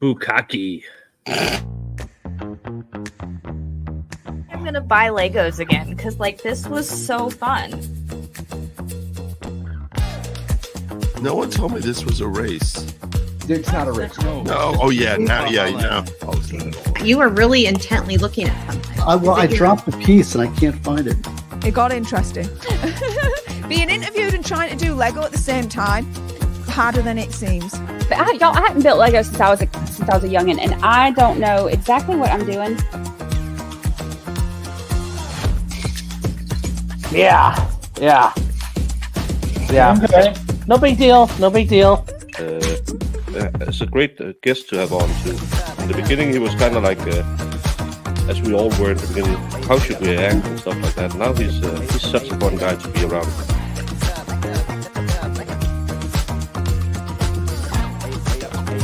Bukkake. I'm gonna buy Legos again because like this was so fun. No one told me this was a race. It's not a race. No. Oh yeah. Now, yeah. You were really intently looking at something. I dropped the piece and I can't find it. It got interesting. Being interviewed and trying to do Lego at the same time, harder than it seems. But I hadn't built Legos since I was a youngin', and I don't know exactly what I'm doing. Yeah. Okay. No big deal. It's a great guest to have on too. In the beginning, he was kind of like, as we all were in the beginning, how should we act and stuff like that. Now he's such a fun guy to be around.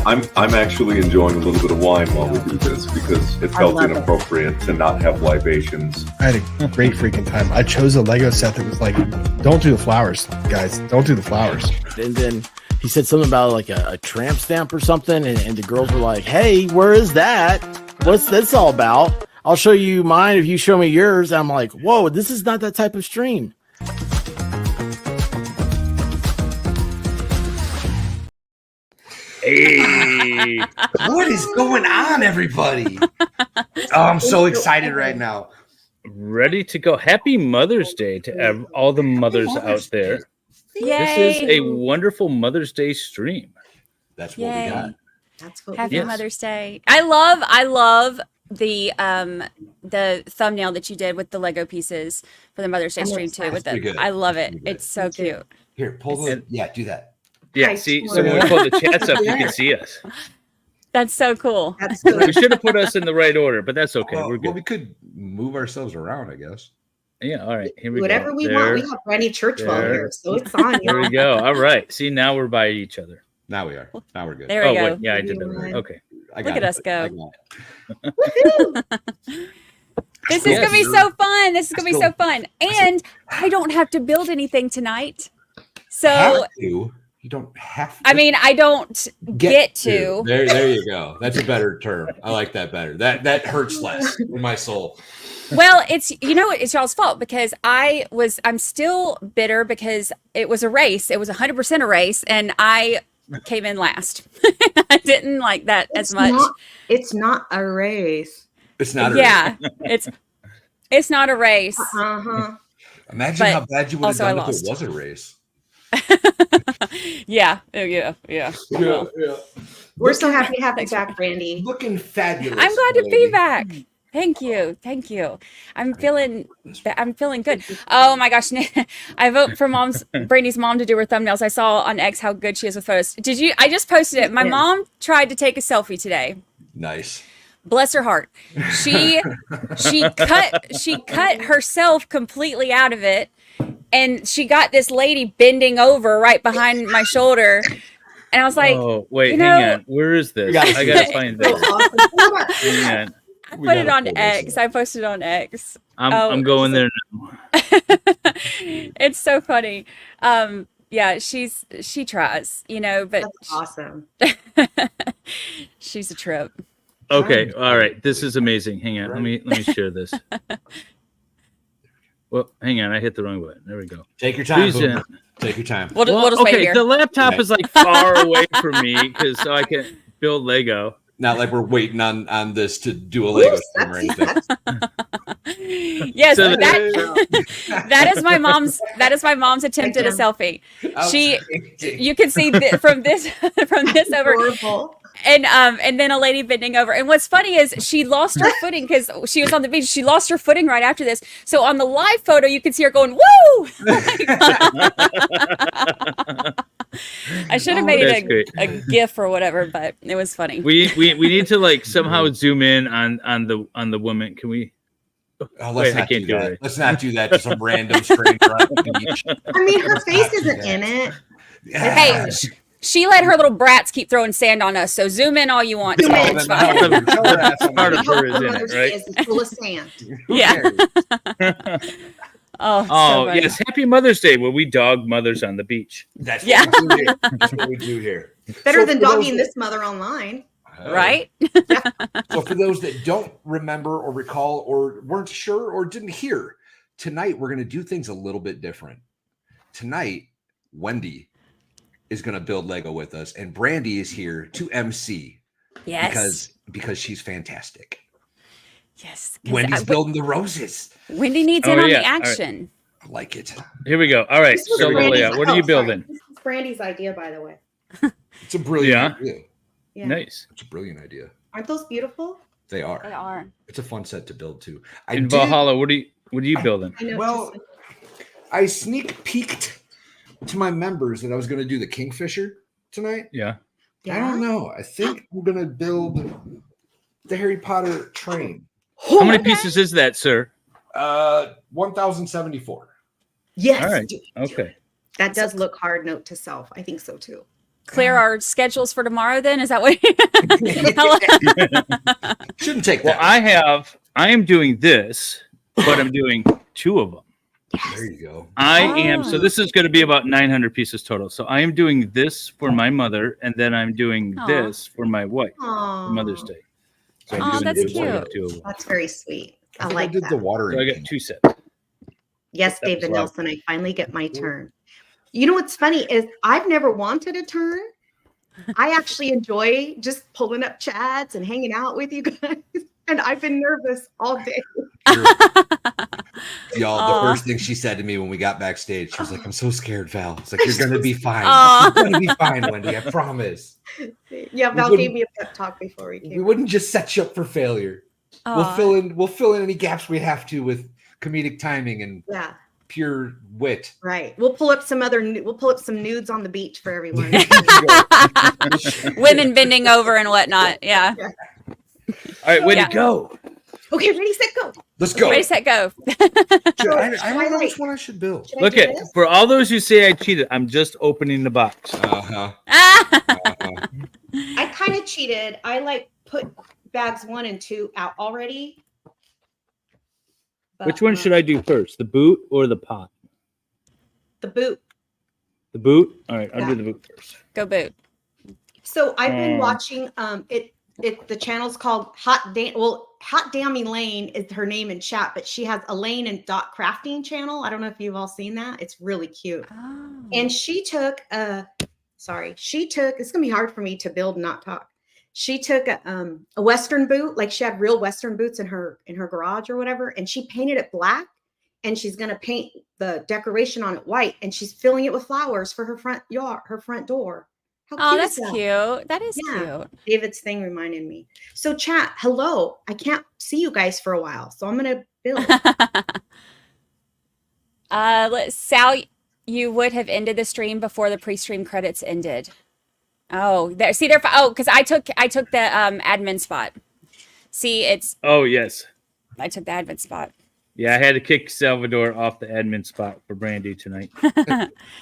I'm actually enjoying a little bit of wine while we do this because it felt inappropriate to not have libations. I had a great freaking time. I chose a Lego set that was like, don't do the flowers, guys. Don't do the flowers. And then he said something about like a tramp stamp or something. And the girls were like, hey, where is that? What's this all about? I'll show you mine if you show me yours. And I'm like, whoa, this is not that type of stream. Hey, what is going on, everybody? Oh, I'm so excited right now. Ready to go. Happy Mother's Day to all the mothers out there. Yay. This is a wonderful Mother's Day stream. That's what we got. That's what Happy Mother's Day. I love the thumbnail that you did with the Lego pieces for the Mother's Day stream too. With the, I love it. It's so cute. Here, pull the do that. Yeah, see, so when we pull the chats up, you can see us. That's so cool. That's good. We should have put us in the right order, but that's okay. We're good. Well, we could move ourselves around, I guess. Yeah, all right. Here we Whatever go. we want. We have Brandi Churchwell here, so it's on. There we go. All right. See, now we're by each other. Now we are. Now we're good. There we go. Wait, yeah, I did that right. Okay. Look at us go. This is going to be so fun. This is going to be so fun. And I don't have to build anything tonight. So you don't have to. I mean, I don't get to. There you go. That's a better term. I like that better. That hurts less in my soul. Well, it's y'all's fault because I'm still bitter because it was a race. It was 100% a race, and I came in last. I didn't like that as much. It's not a race. It's not. It's not a race. Imagine how bad you would have done if it was a race. Yeah. We're so happy to have you back, Brandi. Looking fabulous. I'm glad to be back. Thank you. I'm feeling good. Oh my gosh. I vote for Brandi's mom to do her thumbnails. I saw on X how good she is with photos. I just posted it. My mom tried to take a selfie today. Nice. Bless her heart. She cut herself completely out of it. And she got this lady bending over right behind my shoulder. And I was like, oh, wait, hang on. Where is this? I got to find this. Hang on. I put it on X. I posted it on X. I'm going there now. It's so funny. Yeah, she tries, but that's awesome. She's a trip. Okay. All right. This is amazing. Hang on. Let me share this. Well, hang on. I hit the wrong button. There we go. Take your time. Take your time. We'll just wait here. The laptop is like far away from me so I can build Lego. Not like we're waiting on this to do a Lego stream or anything. Yes, that is my mom's. That is my mom's attempt at a selfie. You can see from this over. Horrible. And then a lady bending over. And what's funny is she lost her footing because she was on the beach. She lost her footing right after this. So on the live photo, you can see her going, woo! I should have made it a GIF or whatever, but it was funny. We need to like somehow zoom in on the woman. Can we? Let's not do that. Let's not do that to some random stranger on the beach. I mean, her face isn't in it. Hey, she let her little brats keep throwing sand on us, so zoom in all you want. Part of her is in it, right? It's full of sand. Yeah. Yes. Happy Mother's Day, where we dog mothers on the beach. That's what we do here. Better So than for those dogging that- this mother online. Right? So for those that don't remember or recall or weren't sure or didn't hear, tonight we're going to do things a little bit different. Tonight, Wendy is going to build Lego with us, and Brandi is here to MC. Yes. Because she's fantastic. Yes. Wendy's building the roses. Wendy needs in on the action. I like it. Here we go. All right. This was So, Brandy's- Leah, what are you building? This is Brandy's idea, by the way. It's a brilliant idea. Yeah. Nice. It's a brilliant idea. Aren't those beautiful? They are. They are. It's a fun set to build too. In Valhalla, what are you building? I know. Well, I sneak peeked to my members that I was going to do the Kingfisher tonight. Yeah. I don't know. I think I'm going to build the Harry Potter train. How many pieces is that, sir? 1,074. Yes. All right. Okay. That does look hard. Note to self. I think so too. Clear our schedules for tomorrow then? Is that what Shouldn't take Well, that. I am doing this, but I'm doing 2 of them. There you go. So this is going to be about 900 pieces total. So I am doing this for my mother, and then I'm doing this for my wife for Mother's Day. So I'm doing that's this for cute. 2 of them. That's very sweet. I think like I did that. the watering. So I got 2 sets. Yes, That was David loud. Nelson. I finally get my turn. You know what's funny is I've never wanted a turn. I actually enjoy just pulling up chats and hanging out with you guys. And I've been nervous all day. Y'all, the first thing she said to me when we got backstage, she was like, "I'm so scared, Val." It's like, "You're gonna be fine. You're gonna be fine, Wendy. I promise." Yeah, Val gave me a pep talk before we We came. wouldn't just set you up for failure. Aw. We'll fill in any gaps we have to with comedic timing and Yeah, pure wit. right. We'll pull up some nudes on the beach for everyone. Women bending over and whatnot. Yeah. All right, way to go. Okay, ready, set, go. Let's go. Ready, set, go. I don't know which one I should build. Should I Look do at this? for all those who say I cheated, I'm just opening the box. Uh-huh. I kind of cheated. I put bags 1 and 2 out already. But, Which one should I do first, the boot or the pot? The boot. The boot. All right, I'll Yeah. do the boot first. Go boot. So I've been watching the channel's called Hot Dammy Lane is her name in chat, but she has Elaine and Dot Crafting channel. I don't know if you've all seen that. It's really cute. Oh. And she took it's gonna be hard for me to build and not talk. She took a Western boot, like she had real Western boots in her garage or whatever, and she painted it black, and she's gonna paint the decoration on it white, and she's filling it with flowers for her front door. How Oh, cute that's is that? cute. That is Yeah. cute. David's thing reminded me. So chat, hello. I can't see you guys for a while, so I'm gonna build. Sal, you would have ended the stream before the pre-stream credits ended. Oh, there. See, because I took the admin spot. See, Oh yes. I took the admin spot. Yeah, I had to kick Salvador off the admin spot for Brandi tonight.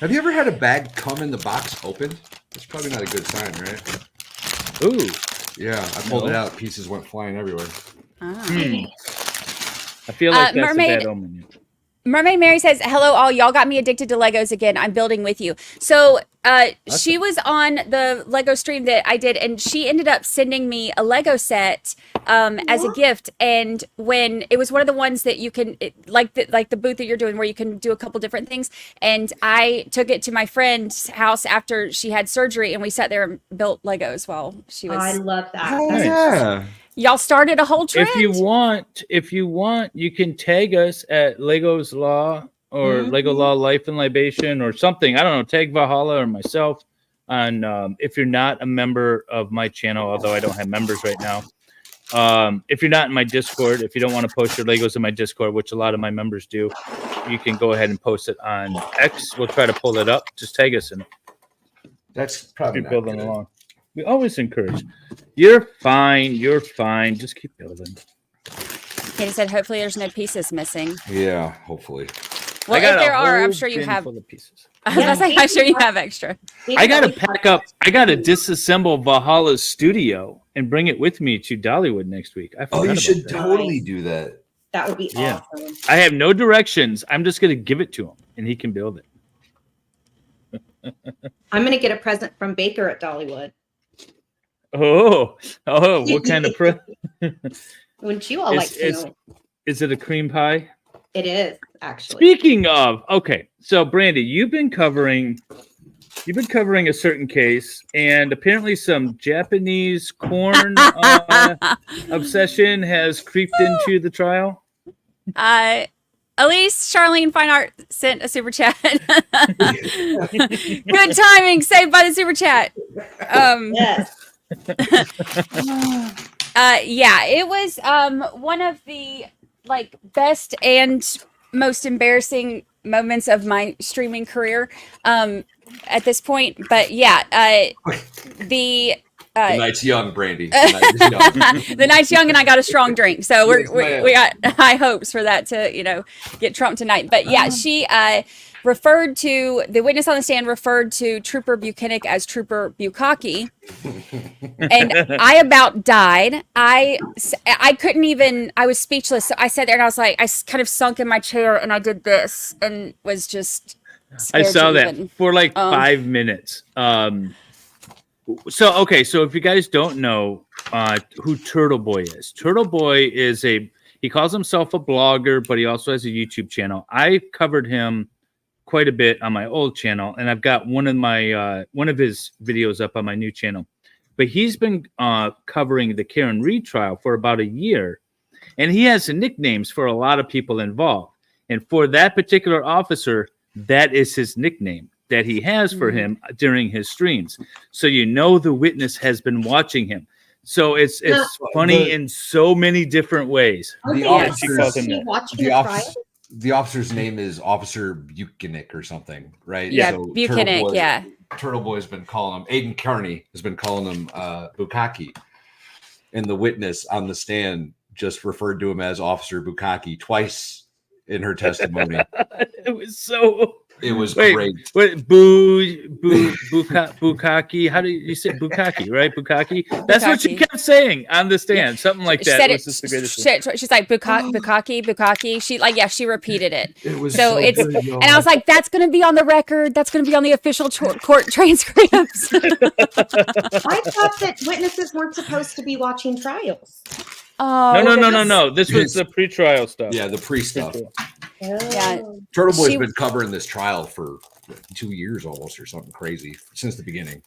Have you ever had a bag come in the box opened? That's probably not a good sign, right? Ooh. Yeah, I pulled it No. out. Pieces went flying everywhere. I feel like that's Mermaid- a bad omen. Mermaid Mary says, "Hello, all. Y'all got me addicted to Legos again. I'm building with you." So, she was on the Lego stream that I did, and she ended up sending me a Lego set as a gift. And when it was one of the ones that you can, like the booth that you're doing, where you can do a couple different things. And I took it to my friend's house after she had surgery, and we sat there and built Legos while she was. I love that. Oh, That's yeah. Y'all started a whole trend. If you want, you can tag us at Legos Law or Lego Law Life and Libation or something. I don't know. Tag Valhalla or myself. And if you're not a member of my channel, although I don't have members right now, if you're not in my Discord, if you don't want to post your Legos in my Discord, which a lot of my members do, you can go ahead and post it on X. We'll try to pull it up. Just tag us in it. That's probably Keep not building good. along. We always encourage. You're fine. You're fine. Just keep building. Katie said, "Hopefully, there's no pieces missing." Yeah, hopefully. Well, I got if there a are, I'm whole sure you bin have. full of pieces. I was gonna say, I'm sure you have extra. I gotta pack up. I gotta disassemble Valhalla's studio and bring it with me to Dollywood next week. I Oh, forgot you about should that. totally do that. That would be Yeah. awesome. I have no directions. I'm just gonna give it to him, and he can build it. I'm gonna get a present from Baker at Dollywood. Oh, what kind of Wouldn't you all like to know? Is it a cream pie? It is, actually. Speaking of, okay, so Brandi, you've been covering a certain case, and apparently some Japanese corn obsession has creeped into the trial. Elise Charlene Fine Art sent a super chat. Good timing, saved by the super chat. Yes. Yeah, it was one of the best and most embarrassing moments of my streaming career at this point. But yeah, the night's young, Brandi. The night is young. The night's young, and I got a strong drink, so we got high hopes for that to get trumped tonight. But yeah, she referred to the witness on the stand referred to Trooper Buchanan as Trooper Bukkake, and I about died. I couldn't even. I was speechless. So I sat there and I was like, I kind of sunk in my chair and I did this and was just. I saw that for 5 minutes. So if you guys don't know who Turtle Boy is, Turtle Boy is he calls himself a blogger, but he also has a YouTube channel. I covered him quite a bit on my old channel, and I've got one of his videos up on my new channel. But he's been covering the Karen Reed trial for about a year, and he has nicknames for a lot of people involved. And for that particular officer, that is his nickname that he has for him during his streams. So the witness has been watching him. So it's funny in so many different ways. The officer's name is Officer Buchanan or something, right? Yeah, so Buchanan, yeah. Turtle Boy has been calling him, Aiden Kearney has been calling him Bukkake. And the witness on the stand just referred to him as Officer Bukkake twice in her testimony. It was great. Bukkake. How do you say Bukkake, right? Bukkake. That's what she kept saying on the stand. Something like that. Said just the greatest she's like Bukkake. She repeated it. It was good, and I was like, that's going to be on the record. That's going to be on the official court transcripts. I thought that witnesses weren't supposed to be watching trials. Oh no. This was the pre-trial stuff. Yeah, the pre-stuff. Yeah, Turtle Boy's been covering this trial for 2 years almost or something crazy since the beginning.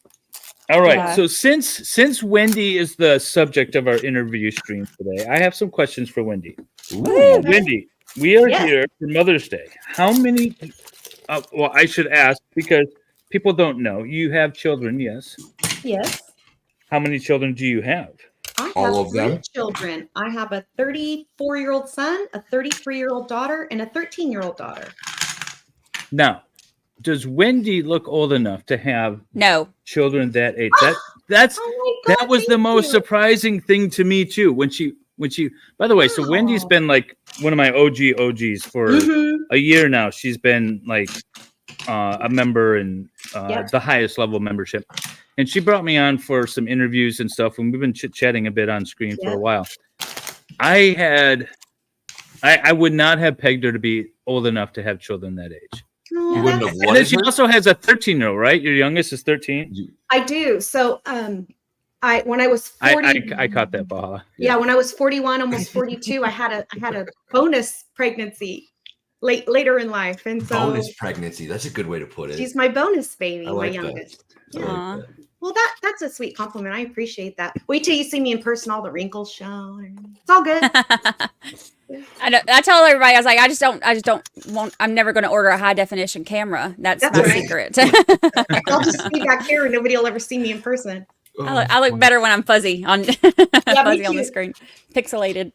All right. Yeah. So since Wendy is the subject of our interview stream today, I have some questions for Wendy. Wendy, we are here for Mother's Day. How many? Well, I should ask because people don't know. You have children, yes? Yes. How many children do you have? I have 3 children. I have a 34-year-old son, a 33-year-old daughter, and a 13-year-old daughter. Now, does Wendy look old enough to have children that age? That was the most surprising thing to me too. When she by the way, so Wendy's been like one of my OGs for a year now. She's been like a member in the highest level membership. And she brought me on for some interviews and stuff, and we've been chit-chatting a bit on screen for a while. I would not have pegged her to be old enough to have children that age. You wouldn't have and then she also has a 13-year-old, right? Your youngest is 13? I do. So when I was 40, I caught that, Valhalla. Yeah, when I was 41, almost 42, I had a bonus pregnancy later in life. And so bonus pregnancy, that's a good way to put it. She's my bonus baby, like my youngest. Yeah. Well, that's a sweet compliment. I appreciate that. Wait till you see me in person, all the wrinkles show. It's all good. I tell everybody, I was like, I just don't want. I'm never going to order a high definition camera. That's my secret. I'll just be back here, and nobody will ever see me in person. I look better when I'm fuzzy on fuzzy on the screen, pixelated.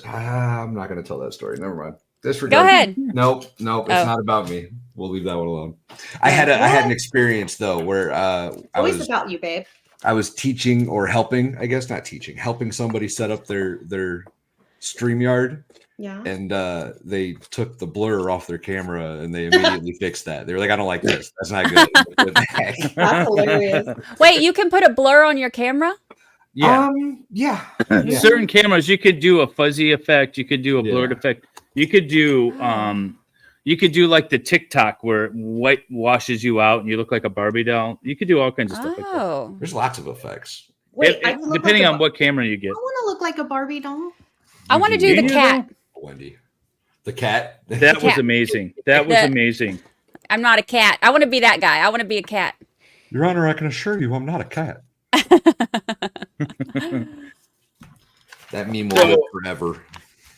I'm not going to tell that story. Never mind. Go ahead. Nope. It's not about me. We'll leave that one alone. I had an experience though where always about you, babe. I was teaching or helping, I guess not teaching, helping somebody set up their StreamYard. Yeah. And they took the blur off their camera and they immediately fixed that. They were like, I don't like this. That's not good. That's hilarious. Wait, you can put a blur on your camera? Yeah. Yeah. Certain cameras you could do a fuzzy effect, you could do a blurred effect. You could do You could do like the TikTok where it white washes you out and you look like a Barbie doll. You could do all kinds of stuff like that. There's lots of effects. Wait, I look depending like on what camera you get. I want to look like a Barbie doll. I want to do the cat. Wendy. The cat? That was amazing. That was amazing. I'm not a cat. I want to be that guy. I want to be a cat. Your Honor, I can assure you I'm not a cat. That meme will live forever.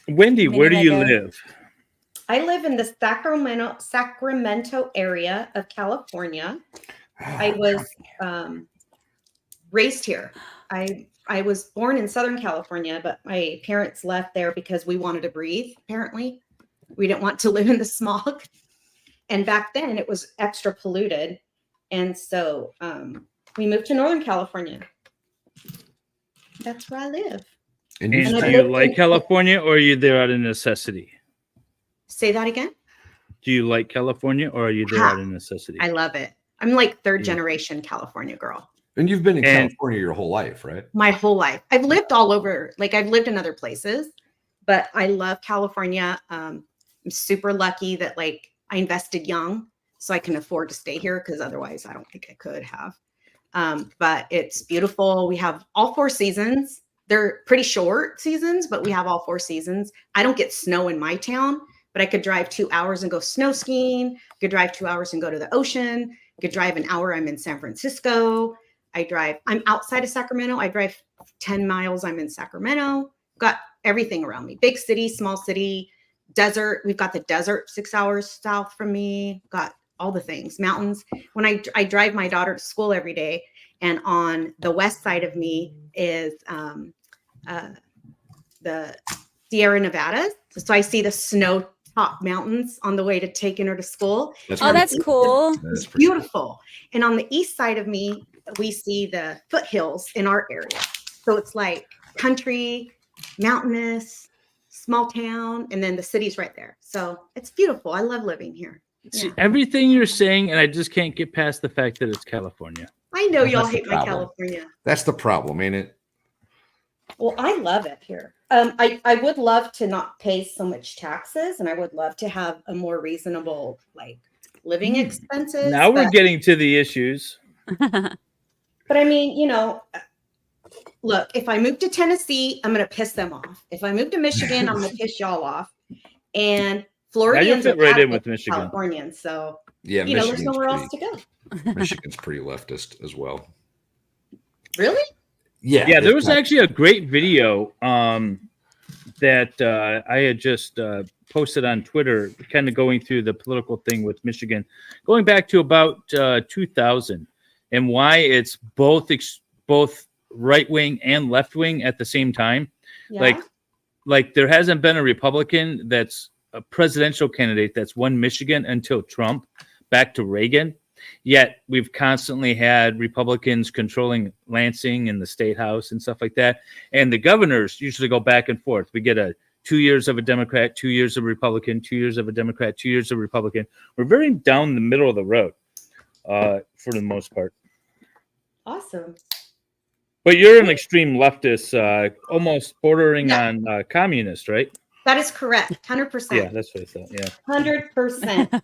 Wendy, where do you live? I live in the Sacramento area of California. I was raised here. I was born in Southern California, but my parents left there because we wanted to breathe, apparently. We didn't want to live in the smog. And back then it was extra polluted. And so we moved to Northern California. That's where I live. And do you like California, or are you there out of necessity? Say that again? Do you like California, or are you there out of necessity? I love it. I'm like third generation California girl. And you've been in California your whole life, right? My whole life. I've lived all over. Like I've lived in other places, but I love California. I'm super lucky that like I invested young so I can afford to stay here, because otherwise I don't think I could have. But it's beautiful. We have all 4 seasons. They're pretty short seasons, but we have all 4 seasons. I don't get snow in my town, but I could drive 2 hours and go snow skiing. I could drive 2 hours and go to the ocean. I could drive an hour. I'm in San Francisco. I'm outside of Sacramento. I drive 10 miles. I'm in Sacramento. Got everything around me. Big city, small city, desert. We've got the desert 6 hours south from me. Got all the things, mountains. When I drive my daughter to school every day, and on the west side of me is the Sierra Nevadas. So I see the snow top mountains on the way to taking her to school. That's cool. It's beautiful. And on the east side of me, we see the foothills in our area. So it's like country, mountainous, small town, and then the city's right there. So it's beautiful. I love living here. See, everything you're saying, and I just can't get past the fact that it's California. I know y'all That's the hate my problem. California. That's the problem, ain't it? Well, I love it here. I would love to not pay so much taxes, and I would love to have a more reasonable like living expenses. Now we're getting to the issues. But I mean, look, if I move to Tennessee, I'm going to piss them off. If I move to Michigan, I'm going to piss y'all off. And Floridians fit are right bad in with Michigan. Californians, so Yeah, there's Michigan's nowhere else to go. Michigan's pretty leftist as well. Really? Yeah, there was actually a great video that I had just posted on Twitter, kind of going through the political thing with Michigan, going back to about 2000, and why it's both right wing and left wing at the same time. Yeah. Like there hasn't been a Republican that's a presidential candidate that's won Michigan until Trump, back to Reagan. Yet we've constantly had Republicans controlling Lansing and the state house and stuff like that. And the governors usually go back and forth. We get 2 years of a Democrat, 2 years of Republican, 2 years of a Democrat, 2 years of Republican. We're very down the middle of the road for the most part. Awesome. But you're an extreme leftist, almost bordering on communist, right? That is correct. 100%. Yeah, that's what I thought. Yeah. 100%.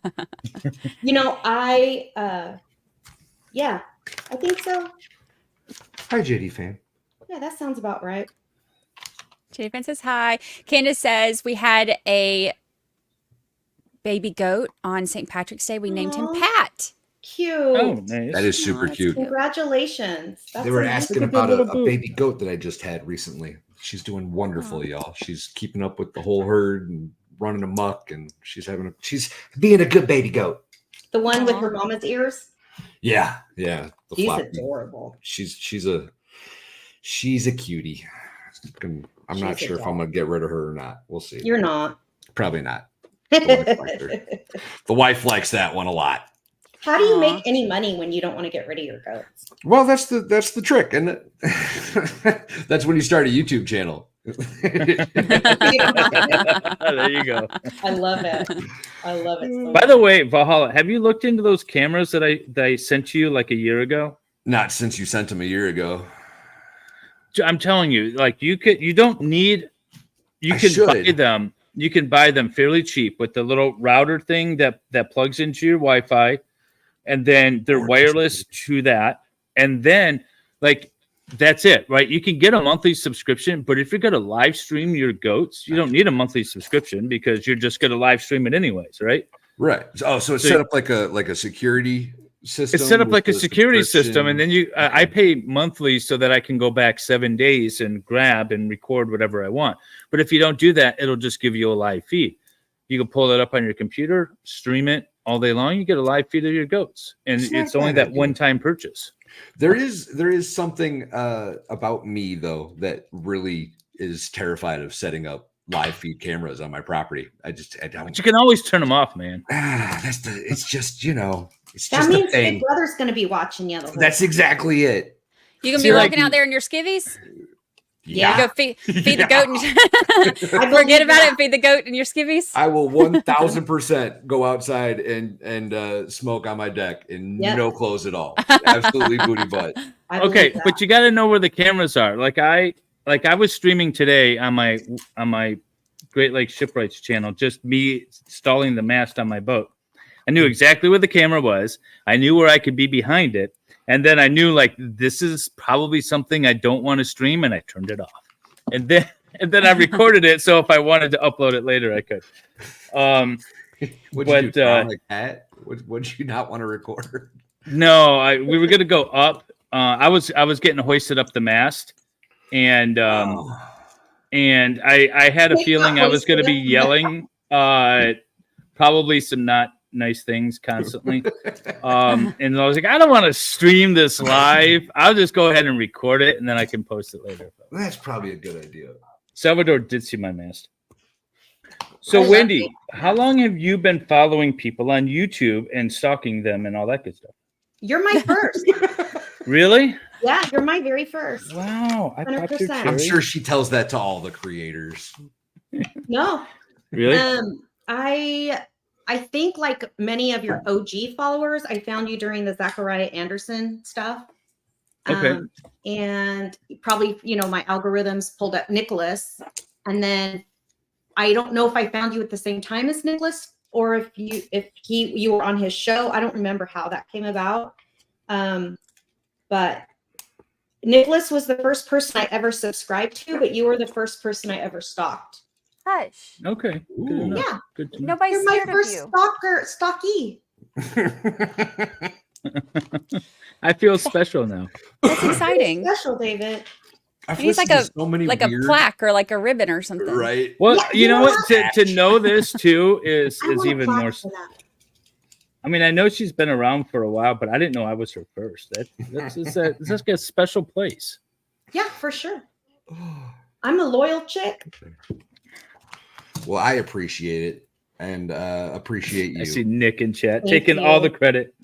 I think so. Hi, JD fan. Yeah, that sounds about right. JD fan says hi. Candace says we had a baby goat on St. Patrick's Day. We named him Pat. Cute. Oh, nice. That is super cute. Congratulations. They were asking about a baby goat that I just had recently. She's doing wonderful, y'all. She's keeping up with the whole herd and running amok, and she's being a good baby goat. The one with her mama's ears? Yeah. She's adorable. She's a cutie. I'm not sure if I'm gonna get rid of her or not. We'll see. You're not. Probably not. The wife likes that one a lot. How do you make any money when you don't want to get rid of your goats? Well, that's the trick, and that's when you start a YouTube channel. There you go. I love it. So By the way, Valhalla, have you looked into those cameras that I sent to you like a year ago? Not since you sent them a year ago. I'm telling you, like you can buy them. you can buy them fairly cheap with the little router thing that plugs into your Wi-Fi, and then they're wireless to that, and then like that's it, right? You can get a monthly subscription, but if you're going to live stream your goats, you don't need a monthly subscription because you're just going to live stream it anyways, right? Right. Oh, so it's set up like a security system. It's set up like a security system, and then I pay monthly so that I can go back 7 days and grab and record whatever I want. But if you don't do that, it'll just give you a live feed. You can pull it up on your computer, stream it all day long. You get a live feed of your goats, and it's only that one-time purchase. There is something about me though that really is terrified of setting up live feed cameras on my property. I don't. But you can always turn them off, man. It's just, you know, it's That just means a thing. Big Brother's going to be watching you. That's exactly it. You gonna be walking out there in your skivvies? Yeah. You go feed the goat and forget about it. Feed the goat and your skivvies. I will 1000% go outside and smoke on my deck in no clothes at all. Absolutely booty butt. Okay, but you got to know where the cameras are. Like I was streaming today on my Great Lakes Shipwrights channel, just me installing the mast on my boat. I knew exactly where the camera was. I knew where I could be behind it. And then I knew like this is probably something I don't want to stream, and I turned it off. And then I recorded it, so if I wanted to upload it later, I could. Would you do like that? Would you not want to record? No, we were gonna go up. I was getting hoisted up the mast, and I had a feeling I was gonna be yelling probably some not nice things constantly. And I was like, I don't want to stream this live. I'll just go ahead and record it, and then I can post it later. That's probably a good idea. Salvador did see my mast. So Wendy, how long have you been following people on YouTube and stalking them and all that good stuff? You're my first. Really? Yeah, you're my very first. Wow. 100%. I'm sure she tells that to all the creators. No. Really? I think like many of your OG followers, I found you during the Zachariah Anderson stuff. Okay. And probably, you know, my algorithms pulled up Nicholas. And then I don't know if I found you at the same time as Nicholas or if you were on his show. I don't remember how that came about. But Nicholas was the first person I ever subscribed to, but you were the first person I ever stalked. Hush. Okay. Yeah. Good to know. Nobody's You're my scared first of you. stalkie. I feel special now. That's exciting. Special, David. I've He needs like listened to so many a weird- plaque or like a ribbon or something. Right. Well, Yeah, you know you know what? To know this too is I want a even plaque more. for that. I mean, I know she's been around for a while, but I didn't know I was her first. That's like a special place. Yeah, for sure. I'm a loyal chick. Well, I appreciate it and appreciate you. I see Nick in chat Thank taking you. all the credit.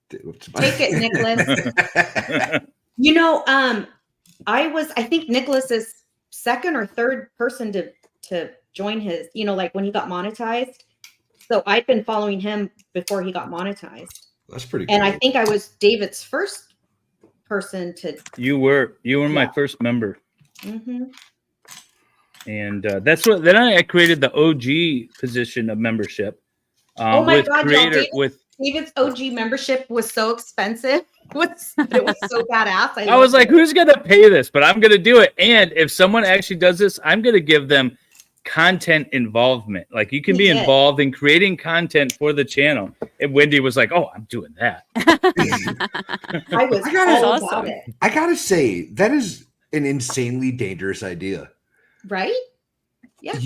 Take it, Nicholas. You know, I think Nicholas is second or third person to join his, you know, like when he got monetized. So I've been following him before he got monetized. That's pretty cool. And I think I was David's first person to. You were my first member, Mm-hmm. and that's what. Then I created the OG position of membership. Oh my God, creator, y'all, David's OG membership was so expensive. It was so badass. I was like, who's gonna pay this? But I'm gonna do it. And if someone actually does this, I'm gonna give them content involvement. Like you can be involved in creating content for the channel. And Wendy was like, "Oh, I'm doing that." I was all about it. I gotta say that is an insanely dangerous idea. Right? Yeah.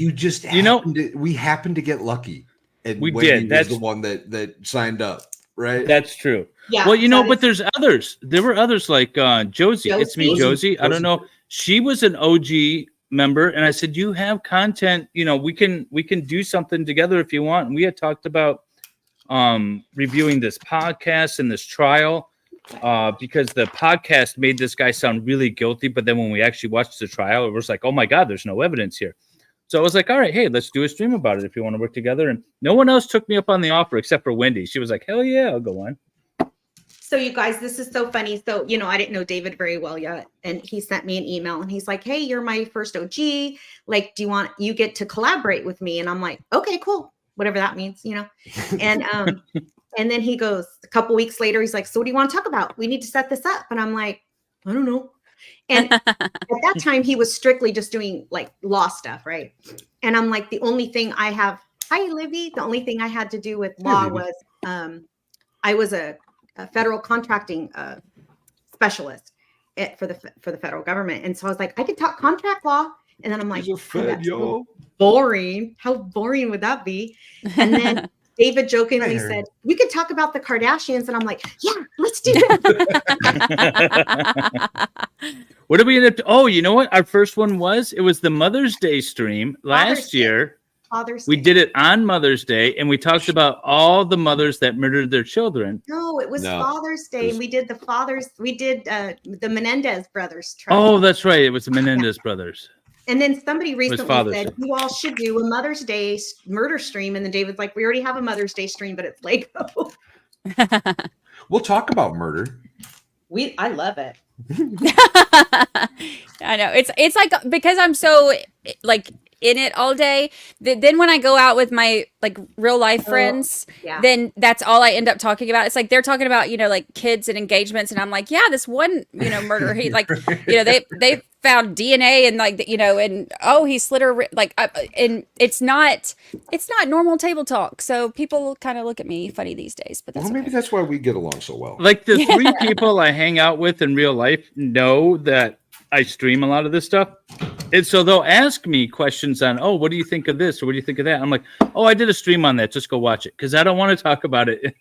We happened to get lucky, and We Wendy did. was That's the one that signed up. Right? That's true. Yeah. Well, you know, but there's others. There were others like Josie. It's me, Josie. I don't know. She was an OG member, and I said, "You have content. You know, we can do something together if you want." And we had talked about reviewing this podcast and this trial because the podcast made this guy sound really guilty. But then when we actually watched the trial, it was like, "Oh my God, there's no evidence here." So I was like, all right, hey, let's do a stream about it if you want to work together. And no one else took me up on the offer except for Wendy. She was like, hell yeah, I'll go on. So you guys, this is so funny. So, I didn't know David very well yet. And he sent me an email and he's like, hey, you're my first OG. Like, you get to collaborate with me? And I'm like, okay, cool. Whatever that means, And and then he goes, a couple weeks later, he's like, so what do you want to talk about? We need to set this up. And I'm like, I don't know. And at that time, he was strictly just doing like law stuff, right? And I'm like, the only thing I have, hi, Livy. The only thing I had to do with law was I was a federal contracting specialist for the federal government. And so I was like, I could talk contract law. And then I'm like, so boring. How boring would that be? And then David jokingly said, we could talk about the Kardashians. And I'm like, yeah, let's do that. What did we end up? Oh, you know what? Our first one was the Mother's Day stream last year. Father's We Day. did it on Mother's Day, and we talked about all the mothers that murdered their children. No, it was Father's Day. And we did the Menendez brothers trial. Oh, that's right. It was the Menendez brothers. And then somebody recently Father's said, Day. you all should do a Mother's Day murder stream. And then David's like, we already have a Mother's Day stream, but it's Lego. We'll talk about murder. I love it. I know. It's like, because I'm so like in it all day, then when I go out with my like real life friends, then that's all I end up talking about. It's like they're talking about, like kids and engagements, and I'm like, yeah, this one, murder, he like, they found DNA and like, and he slit her like, and it's not normal table talk. So people kind of look at me funny these days, but that's maybe that's why we get along so well. Like the three people I hang out with in real life know that I stream a lot of this stuff. And so they'll ask me questions on, what do you think of this? Or what do you think of that? I'm like, I did a stream on that. Just go watch it. Because I don't want to talk about it.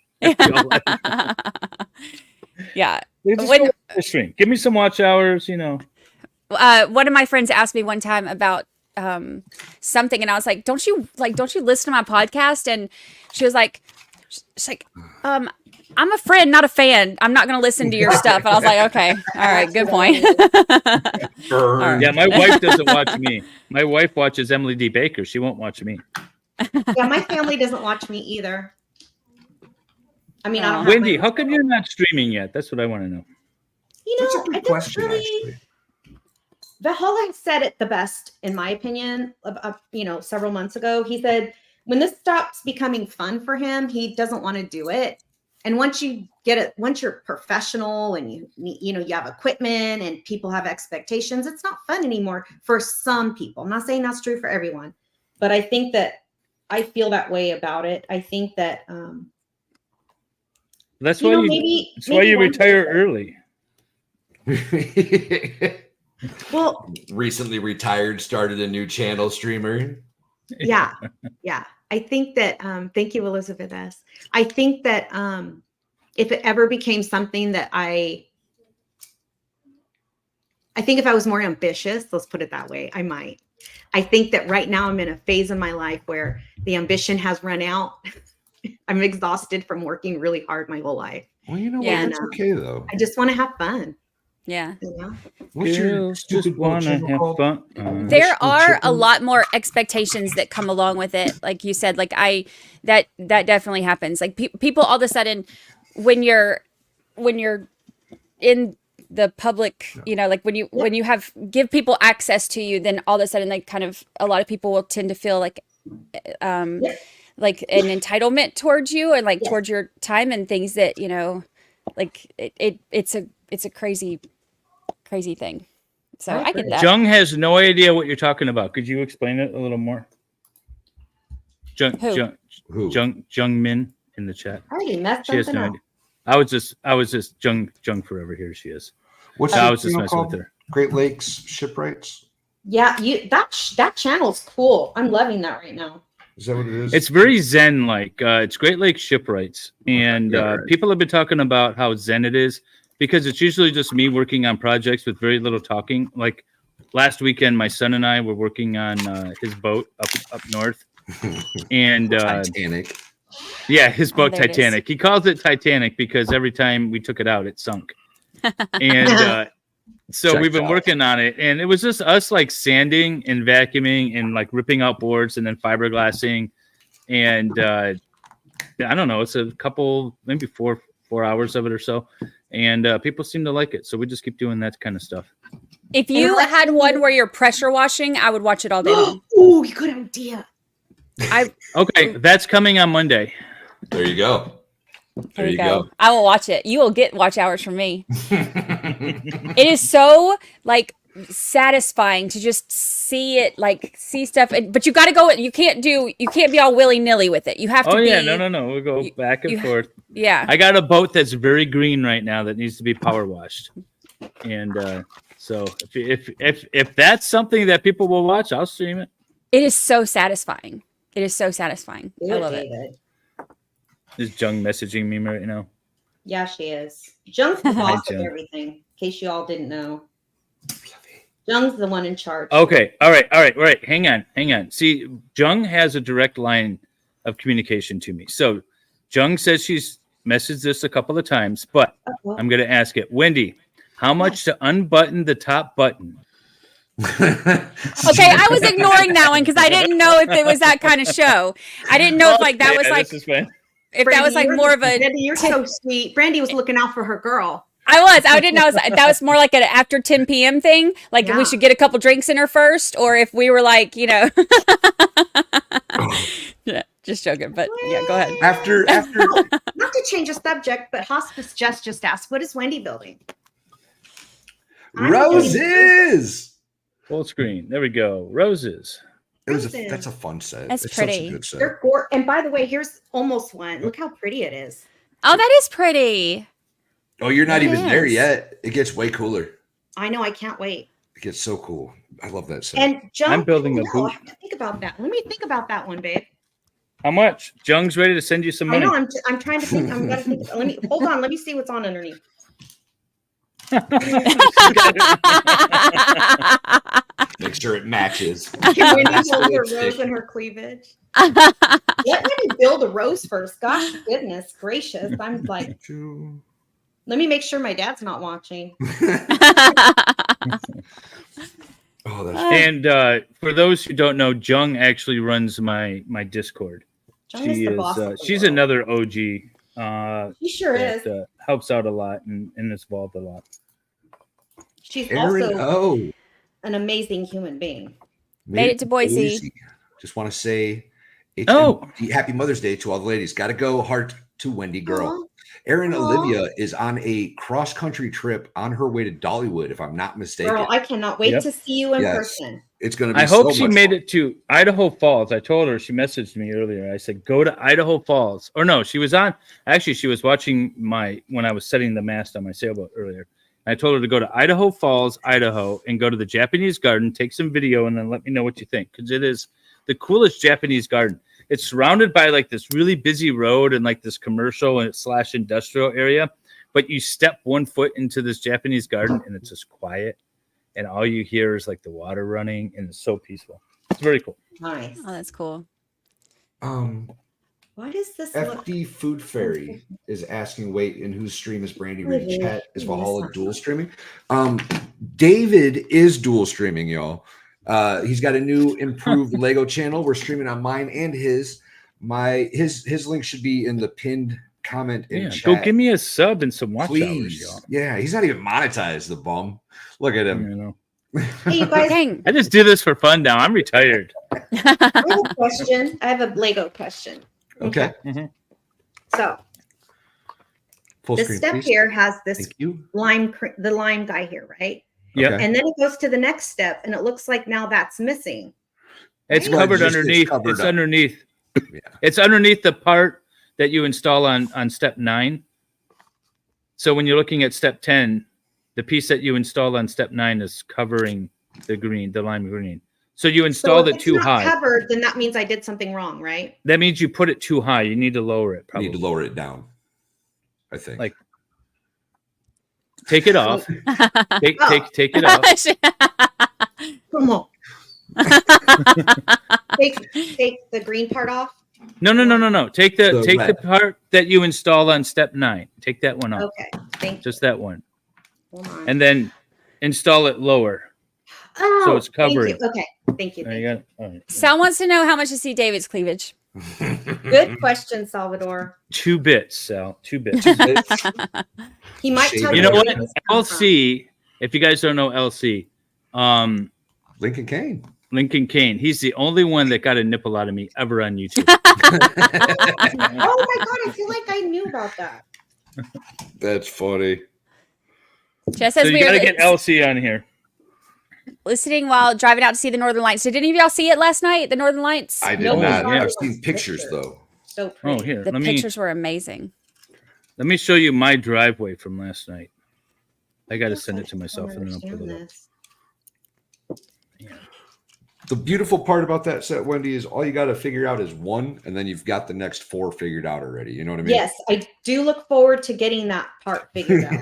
Yeah. Just go watch the stream. Give me some watch hours, one of my friends asked me one time about something, and I was like, don't you listen to my podcast? And she was like, I'm a friend, not a fan. I'm not going to listen to your stuff. And I was like, okay, all right, good point. Yeah, my wife doesn't watch me. My wife watches Emily D. Baker. She won't watch me. Yeah, my family doesn't watch me either. I mean, I don't. Wendy, how come you're not streaming yet? That's what I want to know. That's a good question, actually. Valhalla said it the best, in my opinion, several months ago. He said, when this stops becoming fun for him, he doesn't want to do it. And once you get it, once you're professional and you have equipment and people have expectations, it's not fun anymore for some people. I'm not saying that's true for everyone, but I think that I feel that way about it. I think that that's why you retire early. Well, recently retired, started a new channel, streamer. Yeah. I think that thank you, Elizabeth S. I think that if it ever became something that I think if I was more ambitious, let's put it that way, I might. I think that right now I'm in a phase in my life where the ambition has run out. I'm exhausted from working really hard my whole life. Well, that's okay though. I just want to have fun. Yeah. What's your stupid wanna have fun? There are a lot more expectations that come along with it. Like you said, like that definitely happens. Like people all of a sudden, when you're in the public, like when you give people access to you, then all of a sudden they a lot of people will tend to feel like like an entitlement towards you and towards your time and things that, like it's a crazy thing. So I get that. Jung has no idea what you're talking about. Could you explain it a little more? Jung Min in the chat. I already messed She has something no up. idea. I was just Jung forever. Here she is. I was just messing with her. Great Lakes Shipwrights. Yeah, that channel's cool. I'm loving that right now. Is that what it is? It's very Zen like. It's Great Lakes Shipwrights. And people have been talking about how Zen it is because it's usually just me working on projects with very little talking. Like last weekend, my son and I were working on his boat up north. And Titanic. Yeah, his boat there it is. Titanic. He calls it Titanic because every time we took it out, it sunk. And so we've been working on it, and it was just us like sanding and vacuuming and like ripping out boards and then fiberglassing. And I don't know, it's a couple, maybe four 4 hours of it or so, and people seem to like it. So we just keep doing that kind of stuff. If you had one where you're pressure washing, I would watch it all day long. Oh, good idea. Okay, that's coming on Monday. There you go. There you go. I will watch it. You will get watch hours from me. It is so like satisfying to just see it, like see stuff. But you got to go. You can't be all willy nilly with it. You have to. Oh yeah, no. We'll go back and forth. Yeah. I got a boat that's very green right now that needs to be power washed, and so if that's something that people will watch, I'll stream it. It is so satisfying. I love it. Is Jung messaging me right now? Yeah, she is. Jung's the boss of everything, in case you all didn't know. Jung's the one in charge. Okay. All right. Hang on. See, Jung has a direct line of communication to me. So Jung says she's messaged this a couple of times, but I'm going to ask it. Wendy, how much to unbutton the top button? Okay, I was ignoring that one because I didn't know if it was that kind of show. I didn't know if like that was like... If Brandi, that was like more of a Brandi, you're so sweet. Brandi was looking out for her girl. I didn't know that was more like an after 10 p.m. thing. Like we should get a couple drinks in her first, or if we were like, yeah, just joking. But yeah, go ahead. After Not to change the subject, but Hospice just asked, what is Wendy building? Roses. Full screen. There we go. Roses. That's a fun set. That's it's pretty. Such a good set. They're and by the way, here's almost one. Look how pretty it is. Oh, that is pretty. Oh, you're not even there yet. It gets way cooler. I know. I can't wait. It gets so cool. I love that set. And Jung, I'm building a boot. I have to think about that. Let me think about that one, babe. How much? Jung's ready to send you some money. I know. I'm trying to think. I'm gonna think. Hold on. Let me see what's on underneath. Make sure it matches. Can Wendy hold her rose in her cleavage? Let me build a rose first. Gosh, goodness gracious. I'm like, let me make sure my dad's not watching. And for those who don't know, Jung actually runs my Discord. She's another OG. She sure is. Helps out a lot and is involved a lot. She's also an amazing human being. Made it to Boise. Just want to say happy Mother's Day to all the ladies. Got to go heart to Wendy girl. Erin Olivia is on a cross-country trip on her way to Dollywood, if I'm not mistaken. Girl, I cannot wait to see you in person. It's going to be I hope she made it to Idaho Falls. I told her, she messaged me earlier. I said, go to Idaho Falls. Or no, she was watching when I was setting the mast on my sailboat earlier. I told her to go to Idaho Falls, Idaho, and go to the Japanese garden, take some video, and then let me know what you think. Because it is the coolest Japanese garden. It's surrounded by like this really busy road and like this commercial and / industrial area. But you step 1 foot into this Japanese garden and it's just quiet. And all you hear is like the water running, and it's so peaceful. It's very cool. Nice. Oh, that's cool. What is this? FD Food Fairy is asking, wait, in whose stream is Brandi reading chat? Is Valhalla dual streaming? David is dual streaming, y'all. He's got a new improved Lego channel. We're streaming on mine and his. His link should be in the pinned comment in chat. Go give me a sub and some watch hours, y'all. Yeah, he's not even monetized, the bum. Look at him. You know. Hey, you guys. I just do this for fun now. I'm retired. I have a question. I have a Lego question. Okay. So full the screen, step please. here has this Thank you. the lime guy here, right? Yeah. And then it goes to the next step, and it looks like now that's missing. It's covered underneath. It's underneath. Yeah. It's underneath the part that you install on step 9. So when you're looking at step 10, the piece that you install on step 9 is covering the lime green. So you installed it too high. Covered, then that means I did something wrong, right? That means you put it too high. You need to lower it. Probably. You need to lower it down, I think. Like, take it off. Take it off. Come on. take the green part off. No. Take the part that you install on step 9. Take that one off. Okay. Thank you. Just that one. And then install it lower. Oh, so it's covering. Okay. Thank you. There you go. All right. Sal wants to know how much to see David's cleavage. Good question, Salvador. 2 bits, Sal. 2 bits. He might tell You know what? where it's come from. LC, if you guys don't know LC, Lincoln Kane. Lincoln Kane. He's the only one that got a nipple out of me ever on YouTube. Oh my god, I feel like I knew about that. That's funny. Jess So says you we gotta are get LC on here. listening while driving out to see the Northern Lights. Did any of y'all see it last night? The Northern Lights? I did No, not. yeah. I've seen pictures though. So pretty. Oh, here. The pictures were amazing. Let me show you my driveway from last night. I got to send it to myself and then I'll put it up. The beautiful part about that set, Wendy, is all you got to figure out is one, and then you've got the next 4 figured out already. You know what I mean? Yes, I do look forward to getting that part figured out.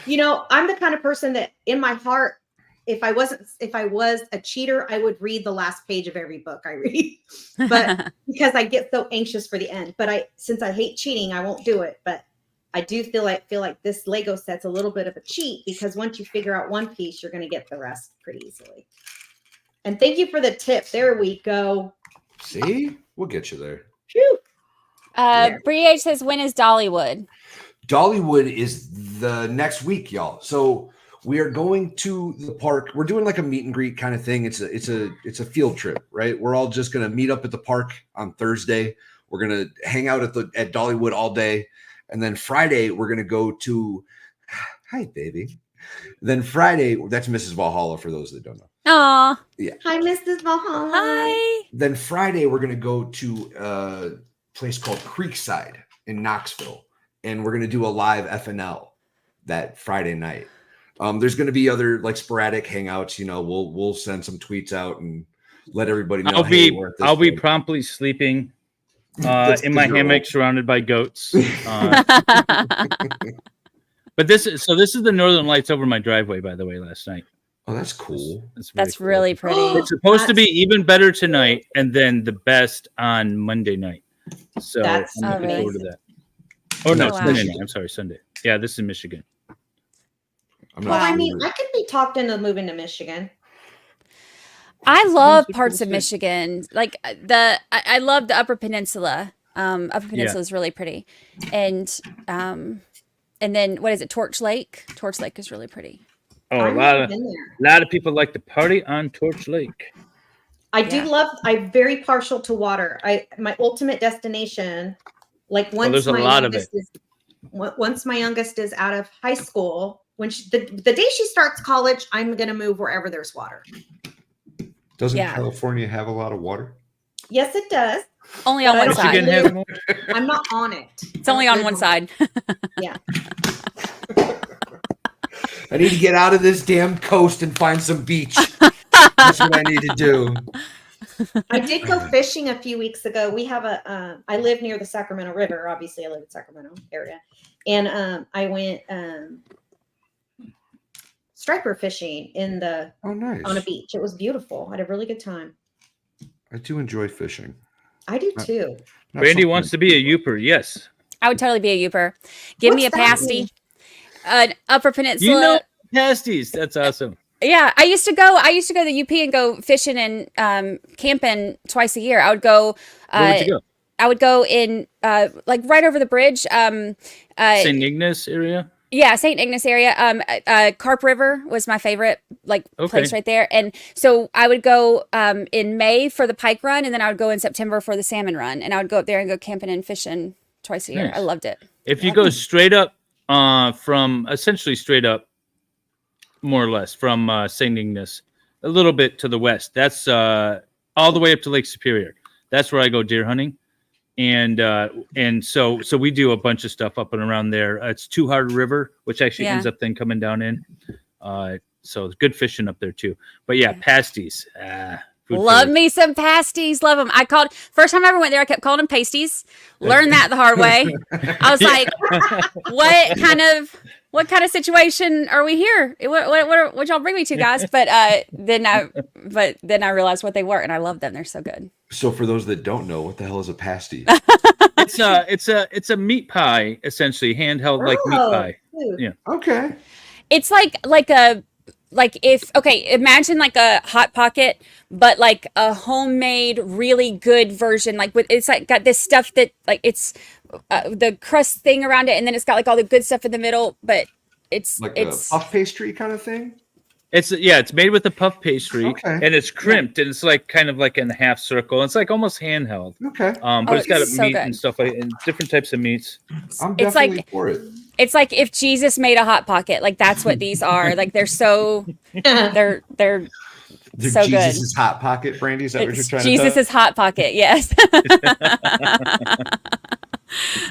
You know, I'm the kind of person that in my heart, if I was a cheater, I would read the last page of every book I read. But because I get so anxious for the end. But since I hate cheating, I won't do it. But I do feel like this Lego set's a little bit of a cheat, because once you figure out one piece, you're going to get the rest pretty easily. And thank you for the tip. There we go. See? We'll get you there. Phew. Bree H says, when is Dollywood? Dollywood is the next week, y'all. So we are going to the park. We're doing like a meet and greet kind of thing. It's a field trip, right? We're all just going to meet up at the park on Thursday. We're going to hang out at Dollywood all day. And then Friday, we're going to go to, hi, baby. Then Friday, that's Mrs. Valhalla for those that don't know. Aw. Yeah. Hi, Mrs. Valhalla. Hi. Then Friday, we're going to go to a place called Creekside in Knoxville. And we're going to do a live FNL that Friday night. There's going to be other like sporadic hangouts. You know, we'll send some tweets out and let everybody know. I'll be promptly sleeping in my hammock surrounded by goats. But this is the Northern Lights over my driveway, by the way, last night. Oh, that's cool. That's really pretty. It's supposed to be even better tonight, and then the best on Monday night. So That's I'm looking forward to that. Oh no, Sunday night. I'm sorry, Sunday. Yeah, this is Michigan. I'm Well, I mean, I could be talked into moving to Michigan. I love parts of Michigan. Like I love the Upper Peninsula. Upper Peninsula is really pretty. And then what is it? Torch Lake? Torch Lake is really pretty. Oh, a lot of people like to party on Torch Lake. I'm very partial to water. My ultimate destination, like once my youngest is out of high school, when the day she starts college, I'm going to move wherever there's water. Doesn't California have a lot of water? Yes, it does. Only on one side. I'm not on it. It's only on one side. Yeah. I need to get out of this damn coast and find some beach. That's what I need to do. I did go fishing a few weeks ago. We have I live near the Sacramento River. Obviously, I live in Sacramento area. And I went striper fishing on a beach. It was beautiful. I had a really good time. I do enjoy fishing. I do too. Brandi wants to be a Youper. Yes. I would totally be a Youper. Give me a pasty. Upper Peninsula. You know pasties. That's awesome. Yeah, I used to go to the UP and go fishing and camping twice a year. I would go. Where would you go? I would go in like right over the bridge. St. Ignace area. Yeah, St. Ignace area. Carp River was my favorite place right there. And so I would go in May for the pike run, and then I would go in September for the salmon run, and I would go up there and go camping and fishing twice a year. Nice. I loved it. If you go straight up essentially straight up, more or less from St. Ignace, a little bit to the west, that's all the way up to Lake Superior. That's where I go deer hunting. And so we do a bunch of stuff up and around there. It's Too Hard River, which actually ends up then coming down in. So it's good fishing up there too. But pasties. Love me some pasties. Love them. First time I ever went there, I kept calling them pasties. Learned that the hard way. I was like, what kind of situation are we here? What y'all bring me to, guys? But then I realized what they were, and I love them. They're so good. So for those that don't know, what the hell is a pasty? It's a meat pie, essentially, handheld like meat pie. Dude. Yeah. Okay. It's like a like if okay, imagine like a hot pocket, but like a homemade, really good version. Like with it's like got this stuff that like it's the crust thing around it, and then it's got like all the good stuff in the middle. But it's like a puff pastry kind of thing. It's made with a puff pastry, and it's crimped, and it's like kind of like in a half circle. It's like almost handheld. Okay. But it's got meat and stuff like and different types of meats. I'm definitely for it. It's like if Jesus made a hot pocket. Like that's what these are. Like they're so they're so Jesus' good. hot pocket, Brandi. Is that what you're trying to Jesus' hot pocket. Yes.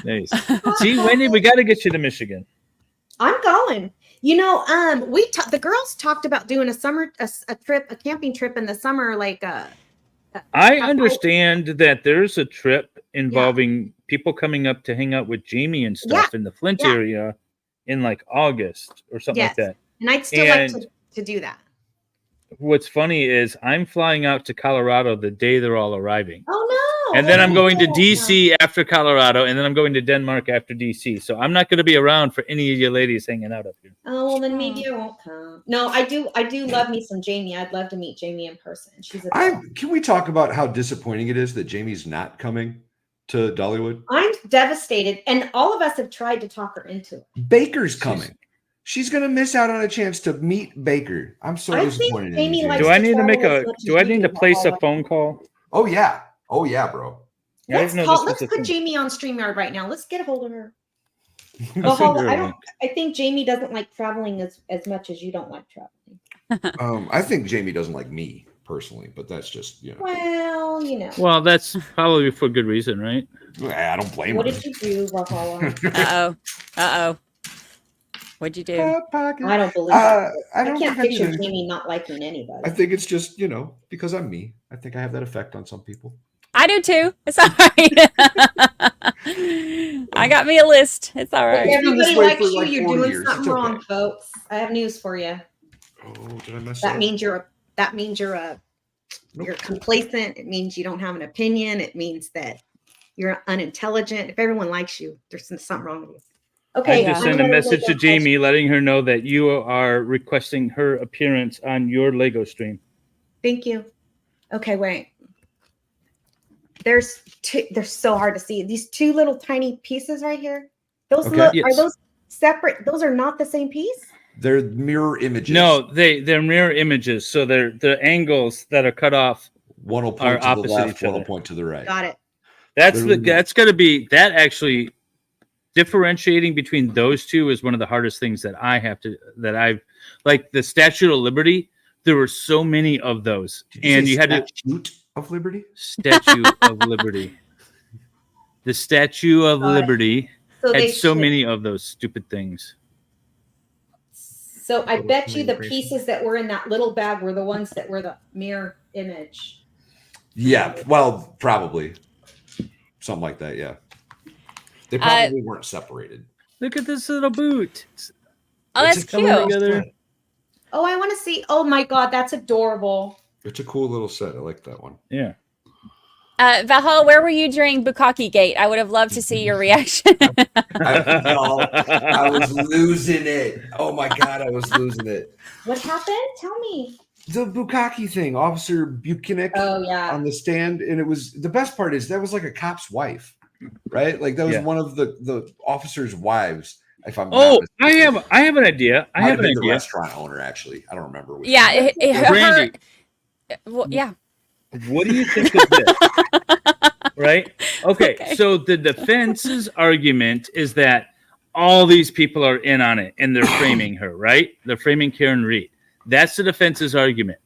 Nice. See, Wendy, we got to get you to Michigan. I'm going. You know, the girls talked about doing a camping trip in the summer, like I understand that there's a trip involving people coming up to hang out with Jamie and stuff in the Flint area in like August or something like that. And I'd still like to do that. What's funny is I'm flying out to Colorado the day they're all arriving. Oh no. And then I'm going to DC after Colorado, and then I'm going to Denmark after DC. So I'm not going to be around for any of you ladies hanging out up here. Oh, well, then maybe I won't come. No, I do love me some Jamie. I'd love to meet Jamie in person. She's Can we talk about how disappointing it is that Jamie's not coming to Dollywood? I'm devastated, and all of us have tried to talk her into it. Baker's coming. She's going to miss out on a chance to meet Baker. I'm so disappointed. Do I need to place a phone call? Oh yeah. Oh yeah, bro. Let's put Jamie on StreamYard right now. Let's get a hold of her. I think Jamie doesn't like traveling as much as you don't like traveling. I think Jamie doesn't like me personally, but that's just, Well, you know. Well, that's probably for good reason, right? I don't blame her. What did you do, Valhalla? Uh-oh. What'd you do? I don't believe it. I can't picture Jamie not liking anybody. I think it's just, because I'm me. I think I have that effect on some people. I do too. It's all right. I got me a list. It's all right. If everybody likes you, you're doing something wrong, folks. I have news for you. Oh, did I mess that up? means you're complacent. It means you don't have an opinion. It means that you're unintelligent. If everyone likes you, there's something wrong with you. Okay. I just sent a message to Jamie letting her know that you are requesting her appearance on your Lego stream. Thank you. Okay, wait. They're so hard to see. These two little tiny pieces right here. Those are those separate? Those are not the same piece? They're mirror images. No, they're mirror images. So they're the angles that are cut off. One will point to the left, one will point to the right. Got it. That's got to be that actually. Differentiating between those two is one of the hardest things that I've like the Statue of Liberty. There were so many of those, and you had to of Liberty. Statue of Liberty. The Statue of Liberty had so many of those stupid things. So I bet you the pieces that were in that little bag were the ones that were the mirror image. Yeah, well, probably something like that. Yeah. They probably weren't separated. Look at this little boot. Oh, that's cute. Oh, I want to see. Oh my God, that's adorable. It's a cool little set. I like that one. Yeah. Valhalla, where were you during Bukkake Gate? I would have loved to see your reaction. I was losing it. Oh my God, I was losing it. What happened? Tell me. The bukkake thing, Officer Buchanan on the stand. And it was, the best part is that was like a cop's wife, right? Like that was one of the officer's wives. If I'm I have an idea. I have an idea. The restaurant owner, actually. I don't remember. Yeah. Brandi. Well, yeah. What do you think of this? Right? Okay. So the defense's argument is that all these people are in on it and they're framing her, right? They're framing Karen Reed. That's the defense's argument.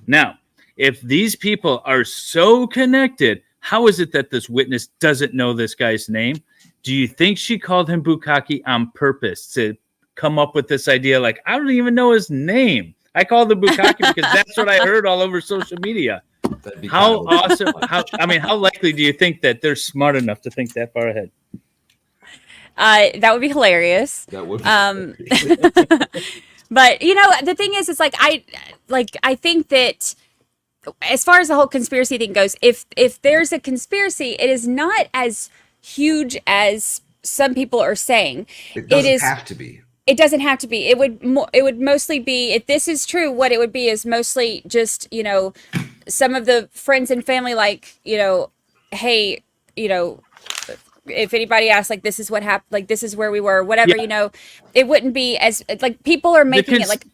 Now, if these people are so connected, how is it that this witness doesn't know this guy's name? Do you think she called him bukkake on purpose to come up with this idea? Like, I don't even know his name. I called him bukkake because that's what I heard all over social media. How awesome! How likely do you think that they're smart enough to think that far ahead? That would be hilarious. That would be but the thing is, it's like I think that as far as the whole conspiracy thing goes, if there's a conspiracy, it is not as huge as some people are saying. It doesn't have to be. It doesn't have to be. It would mostly be, if this is true, what it would be is mostly just, you know, some of the friends and family, like, you know, hey, you know, if anybody asks, like, this is what happened, like, this is where we were, whatever, you know, it wouldn't be as, like, people are making it like.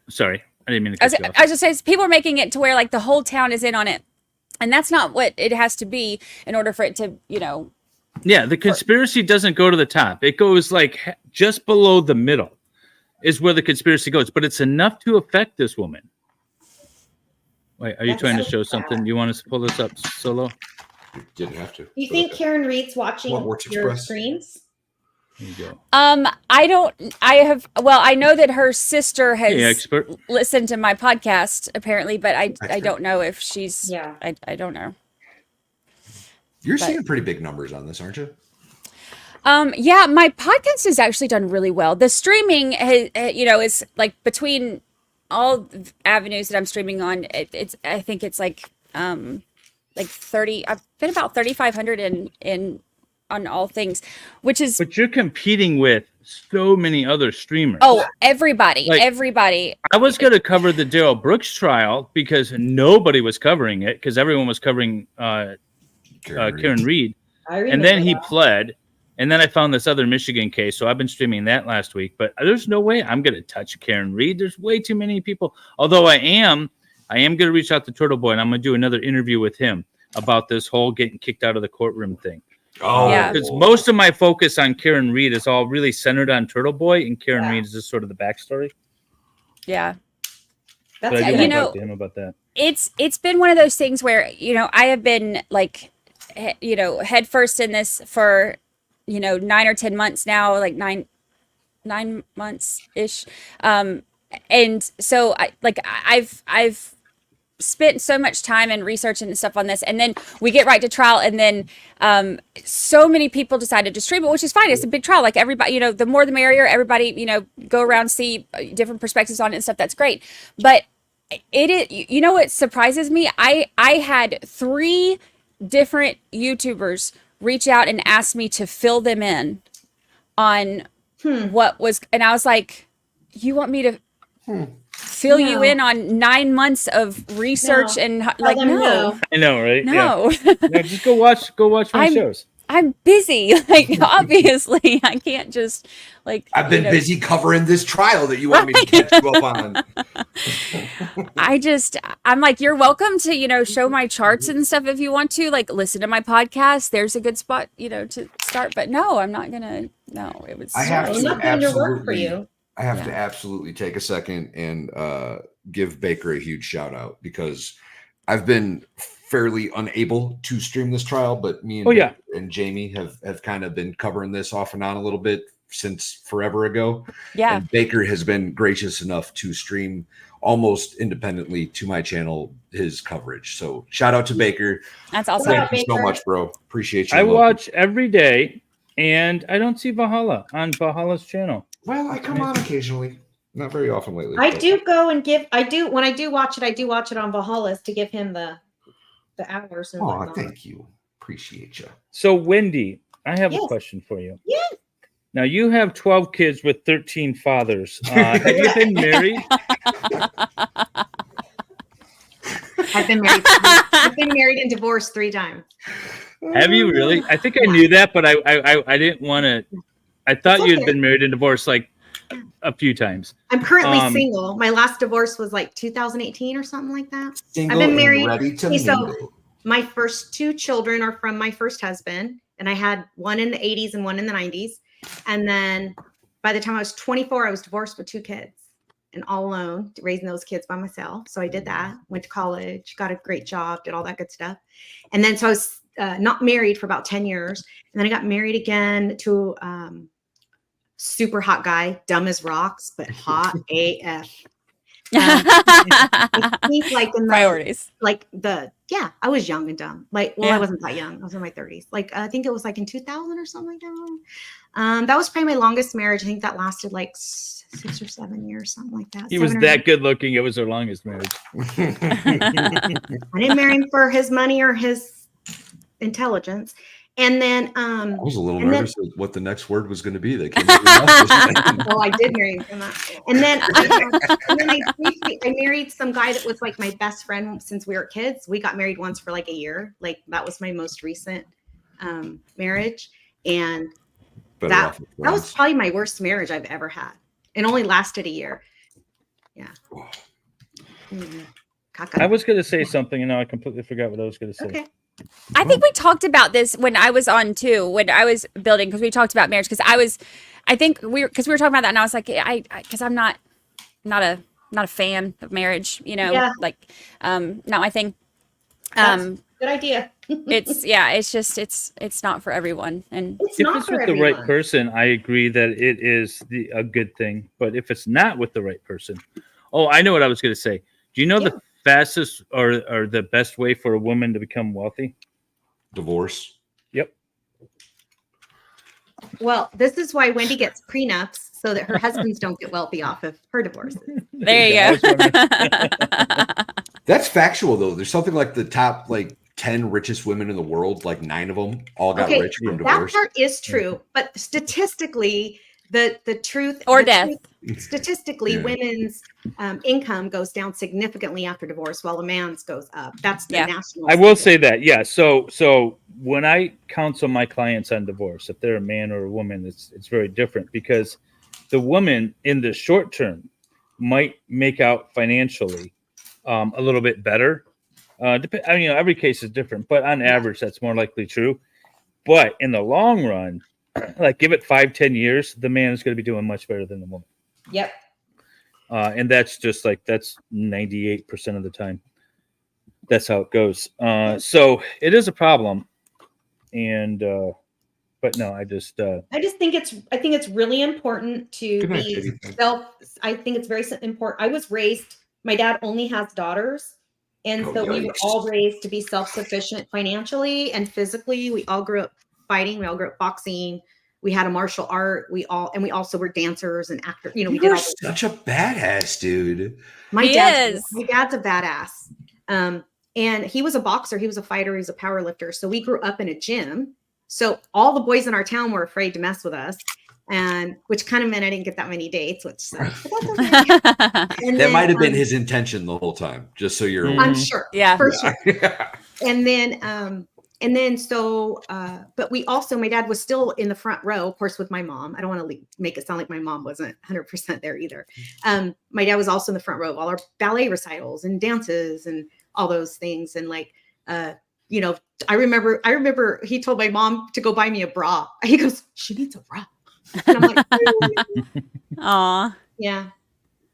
Sorry, I didn't mean to cut you off. I was just saying, people are making it to where, like, the whole town is in on it. And that's not what it has to be in order for it to, you know. Yeah, the conspiracy doesn't go to the top. It goes, like, just below the middle is where the conspiracy goes. But it's enough to affect this woman. Wait, are you trying to show something? You want us to pull this up solo? You didn't have to. You think Karen Reed's watching your streams? There you go. I know that her sister has listened to my podcast apparently, but I don't know if she's, I don't know. You're seeing pretty big numbers on this, aren't you? Yeah, my podcast has actually done really well. The streaming you know, is like between all the avenues that I'm streaming on, I think it's like 30, I've been about 3,500 in on all things, which is. But you're competing with so many other streamers. Oh, everybody. I was going to cover the Daryl Brooks trial because nobody was covering it because everyone was covering Karen Reed. And then he pled. And then I found this other Michigan case. So I've been streaming that last week. But there's no way I'm going to touch Karen Reed. There's way too many people. Although I am going to reach out to Turtle Boy and I'm going to do another interview with him about this whole getting kicked out of the courtroom thing. Oh, yeah. Because most of my focus on Karen Reed is all really centered on Turtle Boy, and Karen Reed is just sort of the backstory. Yeah. That's I do talk to him about that. It's been one of those things where, you know, I have been like, you know, head first in this for, you know, 9 or 10 months now, like nine months ish. And so I've spent so much time and research and stuff on this, and then we get right to trial, and then so many people decided to stream it, which is fine. It's a big trial, like everybody, you know, the more the merrier. Everybody, you know, go around, see different perspectives on it and stuff. That's great. But it is, you know, what surprises me, I had 3 different YouTubers reach out and ask me to fill them in on what was, and I was like, you want me to fill you in on 9 months of research and like, no. I know, right? No. Yeah, just go watch my shows. I'm busy. Like, obviously I can't just like, I've been busy covering this trial that you want me to catch you up on. I'm like, you're welcome to, you know, show my charts and stuff if you want to, like, listen to my podcast. There's a good spot, you know, to start, but no, I'm not gonna, no, it was. I have to absolutely work for you. I have to absolutely take a second and give Baker a huge shout out, because I've been fairly unable to stream this trial, but me and Jamie have kind of been covering this off and on a little bit since forever ago. Yeah. And Baker has been gracious enough to stream almost independently to my channel his coverage. So shout out to Baker. That's awesome. Thank you so much, bro. Appreciate you. I watch every day, and I don't see Valhalla on Valhalla's channel. Well, I come on occasionally. Not very often lately. I do go and when I do watch it on Valhalla's to give him the hours and whatnot. Thank you. Appreciate you. So, Wendy, I have a question for you. Yeah. Now, you have 12 kids with 13 fathers. Have you been married? I've been married. I've been married and divorced 3 times. Have you really? I think I knew that, but I didn't want to. I thought you had been married and divorced like a few times. I'm currently single. My last divorce was like 2018 or something like that. Single, I've been married. And ready to mingle. So my first 2 children are from my first husband, and I had one in the 80s and one in the 90s. And then by the time I was 24, I was divorced with 2 kids and all alone, raising those kids by myself. So I did that, went to college, got a great job, did all that good stuff. And then so I was not married for about 10 years. And then I got married again to super hot guy, dumb as rocks, but hot AF. I think like in priorities, I was young and dumb. I wasn't that young. I was in my 30s. I think it was like in 2000 or something like that. That was probably my longest marriage. I think that lasted like 6 or 7 years, something like that. He was that good looking. It was their longest marriage. I didn't marry him for his money or his intelligence. And then I was a little and then- nervous of what the next word was going to be. That came out of your mouth just then. well, I did marry him. And then I married some guy that was like my best friend since we were kids. We got married once for like a year. Like that was my most recent marriage. And that was probably my worst marriage I've ever had. It only lasted a year. Yeah. I was going to say something, and now I completely forgot what I was going to say. Okay. I think we talked about this when I was on too, when I was building, because we talked about marriage. Because we were talking about that, and I was like, because I'm not a fan of marriage, Yeah. like not my thing. Good idea. It's not for everyone, and It's If not it's for with the right everyone. person, I agree that it is a good thing. But if it's not with the right person, I know what I was going to say. Do you know the fastest or the best way for a woman to become wealthy? Divorce. Yep. Well, this is why Wendy gets prenups so that her husbands don't get wealthy off of her divorces. there you go. That's factual though. There's something like the top 10 richest women in the world, like 9 of them all got rich from that divorce. part is true, but statistically, the truth Or the death. truth- statistically, women's income goes down significantly after divorce, while a man's goes up. That's the national. I will say that, yeah. So when I counsel my clients on divorce, if they're a man or a woman, it's very different because the woman in the short term might make out financially a little bit better. Every case is different, but on average, that's more likely true. But in the long run, like give it 5-10 years, the man is going to be doing much better than the woman. Yep. And that's just that's 98% of the time. That's how it goes. So it is a problem. And but no, I just think it's really important to Good night, be Katie. I think it's very important. I was raised, my dad only has daughters. And so we were all raised to be self-sufficient financially and physically. We all grew up fighting. We all grew up boxing. We had a martial art. We also were dancers and actors. We did all this. Such a badass, dude. My dad's a badass. And he was a boxer. He was a fighter. He was a power lifter. So we grew up in a gym. So all the boys in our town were afraid to mess with us. And which kind of meant I didn't get that many dates, which sucks. But that's okay. That might have been his intention the whole time, just so you're aware. I'm sure. Yeah. For sure. And then so but we also, my dad was still in the front row, of course, with my mom. I don't want to make it sound like my mom wasn't 100% there either. My dad was also in the front row of all our ballet recitals and dances and all those things. And I remember he told my mom to go buy me a bra. He goes, she needs a bra. And I'm like, Aw. yeah.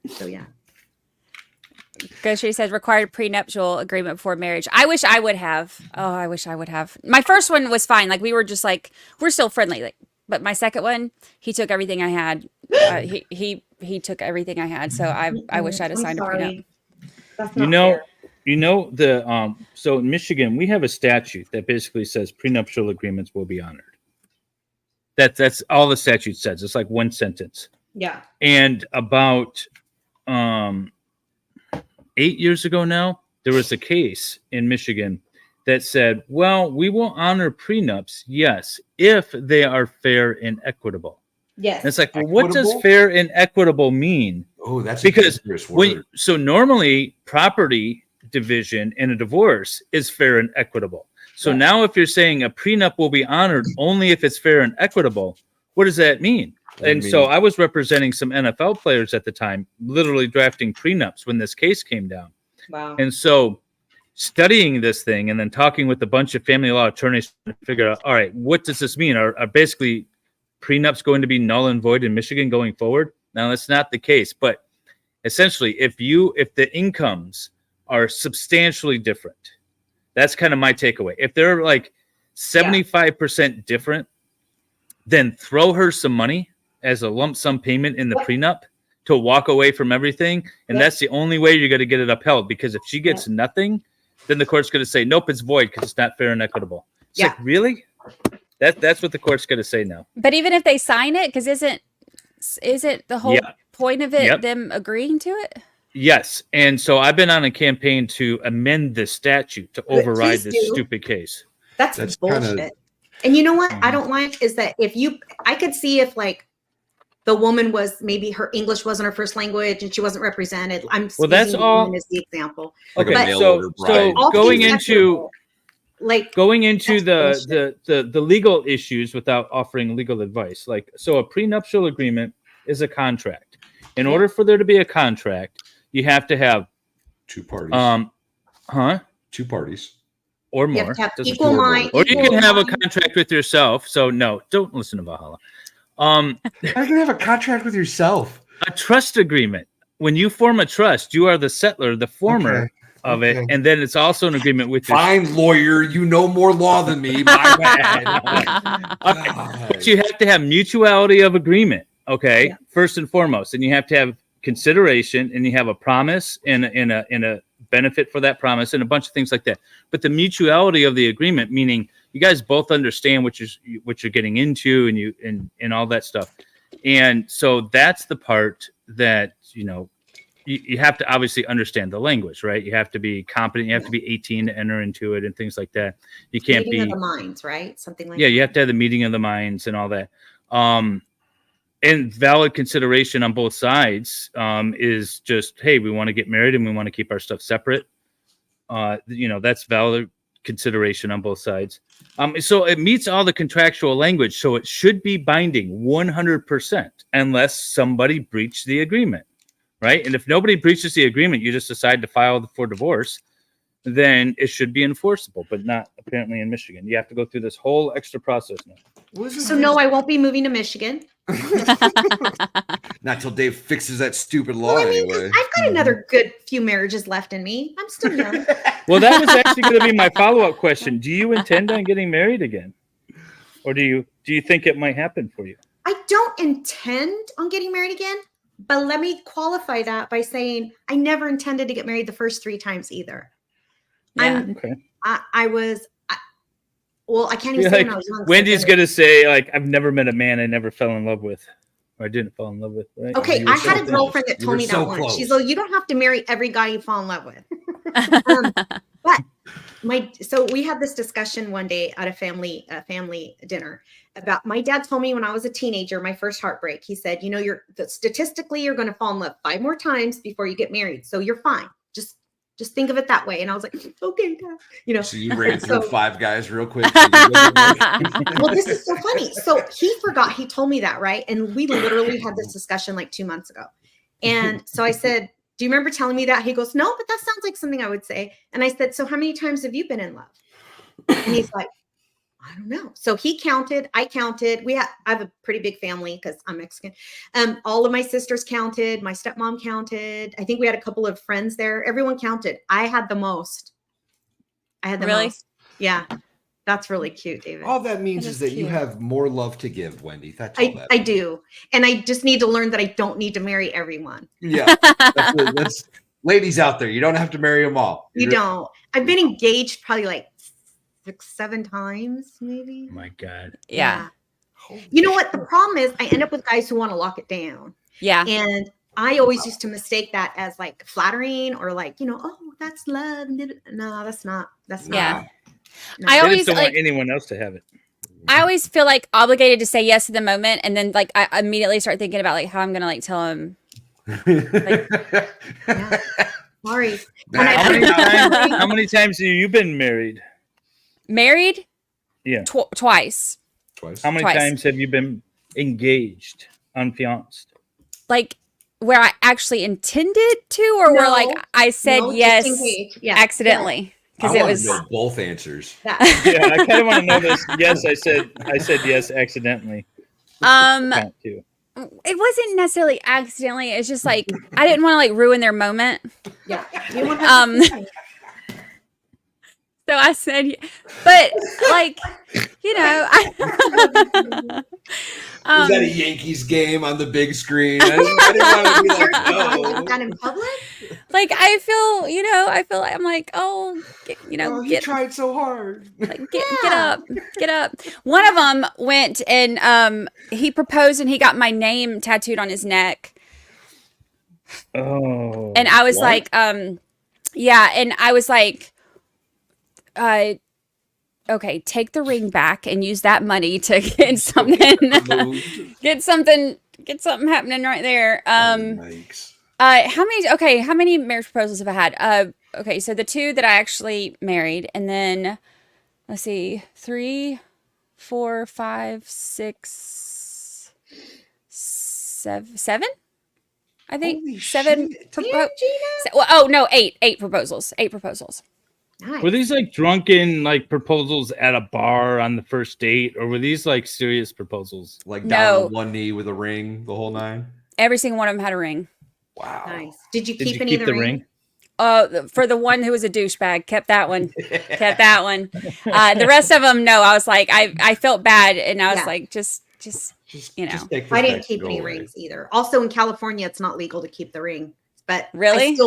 So yeah. She says required prenuptial agreement before marriage. I wish I would have. Oh, I wish I would have. My first one was fine. We were just we're still friendly. But my second one, he took everything I had. He took everything I had. So I wish I'd have signed a prenup. That's not fair. So in Michigan, we have a statute that basically says prenuptial agreements will be honored. That's all the statute says. It's one sentence. Yeah. And about 8 years ago now, there was a case in Michigan that said, well, we will honor prenups, yes, if they are fair and equitable. Yes. And it's well, what does fair and equitable mean? Oh, that's because a dangerous word. So normally property division in a divorce is fair and equitable. So now if you're saying a prenup will be honored only if it's fair and equitable, what does that mean? So I was representing some NFL players at the time, literally drafting prenups when this case came down. Wow. And so studying this thing and then talking with a bunch of family law attorneys to figure out, all right, what does this mean? Are basically prenups going to be null and void in Michigan going forward? Now, that's not the case. But essentially, if the incomes are substantially different, that's kind of my takeaway. If they're 75% different, then throw her some money as a lump sum payment in the prenup to walk away from everything. And that's the only way you're going to get it upheld, because if she gets nothing, then the court's going to say, nope, it's void because it's not fair and equitable. It's really? That's what the court's going to say now. But even if they sign it, because isn't the whole point of it them agreeing to it? Yes. And so I've been on a campaign to amend the statute to override this stupid case. That's bullshit. And you know what I don't like is that I could see if like the woman was maybe her English wasn't her first language and she wasn't represented. That's using all. women as the example. Okay, But so going into the legal issues without offering legal advice, like so a prenuptial agreement is a contract. In order for there to be a contract, you have to have two parties. 2 parties. Or You more. have to have Doesn't equal matter. mind. Or you equal can have a mind. contract with yourself. So no, don't listen to Valhalla. How are you gonna have a contract with yourself? A trust agreement. When you form a trust, you are the settler, the former of it, and then it's also an agreement with your Fine, lawyer. You know more law than me. My bad. But you have to have mutuality of agreement, okay? First and foremost, and you have to have consideration, and you have a promise and a benefit for that promise, and a bunch of things like that. But the mutuality of the agreement, meaning you guys both understand what you're getting into, and all that stuff. And so that's the part that you have to obviously understand the language, right? You have to be competent. You have to be 18 to enter into it, and things like that. You can't Meeting be of the minds, right? Something like you have to have the meeting of the minds and all that. And valid consideration on both sides is just, hey, we want to get married and we want to keep our stuff separate. That's valid consideration on both sides. So it meets all the contractual language. So it should be binding 100% unless somebody breached the agreement, right? And if nobody breaches the agreement, you just decide to file for divorce, then it should be enforceable, but not apparently in Michigan. You have to go through this whole extra process now. So no, I won't be moving to Michigan. Not till Dave fixes that stupid law Well, I mean, 'cause anyway. I've got another good few marriages left in me. I'm still young. Well, that was actually going to be my follow-up question. Do you intend on getting married again? Or do you think it might happen for you? I don't intend on getting married again, but let me qualify that by saying I never intended to get married the first 3 times either. Okay. I can't even say when I was young. Wendy's going to say, like, I've never met a man I never fell in love with. Or I didn't fall in love with, right? Okay, I had a girlfriend that told me that once. She's like, you don't have to marry every guy you fall in love with. So we had this discussion one day at a family dinner about my dad told me when I was a teenager, my first heartbreak, he said, statistically, you're going to fall in love 5 more times before you get married. So you're fine. Just think of it that way. And I was like, okay, Dad. So you ran through 5 guys real quick. Well, this is so funny. So he forgot, he told me that, right? And we literally had this discussion like 2 months ago. And so I said, do you remember telling me that? He goes, no, but that sounds like something I would say. And I said, so how many times have you been in love? And he's like, I don't know. So he counted, I counted. I have a pretty big family because I'm Mexican. All of my sisters counted. My stepmom counted. I think we had a couple of friends there. Everyone counted. I had the most. Most. Yeah. That's really cute, David. All that means is that you have more love to give, Wendy. That's all that I do. And I just need to learn that I don't need to marry everyone. Yeah. That's ladies out there. You don't have to marry them all. You don't. I've been engaged probably like 6-7 times, maybe. Oh my God. Yeah. You know what? The problem is I end up with guys who want to lock it down. Yeah. And I always used to mistake that as like flattering or like, oh, that's love. No, that's not. That's not. Yeah. No. I always don't want anyone else to have it. I always feel like obligated to say yes at the moment, and then like I immediately start thinking about like how I'm gonna like tell him. Sorry. How many times have you been married? Married? Yeah. Twice. How many times have you been engaged, unfianced? Like where I actually intended to, or where like I said yes accidentally. Because it was know both answers. Yeah, I kind of want to know this. Yes, I said yes accidentally. It wasn't necessarily accidentally. It's just like I didn't want to like ruin their moment. Yeah. So I said, but like, was that a Yankees game on the big screen? I didn't want to be like, no. In public? Like I feel like I'm like, he tried so hard. Like, get up. One of them went and he proposed and he got my name tattooed on his neck. Oh. And I was like, and I was like, okay, take the ring back and use that money to get something, get something happening right there. How many marriage proposals have I had? Okay, so the 2 that I actually married, and then let's see, 3, 4, 5, 6, 7. I think Holy 7. shit. Oh no, 8 proposals. 8 proposals. Nice. Were these like drunken like proposals at a bar on the first date, or were these like serious proposals? Like No. down on one knee with a ring, the whole 9? Every single one of them had a ring. Wow. Nice. Did you Did keep you any keep of the the ring? ring? For the one who was a douchebag, kept that one. Kept that one. The rest of them, no. I was like, I felt bad, and I was like, just you know. I didn't keep any rings either. Also, in California, it's not legal to keep the ring. But Really?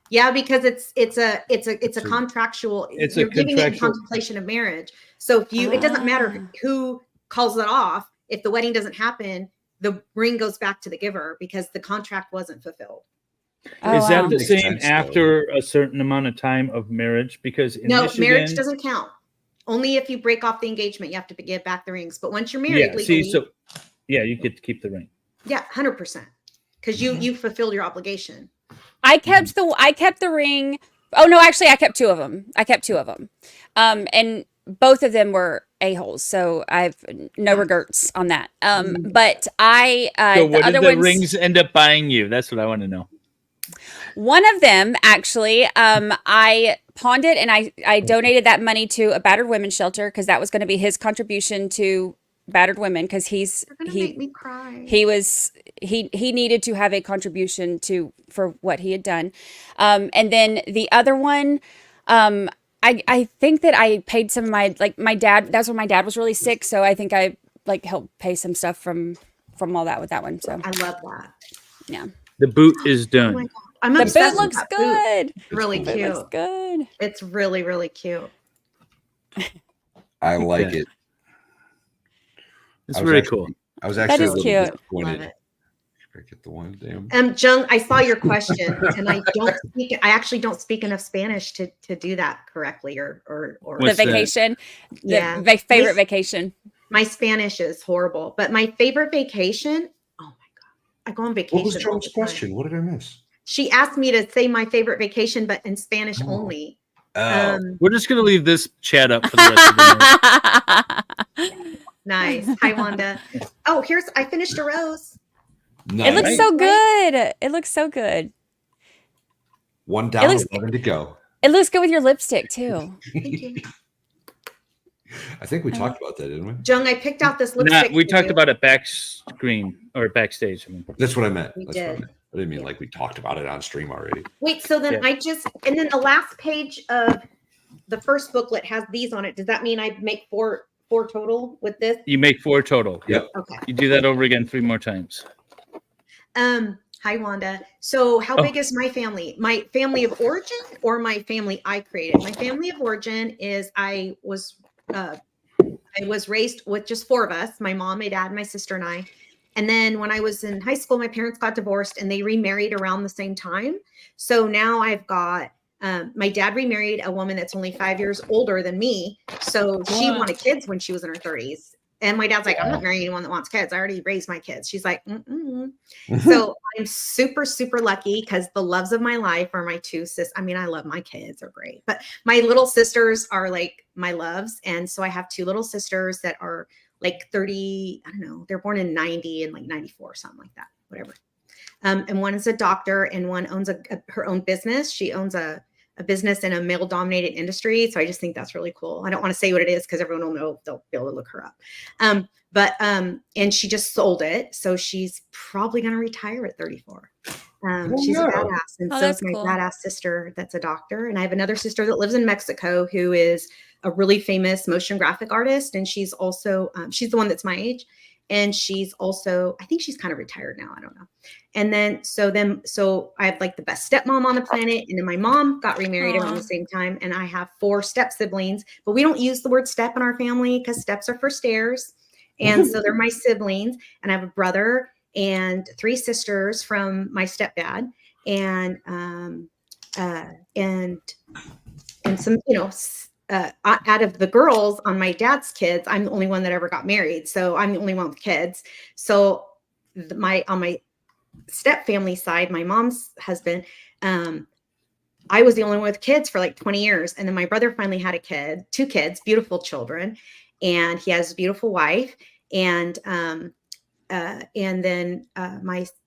Yeah, because it's a contractual. You're giving it in contemplation of marriage. So if it doesn't matter who calls it off. If the wedding doesn't happen, the ring goes back to the giver because the contract wasn't fulfilled. Is that the same after a certain amount of time of marriage? Because in No, Michigan, marriage doesn't count. Only if you break off the engagement, you have to give back the rings. But once you're married legally, you get to keep the ring. Yeah, 100%. Because you fulfilled your obligation. I kept the ring. Oh no, actually, I kept 2 of them. And both of them were a-holes, so I've no regrets on that. But So what did the rings end up buying you? That's what I want to know. One of them, actually, I pawned it and I donated that money to a battered women's shelter because that was going to be his contribution to battered women because he make me cry. He needed to have a contribution for what he had done. And then the other one, I think that I paid some of my dad. That's when my dad was really sick, so I think I helped pay some stuff from all that with that one. So I love that. Yeah. The boot is done. Oh my God. I'm the obsessed boot with looks that good. Boot. Really The boot cute. looks good. It's really, really cute. I like it. It's very cool. I was actually That is cute. disappointed. Love it. I get the one damn. Jung, I saw your question, and I actually don't speak enough Spanish to do that correctly or The vacation. Yeah. The favorite vacation. My Spanish is horrible, but my favorite vacation. Oh my God, I go on vacation. What was all Joe's the time. question? What did I miss? She asked me to say my favorite vacation, but in Spanish only. We're just gonna leave this chat up for the rest of the night. Nice. Hi, Wanda. Oh, I finished a rose. Nice. It looks so good. It looks so good. One down, 11 to go. It looks good with your lipstick too. Thank you. I think we talked about that, didn't we? Jung, I picked out this lipstick. We talked about it back screen or backstage. That's what I meant. We That's what I did. meant. I didn't mean like we talked about it on stream already. Wait, so then Yeah. and then the last page of the first booklet has these on it. Does that mean I make four total with this? You make 4 total. Yep. Okay. You do that over again 3 more times. Hi, Wanda. So how big is my family? My family of origin or my family I created? My family of origin is I was raised with just 4 of us, my mom, my dad, my sister, and I. And then when I was in high school, my parents got divorced and they remarried around the same time. So now I've got my dad remarried a woman that's only 5 years older than me. So she wanted kids when she was in her 30s. And my dad's like, I'm not marrying anyone that wants kids. I already raised my kids. She's like, So I'm super, super lucky because the loves of my life are my 2 sisters. I mean, I love my kids, they're great, but my little sisters are like my loves. And so I have 2 little sisters that are like 30, I don't know, they're born in 90 and like 94, something like that, whatever. And one is a doctor and one owns her own business. She owns a business in a male dominated industry. So I just think that's really cool. I don't want to say what it is because everyone will know, they'll be able to look her up. And she just sold it. So she's probably going to retire at 34. She's a badass. And so is my badass sister that's a doctor. And I have another sister that lives in Mexico who is a really famous motion graphic artist. And she's also, she's the one that's my age. And she's also, I think she's kind of retired now. I don't know. And then, so I have like the best stepmom on the planet. And then my mom got remarried around the same time. And I have 4 step siblings, but we don't use the word step in our family because steps are for stairs. And so they're my siblings. And I have a brother and 3 sisters from my stepdad and some, out of the girls on my dad's kids, I'm the only one that ever got married. So I'm the only one with kids. So on my step family side, my mom's husband, I was the only one with kids for like 20 years. And then my brother finally had two kids, beautiful children. And he has a beautiful wife. And then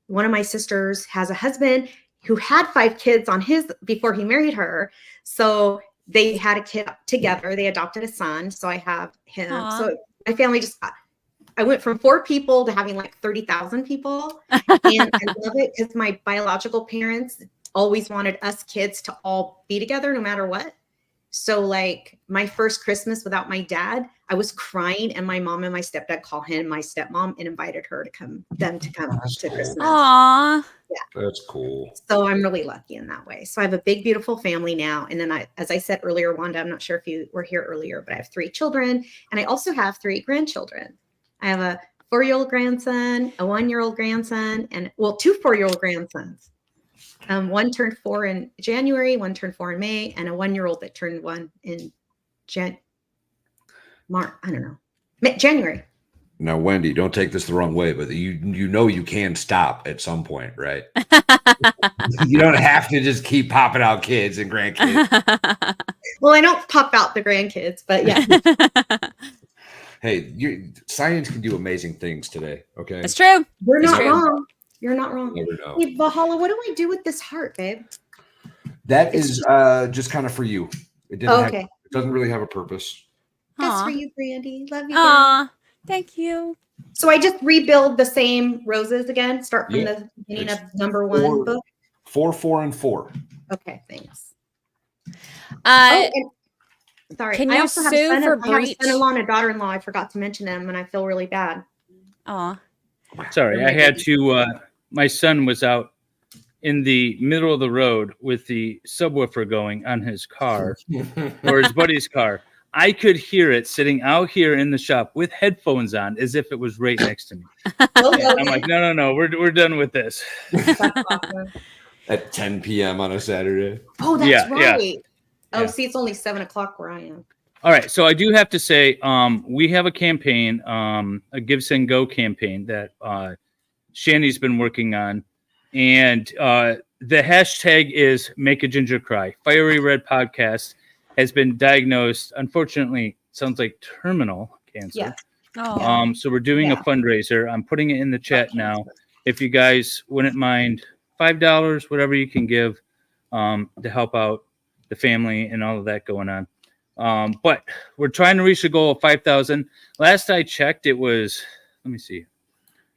one of my sisters has a husband who had 5 kids on his before he married her. So they had a kid together. They adopted a son. So I have him. Aww. So my family I went from 4 people to having like 30,000 people. And I love it because my biological parents always wanted us kids to all be together no matter what. So like my first Christmas without my dad, I was crying, and my mom and my stepdad called him my stepmom and invited her to come to Christmas. Aww. Yeah. That's cool. So I'm really lucky in that way. So I have a big, beautiful family now. And then as I said earlier, Wanda, I'm not sure if you were here earlier, but I have 3 children, and I also have 3 grandchildren. I have a 4-year-old grandson, a 1-year-old grandson, and 2 4-year-old grandsons. One turned 4 in January, one turned 4 in May, and a 1-year-old that turned 1 in January. Now, Wendy, don't take this the wrong way, but you can stop at some point, right? You don't have to just keep popping out kids and grandkids. Well, I don't pop out the grandkids, but yeah. Hey, science can do amazing things today. Okay, It's true. You're not wrong. You're not wrong. You never know. Hey, Valhalla, what do I do with this heart, babe? That is just kind of for you. It doesn't really have a purpose. That's for you, Brandi. Love you. Aw, thank you. So I just rebuild the same roses again. Start from the beginning of number 1 book. 4, 4, and 4. Okay, thanks. Sorry. Can I you also have sue for I have a breach? son-in-law and a daughter-in-law. I forgot to mention them, and I feel really bad. Aw. Sorry, I had to. My son was out in the middle of the road with the subwoofer going on his car or his buddy's car. I could hear it sitting out here in the shop with headphones on, as if it was right next to me. I'm like, no, we're done with this. At 10 p.m. on a Saturday. Oh, that's right. Yeah. Oh, see, it's only 7 o'clock where I am. All right, so I do have to say, we have a campaign, a Give, Send, Go campaign that Shanny's been working on, and the hashtag is Make a Ginger Cry. Fiery Red Podcast has been diagnosed, unfortunately, sounds like terminal cancer. Yeah. Oh. So we're doing a fundraiser. I'm putting it in the chat now. If you guys wouldn't mind, $5, whatever you can give, to help out the family and all of that going on. But we're trying to reach a goal of 5,000. Last I checked, it was, let me see.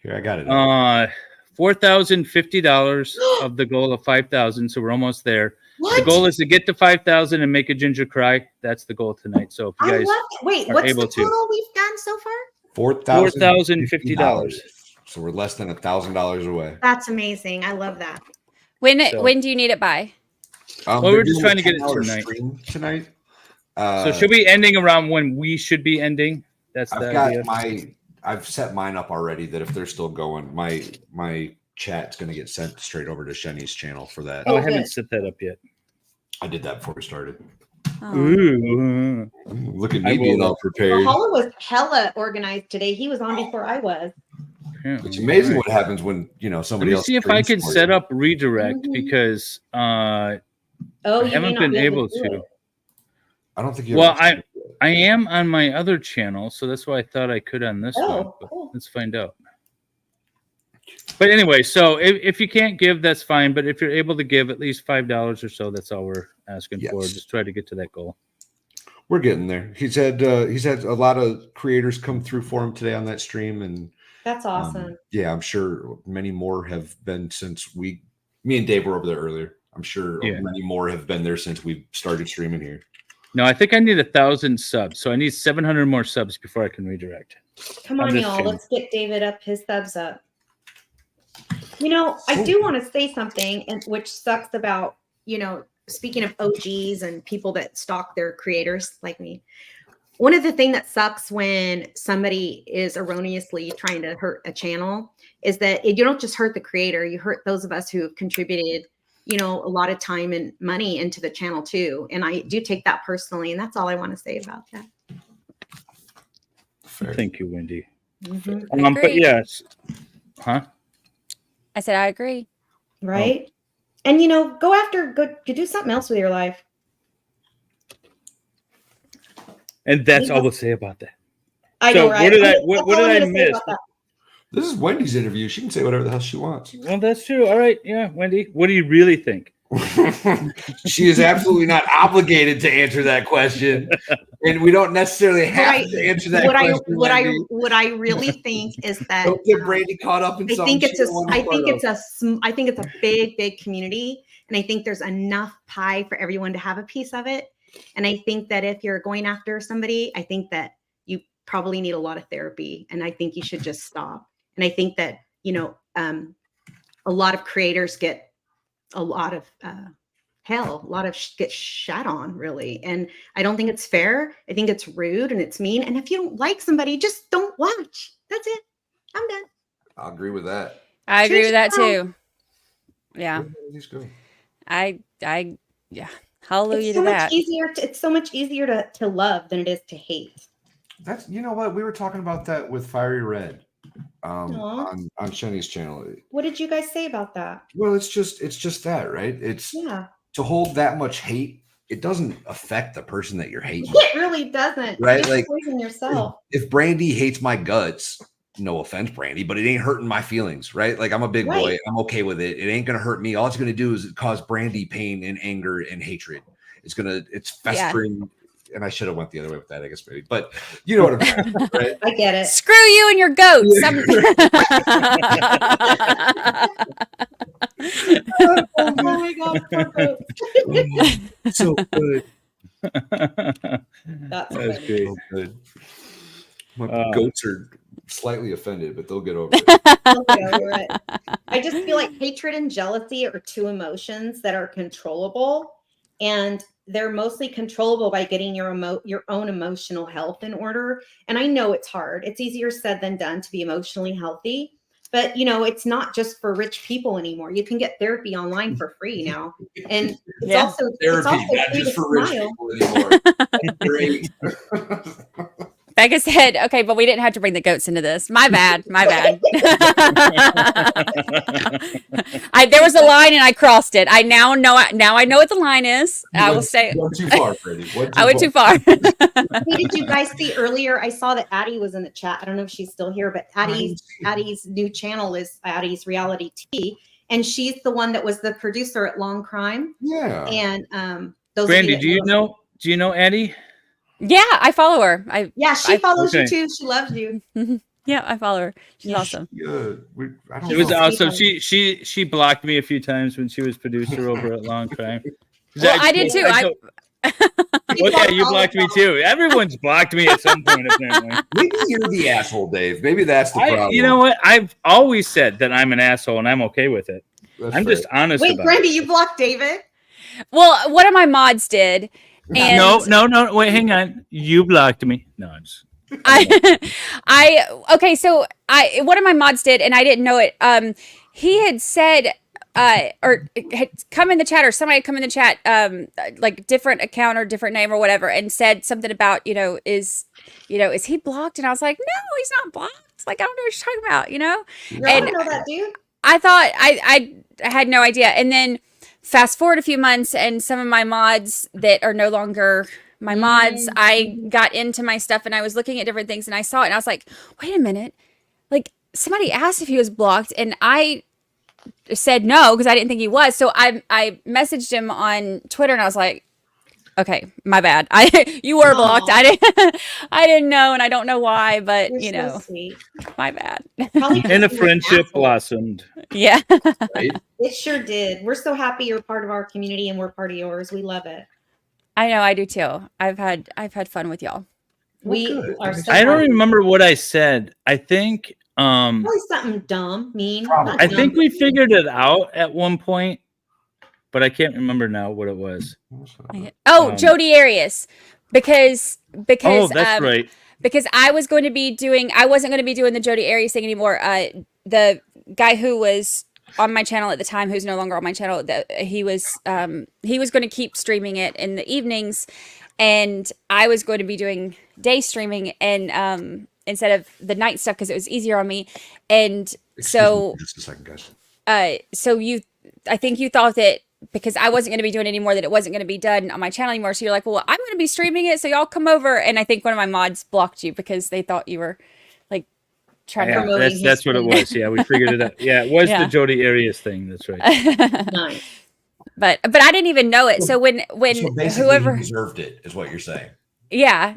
Here, I got it. $4,050 of the goal of 5,000. So we're almost there. What? The goal is to get to 5,000 and make a ginger cry. That's the goal tonight. So if you guys Wait, are what's able the total we've done so far? $4,050. So we're less than $1,000 away. That's amazing. I love that. When do you need it by? Well, we're just trying to get it tonight. So should be ending around when we should be ending. That's the idea. I've set mine up already that if they're still going, my chat's going to get sent straight over to Shenny's channel for that. Oh, I haven't set that up yet. I did that before we started. Oh. Ooh. Look at me being all prepared. Valhalla was hella organized today. He was on before I was. It's amazing what happens when somebody else. Let me see if I can set up redirect because I haven't been able to. I don't think you. Well, I am on my other channel, so that's why I thought I could on this one. But let's find out. But anyway, so if you can't give, that's fine. But if you're able to give at least $5 or so, that's all we're asking for. Just try to get to that goal. We're getting there. He's had a lot of creators come through for him today on that stream, and that's awesome. Yeah, I'm sure many more have been since me and Dave were over there earlier. I'm sure many more have been there since we started streaming here. No, I think I need 1,000 subs, so I need 700 more subs before I can redirect. Come on, y'all. Let's get David up his subs up. I do want to say something, and which sucks about, speaking of OGs and people that stalk their creators like me. One of the things that sucks when somebody is erroneously trying to hurt a channel is that you don't just hurt the creator, you hurt those of us who have contributed, you know, a lot of time and money into the channel too. And I do take that personally. And that's all I want to say about that. Thank you, Wendy. Mhm. But yes. Huh? I said I agree. Right. And, you know, go do something else with your life. And that's all we'll say about that. I know, right? What did I miss? This is Wendy's interview. She can say whatever the hell she wants. Well, that's true. All right. Yeah, Wendy. What do you really think? She is absolutely not obligated to answer that question. And we don't necessarily have to answer that question. What I really think is that don't get Brandi caught up in something. I think it's a big community, and I think there's enough pie for everyone to have a piece of it. And I think that if you're going after somebody, I think that you probably need a lot of therapy, and I think you should just stop. And I think that, you know, a lot of creators get a lot of get shat on, really. And I don't think it's fair. I think it's rude and it's mean. And if you don't like somebody, just don't watch. That's it. I'm done. I'll agree with that. I agree with that too. Yeah. Yeah. Hallelujah to that. It's so much easier to love than it is to hate. That's, you know what? We were talking about that with Fiery Red on Shani's channel. What did you guys say about that? Well, it's just that, right? It's to hold that much hate, it doesn't affect the person that you're hating. It really doesn't. Right? You Like, poison yourself. if Brandi hates my guts, no offense, Brandi, but it ain't hurting my feelings, right? Like, I'm a big boy. I'm okay with it. It ain't gonna hurt me. All it's gonna do is cause Brandi pain and anger and hatred. It's festering. And I should have went the other way with that, I guess, maybe. But you know what I'm saying, right? I get it. Screw you and your goats. Oh my God, poor goats. So good. That's great. So good. My goats are slightly offended, but they'll get over it. They'll get over it. I just feel like hatred and jealousy are two emotions that are controllable, and they're mostly controllable by getting your own emotional health in order. And I know it's hard. It's easier said than done to be emotionally healthy. But, you know, it's not just for rich people anymore. You can get therapy online for free now. And it's also therapy, not free just to for rich smile. people anymore. Great. Becca said, okay, but we didn't have to bring the goats into this. My bad. There was a line and I crossed it. I now know what the line is. I will say. Went too far, Freddie. I went too far. Hey, did you guys see earlier? I saw that Addie was in the chat. I don't know if she's still here, but Addie's new channel is Addie's Reality Tea. And she's the one that was the producer at Long Crime. Yeah. And Brandi, do you know Addie? Yeah, I follow her. She follows you too. She loves you. Yeah, I follow her. She's awesome. It was awesome. She blocked me a few times when she was producer over at Long Crime. Well, I did too. You blocked me too. Everyone's blocked me at some point, apparently. Maybe you're the asshole, Dave. Maybe that's the problem. You know what? I've always said that I'm an asshole, and I'm okay with it. I'm just honest about Brandi, it. you blocked David? Well, one of my mods did. And No. Wait, hang on. You blocked me. No, I'm just... So one of my mods did, and I didn't know it. He had said, or had come in the chat, or somebody had come in the chat, like different account or different name or whatever, and said something about, is he blocked? And I was like, no, he's not blocked. Like, I don't know what you're talking about, I don't know that dude. I thought I had no idea. And then fast forward a few months, and some of my mods that are no longer my mods, I got into my stuff and I was looking at different things and I saw it and I was like, wait a minute. Like, somebody asked if he was blocked and I said no because I didn't think he was. So I messaged him on Twitter and I was like, okay, my bad. You were blocked. I didn't know, and I don't know why, but You're so sweet. My bad. And a friendship blossomed. Yeah. Right? It sure did. We're so happy you're part of our community and we're part of yours. We love it. I know, I do too. I've had fun with y'all. We are so I don't happy. remember what I said. I think Probably something dumb, mean. I think we figured it out at one point, but I can't remember now what it was. Jody Arias. Because that's right. Because I wasn't going to be doing the Jody Arias thing anymore. The guy who was on my channel at the time, who's no longer on my channel, that he was going to keep streaming it in the evenings, and I was going to be doing day streaming and instead of the night stuff because it was easier on me. And so just a second, guys. I think you thought that because I wasn't going to be doing it anymore, that it wasn't going to be done on my channel anymore. So you're like, well, I'm going to be streaming it, so y'all come over. And I think one of my mods blocked you because they thought you were like trying to promote. That's what it was. Yeah, we figured it out. Yeah, it was the Jody Arias thing. That's right. Nice. But I didn't even know it. So when whoever he deserved it is what you're saying. Yeah.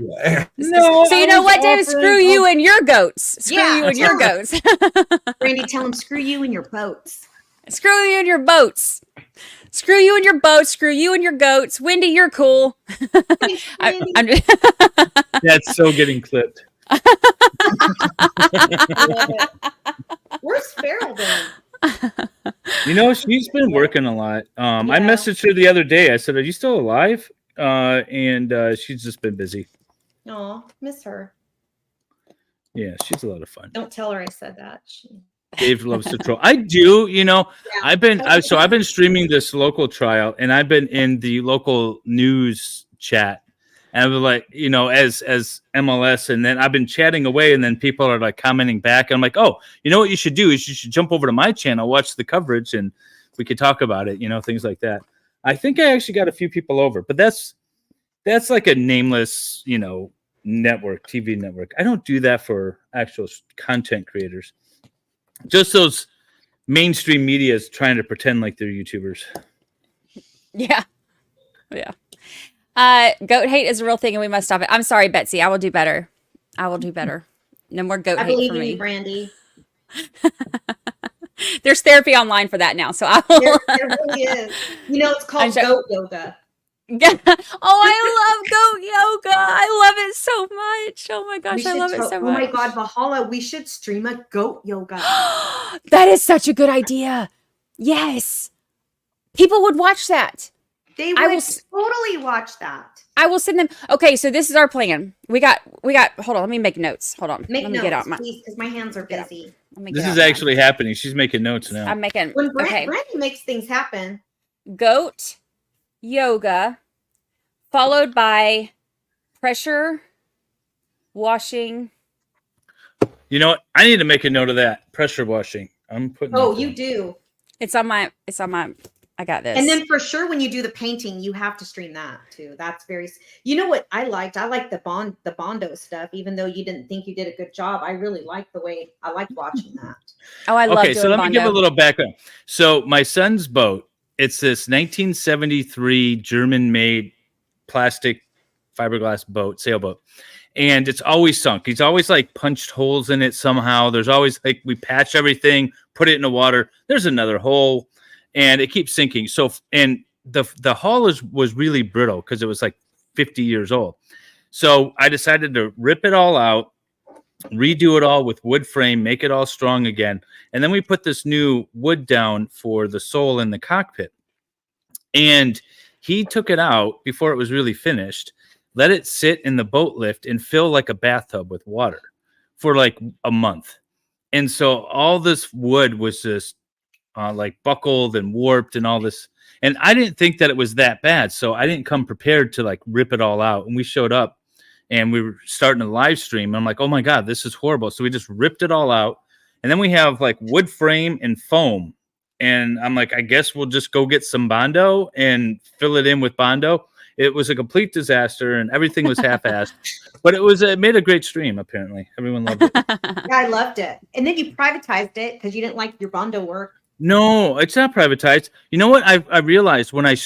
No. So you know what, David? Screw you and your goats. Screw you and your goats. Brandi, tell him screw you and your boats. Screw you and your boats. Screw you and your boats. Screw you and your goats. Wendy, you're cool. That's so getting clipped. Where's Farrell then? You know, she's been working a lot. I messaged her the other day. I said, "Are you still alive?" And she's just been busy. Oh, miss her. Yeah, she's a lot of fun. Don't tell her I said that. Dave loves to troll. I do, you know. I've been streaming this local trial, and I've been in the local news chat, and I was like, you know, as MLS, and then I've been chatting away, and then people are like commenting back, and I'm like, oh, you know what you should do is you should jump over to my channel, watch the coverage, and we could talk about it, you know, things like that. I think I actually got a few people over, but that's like a nameless, you know, network, TV network. I don't do that for actual content creators. Just those mainstream medias trying to pretend like they're YouTubers. Yeah. Goat hate is a real thing and we must stop it. I'm sorry, Betsy. I will do better. No more goat hate for me. I believe in you, Brandi. There's therapy online for that now. So I will. There really is. You know, it's called goat yoga. Oh, I love goat yoga. I love it so much. Oh my gosh, I love it so much. Oh my God, Valhalla, we should stream a goat yoga. That is such a good idea. Yes. People would watch that. They would totally watch that. I will send them. Okay, so this is our plan. We got, hold on, let me make notes. Hold on. Let me get out please, because my hands are busy. This is actually happening. She's making notes now. I'm making, when Brandi makes things happen. Goat yoga, followed by pressure washing. You know what? I need to make a note of that. Pressure washing. I'm putting. Oh, you do. It's on my. I got this. And then for sure, when you do the painting, you have to stream that too. That's very. You know what I liked? I liked the Bondo stuff. Even though you didn't think you did a good job, I really liked the way I liked watching that. Oh, I love. Okay, so let me give a little background. So my son's boat. It's this 1973 German-made plastic fiberglass boat, sailboat. And it's always sunk. He's always like punched holes in it somehow. There's always like we patch everything, put it in the water. There's another hole, and it keeps sinking. So and the hull was really brittle because it was like 50 years old. So I decided to rip it all out, redo it all with wood frame, make it all strong again. And then we put this new wood down for the sole in the cockpit. And he took it out before it was really finished, let it sit in the boat lift and fill like a bathtub with water for like a month. And so all this wood was just like buckled and warped and all this. And I didn't think that it was that bad. So I didn't come prepared to like rip it all out. And we showed up and we were starting a live stream. I'm like, oh my God, this is horrible. So we just ripped it all out. And then we have like wood frame and foam. And I'm like, I guess we'll just go get some Bondo and fill it in with Bondo. It was a complete disaster and everything was half-assed. But it made a great stream, apparently. Everyone loved it. Yeah, I loved it. And then you privatized it because you didn't like your Bondo work. No, it's not privatized. You know what? I realized when I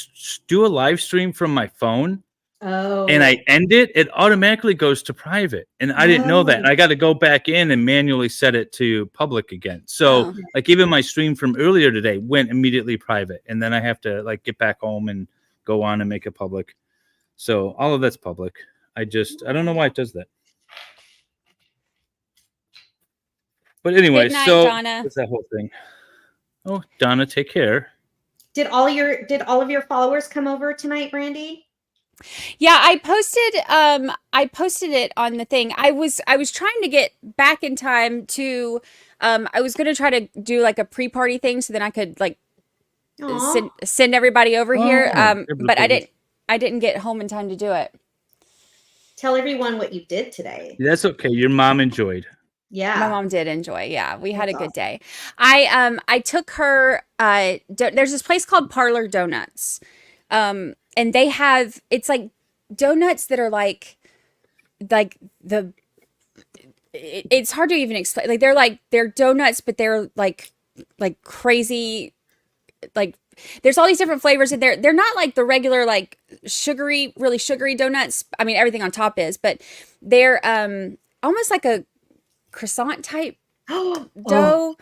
do a live stream from my phone, and I end it, it automatically goes to private. And I didn't know that. And I got to go back in and manually set it to public again. So like even my stream from earlier today went immediately private. And then I have to like get back home and go on and make it public. So all of that's public. I don't know why it does that. But anyway, Good night, so Donna. that's that whole thing. Oh, Donna, take care. Did all of your followers come over tonight, Brandi? Yeah, I posted it on the thing. I was trying to get back in time to I was going to try to do like a pre-party thing so then I could like Aw. send everybody over here. But everybody. I didn't get home in time to do it. Tell everyone what you did today. That's okay. Your mom enjoyed. Yeah. My mom did enjoy. Yeah, we had a good day. I took her there's this place called Parlor Donuts. And they have it's like donuts that are like the it's hard to even explain. Like they're donuts, but they're like crazy. Like there's all these different flavors, and they're not like the regular like really sugary donuts. I mean, everything on top is, but they're almost like a croissant type dough.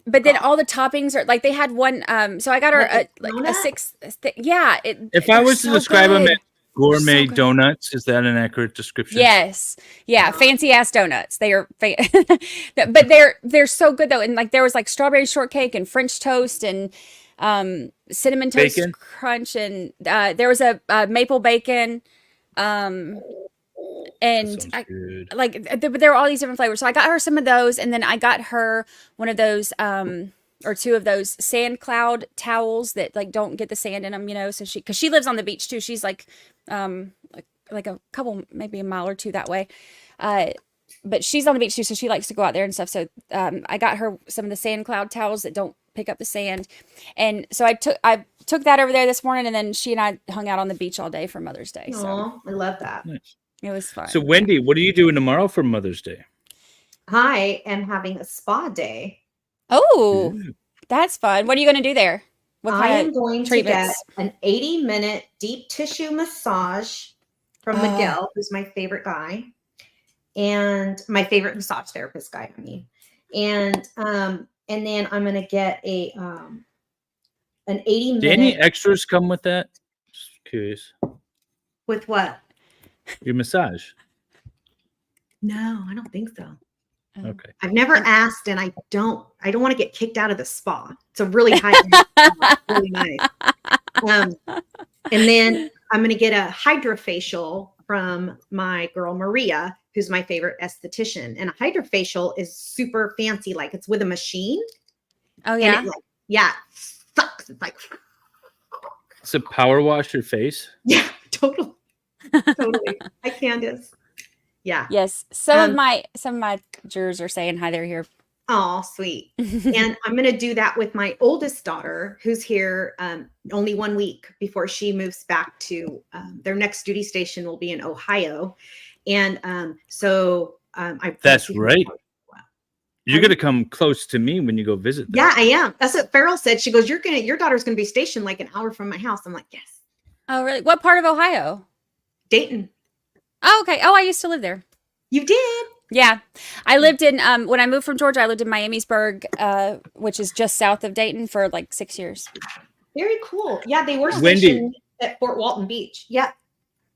But then all the toppings are like they had one. So I got her a 6. Yeah. If I was to describe them as gourmet So good. donuts, is that an accurate description? Yes. Yeah. Fancy ass donuts. They are, but they're so good though. And like there was like strawberry shortcake and French toast and cinnamon toast Bacon? crunch and there was a maple bacon. And but there were all these different flavors. So I got her some of those, and then I got her one of those or 2 of those sand cloud towels that like don't get the sand in them, you know. So because she lives on the beach too. She's like like a couple, maybe a mile or 2 that way. But she's on the beach too, so she likes to go out there and stuff. So I got her some of the sand cloud towels that don't pick up the sand, and so I took that over there this morning, and then she and I hung out on the beach all day for Mother's Day. So Aw, I love that. Nice. it was fun. So Wendy, what are you doing tomorrow for Mother's Day? I am having a spa day. Oh, that's fun. What are you going to do there? What I kind am of going to treatments? get an 80-minute deep tissue massage from Miguel, who's my favorite guy, and my favorite massage therapist guy. I mean, and then I'm going to get an 80-minute. Do any extras come with that? Just curious. With what? Your massage. No, I don't think so. Okay. I've never asked, and I don't want to get kicked out of the spa. It's a really high, really nice. And then I'm going to get a hydrofacial from my girl Maria, who's my favorite esthetician. And a hydrofacial is super fancy, like it's with a machine. Oh yeah, and it sucks. It's like Does it power wash your face? yeah, totally. Hi, Candace. Yeah. yes. Some of my jurors are saying hi. They're here. Oh, sweet. And I'm going to do that with my oldest daughter, who's here only 1 week before she moves back to their next duty station will be in Ohio. And That's right. You're going to come close to me when you go visit them. Yeah, I am. That's what Farrell said. She goes, your daughter's going to be stationed like an hour from my house. I'm like, yes. Oh really? What part of Ohio? Dayton. Oh okay. Oh, I used to live there. You did? Yeah, I lived in when I moved from Georgia. I lived in Miamisburg, which is just south of Dayton, for like 6 years. Very cool. Yeah, they were Wendy. stationed at Fort Walton Beach. Yeah.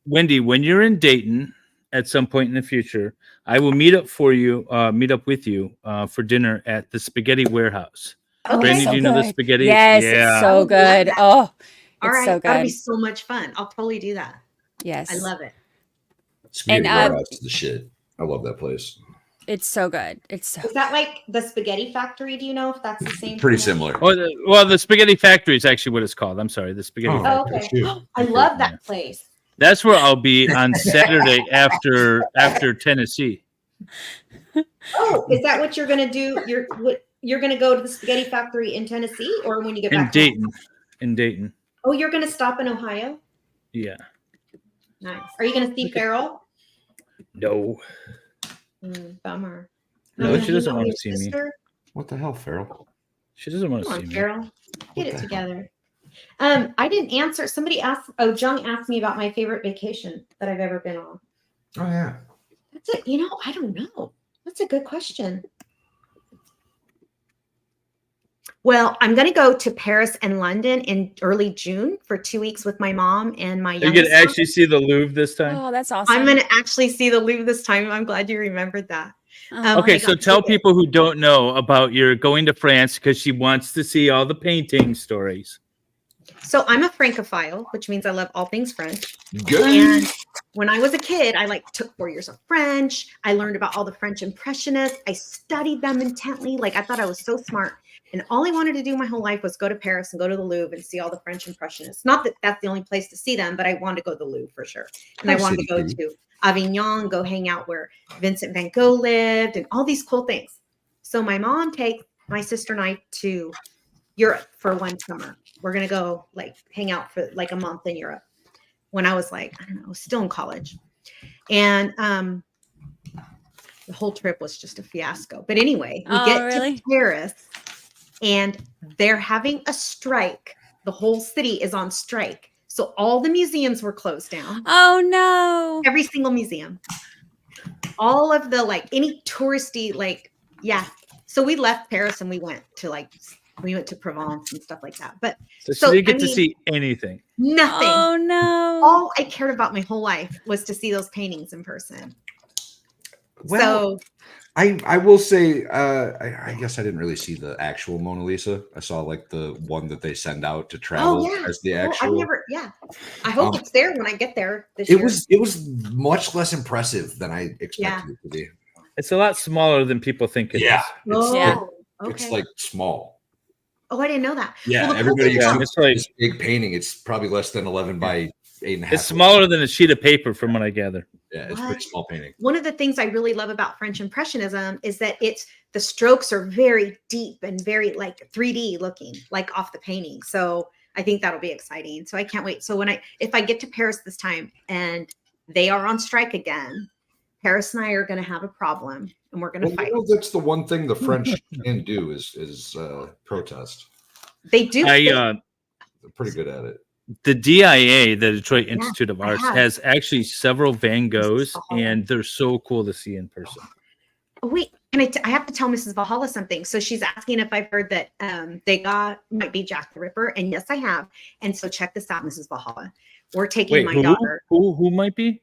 Wendy, when you're in Dayton at some point in the future, I will meet up with you for dinner at the Spaghetti Warehouse. Okay. Brandi, so do you know the good. spaghetti? Yes, Yeah. it's so good. Oh, All it's right. so That'll be good. so much fun. I'll totally do that. Yes, I love it. Spaghetti And, Warehouse is the shit. I love that place. it's so good. It's so Is that like the Spaghetti Factory? Do you know if that's the same? Pretty thing? similar. Well, the Spaghetti Factory is actually what it's called. I'm sorry, the Spaghetti Oh. Factory. Oh, okay. I love that place. That's where I'll be on Saturday after Tennessee. Oh, is that what you're gonna do? You're gonna go to the Spaghetti Factory in Tennessee, or when you get In back? Dayton. In Dayton. Oh, you're gonna stop in Ohio. Yeah. Nice. Are you gonna see Farrell? No. Bummer. No, she doesn't You know want to your see me. sister? What the hell, Farrell? She doesn't want to Come see on, me. Farrell. Get it together. I didn't answer. Somebody asked. Oh, Jung asked me about my favorite vacation that I've ever been on. Oh yeah. That's it. You know, I don't know. That's a good question. Well, I'm going to go to Paris and London in early June for 2 weeks with my mom and my You youngest can actually see the Louvre this time. Oh, that's awesome. I'm going to actually see the Louvre this time. I'm glad you remembered that. Okay, so tell people who don't know about your going to France because she wants to see all the painting stories. So I'm a Francophile, which means I love all things French. Good. And when I was a kid, I like took 4 years of French. I learned about all the French Impressionists. I studied them intently. Like I thought I was so smart. And all I wanted to do my whole life was go to Paris and go to the Louvre and see all the French Impressionists. Not that that's the only place to see them, but I wanted to go to the Louvre for sure. And I wanted to go to Avignon, go hang out where Vincent van Gogh lived and all these cool things. So my mom takes my sister and I to Europe for one summer. We're going to go like hang out for like a month in Europe when I was like, I don't know, still in college. And the whole trip was just a fiasco. But anyway, we get to Paris and they're having a strike. The whole city is on strike. So all the museums were closed down. Oh no. Every single museum. All of the like any touristy like, yeah. So we left Paris and we went to Provence and stuff like that. But so you didn't get to see anything. Nothing. Oh no. All I cared about my whole life was to see those paintings in person. Well, so I will say, I guess I didn't really see the actual Mona Lisa. I saw like the one that they send out to travel as the actual. I hope it's there when I get there this year. It was much less impressive than I expected it to be. It's a lot smaller than people think it is. It's like small. Oh, I didn't know that. Yeah, well, everybody it's like this big painting. It's probably less than 11 by 8.5. It's smaller than a sheet of paper, from what I gather. Yeah, it's a pretty small painting. One of the things I really love about French Impressionism is that the strokes are very deep and very like 3D looking, like off the painting. So I think that'll be exciting. So I can't wait. So if I get to Paris this time and they are on strike again, Paris and I are going to have a problem, and we're going to fight. That's the one thing the French can do is protest. They do. They're pretty good at it. The DIA, the Detroit Institute of Arts, has actually several Van Goghs, and they're so cool to see in person. Oh, wait, I have to tell Mrs. Valhalla something. So she's asking if I've heard that might be Jack the Ripper, and yes, I have. And so check this out, Mrs. Valhalla. We're taking my daughter. Who might be?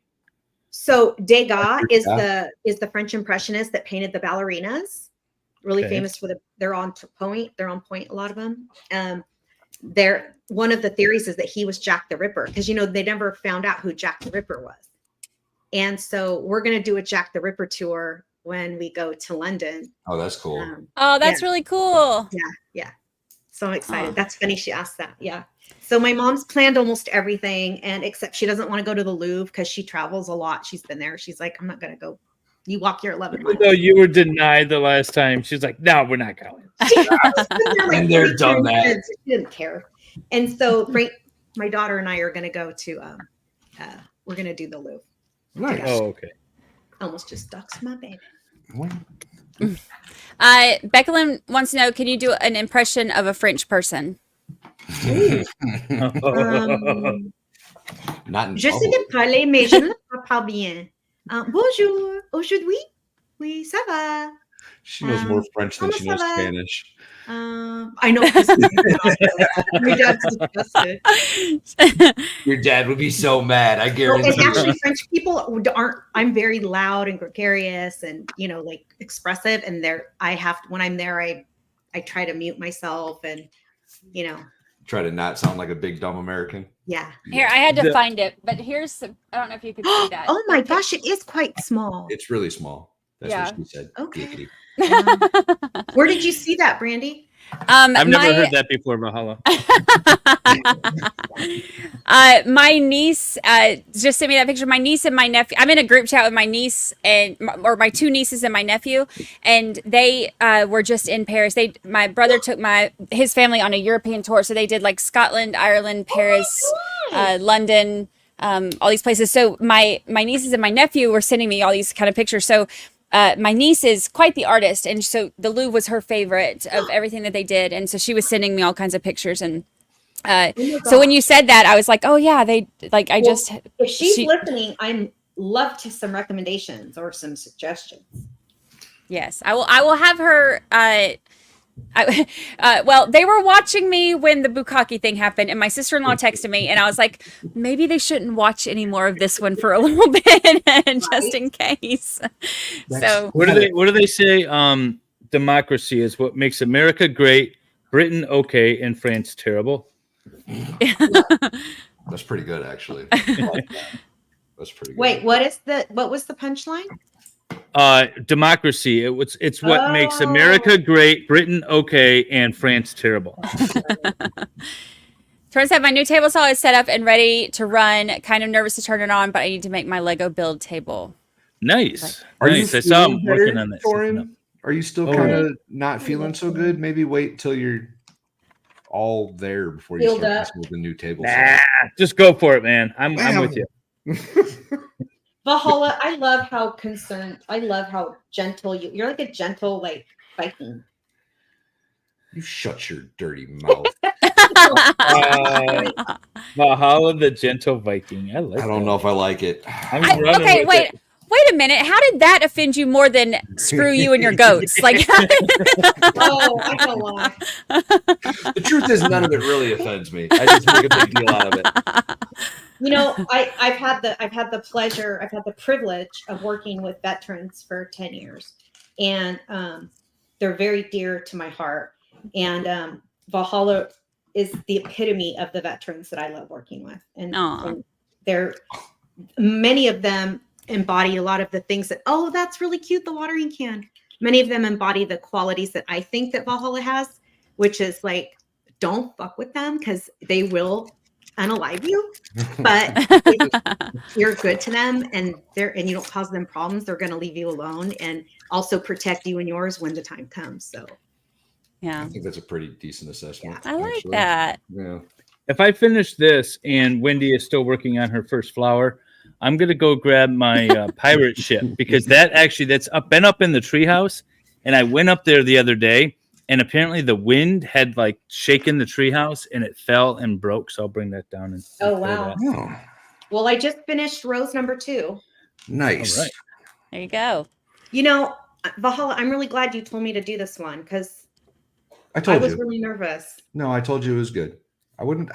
So Degas is the French impressionist that painted the ballerinas. Really famous for they're on point. They're on point. A lot of them. One of the theories is that he was Jack the Ripper because they never found out who Jack the Ripper was. And so we're going to do a Jack the Ripper tour when we go to London. Oh, that's cool. That's really cool. Yeah. So I'm excited. That's funny she asked that. Yeah. So my mom's planned almost everything, and except she doesn't want to go to the Louvre because she travels a lot. She's been there. She's like, I'm not going to go. You walk your 11 miles. No, you were denied the last time. She's like, no, we're not going. And they're done that. She didn't care. And so my daughter and I are going to go to, we're going to do the Louvre. Nice. Oh, okay. Almost just ducks my baby. Becklin wants to know, can you do an impression of a French person? Not Je sais de parler, mais je ne parle pas bien. Bonjour. Aujourd'hui? Oui, ça va. She knows more French than she knows Spanish. I know. My dad's disgusted. Your dad would be so mad. I guarantee. And actually, French people aren't. I'm very loud and gregarious, and like expressive. And when I'm there, I try to mute myself, and try to not sound like a big dumb American. Yeah. Here, I had to find it, but here's. I don't know if you could see that. Oh my gosh, it is quite small. It's really small. That's what she said. Okay. Where did you see that, Brandi? I've never heard that before, Valhalla. My niece just sent me that picture. My niece and my nephew. I'm in a group chat with my niece or my two nieces and my nephew, and they were just in Paris. My brother took his family on a European tour, so they did like Scotland, Ireland, Paris, London, all these places. So my nieces and my nephew were sending me all these kind of pictures. So. My niece is quite the artist, and so the Louvre was her favorite of everything that they did, and so she was sending me all kinds of pictures. And so when you said that, I was like, "Oh yeah, they like." If she's listening, I'm love to some recommendations or some suggestions. Yes, I will have her. Well, they were watching me when the bukkake thing happened, and my sister-in-law texted me, and I was like, maybe they shouldn't watch any more of this one for a little bit, just in case. So what do they say? Democracy is what makes America great, Britain okay, and France terrible. That's pretty good, actually. I like that. That's pretty good. Wait, what was the punchline? Democracy. It's what makes America great, Britain okay, and France terrible. Turns out my new table saw is set up and ready to run. Kind of nervous to turn it on, but I need to make my Lego build table. Nice. Are nice. you I saw him feeling working better, on that. Torin? Are you still kind of not feeling so good? Maybe wait until you're all there before you Healed start up. messing with the new table. Nah, just go for it, man. I'm with you. Valhalla, I love how gentle you're like a gentle like Viking. You shut your dirty mouth. Valhalla the Gentle Viking. I don't know if I like it. Okay, wait a minute. How did that offend you more than screw you and your goats? Like, oh, I don't lie. The truth is, none of it really offends me. I just make a big deal out of it. You know, I've had the privilege of working with veterans for 10 years, and they're very dear to my heart. And Valhalla is the epitome of the veterans that I love working with, and they're many of them embody a lot of the things that, oh, that's really cute, the watering can. Many of them embody the qualities that I think that Valhalla has, which is like, don't fuck with them because they will unalive you. But if you're good to them and you don't cause them problems, they're going to leave you alone and also protect you and yours when the time comes. So, yeah, I think that's a pretty decent assessment. I like that. Yeah. If I finish this and Wendy is still working on her first flower, I'm gonna go grab my pirate ship because that's been up in the treehouse, and I went up there the other day, and apparently the wind had like shaken the treehouse and it fell and broke. So I'll bring that down and. Oh wow! Well, I just finished rose number 2. Nice. All right. There you go. You know, Valhalla, I'm really glad you told me to do this one because I was really nervous. No, I told you it was good. I wouldn't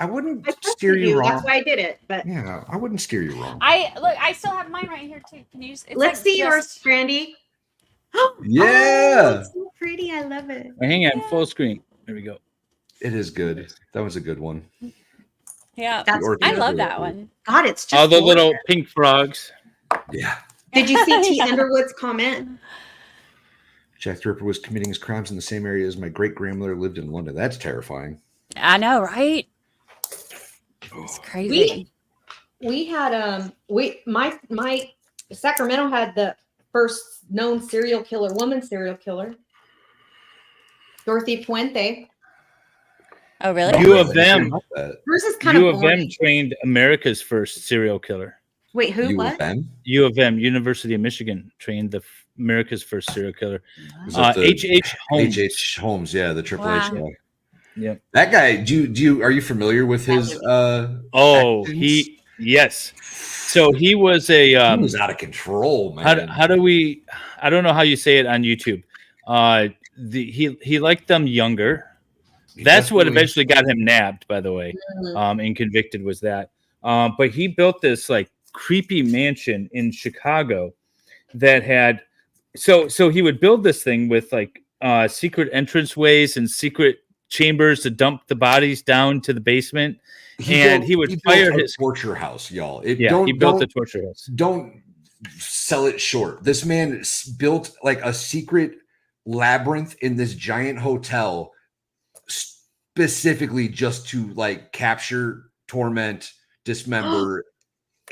steer you wrong. That's why I did it. But yeah, I wouldn't steer you wrong. I still have mine right here too. Can you? Let's see yours, Brandi. Yeah. Oh, it's so pretty. I love it. Hang on, full screen. There we go. It is good. That was a good one. Yeah, I love that one. God, it's just all the gorgeous. little pink frogs. Yeah. Did you see T. Underwood's comment? Jack the Ripper was committing his crimes in the same area as my great grandmother lived in London. That's terrifying. I know, right? It's crazy. We had my Sacramento had the first known woman serial killer, Dorothy Puente. Oh, really? U of M. Hers is kind U of of boring. M trained America's first serial killer. Wait, who? What? U of M, University of Michigan, trained America's first serial killer. H.H. Holmes. H.H. Holmes, yeah, the Triple H guy. Yeah, that guy. Are you familiar with his? Yes. So he was he was out of control, man. How do we? I don't know how you say it on YouTube. He liked them younger. That's what eventually got him nabbed, by the way, and convicted was that. But he built this like creepy mansion in Chicago that had. So he would build this thing with like secret entranceways and secret chambers to dump the bodies down to the basement, he would fire his torture house, y'all. He built the torture house. Don't sell it short. This man built like a secret labyrinth in this giant hotel specifically just to like capture, torment, dismember,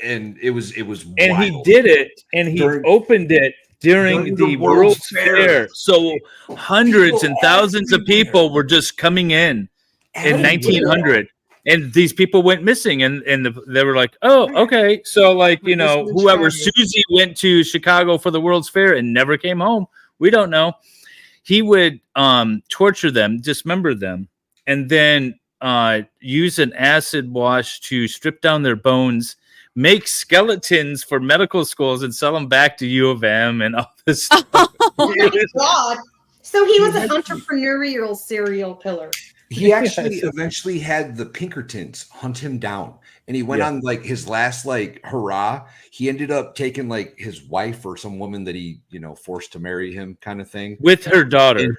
and it was and wild. He did it, and he opened it during the World's Fair. So hundreds and thousands of people were just coming in 1900, and these people went missing, and they were like, oh, okay. So like, you know, whoever Susie went to Chicago for the World's Fair and never came home. We don't know. He would torture them, dismember them, and then use an acid wash to strip down their bones, make skeletons for medical schools, and sell them back to U of M and all this stuff. Oh my God. So he was an entrepreneurial serial killer. He actually eventually had the Pinkertons hunt him down, and he went on like his last like hurrah. He ended up taking like his wife or some woman that he, forced to marry him kind of thing. With her daughter.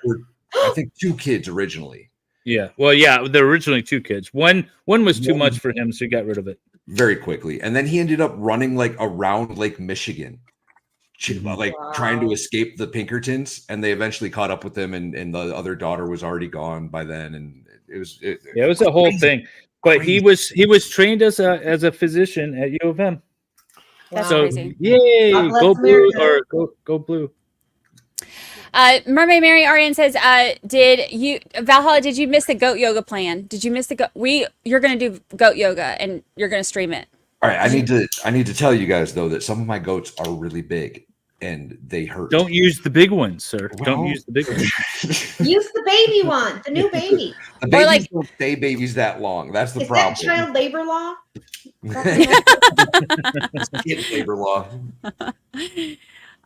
I think 2 kids originally. Yeah. Well, yeah, there were originally 2 kids. One was too much for him, so he got rid of it very quickly. And then he ended up running like around Lake Michigan, like trying to escape the Pinkertons. And they eventually caught up with him, and the other daughter was already gone by then. And it was a whole thing. But he was trained as a physician at U of M. That's so crazy. Yay! Go blue or go blue. Mermaid Mary Arian says, Valhalla, did you miss the goat yoga plan? Did you miss the you're going to do goat yoga and you're going to stream it. All right. I need to tell you guys though, that some of my goats are really big and they hurt. Don't use the big ones, sir. Don't use the big ones. Use the baby one, the new baby. The babies don't stay babies that long. That's the problem. Is that child labor law? Kid labor law.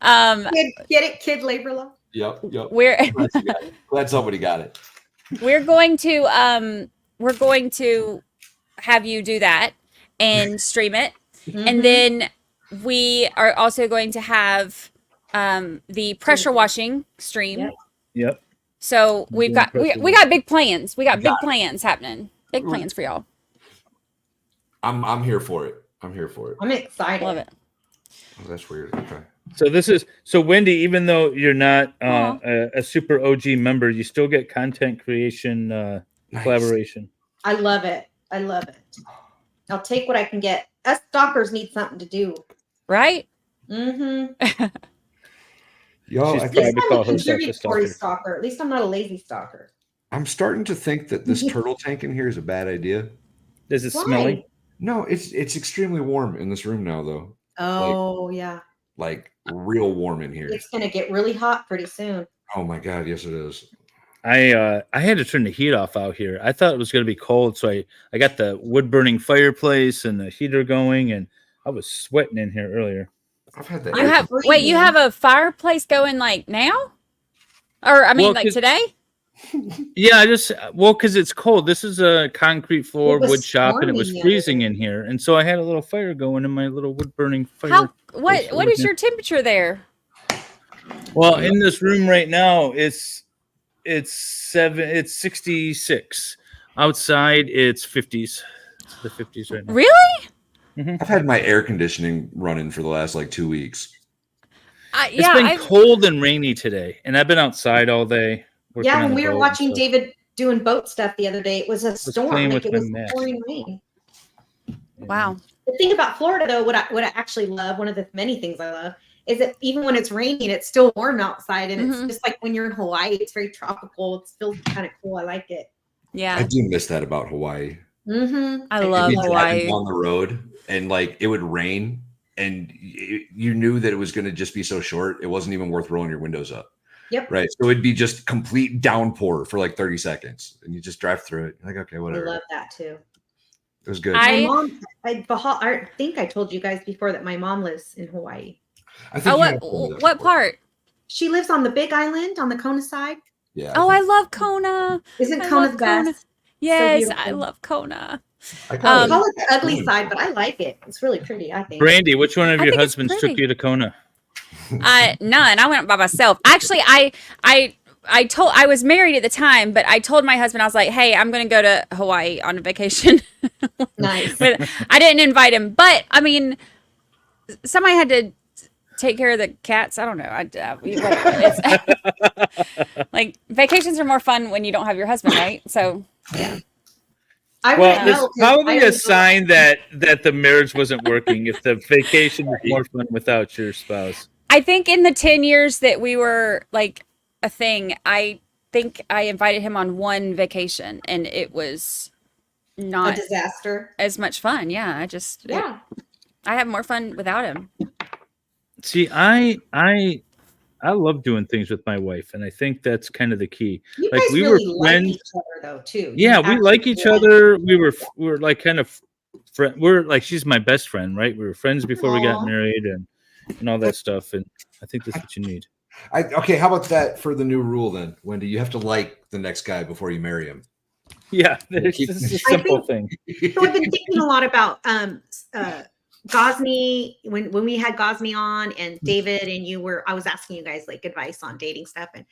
Get it? Kid labor law? Yep. We're glad somebody got it. We're going to have you do that and stream it. Mm-hmm. And then we are also going to have the pressure washing stream. Yep. So we got big plans. We got big plans happening. Big plans for y'all. I'm here for it. I'm excited. Love it. Oh, that's weird. Okay. So Wendy, even though you're not a super OG member, you still get content creation collaboration. I love it. I'll take what I can get. Us stalkers need something to do. Right? Mm-hmm. Yo, At least I'm a contributory stalker. At least I'm not a lazy stalker. I'm starting to think that this turtle tank in here is a bad idea. Is it smelling? No, it's extremely warm in this room now, though. Oh, yeah. Like real warm in here. It's gonna get really hot pretty soon. Oh my god, yes it is. I had to turn the heat off out here. I thought it was gonna be cold, so I got the wood burning fireplace and the heater going, and I was sweating in here earlier. I've had that. You have a fireplace going like now? Or I mean like today? Yeah, because it's cold. This is a concrete floor wood shop, and it was freezing in here, and so I had a little fire going in my little wood burning fire. What is your temperature there? Well, in this room right now, it's 66. Outside, it's 50s. It's the 50s right now. Really? Mm-hmm. I've had my air conditioning running for the last 2 weeks. It's been cold and rainy today, and I've been outside all day. Yeah, when we were watching David doing boat stuff the other day, it was a storm. It was pouring rain. Wow. The thing about Florida, though, what I actually love, one of the many things I love, is that even when it's raining, it's still warm outside, and it's just like when you're in Hawaii, it's very tropical. It feels kind of cool. I like it. Yeah, I do miss that about Hawaii. Mm-hmm. I love Hawaii. On the road, and it would rain, and you knew that it was going to just be so short, it wasn't even worth rolling your windows up. Yep. Right. So it'd be just complete downpour for 30 seconds, and you just drive through it. You're like, okay, whatever. I love that too. It was good. My mom, I think I told you guys before that my mom lives in Hawaii. I think what part? She lives on the Big Island on the Kona side. Yeah. I love Kona. Isn't Kona the best? Yes, I love Kona. I call it the ugly side, but I like it. It's really pretty, I think. Brandi, which one of your husbands took you to Kona? None. I went by myself. Actually, I was married at the time, but I told my husband, I was like, hey, I'm going to go to Hawaii on a vacation. Nice. But I didn't invite him. But I mean, somebody had to take care of the cats. I don't know. Like vacations are more fun when you don't have your husband, right? So yeah. It's probably a sign that the marriage wasn't working if the vacation was more fun without your spouse. I think in the 10 years that we were like a thing, I think I invited him on one vacation, and it was not a disaster. As much fun. Yeah, I have more fun without him. See, I love doing things with my wife, and I think that's kind of the key. You guys we really were friends, like each other, though, too. Yeah, we like each other. We were like kind of friend. We're like, she's my best friend, right? We were friends before we got married, and all that stuff. And I think that's what you need. Okay, how about that for the new rule then, Wendy? You have to like the next guy before you marry him. Yeah, this is a simple thing. So I've been thinking a lot about Gosney, when we had Gosney on and David and I was asking you guys like advice on dating stuff, and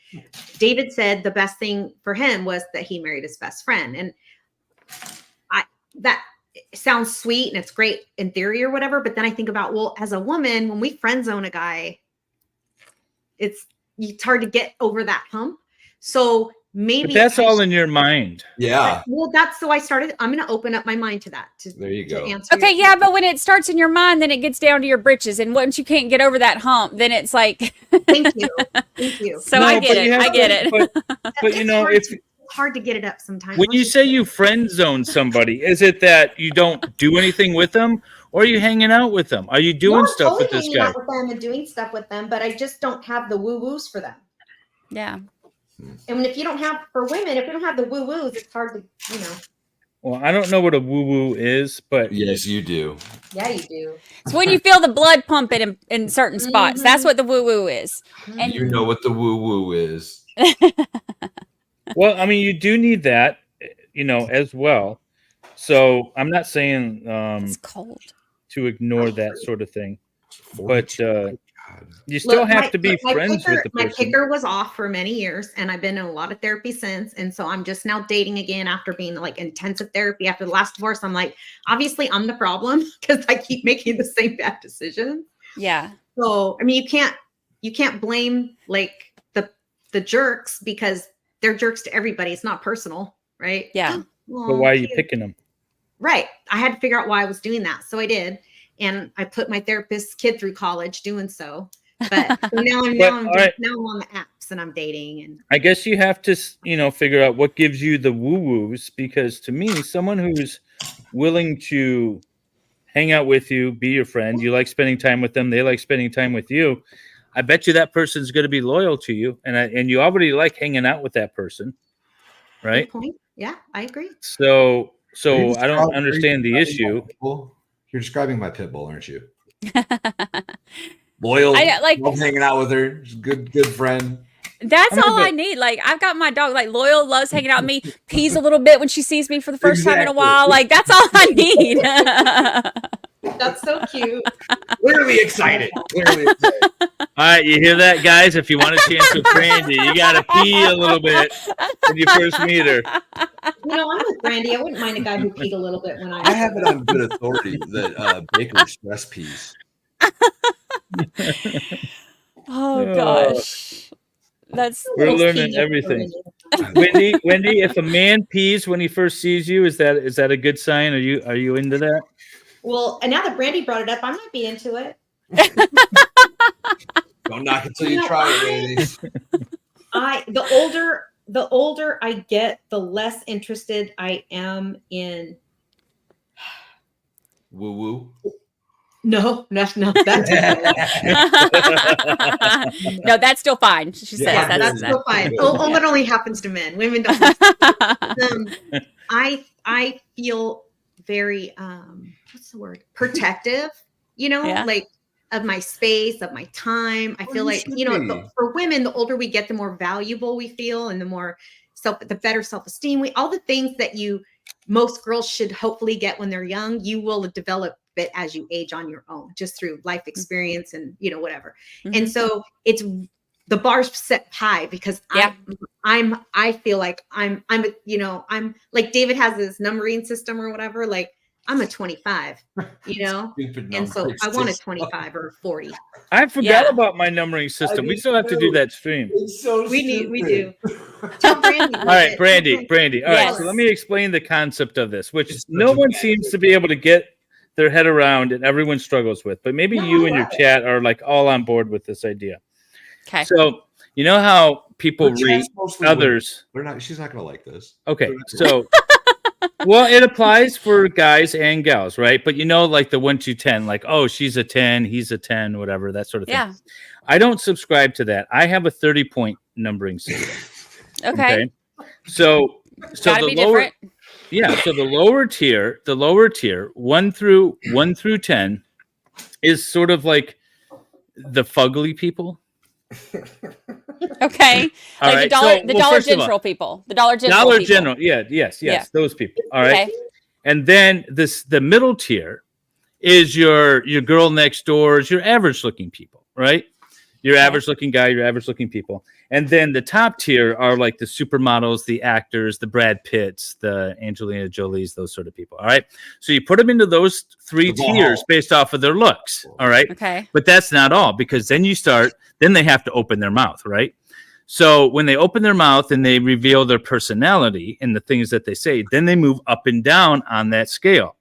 David said the best thing for him was that he married his best friend. And that sounds sweet and it's great in theory or whatever, but then I think about, well, as a woman, when we friend zone a guy, it's hard to get over that hump. So maybe but that's all in your mind. Yeah. Well, so I started, I'm going to open up my mind to that. There you go. Okay, yeah, but when it starts in your mind, then it gets down to your britches. And once you can't get over that hump, then it's like. Thank you. Thank you. So I get it. But you know, it's hard to get it up sometimes. When you say you friend zone somebody, is it that you don't do anything with them, or are you hanging out with them? Are you doing stuff with this guy? Out with them and doing stuff with them, but I just don't have the woo woos for them. Yeah. And if you don't have, for women, if you don't have the woo woos, it's hard to, Well, I don't know what a woo woo is, but yes, you do. Yeah, you do. It's when you feel the blood pumping in certain spots. That's what the woo woo is. And you know what the woo woo is. Well, I mean, you do need that, as well. So I'm not saying it's cold to ignore that sort of thing, but you still have to be friends with the person. My picker was off for many years, and I've been in a lot of therapy since. And so I'm just now dating again after being like intensive therapy after the last divorce. I'm like, obviously I'm the problem because I keep making the same bad decisions. Yeah. So I mean, you can't blame like the jerks because they're jerks to everybody. It's not personal, right? Yeah. But why are you picking them? Right. I had to figure out why I was doing that. So I did. And I put my therapist's kid through college doing so. But now I'm on the apps and I'm dating. And I guess you have to, figure out what gives you the woo-woos, because to me, someone who's willing to hang out with you, be your friend, you like spending time with them, they like spending time with you, I bet you that person's going to be loyal to you. And you already like hanging out with that person, right? Good point. Yeah, I agree. So I don't understand the issue. You're describing my pit bull, aren't you? Loyal, love hanging out with her, good friend. That's all I need. Like, I've got my dog, like, loyal, loves hanging out with me, pees a little bit when she sees me for the first time in a while. Like, that's all I need. That's so cute. Clearly excited. All right, you hear that, guys? If you want a chance with Brandi, you got to pee a little bit when you first meet her. I'm with Brandi. I wouldn't mind a guy who peed a little bit when I have it on good authority that Baker stress pees. Oh gosh, we're learning everything. Wendy, if a man pees when he first sees you, is that a good sign? Are you into that? Well, and now that Brandi brought it up, I might be into it. Don't knock it till you try it, ladies. The older I get, the less interested I am in woo woo. No, that's no, that's still fine. She says that's still fine. Oh, it only happens to men. Women don't. I feel very what's the word? Protective. Like of my space, of my time. I feel like for women, the older we get, the more valuable we feel, and the better self-esteem. All the things that most girls should hopefully get when they're young, you will develop it as you age on your own, just through life experience and whatever. Mm-hmm. And so it's the bar's set high because I feel like I'm like David has this numbering system or whatever. Like I'm a 25, and so I want a 25 or 40. I forgot about my numbering system. We still have to do that stream. It's so we do. Tell Brandi. All right, Brandi. All right, so let me explain the concept of this, which no one seems to be able to get their head around and everyone struggles with, but maybe you and your chat are like all on board with this idea. Okay. So you know how people rate others. She's not gonna like this. Okay. So well, it applies for guys and gals, right? But like the 1 to 10, like, oh, she's a 10, he's a 10, whatever, that sort of thing. Yeah. I don't subscribe to that. I have a 30-point numbering system. Okay. So the lower different. Yeah, so the lower tier, 1 through 10 is sort of like the fugly people. Okay. All like right. the Dollar General people. The Dollar General people. General. Yeah, yes, those people. All right. Okay. And then the middle tier is your girl next door, is your average looking people, right? Your average looking guy, your average looking people. And then the top tier are like the supermodels, the actors, the Brad Pitts, the Angelina Jolies, those sort of people. All right. So you put them into those three tiers based off of their looks. All right. Okay. But that's not all, because then then they have to open their mouth, right? So when they open their mouth and they reveal their personality and the things that they say, then they move up and down on that scale.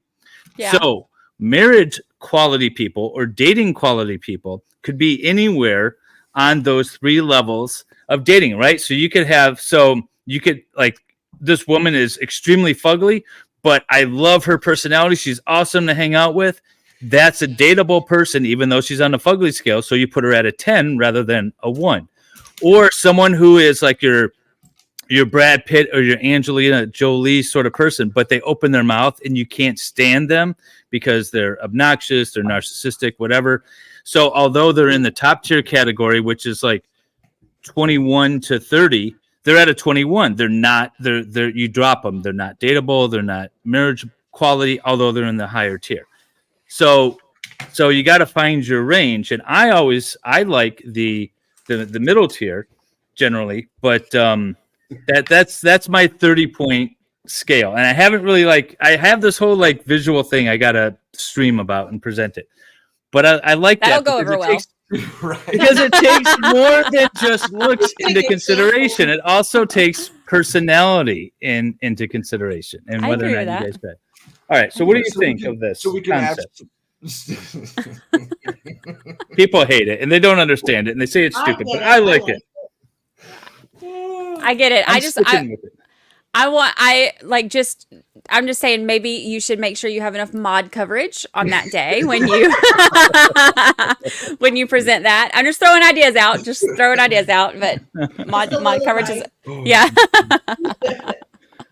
Yeah. So marriage quality people or dating quality people could be anywhere on those three levels of dating, right? So you could like, this woman is extremely fugly, but I love her personality. She's awesome to hang out with. That's a dateable person, even though she's on the fugly scale. So you put her at a 10 rather than a 1. Or someone who is like your Brad Pitt or your Angelina Jolie sort of person, but they open their mouth and you can't stand them because they're obnoxious, they're narcissistic, whatever. So although they're in the top tier category, which is like 21 to 30, they're at a 21. They're not, you drop them. They're not dateable. They're not marriage quality, although they're in the higher tier. So you got to find your range. And I like the middle tier generally, but that's my 30-point scale. And I haven't really I have this whole like visual thing I got to stream about and present it. But I like that'll that. That'll go over well. Because it takes more than just looks into consideration. It also takes personality into consideration and whether or not you guys bet. All right. So what do you think of this concept? People hate it and they don't understand it and they say it's stupid, but I like it. I get it. I'm just saying maybe you should make sure you have enough mod coverage on that day when you present that. I'm just throwing ideas out, but mod coverage is yeah.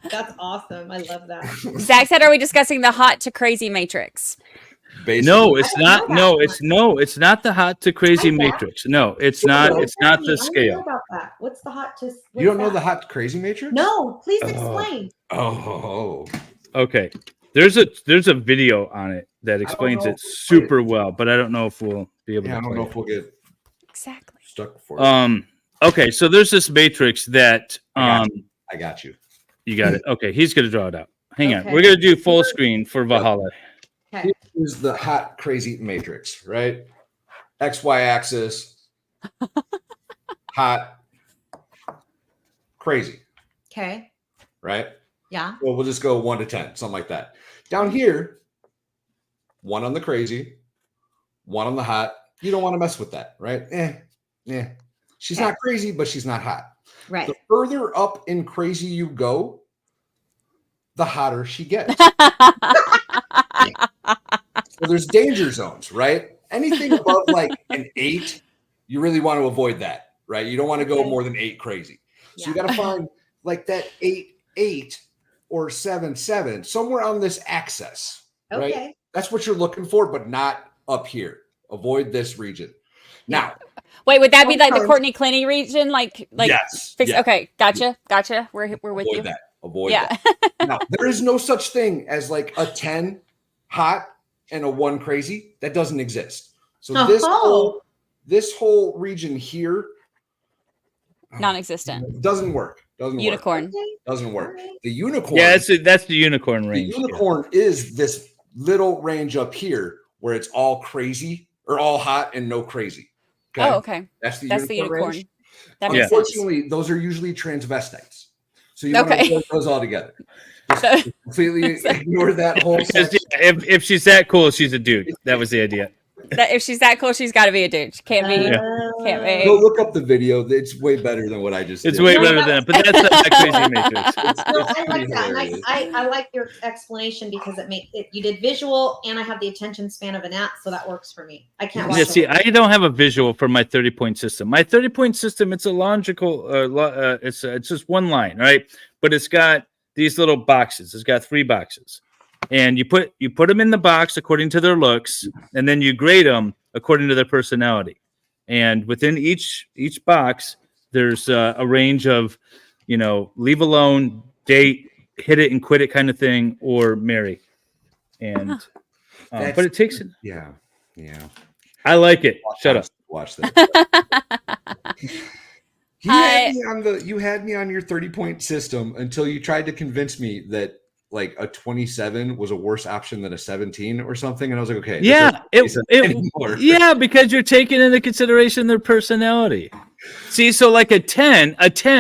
That's awesome. I love that. Zach said, "Are we discussing the hot to crazy matrix?" No, it's not. No, it's not the hot to crazy matrix. No, it's not. It's not the scale. About that. What's the hot to? You don't know the hot to crazy matrix? No, please explain. Oh. Okay. There's a video on it that explains it super well, but I don't know if we'll be able to. I don't know if we'll get exactly stuck for it. Okay, so there's this matrix that I got you. You got it. Okay, he's gonna draw it out. Hang on. We're gonna do full screen for Valhalla. Okay. Here's the hot crazy matrix, right? XY axis, hot, crazy. Okay. Right? Yeah. Well, we'll just go 1 to 10, something like that. Down here, 1 on the crazy, 1 on the hot. You don't want to mess with that, right? She's not crazy, but she's not hot. Right. The further up in crazy you go, the hotter she gets. So there's danger zones, right? Anything above like an 8, you really want to avoid that, right? You don't want to go more than 8 crazy. So you got to find like that 8 or 7, somewhere on this axis, right? Okay. That's what you're looking for, but not up here. Avoid this region. Now, wait, would that be like the Courtney Clinton region? Like yes. Okay, gotcha. We're with you. Avoid that. Now, there is no such thing as like a 10 hot and a 1 crazy. That doesn't exist. So this whole region here non-existent. Doesn't work. Unicorn. Doesn't work. The unicorn. Yeah, that's the unicorn range. The unicorn is this little range up here where it's all crazy or all hot and no crazy. Okay? Oh, okay. That's the unicorn. Range. That makes Unfortunately, those are usually transvestites. So you want to avoid those all together. Just completely ignore that whole section. If she's that cool, she's a dude. That was the idea. That if she's that cool, she's got to be a dude. She can't be. Can't be. Go look up the video. It's way better than what I just did. It's way better than, but that's not that crazy matrix. I like that. I like your explanation because you did visual, and I have the attention span of an ant, so that works for me. I can't watch. Yeah, see, I don't have a visual for my 30-point system. My 30-point system, it's a logical. It's just one line, right? But it's got these little boxes. It's got 3 boxes. And you put them in the box according to their looks, and then you grade them according to their personality. And within each box, there's a range of, leave alone, date, hit it and quit it kind of thing, or marry. And But it takes. Yeah. I like it. Shut up. Watch that. You had me on your 30-point system until you tried to convince me that like a 27 was a worse option than a 17 or something, and I was like, okay, Yeah, yeah, because you're taking into consideration their personality. See, so like a 10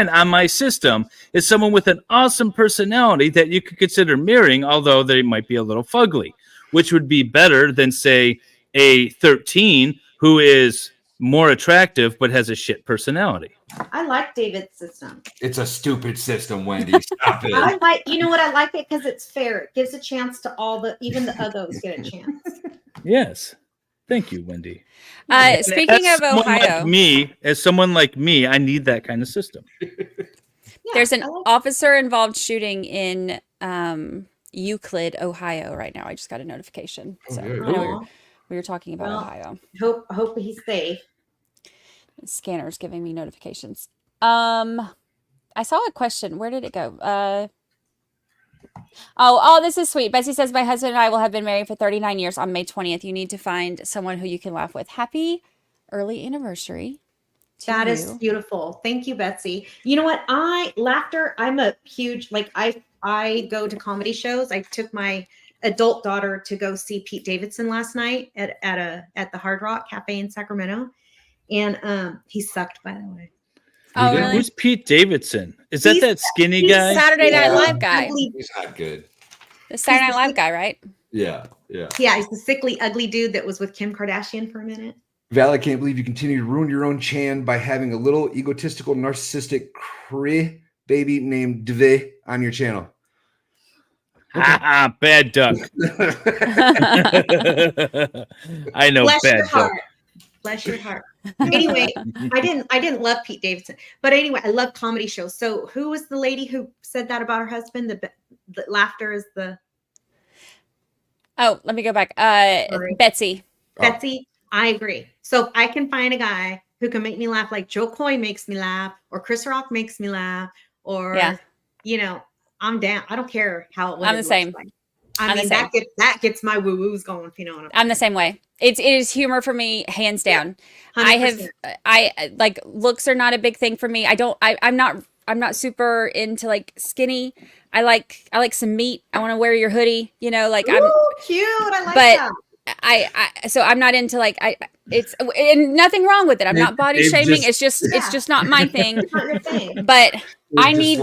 on my system is someone with an awesome personality that you could consider mirroring, although they might be a little fugly, which would be better than, say, a 13 who is more attractive but has a shit personality. I like David's system. It's a stupid system, Wendy. Stop it. I like, you know what? I like it because it's fair. It gives a chance to even the uggos get a chance. Yes. Thank you, Wendy. Speaking of Ohio, as someone like me, I need that kind of system. There's an officer-involved shooting in Euclid, Ohio, right now. I just got a notification. So we were talking about Ohio. Hope he's safe. Scanner's giving me notifications. I saw a question. Where did it go? Oh, this is sweet. Betsy says, my husband and I will have been married for 39 years on May 20th. You need to find someone who you can laugh with. Happy early anniversary. That is beautiful. Thank you, Betsy. You know what? I'm a huge, like, I go to comedy shows. I took my adult daughter to go see Pete Davidson last night at the Hard Rock Cafe in Sacramento. And he sucked, by the way. Oh, really? Who's Pete Davidson? Is that skinny guy? Saturday Night Live guy. He's not good. The Saturday Night Live guy, right? Yeah. Yeah, he's the sickly, ugly dude that was with Kim Kardashian for a minute. Val, I can't believe you continue to ruin your own Chan by having a little egotistical, narcissistic baby named Dve on your channel. Bad duck. I know. Bless bad your duck. heart. Bless your heart. Anyway, I didn't love Pete Davidson, but anyway, I love comedy shows. So, who was the lady who said that about her husband? The laughter is the. Oh, let me go back. Betsy. Betsy, I agree. So if I can find a guy who can make me laugh, like Joe Coy makes me laugh, or Chris Rock makes me laugh, or I'm down. I don't care how. I'm the same. Like. I mean, that gets my woo woos going. If you know what I'm the same way. It is humor for me, hands down. 100%. I like looks are not a big thing for me. I'm not super into like skinny. I like some meat. I want to wear your hoodie. You know, like I'm cute. I like that. So I'm not into like it's and nothing wrong with it. I'm not body shaming. It's just not my thing. It's not your thing. But I need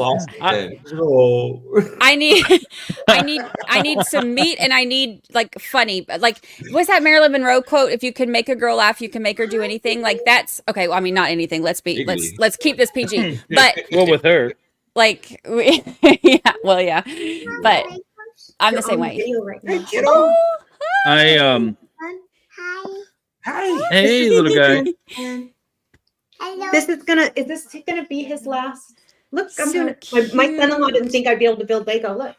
some meat and I need like funny. Like what's that Marilyn Monroe quote? If you can make a girl laugh, you can make her do anything. Like that's okay. Well, I mean, not anything. Let's keep this PG. But well, with her, like yeah. But I'm the same way. Hi. Hey, little guy. Is this gonna be his last? Look, I'm doing it. My son-in-law didn't think I'd be able to build Lego. Look.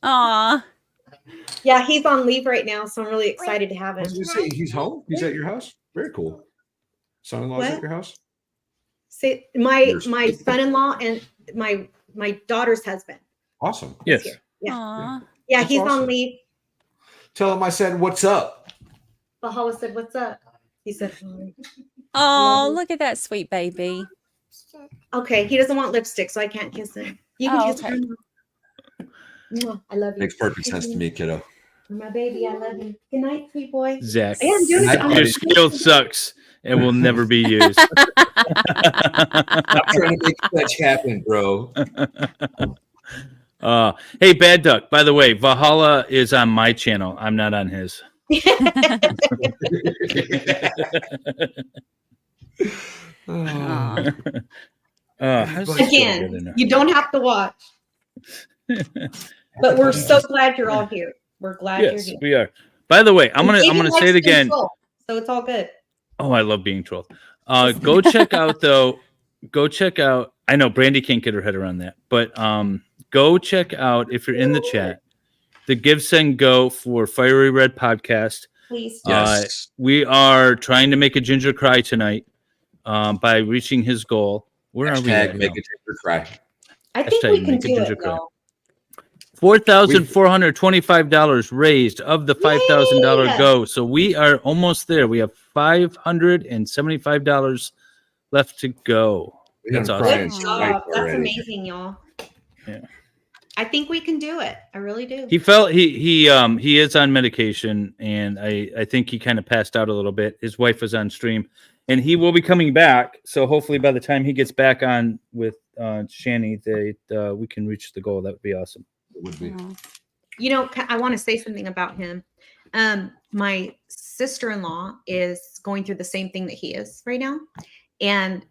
Aw. Yeah, he's on leave right now, so I'm really excited to have him. Did you say he's home? He's at your house? Very cool. Son-in-law's at your house? See, my son-in-law and my daughter's husband. Awesome. Yes. Yeah. Yeah, he's on leave. Tell him I said, what's up? Valhalla said, what's up? He said, oh, look at that sweet baby. Okay, he doesn't want lipstick, so I can't kiss him. You can kiss him. I love you. Makes perfect sense to me, kiddo. My baby, I love you. Good night, sweet boy. Zach, Yeah, your skill sucks and will never be used. I'm trying to make such happen, bro. Hey, Bad Duck, by the way, Valhalla is on my channel. I'm not on his. Again, you don't have to watch. But we're so glad you're all here. We're glad you're here. Yes, we are. By the way, I'm gonna say it again. So it's all good. Oh, I love being trolled. Go check out though. Go check out. I know Brandi can't get her head around that, but go check out if you're in the chat the Give Send Go for Fiery Red podcast. Please. Yes. We are trying to make a ginger cry tonight by reaching his goal. Where are we? Make a ginger cry. I think we can do it, though. $4,425 raised of the $5,000 Yay! go. So we are almost there. We have $575 left to go. That's I'm awesome. crying Good tonight job. That's already. amazing, y'all. Yeah. I think we can do it. I really do. He felt he is on medication, and I think he kind of passed out a little bit. His wife was on stream, and he will be coming back. So hopefully by the time he gets back on with Shani, we can reach the goal. That would be awesome. It would be. You know, I want to say something about him. My sister-in-law is going through the same thing that he is right now, and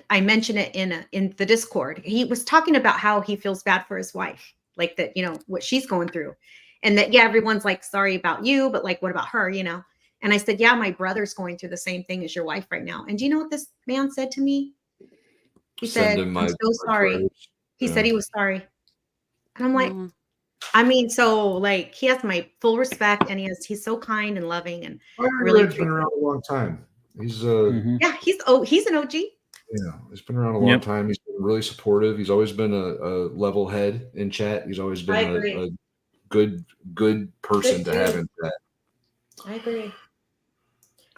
I mentioned it in the Discord. He was talking about how he feels bad for his wife, like that, you know, what she's going through, and that everyone's like sorry about you, but like what about her, you know? And I said, yeah, my brother's going through the same thing as your wife right now. And do you know what this man said to me? He said, I'm so sorry. He said he was sorry. And I'm like, I mean, so like he has my full respect, and he's so kind and loving, and really been around a long time. He's yeah, he's an OG. Yeah, he's been around a long time. He's been really supportive. He's always been a level head in chat. He's always been a good person to have in chat. I agree.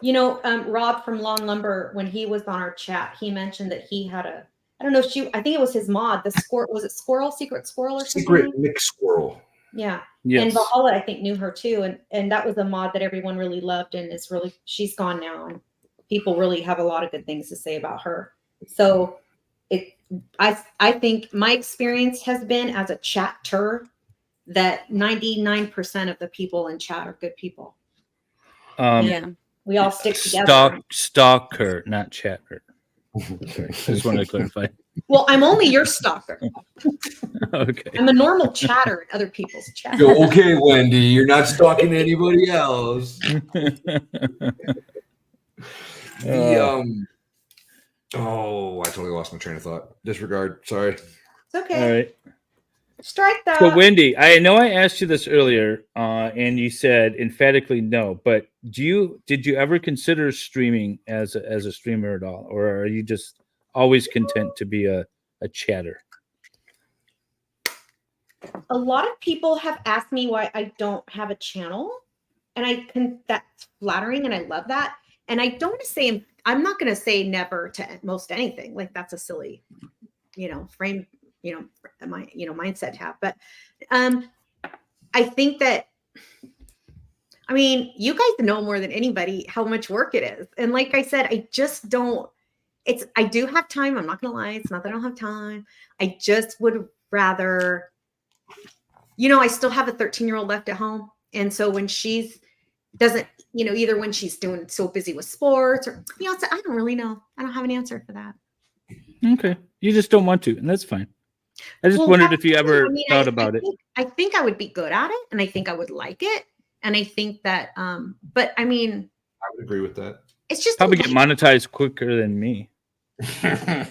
You know, Rob from Long Lumber, when he was on our chat, he mentioned that he had I don't know, I think it was his mod, the squirrel, was it Secret Squirrel or something? Secret Mix Squirrel. Yeah. Yes. And Valhalla, I think, knew her too. And that was a mod that everyone really loved, and she's gone now, and people really have a lot of good things to say about her. So I think my experience has been as a chatter that 99% of the people in chat are good people. We all stick together. Stalker, not chatter. Just wanted to clarify. Well, I'm only your stalker. Okay. I'm a normal chatter in other people's chat. Okay, Wendy, you're not stalking anybody else. I totally lost my train of thought. Disregard. Sorry. It's okay. All right. Strike that. So Wendy, I know I asked you this earlier, and you said emphatically no. But did you ever consider streaming as a streamer at all, or are you just always content to be a chatter? A lot of people have asked me why I don't have a channel, and that's flattering, and I love that. And I don't want to say, I'm not going to say never to most anything. Like that's a silly, frame, mindset to have. But I think that, I mean, you guys know more than anybody how much work it is. And like I said, I just don't, I do have time. I'm not going to lie. It's not that I don't have time. I just would rather, I still have a 13-year-old left at home. And so when either when she's doing so busy with sports or, I don't really know. I don't have an answer for that. Okay. You just don't want to, and that's fine. I just wondered if you ever thought about it. I think I would be good at it, and I think I would like it. And I think that, but I mean, I would agree with that. It's just probably get monetized quicker than me. Yeah,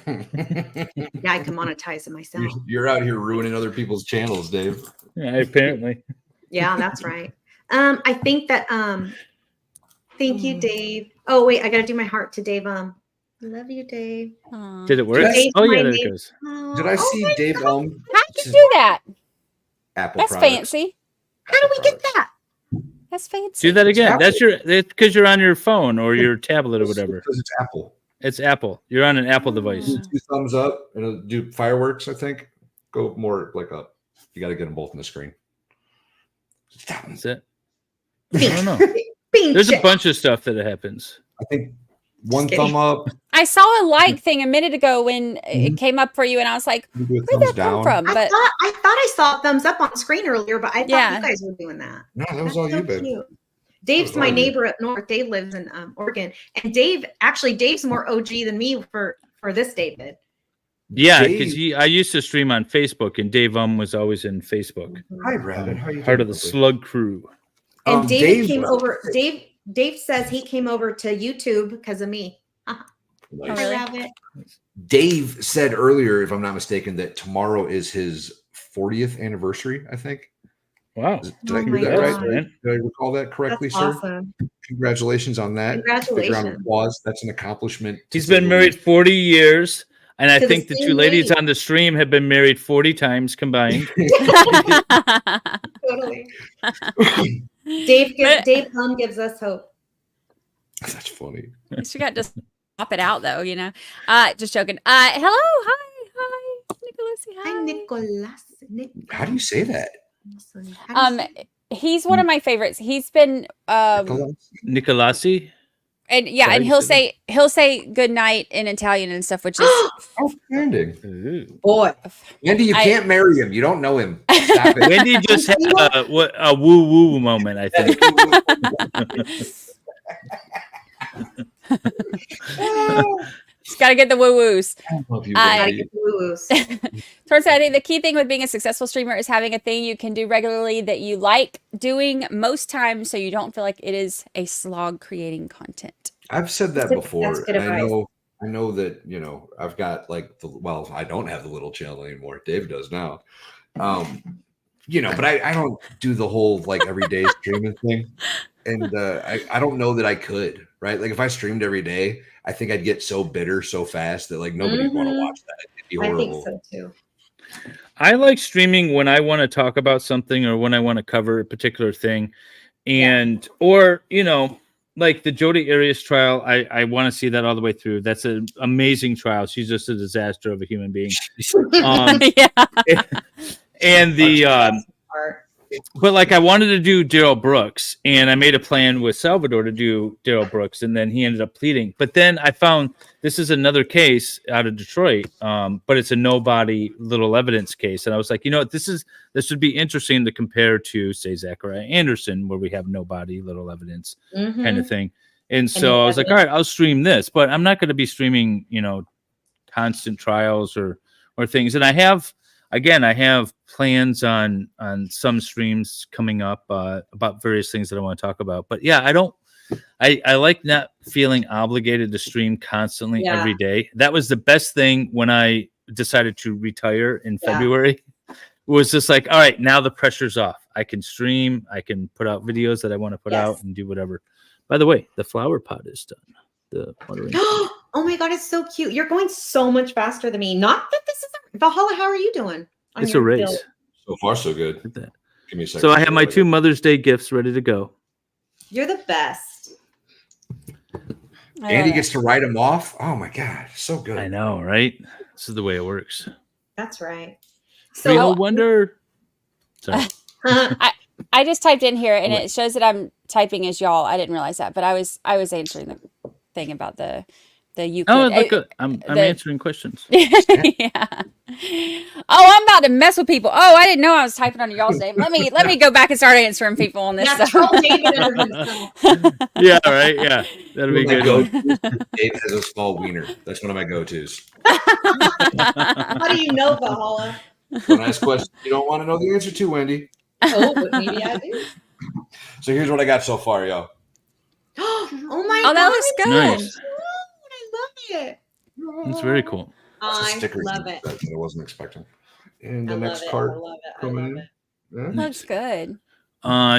I can monetize it myself. You're out here ruining other people's channels, Dave. Yeah, apparently. Yeah, that's right. I think that, thank you, Dave. Oh, wait, I got to do my heart to Dave. Love you, Dave. Did it work? Oh, yeah, there it goes. Did I see Dave? How'd you do that? Apple. That's products. fancy. How do we get that? That's fancy. Do that again. That's because you're on your phone or your tablet or whatever. Because it's Apple. It's Apple. You're on an Apple device. 2 thumbs up and it'll do fireworks. I think. Go more like up. You got to get them both on the screen. That's it. I don't know. There's a bunch of stuff that happens. I think 1 thumb up. I saw a like thing a minute ago when it came up for you, and I was like, "Where'd that come from?" But I thought I saw a thumbs up on screen earlier, but I thought you guys were doing that. No, that was all you, babe. Cute. Dave's my neighbor up north. Dave lives in Oregon, and Dave's more OG than me for this, David. Yeah, because I used to stream on Facebook, and Dave was always in Facebook. Hi, Rabbit. How you Part of the Slug Crew. And Dave came over. Dave says he came over to YouTube because of me. Nice. Hi, Rabbit. Dave said earlier, if I'm not mistaken, that tomorrow is his 40th anniversary, I think. Wow. Did I hear that right? Did I recall that correctly, That's sir? awesome. Congratulations on that. Congratulations. Big round of applause. That's an accomplishment. He's been married 40 years. And I To the think the same two ladies lady. on the stream have been married 40 times combined. Totally. Dave Plum gives us hope. That's funny. She got to pop it out though, you know. Just joking. Hello, hi, Nicholas. Hi, Nicholas. How do you say that? He's one of my favorites. He's been Nicolasi? and yeah, How and do you he'll say good night in Italian and stuff, which is Outstanding. Boy. Wendy, you can't marry him. You don't know him. Stop it. Wendy just had a woo woo moment, I think. Just gotta get the woo woos. I love you, Gotta Wendy. get the woo-woos. Turns out, I think the key thing with being a successful streamer is having a thing you can do regularly that you like doing most times, so you don't feel like it is a slog creating content. I've said that That's before, good and advice. I know that I've got like I don't have the little channel anymore. Dave does now. But I don't do the whole like everyday streaming thing, and I don't know that I could. Right, like if I streamed every day, I think I'd get so bitter so fast that like nobody would want to watch that. It'd be horrible. I think so too. I like streaming when I want to talk about something or when I want to cover a particular thing. And, or, like the Jodi Arias trial, I want to see that all the way through. That's an amazing trial. She's just a disaster of a human being. And the, but like I wanted to do Daryl Brooks, and I made a plan with Salvador to do Daryl Brooks, and then he ended up pleading. But then I found this is another case out of Detroit, but it's a nobody little evidence case, and I was like, this would be interesting to compare to, say, Zachariah Anderson, where we have nobody little evidence kind of thing. And so I was like, all right, I'll stream this, but I'm not going to be streaming, constant trials or things. And I have plans on some streams coming up about various things that I want to talk about. But yeah, I like not feeling obligated to stream constantly every day. That was the best thing when I decided to retire in February. It was just like, all right, now the pressure's off. I can stream. I can put out videos that I want to put out and do whatever. By the way, the flower pot is done. The watering. Oh my God, it's so cute. You're going so much faster than me. Not that this is Valhalla. How are you doing? It's a race. Build? So far, so good. Give me a second. So I have my 2 Mother's Day gifts ready to go. You're the best. Andy gets to write them off. Oh my God, so good. I know, right? This is the way it works. That's right. So Real wonder. Sorry. I just typed in here, and it shows that I'm typing as y'all. I didn't realize that, but I was answering the thing about the you. Oh, look, I'm answering questions. Yeah. Oh, I'm about to mess with people. Oh, I didn't know I was typing under y'all's name. Let me go back and start answering people on this stuff. Yeah, right. Yeah, that'll be good. Dave has a small wiener. That's one of my go-tos. How do you know, Valhalla? Don't ask questions you don't want to know the answer to, Wendy. Oh, but maybe I do. So here's what I got so far, y'all. Oh my God. That looks good. Nice. I love it. It's very cool. I love it. That I wasn't expecting. And the I next love it. card I love it. coming in. Yeah. Looks good.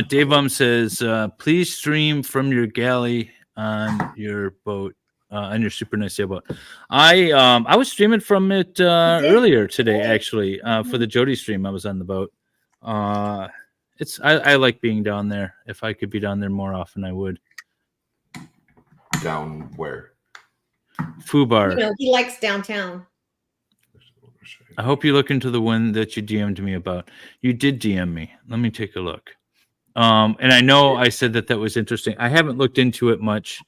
Dave says, please stream from your galley on your boat, on your super nice sailboat. I was streaming from it earlier today, actually, for the Jodi stream. I was on the boat. I like being down there. If I could be down there more often, I would. Down where? Fubar. He likes downtown. I hope you look into the one that you DM'd me about. You did DM me. Let me take a look. And I know I said that was interesting. I haven't looked into it much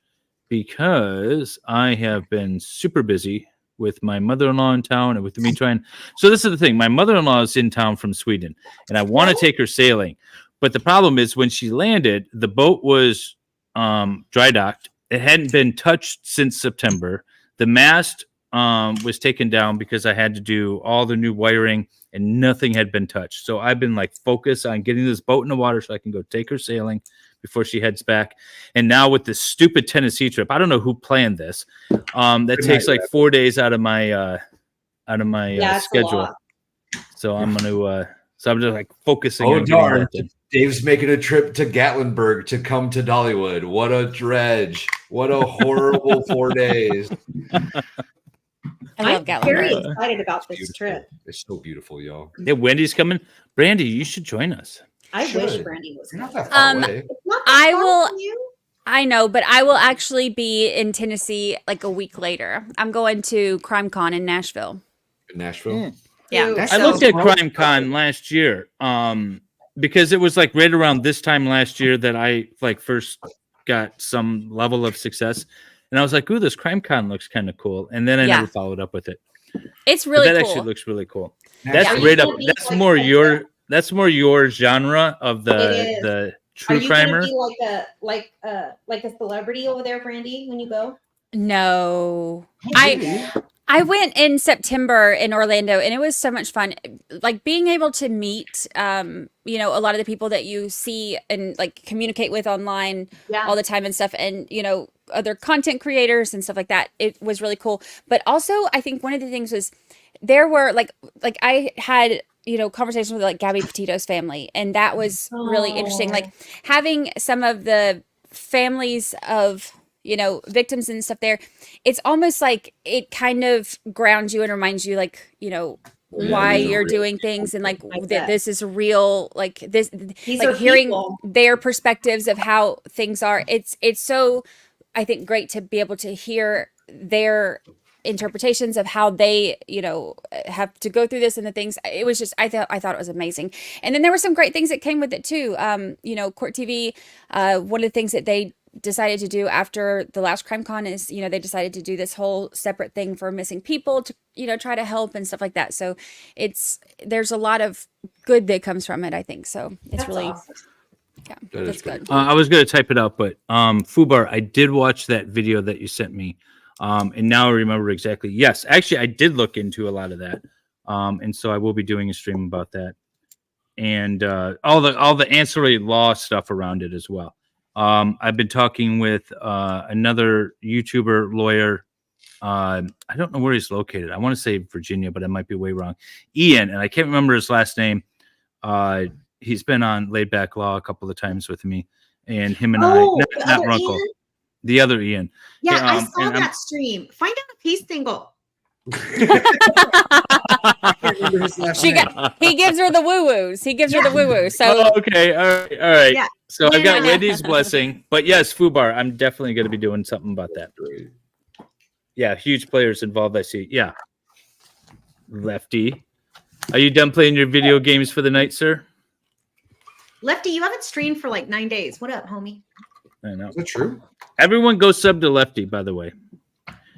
because I have been super busy with my mother-in-law in town and with me trying. So this is the thing. My mother-in-law is in town from Sweden, and I want to take her sailing. But the problem is when she landed, the boat was dry docked. It hadn't been touched since September. The mast was taken down because I had to do all the new wiring and nothing had been touched. So I've been like focused on getting this boat in the water so I can go take her sailing before she heads back. And now with this stupid Tennessee trip, I don't know who planned this. That takes like 4 days out of my schedule. So I'm going to, I'm just like focusing on darn. Dave's making a trip to Gatlinburg to come to Dollywood. What a dredge. What a horrible 4 days. I love I'm very Gatlinburg. excited about this Beautiful. trip. It's so beautiful, y'all. Yeah, Wendy's coming. Brandi, you should join us. I wish Should. Brandi was You're not coming. that far away. It's not that I far will. from you. I know, but I will actually be in Tennessee like a week later. I'm going to CrimeCon in Nashville. In Nashville. Yeah. Dude, That I looked sounds at gross. CrimeCon last year, because it was like right around this time last year that I like first got some level of success, and I was like, "Ooh, this CrimeCon looks kind of cool," and then I Yeah. never followed up with it. It's But really that cool. actually looks really cool. Nashville. That's Are you right up. gonna be That's like more a- your. That's more your genre of It is. the Are true you crimer. gonna be like a celebrity over there, Brandi, when you go? No. I went in September in Orlando and it was so much fun. Like being able to meet you know, a lot of the people that you see and like communicate with online all the time and stuff, and you know, other content creators and stuff like that. It was really cool. But also I think one of the things was there were like I had, you know, conversations with like Gabby Petito's family, and that was really interesting. Like having some of the families of, you know, victims and stuff there, it's almost like it kind of grounds you and reminds you, like, you know, why these are you're real doing things, and like I that bet. this is real, like this, These like are hearing people. their perspectives of how things are. It's so, I think, great to be able to hear their interpretations of how they, you know, have to go through this and the things. It was just, I thought it was amazing. And then there were some great things that came with it too. You know, Court TV, one of the things that they decided to do after the last CrimeCon is, you know, they decided to do this whole separate thing for missing people to, you know, try to help and stuff like that. So there's a lot of good that comes from it, I think. So it's That's really awesome. yeah, That is that's pretty good. cool. I was gonna type it out, but Fubar, I did watch that video that you sent me, and now I remember exactly. Yes, actually, I did look into a lot of that, and so I will be doing a stream about that, and all the ancillary law stuff around it as well. I've been talking with another YouTuber lawyer. I don't know where he's located. I want to say Virginia, but I might be way wrong. Ian, and I can't remember his last name. He's been on Laid Back Law a couple of times with me, and him and Oh, I, the not other Runkle, Ian? the other Ian. Yeah, Yeah, I saw and I'm- that stream. Find out if he's single. He gives her the woo woos. He gives her the woo woos. So Oh, okay, all right. Yeah. So I've got Yeah. Wendy's blessing, but yes, Fubar, I'm definitely going to be doing something about that. Yeah, huge players involved. I see. Yeah, Lefty, are you done playing your video games for the night, sir? Lefty, you haven't streamed for like 9 days. What up, homie? I know. Is that true? Everyone go sub to Lefty, by the way.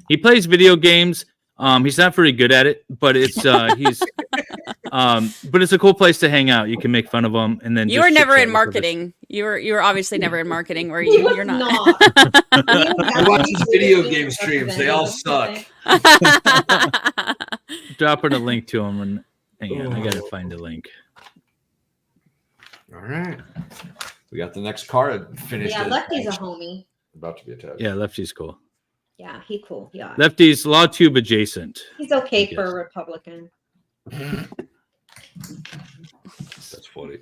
He plays video games. He's not very good at it, but it's he's but it's a cool place to hang out. You can make fun of him, and then you just were never chit-chat in with others. marketing. You were obviously never in marketing, were you? You're not. I watch these video game streams. They all suck. Dropping a link to him, and hang on, I gotta find a link. All right. We got the next card finished. Yeah, Lefty's a homie. About to be attacked. Yeah, Lefty's cool. Yeah, he cool. Yeah. Lefty's LawTube adjacent. He's okay for a Republican. That's funny.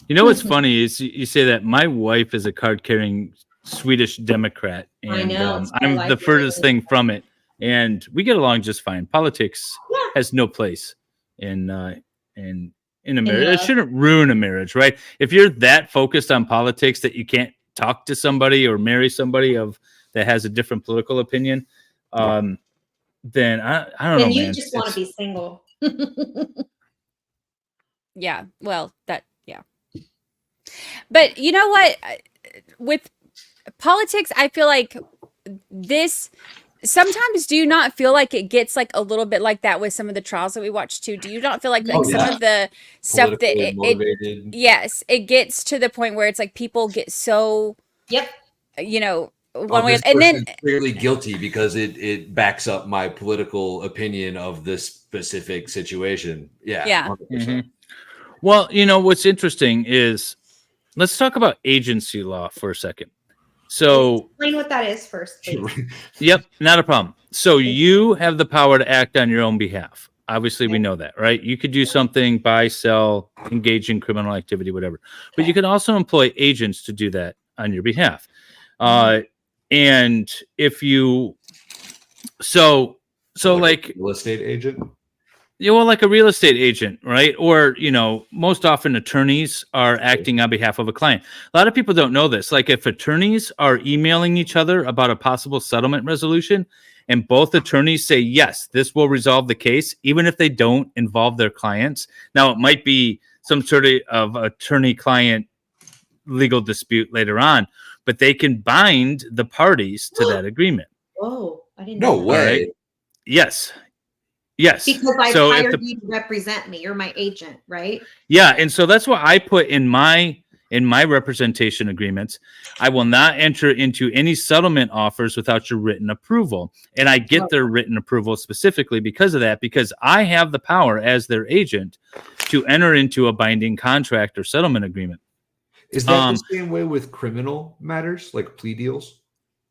You know what's funny is you say that my wife is a card-carrying Swedish Democrat, and I know, it's I'm my the life furthest too. thing from it, and we get along just fine. Politics has no place in a marriage. It love. shouldn't ruin a marriage, right? If you're that focused on politics that you can't talk to somebody or marry somebody that has a different political opinion, then I don't know, Then you man. just want to be single. Yeah. Well, yeah. But you know what? With politics, I feel like this sometimes, do you not feel like it gets like a little bit like that with some of the trials that we watch too? Do you not feel like some of the stuff that Motivated. yes, it gets to the point where it's like people get so, you know, one way, This and then person's clearly guilty because it backs up my political opinion of this specific situation. Yeah. Yeah. 100%. Well, you know, what's interesting is let's talk about agency law for a second. So, Explain what that is first, please. yep, not a problem. So you have the power to act on your own behalf. Obviously, we know that, right? You could do something, buy, sell, engage in criminal activity, whatever. But you can also employ agents to do that on your behalf. And if you, so So like real estate agent. Well, like a real estate agent, right? Or, most often attorneys are acting on behalf of a client. A lot of people don't know this. Like if attorneys are emailing each other about a possible settlement resolution and both attorneys say, yes, this will resolve the case, even if they don't involve their clients. Now, it might be some sort of attorney-client legal dispute later on, but they can bind the parties to that agreement. Whoa, I didn't No know that. way. Right? Yes. Yes. Because I've So if hired you to represent me. You're my agent, right? Yeah, and so that's what I put in my representation agreements. I will not enter into any settlement offers without your written approval. And I get their written approval specifically because of that, because I have the power as their agent to enter into a binding contract or settlement agreement. Is that the same way with criminal matters, like plea deals?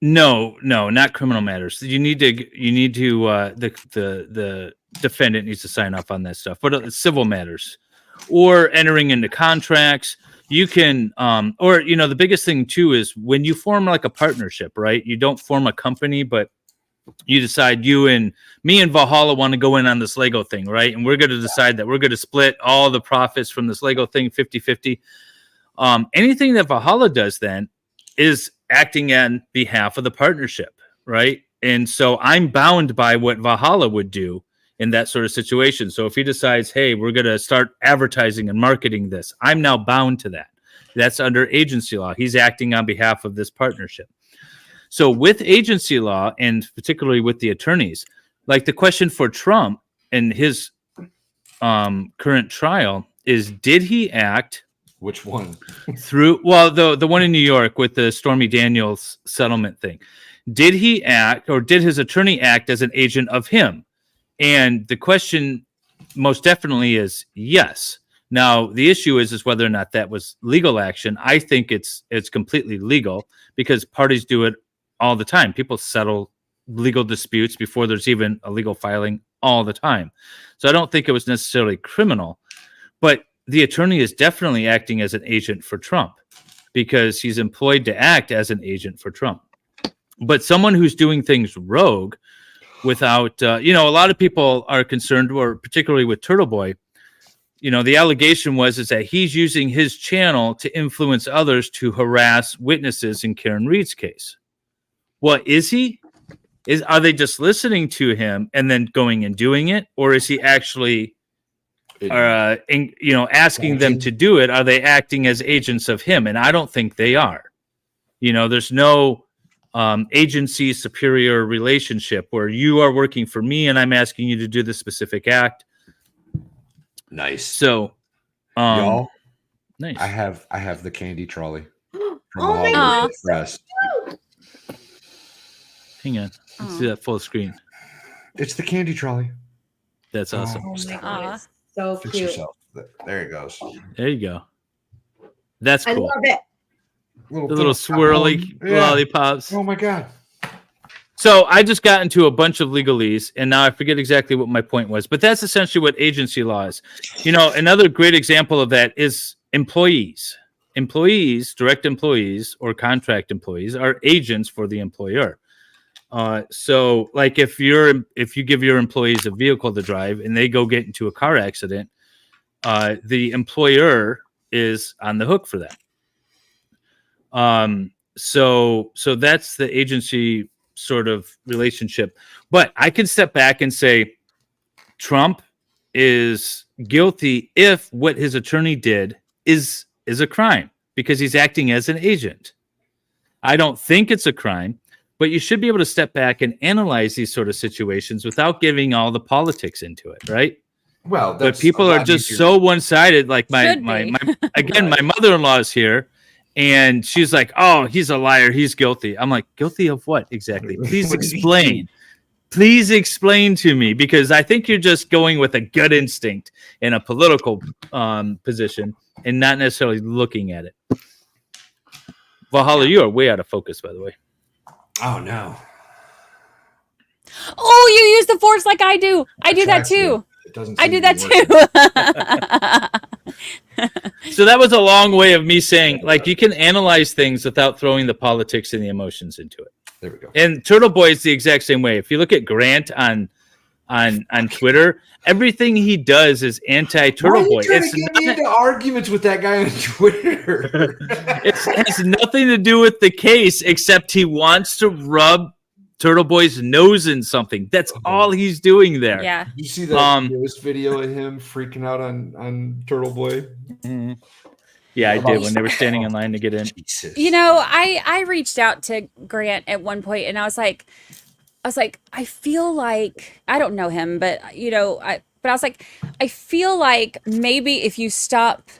No, not criminal matters. You need to the defendant needs to sign off on that stuff, but civil matters or entering into contracts, you can, or, the biggest thing too is when you form like a partnership, right? You don't form a company, but you decide me and Valhalla want to go in on this Lego thing, right? And we're going to decide that we're going to split all the profits from this Lego thing 50-50. Anything that Valhalla does then is acting on behalf of the partnership, right? And so I'm bound by what Valhalla would do in that sort of situation. So if he decides, hey, we're going to start advertising and marketing this, I'm now bound to that. That's under agency law. He's acting on behalf of this partnership. So with agency law, and particularly with the attorneys, like the question for Trump and his current trial is, did he act? Which one? The one in New York with the Stormy Daniels settlement thing. Did he act, or did his attorney act as an agent of him? And the question most definitely is yes. Now, the issue is whether or not that was legal action. I think it's completely legal because parties do it all the time. People settle legal disputes before there's even a legal filing all the time. So I don't think it was necessarily criminal, but the attorney is definitely acting as an agent for Trump because he's employed to act as an agent for Trump. But someone who's doing things rogue without, a lot of people are concerned, or particularly with Turtle Boy, the allegation is that he's using his channel to influence others to harass witnesses in Karen Reed's case. Well, is he? Are they just listening to him and then going and doing it? Or is he actually, asking them to do it? Are they acting as agents of him? And I don't think they are. There's no agency superior relationship where you are working for me and I'm asking you to do this specific act. Nice. So, y'all, nice. I have the candy trolley from my Hollywood Express. Hang on, let's do that full screen. It's the candy trolley. That's awesome. Oh my God, so Fix cute. yourself. There it goes. There you go. That's I cool. love it. The little swirly lollipops. Oh my God. So I just got into a bunch of legalese, and now I forget exactly what my point was. But that's essentially what agency law is. Another great example of that is employees. Employees, direct employees or contract employees, are agents for the employer. So, like if you give your employees a vehicle to drive and they go get into a car accident, the employer is on the hook for that. So that's the agency sort of relationship. But I can step back and say Trump is guilty if what his attorney did is a crime because he's acting as an agent. I don't think it's a crime, but you should be able to step back and analyze these sort of situations without giving all the politics into it, right? Well, but people are just so one-sided. Like my mother-in-law is here. And she's like, oh, he's a liar. He's guilty. I'm like, guilty of what exactly? Please explain. Please explain to me, because I think you're just going with a gut instinct in a political position and not necessarily looking at it. Valhalla, you are way out of focus, by the way. Oh, no. Oh, you use the forks like I do. I do that too. I do that too. So that was a long way of me saying, like, you can analyze things without throwing the politics and the emotions into it. There we go. And Turtle Boy is the exact same way. If you look at Grant on on Twitter. Everything he does is anti-Turtle Boy. It's get me into arguments with that guy on Twitter. It has nothing to do with the case, except he wants to rub Turtle Boy's nose in something. That's all he's doing there. Yeah. You see that newest video of him freaking out on Turtle Boy? Mm-hmm. Yeah, I did when they were standing in line to get in. Jesus. You know, I reached out to Grant at one point, and I was like, I feel like, I don't know him, but I was like, I feel like maybe if you stop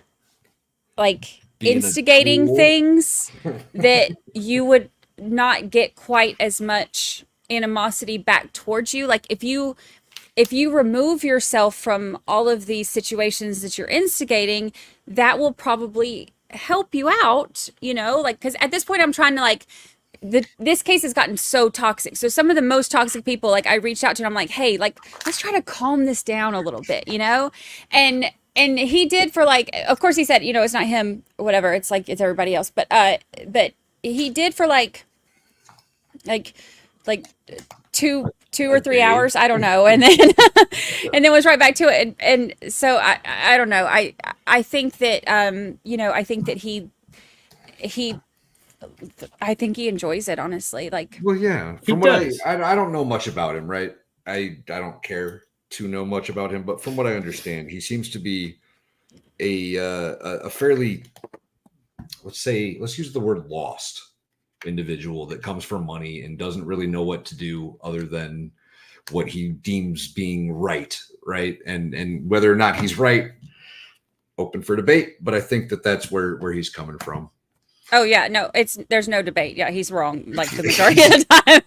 like instigating things, that you would not get quite as much animosity back towards you. Like if you remove yourself from all of these situations that you're instigating, that will probably help you out, like, because at this point I'm trying to like, this case has gotten so toxic. So some of the most toxic people, like I reached out to, and I'm like, hey, like, let's try to calm this down a little bit, and he did for like, of course he said, it's not him or whatever. It's like, it's everybody else. But he did for like 2 or 3 hours. I don't know. And then, and then was right back to it. And so I don't know. I think that, I think that I think he enjoys it, honestly. Like, well, yeah. From what I don't know much about him, right? I don't care to know much about him, but from what I understand, he seems to be a fairly, let's use the word lost individual that comes from money and doesn't really know what to do other than what he deems being right, and whether or not he's right, open for debate. But I think that that's where he's coming from. Oh yeah, no, there's no debate. Yeah, he's wrong like the majority of the time.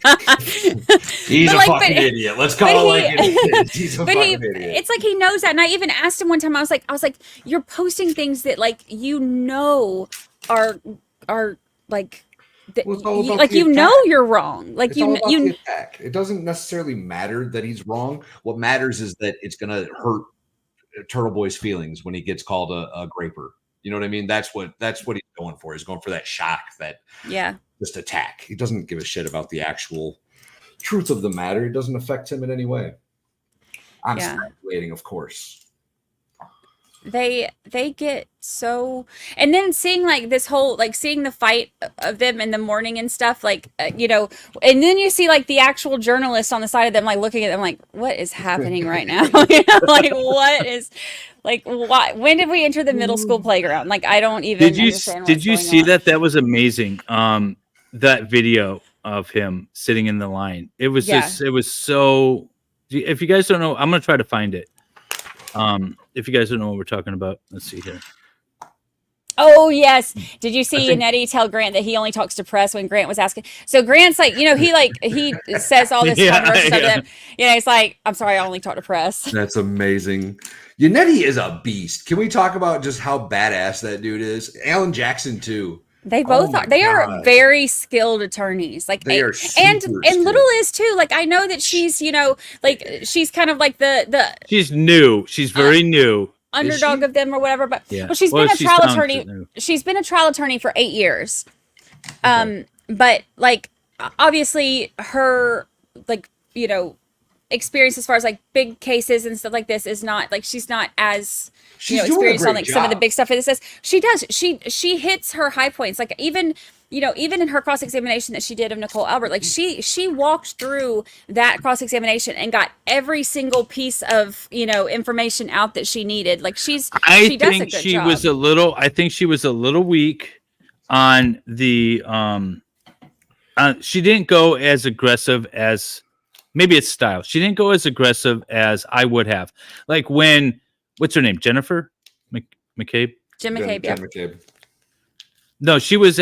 He's a fucking idiot. Let's call it like it is. He's a fucking idiot. It's like he knows that. And I even asked him one time, I was like, you're posting things that like are like like you're wrong. Like you attack. It doesn't necessarily matter that he's wrong. What matters is that it's gonna hurt Turtle Boy's feelings when he gets called a graper. You know what I mean? That's what he's going for. He's going for that shock, that just attack. He doesn't give a shit about the actual truth of the matter. It doesn't affect him in any way. I'm speculating, of course. They get so, and then seeing like this whole, like seeing the fight of them in the morning and stuff, like, and then you see like the actual journalist on the side of them, like looking at them like, what is happening right now? Like what is, like, why, when did we enter the middle school playground? Like, I don't even understand did you see that? That was amazing. That video of him sitting in the line. It was just, it was so, if you guys don't know, I'm going to try to find it. If you guys don't know what we're talking about, let's see here. Oh yes. Did you see Nettie tell Grant that he only talks to press when Grant was asking? So Grant's like, he says all this controversial stuff to them. It's like, I'm sorry, I only talk to press. That's amazing. Nettie is a beast. Can we talk about just how badass that dude is? Alan Jackson too. They both are. They are very skilled attorneys. Like they are, and Little is too. Like I know that she's, like she's kind of like the. She's new. She's very new. Underdog of them or whatever, but she's been a trial attorney. She's been a trial attorney for 8 years. But like obviously her experience as far as like big cases and stuff like this is not like, she's not as experienced on like some of the big stuff that it says. She does. She hits her high points. Like even in her cross-examination that she did of Nicole Albert, like she walked through that cross-examination and got every single piece of, information out that she needed. Like she does a good job. I think she was a little weak on the, she didn't go as aggressive as, maybe it's style. She didn't go as aggressive as I would have. Like when, what's her name? Jennifer McCabe? Jim McCabe, yeah. McCabe. No, she was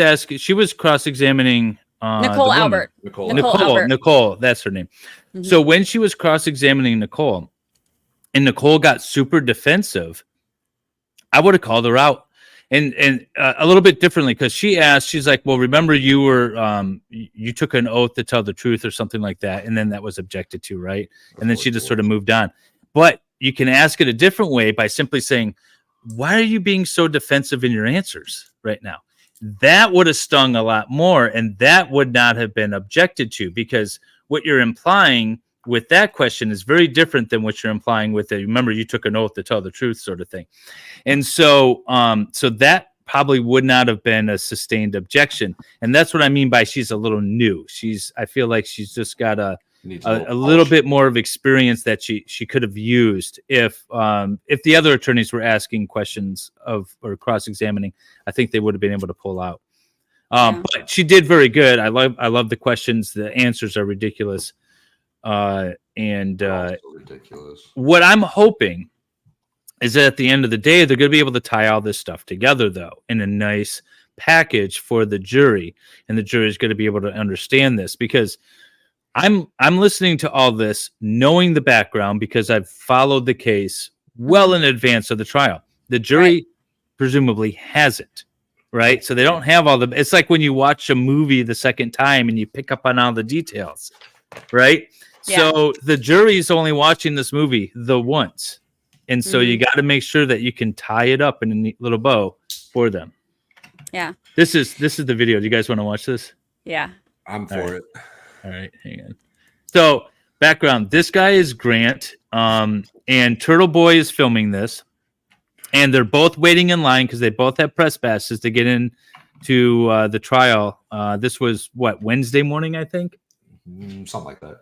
cross-examining Nicole Albert. Nicole, that's her name. Mm-hmm. So when she was cross-examining Nicole, and Nicole got super defensive, I would have called her out. And a little bit differently, because she's like, well, remember you were, you took an oath to tell the truth or something like that. And then that was objected to, right? And then she just sort of moved on. But you can ask it a different way by simply saying, why are you being so defensive in your answers right now? That would have stung a lot more, and that would not have been objected to, because what you're implying with that question is very different than what you're implying with it. Remember, you took an oath to tell the truth, sort of thing. And so, so that probably would not have been a sustained objection. And that's what I mean by she's a little new. I feel like she's just got a little bit more of experience that she could have used if the other attorneys were asking questions or cross-examining. I think they would have been able to pull out. But she did very good. I love the questions. The answers are ridiculous. Ridiculous. What I'm hoping is that at the end of the day, they're going to be able to tie all this stuff together, though, in a nice package for the jury, and the jury is going to be able to understand this, because I'm listening to all this, knowing the background, because I've followed the case well in advance of the trial. The jury presumably hasn't, right? So they don't have all the. It's like when you watch a movie the second time and you pick up on all the details, right? Yeah. So the jury is only watching this movie the once. And so you got to make sure that you can tie it up in a neat little bow for them. Yeah. This is the video. Do you guys want to watch this? Yeah. I'm for it. All right. Hang on. So background, this guy is Grant, and Turtle Boy is filming this, and they're both waiting in line because they both have press passes to get in to the trial. This was Wednesday morning, I think? Something like that.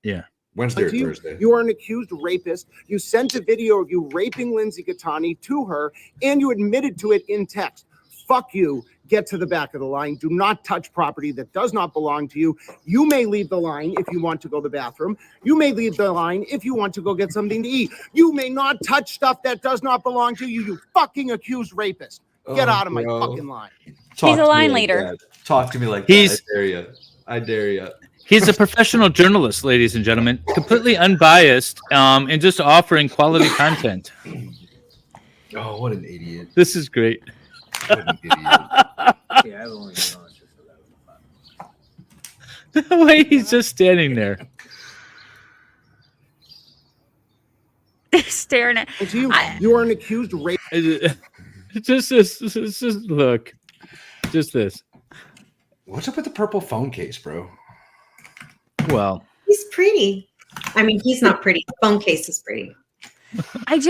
Yeah. Wednesday or Thursday. You are an accused rapist. You sent a video of you raping Lindsay Gattani to her, and you admitted to it in text. Fuck you. Get to the back of the line. Do not touch property that does not belong to you. You may leave the line if you want to go to the bathroom. You may leave the line if you want to go get something to eat. You may not touch stuff that does not belong to you, you fucking accused rapist. Get out of my fucking line. He's a line leader. Talk to me like that. I dare you. I dare you. He's a professional journalist, ladies and gentlemen, completely unbiased, and just offering quality content. Oh, what an idiot. This is great. What an idiot. Yeah, I've only been on it just The way he's just standing there. Staring at you are an accused rapist. Just look. Just this. What's up with the purple phone case, bro? Well, he's pretty. I mean, he's not pretty. The phone case is pretty. I'm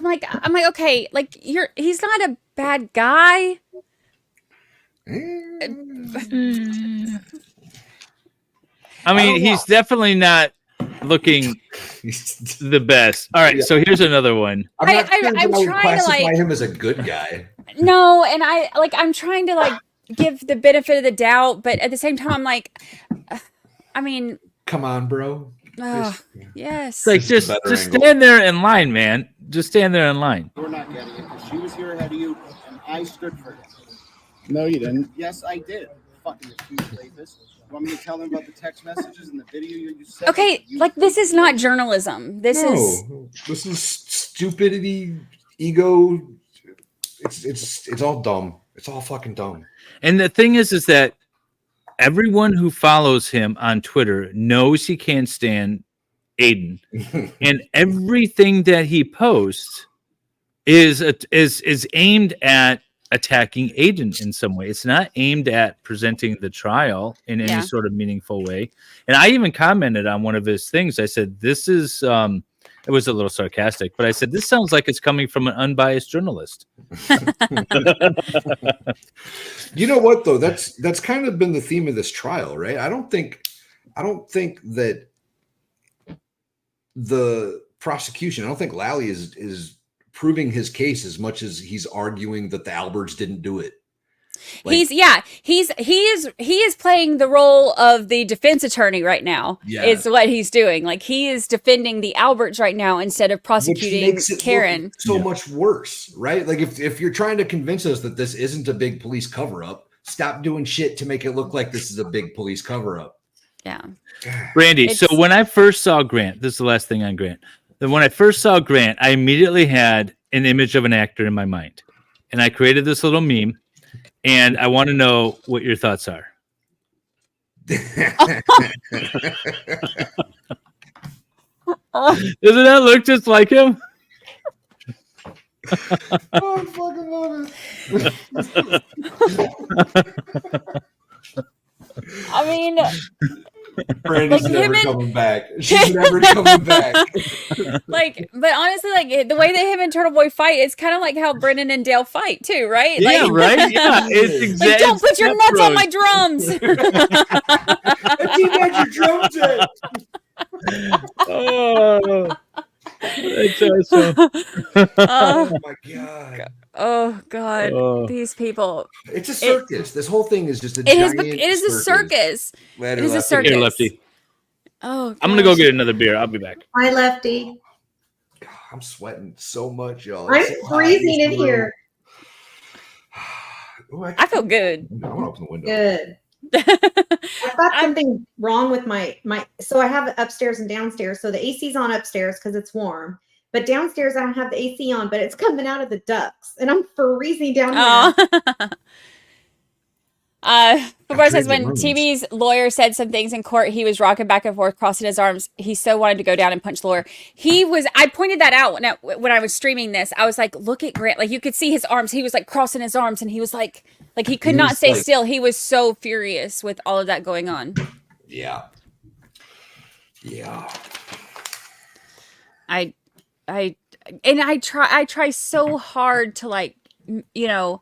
like, okay, like he's not a bad guy. I mean, he's definitely not looking the best. All right, so here's another one. I'm trying to classify him as a good guy. No, and I'm trying to give the benefit of the doubt, but at the same time, I'm like, I mean, come on, bro. Yes. Like just stand there in line, man. Just stand there in line. You're not getting it because she was here ahead of you, and I stood for him. No, you didn't. Yes, I did. Fucking accused rapist. You want me to tell them about the text messages and the video you said? Okay, this is not journalism. This is stupidity, ego. It's all dumb. It's all fucking dumb. And the thing is that everyone who follows him on Twitter knows he can't stand Aiden, and everything that he posts is aimed at attacking Aiden in some way. It's not aimed at presenting the trial in any sort of meaningful way. And I even commented on one of his things. I said, "This is." It was a little sarcastic, but I said, "This sounds like it's coming from an unbiased journalist." You know what though? That's kind of been the theme of this trial, right? I don't think that the prosecution, I don't think Lally is proving his case as much as he's arguing that the Alberts didn't do it. He is playing the role of the defense attorney right now. Yeah. Is what he's doing. Like he is defending the Alberts right now instead of prosecuting Karen. So much worse, right? Like if you're trying to convince us that this isn't a big police cover-up, stop doing shit to make it look like this is a big police cover-up. Yeah. Brandi, so when I first saw Grant, this is the last thing on Grant. When I first saw Grant, I immediately had an image of an actor in my mind. And I created this little meme. And I want to know what your thoughts are. Doesn't that look just like him? Oh, I fucking love Brandy's Like, never him and- coming back. She's never coming back. Like, but honestly, like the way that him and Turtle Boy fight, it's kind of like how Brennan and Dale fight too, right? Yeah, Like, right. Yeah, it's like, don't put your nuts on my drums. You got your drums in. Oh, that's awesome. Oh my god. Oh God, Oh. these people. It's a circus. This whole thing is just a It is. giant It is a circus. Later, It is a Lefty. circus. Here, Lefty. Oh, I'm gonna go gosh. get another beer. I'll be back. Hi, Lefty. I'm sweating so much, y'all. I'm It's so hot freezing in this room. here. Ooh, I feel good. I'm gonna open the window. Good. I've got something wrong with my. So I have it upstairs and downstairs. So the AC's on upstairs because it's warm. But downstairs I don't have the AC on, but it's coming out of the ducts, and I'm freezing down here. Before says when TV's lawyer said some things in court, he was rocking back and forth, crossing his arms. He so wanted to go down and punch the lawyer. I pointed that out when I was streaming this. I was like, look at Grant. Like, you could see his arms. He was like crossing his arms, and he was like he could not stay still. He was so furious with all of that going on. Yeah. Yeah. I try so hard to, like, you know,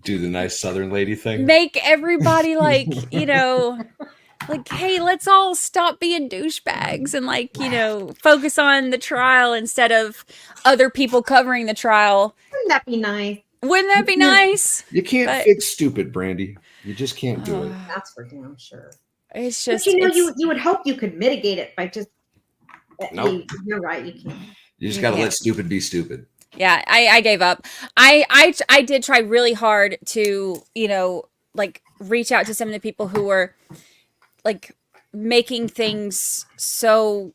Do the nice Southern lady thing. make everybody, like, you know, like, hey, let's all stop being douchebags and, like, you know, focus on the trial instead of other people covering the trial. Wouldn't that be nice? Wouldn't that be nice? You can't But- fix stupid, Brandy. You just can't do it. That's for damn sure. It's But just, you know, it's- you would hope you could mitigate it by just. Nope. You're right. You can't. You just You got to can't. let stupid be stupid. yeah, I gave up. I did try really hard to, you know, like, reach out to some of the people who were, like, making things so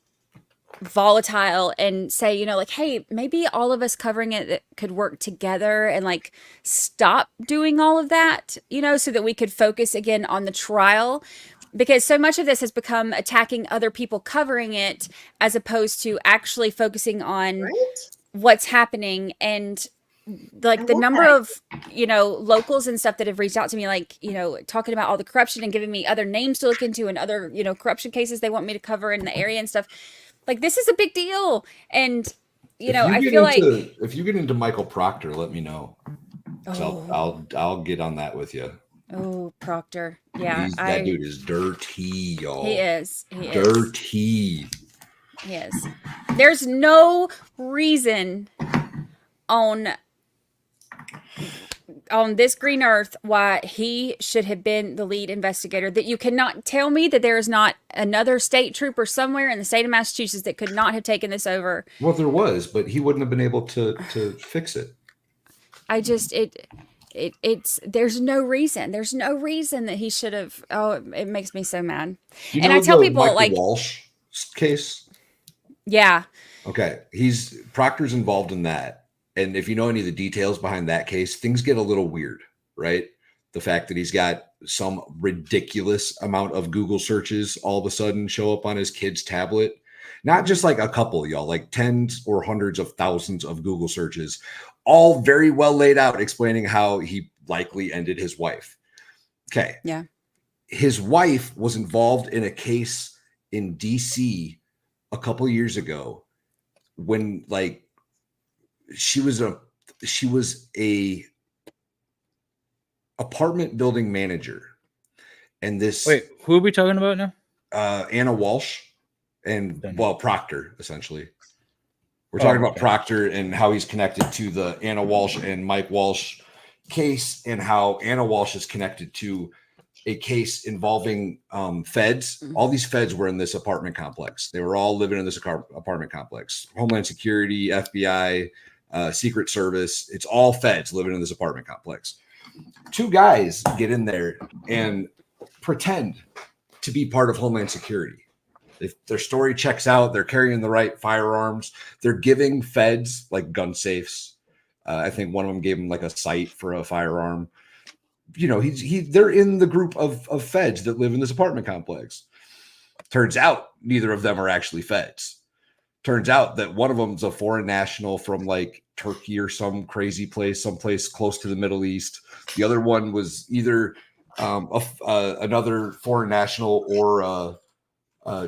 volatile and say, you know, like, hey, maybe all of us covering it could work together and, like, stop doing all of that, you know, so that we could focus again on the trial, because so much of this has become attacking other people covering it as opposed to actually focusing on what's happening. And, like, the number of, you know, locals and stuff that have reached out to me, like, you know, talking about all the corruption and giving me other names to look into and other, you know, corruption cases they want me to cover in the area and stuff. Like, this is a big deal. And, you know, I feel like, if you get into Michael Proctor, let me know. So I'll get on that with you. oh, Proctor. Yeah. That dude is dirty, y'all. He is. He is. Dirty. He is. There's no reason on this green earth why he should have been the lead investigator. That you cannot tell me that there is not another state trooper somewhere in the state of Massachusetts that could not have taken this over. Well, there was, but he wouldn't have been able to fix it. I just it's there's no reason that he should have. Oh, it makes me so mad. You And know I tell the people, Michael like, Walsh case. yeah, Okay, Proctor's involved in that, and if you know any of the details behind that case, things get a little weird, right? The fact that he's got some ridiculous amount of Google searches all of a sudden show up on his kid's tablet. Not just like a couple, y'all, like tens or hundreds of thousands of Google searches, all very well laid out, explaining how he likely ended his wife. Okay. Yeah. His wife was involved in a case in DC a couple years ago when, like, she was a apartment building manager. And this, Wait, who are we talking about now? Anna Walsh and, well, Proctor, essentially. We're talking about Proctor and how he's connected to the Anna Walsh and Mike Walsh case, and how Anna Walsh is connected to a case involving feds. All these feds were in this apartment complex. They were all living in this apartment complex. Homeland Security, FBI, Secret Service. It's all feds living in this apartment complex. Two guys get in there and pretend to be part of Homeland Security. If their story checks out, they're carrying the right firearms. They're giving feds like gun safes. I think one of them gave him like a sight for a firearm. You know, they're in the group of feds that live in this apartment complex. Turns out neither of them are actually feds. Turns out that one of them is a foreign national from like Turkey or some crazy place, someplace close to the Middle East. The other one was either another foreign national or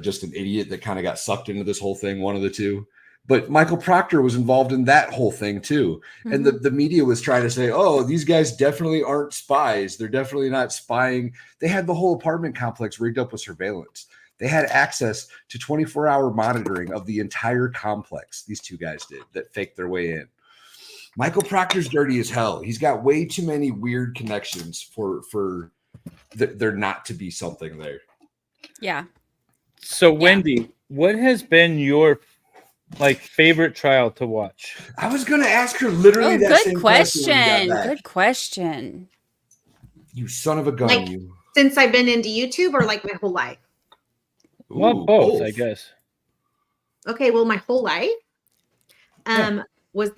just an idiot that kind of got sucked into this whole thing, one of the two. But Michael Proctor was involved in that whole thing too. And the media was trying to say, oh, these guys definitely aren't spies. They're definitely not spying. They had the whole apartment complex rigged up with surveillance. They had access to 24-hour monitoring of the entire complex. These two guys did that faked their way in. Michael Proctor's dirty as hell. He's got way too many weird connections for there not to be something there. Yeah. So Wendy, what has been your favorite trial to watch? I was going to ask her literally that same question. Good question. You son of a gun. Like, you. Since I've been into YouTube or like my whole life? Well, both, I guess. Okay, well, my whole life was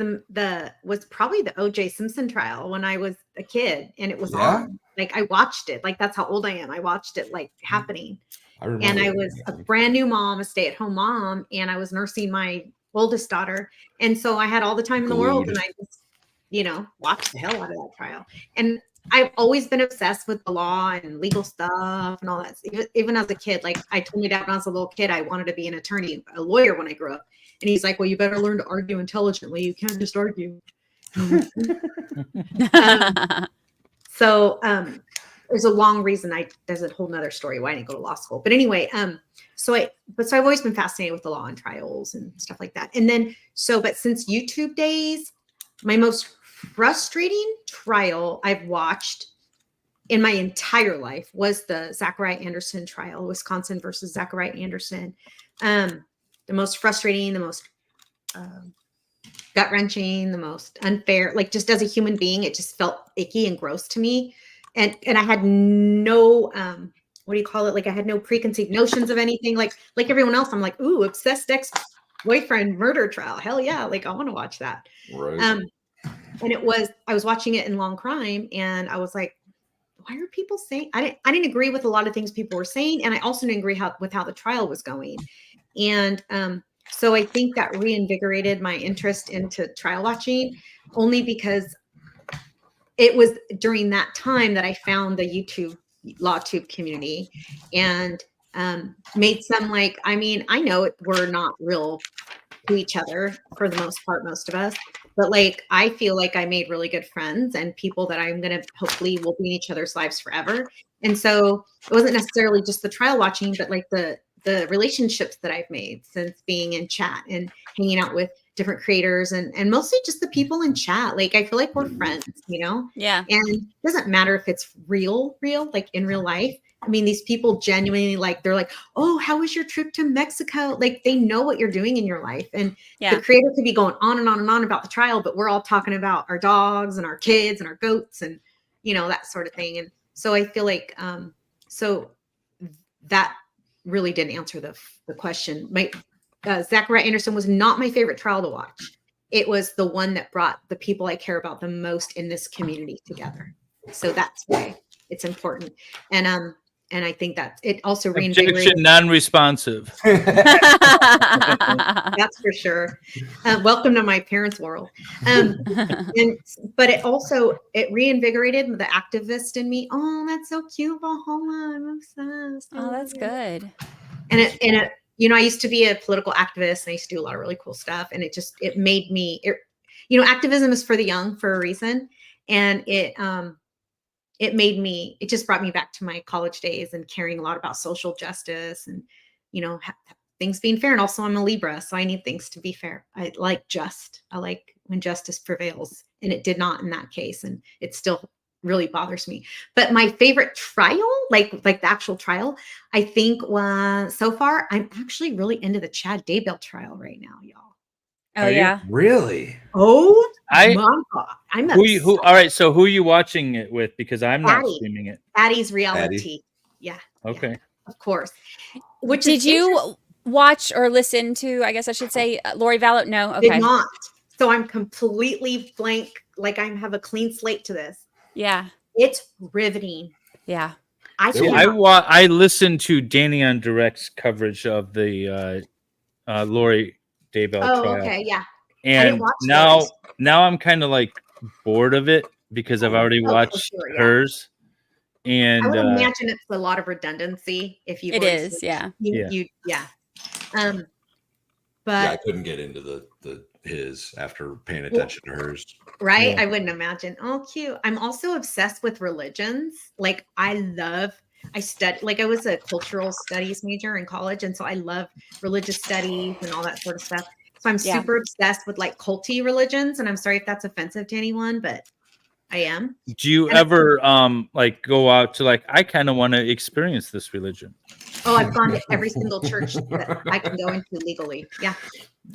was probably the O.J. Simpson trial when I was a kid, and it was on. Like, I watched it. Like, that's how old I am. I watched it happening. And I was a brand new mom, a stay-at-home mom, and I was nursing my oldest daughter. And so I had all the time in the world, and I just, watched the hell out of that trial. And I've always been obsessed with the law and legal stuff and all that. Even as a kid, like I told my dad when I was a little kid, I wanted to be an attorney, a lawyer when I grew up. And he's like, well, you better learn to argue intelligently. You can't just argue. There's a long reason there's a whole nother story why I didn't go to law school. But anyway, so I've always been fascinated with the law and trials and stuff like that. And then, but since YouTube days, my most frustrating trial I've watched in my entire life was the Zachariah Anderson trial, Wisconsin versus Zachariah Anderson. The most frustrating, the most gut wrenching, the most unfair, like just as a human being, it just felt icky and gross to me. And I had no, what do you call it? Like I had no preconceived notions of anything. Like everyone else, I'm like, ooh, obsessed ex-boyfriend murder trial. Hell yeah. Like I want to watch that. Right. And I was watching it in Long Crime, and I was like, why are people saying, I didn't agree with a lot of things people were saying. And I also didn't agree with how the trial was going. And so I think that reinvigorated my interest into trial watching, only because it was during that time that I found the YouTube LawTube community and made some I know we're not real to each other for the most part, most of us, but I feel like I made really good friends and people that I'm going to hopefully will be in each other's lives forever. And so it wasn't necessarily just the trial watching, but the relationships that I've made since being in chat and hanging out with different creators and mostly just the people in chat. I feel like we're friends, Yeah. And it doesn't matter if it's real, like in real life. I mean, these people genuinely they're like, oh, how was your trip to Mexico? They know what you're doing in your life. And the creator could be going on and on and on about the trial, but we're all talking about our dogs and our kids and our goats and, that sort of thing. And so I feel like, so that really didn't answer the question. Zachariah Anderson was not my favorite trial to watch. It was the one that brought the people I care about the most in this community together. So that's why it's important. And I think that it also reinvigorated. Objection non-responsive. That's for sure. Welcome to my parents' world. But it reinvigorated the activist in me. Oh, that's so cute, Valhalla. I'm obsessed. Oh, that's good. And I used to be a political activist and I used to do a lot of really cool stuff. And it made me, activism is for the young for a reason. And it just brought me back to my college days and caring a lot about social justice and, things being fair. And also I'm a Libra, so I need things to be fair. I like when justice prevails, and it did not in that case. And it still really bothers me. But my favorite trial, like the actual trial, I think so far, I'm actually really into the Chad Daybell trial right now, y'all. Oh, yeah. Really? Oh, my God. I'm who all right, so who are you watching it with? Because I'm not streaming it. Addie's reality. Addie. Yeah. Okay. Yeah, of course. Did you watch or listen to, I guess I should say, Lori Vallow? No? Okay. Did not. So I'm completely blank. I have a clean slate to this. Yeah. It's riveting. Yeah. I listened to Danny on Direct's coverage of the Lori Daybell trial. Okay, yeah. And now I'm kind of bored of it because I've already watched hers. And I would imagine it's a lot of redundancy if you. It is, yeah. But yeah, I couldn't get into his after paying attention to hers. Right? Yeah. I wouldn't imagine. Oh, cute. I'm also obsessed with religions. Like I study, like I was a cultural studies major in college. And so I love religious studies and all that sort of stuff. So I'm super obsessed with like culty religions. And I'm sorry if that's offensive to anyone, but I am. Do you ever like go out to like, I kind of want to experience this religion? Oh, I've gone to every single church that I can go into legally. Yeah.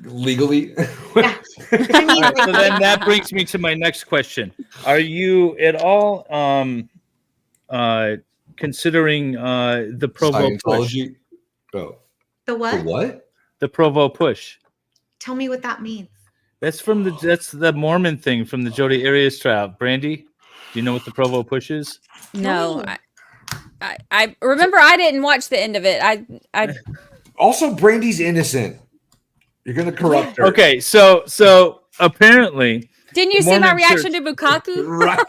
Legally? Yeah. I mean, like, So then that brings me to my next question. Are you at all considering the Provo push? Oh. The what? The what? The Provo push. Tell me what that means. That's the Mormon thing from the Jodi Arias trial. Brandi, do you know what the Provo push is? No. I remember I didn't watch the end of it. I Also, Brandy's innocent. You're gonna corrupt her. Okay, so apparently, didn't you see my reaction to Bukaku? Right.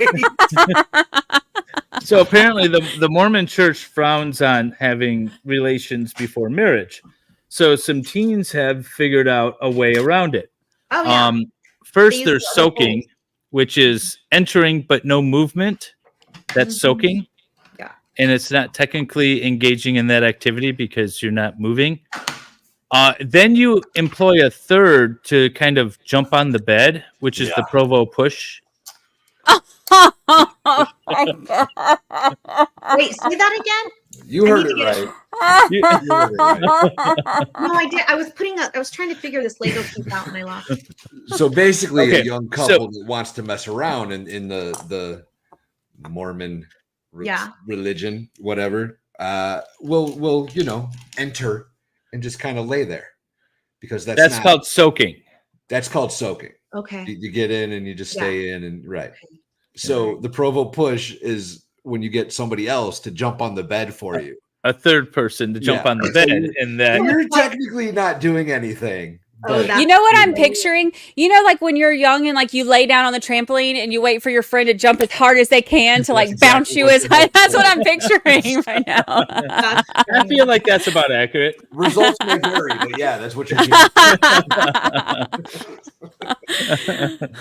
So apparently, the Mormon Church frowns on having relations before marriage. So some teens have figured out a way around it. Oh, yeah. First, there's soaking, which is entering but no movement. That's soaking. Yeah. And it's not technically engaging in that activity because you're not moving. Then you employ a third to kind of jump on the bed, which is the Provo push. Wait, say that again? You heard it right. No, I did. I was trying to figure this Lego piece out and I lost it. So basically, a young couple that wants to mess around in the Mormon religion, whatever, will enter and just kind of lay there because that's called soaking. That's called soaking. Okay. You get in and you just stay in and right. So the Provo push is when you get somebody else to jump on the bed for you. A third person to jump on the bed, and that you're technically not doing anything. But you know what I'm picturing? You know, like when you're young and like you lay down on the trampoline and you wait for your friend to jump as hard as they can to like bounce you as high. That's what I'm picturing right now. I feel like that's about accurate. Results may vary, but yeah, that's what you're doing.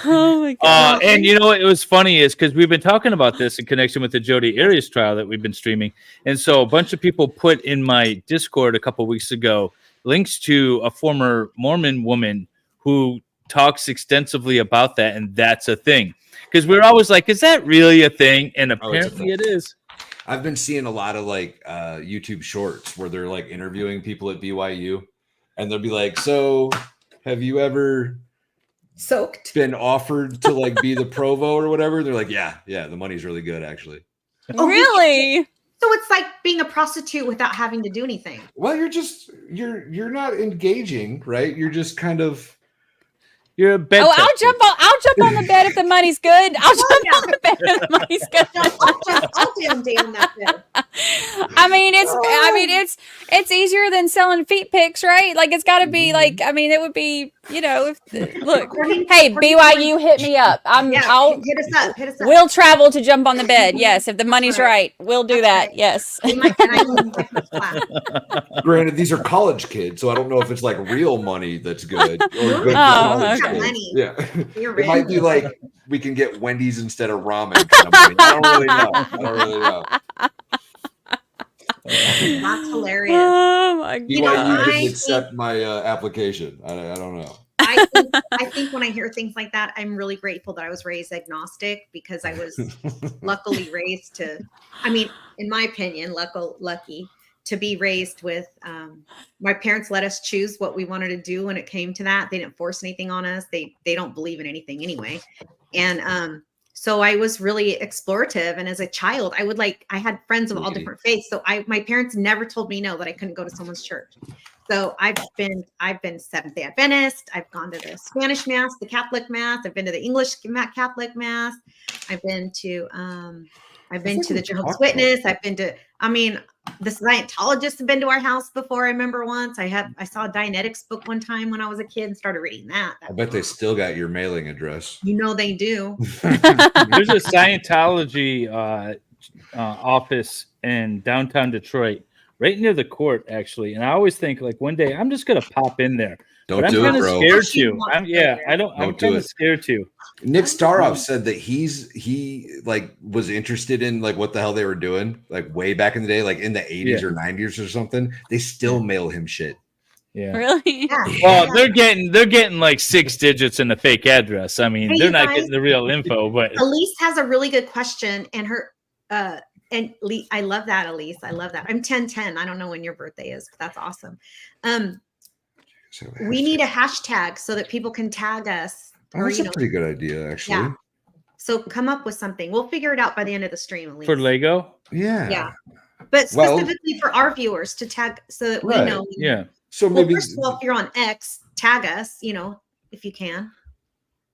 Oh my god! And you know what? It was funny is because we've been talking about this in connection with the Jodi Arias trial that we've been streaming, and so a bunch of people put in my Discord a couple weeks ago links to a former Mormon woman who talks extensively about that, and that's a thing. Because we're always like, is that really a thing? And apparently it is. I've been seeing a lot of like YouTube shorts where they're like interviewing people at BYU, and they'll be like, so have you ever been offered to like be the Provo or whatever? They're like, yeah, the money's really good actually. Oh, really? So it's like being a prostitute without having to do anything. Well, you're not engaging, right? You're just kind of you're a bed. Oh, I'll jump on the bed if the money's good. I'll jump on the bed if the money's good. I'll damn day on that bed. I mean, it's easier than selling feet pics, right? Like it's got to be like. I mean, it would be look. Hey, BYU, hit me up. I'll hit us up. We'll travel to jump on the bed. Yes, if the money's right, we'll do that. Right. Yes. Granted, these are college kids, so I don't know if it's like real money that's good or good. Okay. Money. Yeah, it might be like we can get Wendy's instead of ramen. Kind of money. I don't really know. That's hilarious. Oh my god! You didn't accept my application. I don't know. I think when I hear things like that, I'm really grateful that I was raised agnostic because I was luckily raised to. I mean, in my opinion, lucky to be raised with my parents let us choose what we wanted to do when it came to that. They didn't force anything on us. They don't believe in anything anyway. And so I was really explorative. And as a child, I had friends of all different faiths. So my parents never told me no, that I couldn't go to someone's church. So I've been Seventh-day Adventist. I've gone to the Spanish Mass, the Catholic Mass. I've been to the English Catholic Mass. I've been to the Jehovah's Witness. The Scientologists have been to our house before. I remember once I saw a Dianetics book one time when I was a kid and started reading that. I bet they still got your mailing address. You know they do. There's a Scientology office in downtown Detroit, right near the court, actually. And I always think, like, one day I'm just gonna pop in there. Don't but I'm do it, kind of bro. scared to. I'm Don't do kind of it. scared to. Nick Staroff said that he like was interested in like what the hell they were doing like way back in the day, like in the 80s or 90s or something. They still mail him shit. Yeah. Really? Well, they're getting like 6 digits in a fake address. I mean, Hey, they're you not guys. getting the real info, but Elise has a really good question, and her I love that, Elise. I love that. I'm 10/10. I don't know when your birthday is, but that's awesome. We need a hashtag so that people can tag us. Oh, that's a pretty good idea, actually. Yeah. So come up with something. We'll figure it out by the end of the stream, Elise. for Lego, Yeah. But Well- specifically for our viewers to tag so that we Right. know. yeah. So Well, maybe first of all, if you're on X, tag us, if you can.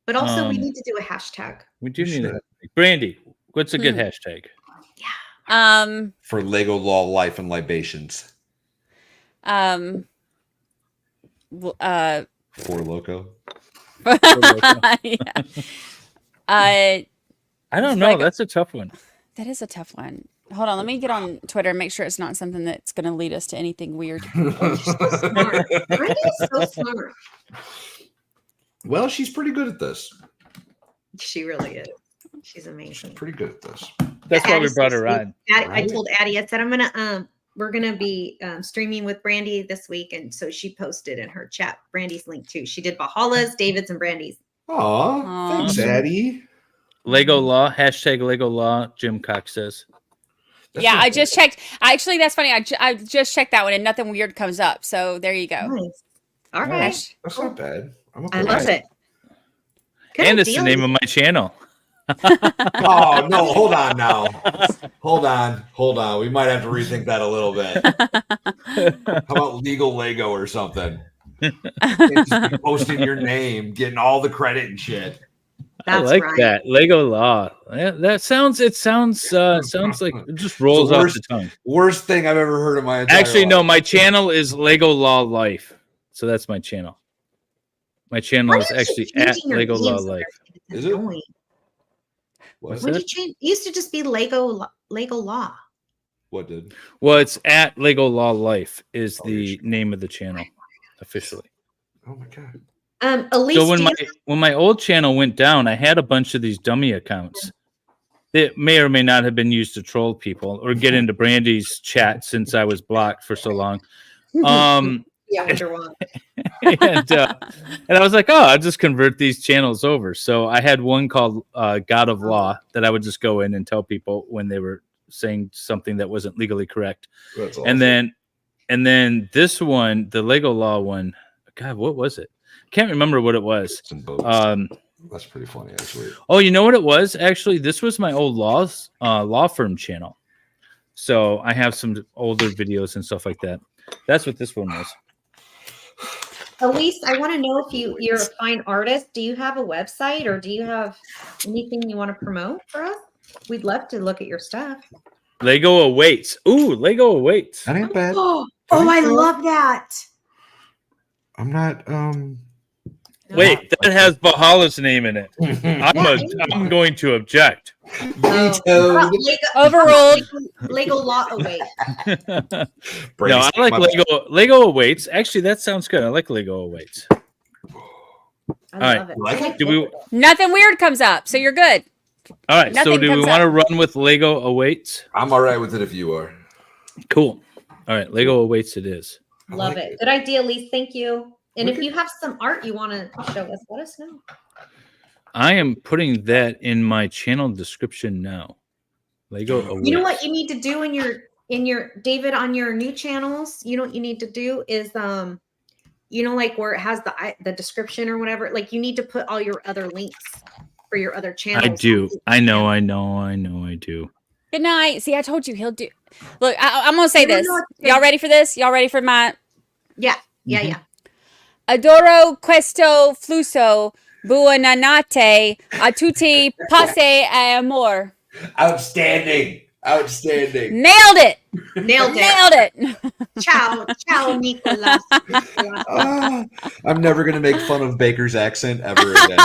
But also, we Um, need to do a hashtag. We do need it. Brandy, what's a good hashtag? for Lego Law, Life, and Libations. Um. For Loco. Yeah. I don't know. That's a tough one. That is a tough one. Hold on, let me get on Twitter and make sure it's not something that's going to lead us to anything weird. Brandy's so smart. Well, she's pretty good at this. She really is. She's amazing. Pretty good at this. That's why we Addie's brought so her sweet. on. I told Addie, I said we're gonna be streaming with Brandy this week, and so she posted in her chat Brandy's link too. She did Valhalla's, David's, and Brandy's. Aw, thanks, Addie. Lego Law, hashtag Lego Law, Jim Cox says. Yeah, I just checked. Actually, that's funny. I just checked that one and nothing weird comes up. So there you go. Nice. All right. That's not bad. I'm okay I with love that. it. Good And it's the idea. name of my channel. Oh no, hold on now. Hold on. We might have to rethink that a little bit. How about Legal Lego or something? Can't just be posting your name, getting all the credit and shit. I like that. Lego Law. That sounds like it just rolls off the tongue. Worst thing I've ever heard in my entire Actually, life. no, my channel is Lego Law Life. So that's my channel. My channel Why is do you actually keep at changing your Lego Law names? Life. It's Is it? annoying. What's When that? did you change? It used to just be Lego Law. What did? Well, it's at Lego Law Life is the name of the channel officially. Oh my god. Elise, So when do my you- when my old channel went down, I had a bunch of these dummy accounts that may or may not have been used to troll people or get into Brandy's chat since I was blocked for so long. yeah, I wonder why. and I was like, oh, I'll just convert these channels over. So I had one called God of Law that I would just go in and tell people when they were saying something that wasn't legally correct. That's And then this one, the Lego Law one, God, what was it? Can't remember what it was. That's pretty funny, actually. Oh, you know what it was? Actually, this was my old law firm channel. So I have some older videos and stuff like that. That's what this one was. Elise, I want to know if you're a fine artist. Do you have a website or do you have anything you want to promote for us? We'd love to look at your stuff. Lego Awaits. Ooh, Lego Awaits. That ain't bad. Oh, I love that. I'm not Wait, that has Valhalla's name in it. I'm going to object. Overruled. Lego Law Awaits. No, I like Lego Awaits. Actually, that sounds good. I like Lego Awaits. All right. Nothing weird comes up, so you're good. All right. So Nothing do we comes want to up. run with Lego Awaits? I'm all right with it if you are. Cool. All right. Lego Awaits it is. Love it. Good idea, Elise. Thank you. And if you have some art you want to show us, let us know. I am putting that in my channel description now. Lego Awaits. You know what you need to do in your David on your new channels? You know what you need to do is like where it has the description or whatever, like you need to put all your other links for your other channels. I do. I know. I do. Good night. See, I told you he'll do. Look, I'm gonna say I don't this. know what to Y'all say. ready for this? Y'all ready for my? Yeah. Mm-hmm. Yeah. Adoro questo flusso buonanotte a tutti pace e amor. Outstanding. Nailed it. Nailed it. Nailed it. Ciao, Nicolas. I'm never gonna make fun of Baker's accent ever again.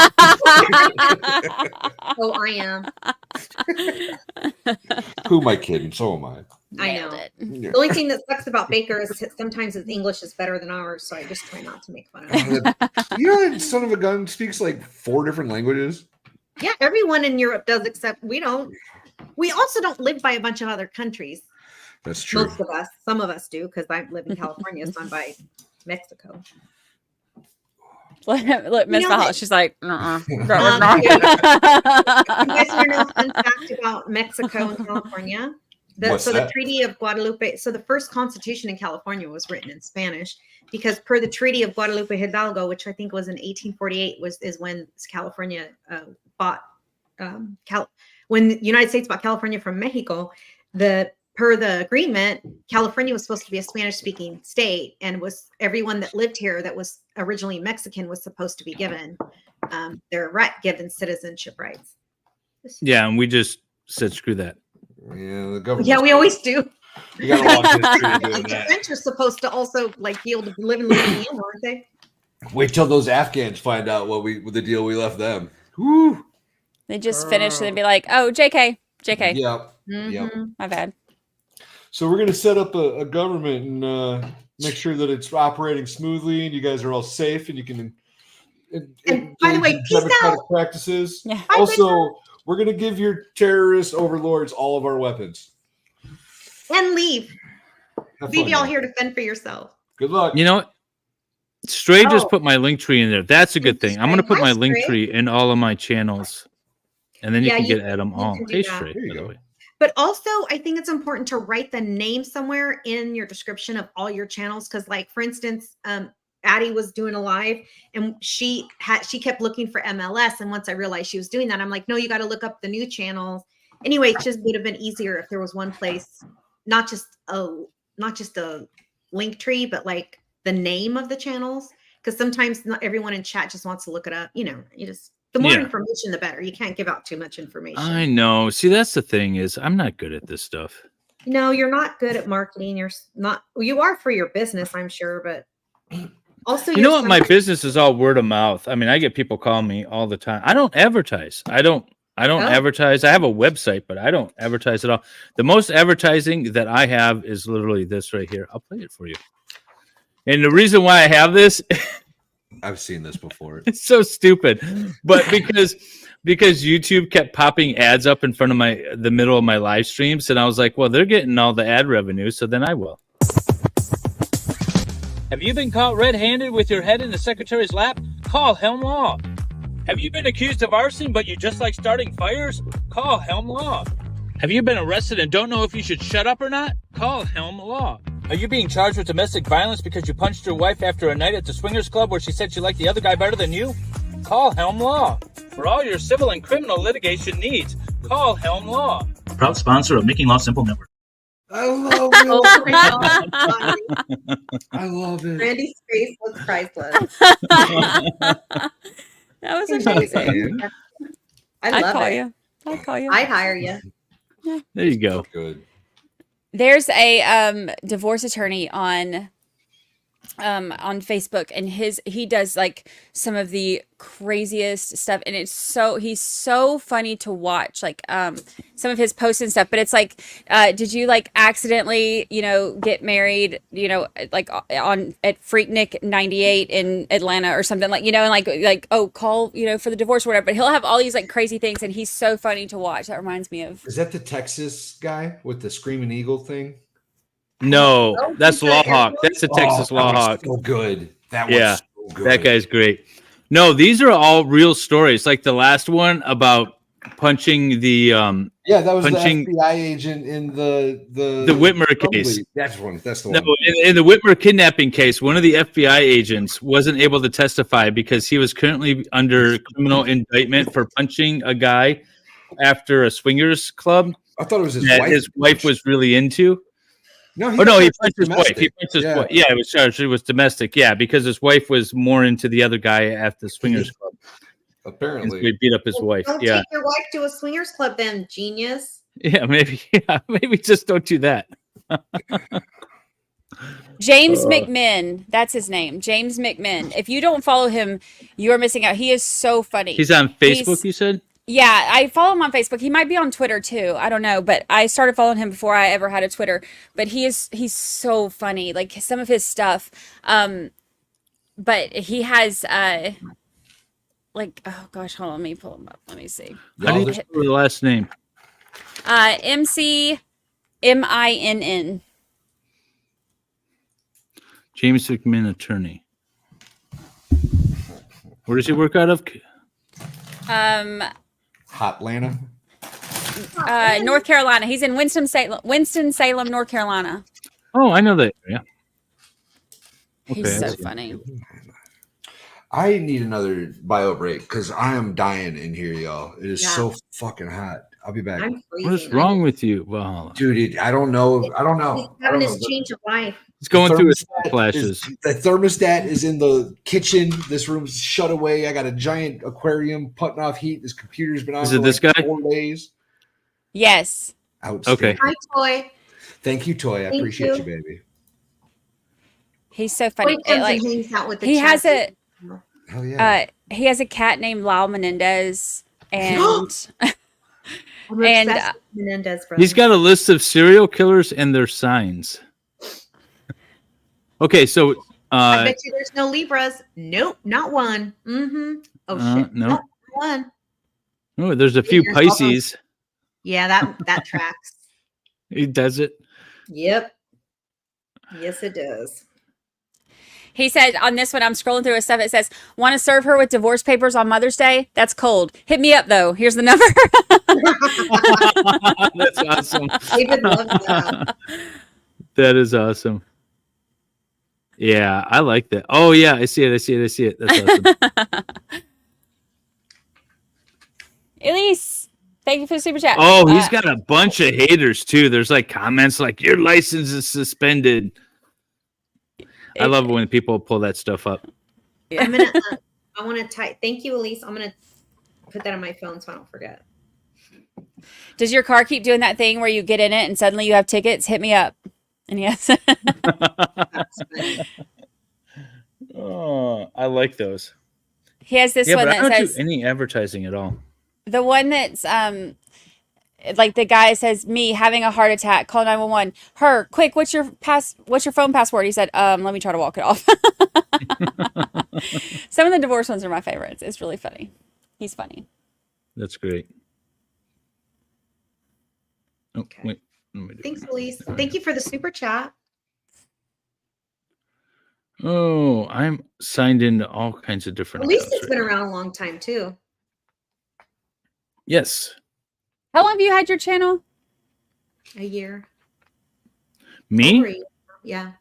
Oh, I am. Who am I kidding? So am I. I know. The only thing that sucks about Baker is sometimes his English is better than ours, so I just try not to make fun of him. You know that son of a gun speaks like 4 different languages? Yeah, everyone in Europe does, except we don't. We also don't live by a bunch of other countries. That's true. Most of us. Some of us do, because I live in California, so I'm by Mexico. Look, Miss Valhalla, she's like, You guys want to know a fun fact about Mexico and California? The Treaty of Guadalupe. So the first constitution in California was written in Spanish because per the Treaty of Guadalupe Hidalgo, which I think was in 1848, is when California bought when the United States bought California from Mexico. Per the agreement, California was supposed to be a Spanish-speaking state, and was everyone that lived here that was originally Mexican was supposed to be given given citizenship rights. Yeah, and we just said screw that. Yeah, the government. Yeah, we always do. You got a long history of doing The that. French are supposed to also be able to live in Louisiana, aren't they? Wait till those Afghans find out what the deal we left them. Woo. they just finish and they'd be like, oh, JK. Yep. Mm-hmm. My bad. So we're gonna set up a government and make sure that it's operating smoothly, and you guys are all safe, and you can. And by the way, peace out. Practices. Yeah. Also, we're gonna give your terrorist overlords all of our weapons. And leave. Have Leave fun, y'all man. here to fend for yourself. Good luck. You know what? Stray just Oh. put my link tree in there. That's a good thing. I'm going to put Hi, my link Stray. tree in all of my channels. And then you Yeah, can you get at them you all. can do Hey, that. Stray, There you by the go. way. But also, I think it's important to write the name somewhere in your description of all your channels. Because, like, for instance, Addie was doing a live, and she kept looking for MLS. And once I realized she was doing that, I'm like, no, you got to look up the new channels. Anyway, it just would have been easier if there was one place, not just a link tree, but like the name of the channels. Because sometimes not everyone in chat just wants to look it up. You know, the more Yeah. information, the better. You can't give out too much information. I know. See, that's the thing is I'm not good at this stuff. No, you're not good at marketing. You're not. You are for your business, I'm sure, but also, You know what? My business is all word of mouth. I mean, I get people calling me all the time. I don't advertise. I don't advertise. I have a website, but I don't advertise at all. The most advertising that I have is literally this right here. I'll play it for you. And the reason why I have this, I've seen this before. it's so stupid, but because YouTube kept popping ads up in front of the middle of my live streams, and I was like, well, they're getting all the ad revenue, so then I will. Have you been caught red-handed with your head in the secretary's lap? Call Helm Law. Have you been accused of arson, but you just like starting fires? Call Helm Law. Have you been arrested and don't know if you should shut up or not? Call Helm Law. Are you being charged with domestic violence because you punched your wife after a night at the swingers club where she said she liked the other guy better than you? Call Helm Law. For all your civil and criminal litigation needs, call Helm Law. Proud sponsor of Making Law Simple Network. I love it. Oh my God. I love it. Randy's face was priceless. That was amazing. I love call it. you. I'd call you. I'd hire you. There you go. Good. There's a divorce attorney on Facebook, and he does like some of the craziest stuff, and he's so funny to watch, like some of his posts and stuff. But it's like, did you like accidentally get married like at Freaknik 98 in Atlanta or something, like and like oh, call for the divorce or whatever. But he'll have all these like crazy things, and he's so funny to watch. That reminds me of, Is that the Texas guy with the screaming eagle thing? No, that's Lawhawk. That's the Texas Lawhawk. So good. That was so good. That guy's great. No, these are all real stories. Like the last one about punching the that was punching the FBI agent in the Whitmer case. That's the one. No, in the Whitmer kidnapping case, one of the FBI agents wasn't able to testify because he was currently under criminal indictment for punching a guy after a swingers club. I thought it was his wife was really into. No, he punched his wife. He punched his wife. Yeah, it was charged. It was domestic. Yeah, because his wife was more into the other guy at the swingers club. Apparently, and so he beat up his wife. Don't Yeah, take your wife to a swingers club, then, genius. yeah, maybe. Yeah, maybe just don't do that. James McMinn, that's his name. James McMinn. If you don't follow him, you are missing out. He is so funny. He's on Facebook, you said? Yeah, I follow him on Facebook. He might be on Twitter too. I don't know, but I started following him before I ever had a Twitter. But he's so funny. Like some of his stuff. But he has like, oh gosh, hold on, let me pull him up. Let me see. How do you spell the last name? McMinn. James McMinn, attorney. Where does he work out of? Hotlanta. North Carolina. He's in Winston-Salem, North Carolina. Oh, I know that. Yeah. He's so funny. I need another bio break because I am dying in here, y'all. It is so fucking hot. I'll be back. What is wrong with you, Valhalla? Dude, I don't know. He's having his change of life. He's going through his flashes. The thermostat is in the kitchen. This room's shut away. I got a giant aquarium putting off heat. This computer's been on Is it for this like guy? 4 days. Yes. Outstanding. Okay. Hi, Toy. Thank you, Toy. I Thank appreciate you. you, baby. He's so funny. Toy comes and hangs out with the he has a Hell yeah. he has a cat named Lau Menendez, and I'm obsessed with Menendez brothers. He's got a list of serial killers and their signs. Okay, so I bet you there's no Libras. Nope, not one. Mm-hmm. Oh shit. no. Nope, not one. Oh, there's a few There's all Pisces. Yeah, that tracks. He does it. Yep. Yes, it does. he said on this one, I'm scrolling through his stuff. It says, "Want to serve her with divorce papers on Mother's Day? That's cold. Hit me up though. Here's the number." That's awesome. David loves that. That is awesome. Yeah, I like that. Oh yeah, I see it. That's awesome. Elise, thank you for the super chat. Oh, he's got a bunch of haters too. There's like comments like your license is suspended. I love it when people pull that stuff up. I'm gonna. I want to type. Thank you, Elise. I'm gonna put that on my phone so I don't forget. Does your car keep doing that thing where you get in it and suddenly you have tickets? Hit me up. And yes. Oh, I like those. He has this Yeah, one but I that don't says do any advertising at all. the one that's like the guy says, "Me having a heart attack, call 911. Her, quick, what's your phone password?" He said, let me try to walk it off. Some of the divorce ones are my favorites. It's really funny. He's funny. That's great. Oh, Okay. wait. Let me do Thanks, it. Elise. Thank you for the super chat. Oh, I'm signed into all kinds of different Elise accounts has been right now. around a long time too. Yes. How long have you had your channel? A year. Me? Over a year. Yeah.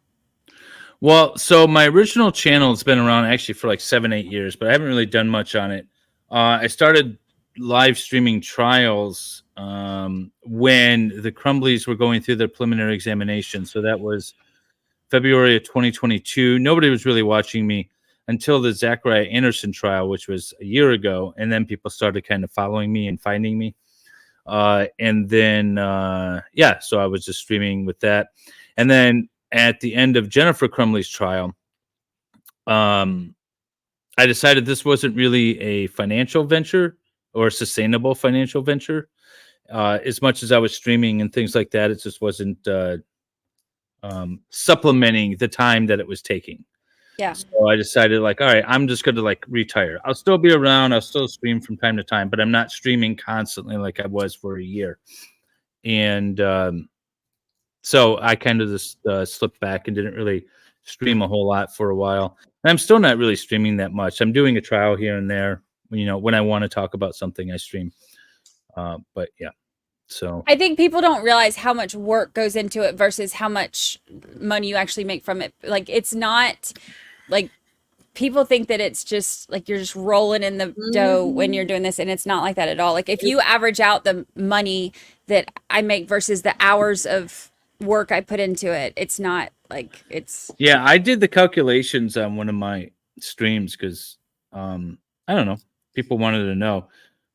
Well, so my original channel has been around actually for like 7-8 years, but I haven't really done much on it. I started live streaming trials when the Crumblies were going through their preliminary examination. So that was February of 2022. Nobody was really watching me until the Zachariah Anderson trial, which was a year ago. And then people started kind of following me and finding me. And then, so I was just streaming with that. And then at the end of Jennifer Crumbley's trial, I decided this wasn't really a financial venture or a sustainable financial venture. As much as I was streaming and things like that, it just wasn't supplementing the time that it was taking. Yeah. So I decided, like, all right, I'm just going to like retire. I'll still be around. I'll still stream from time to time, but I'm not streaming constantly like I was for a year. And so I kind of just slipped back and didn't really stream a whole lot for a while. And I'm still not really streaming that much. I'm doing a trial here and there. You know, when I want to talk about something, I stream. But yeah. So I think people don't realize how much work goes into it versus how much money you actually make from it. Like, it's not like people think that it's just like you're just rolling in the dough when you're doing this, and it's not like that at all. Like, if you average out the money that I make versus the hours of work I put into it, it's not like it's. yeah, I did the calculations on one of my streams because I don't know, people wanted to know,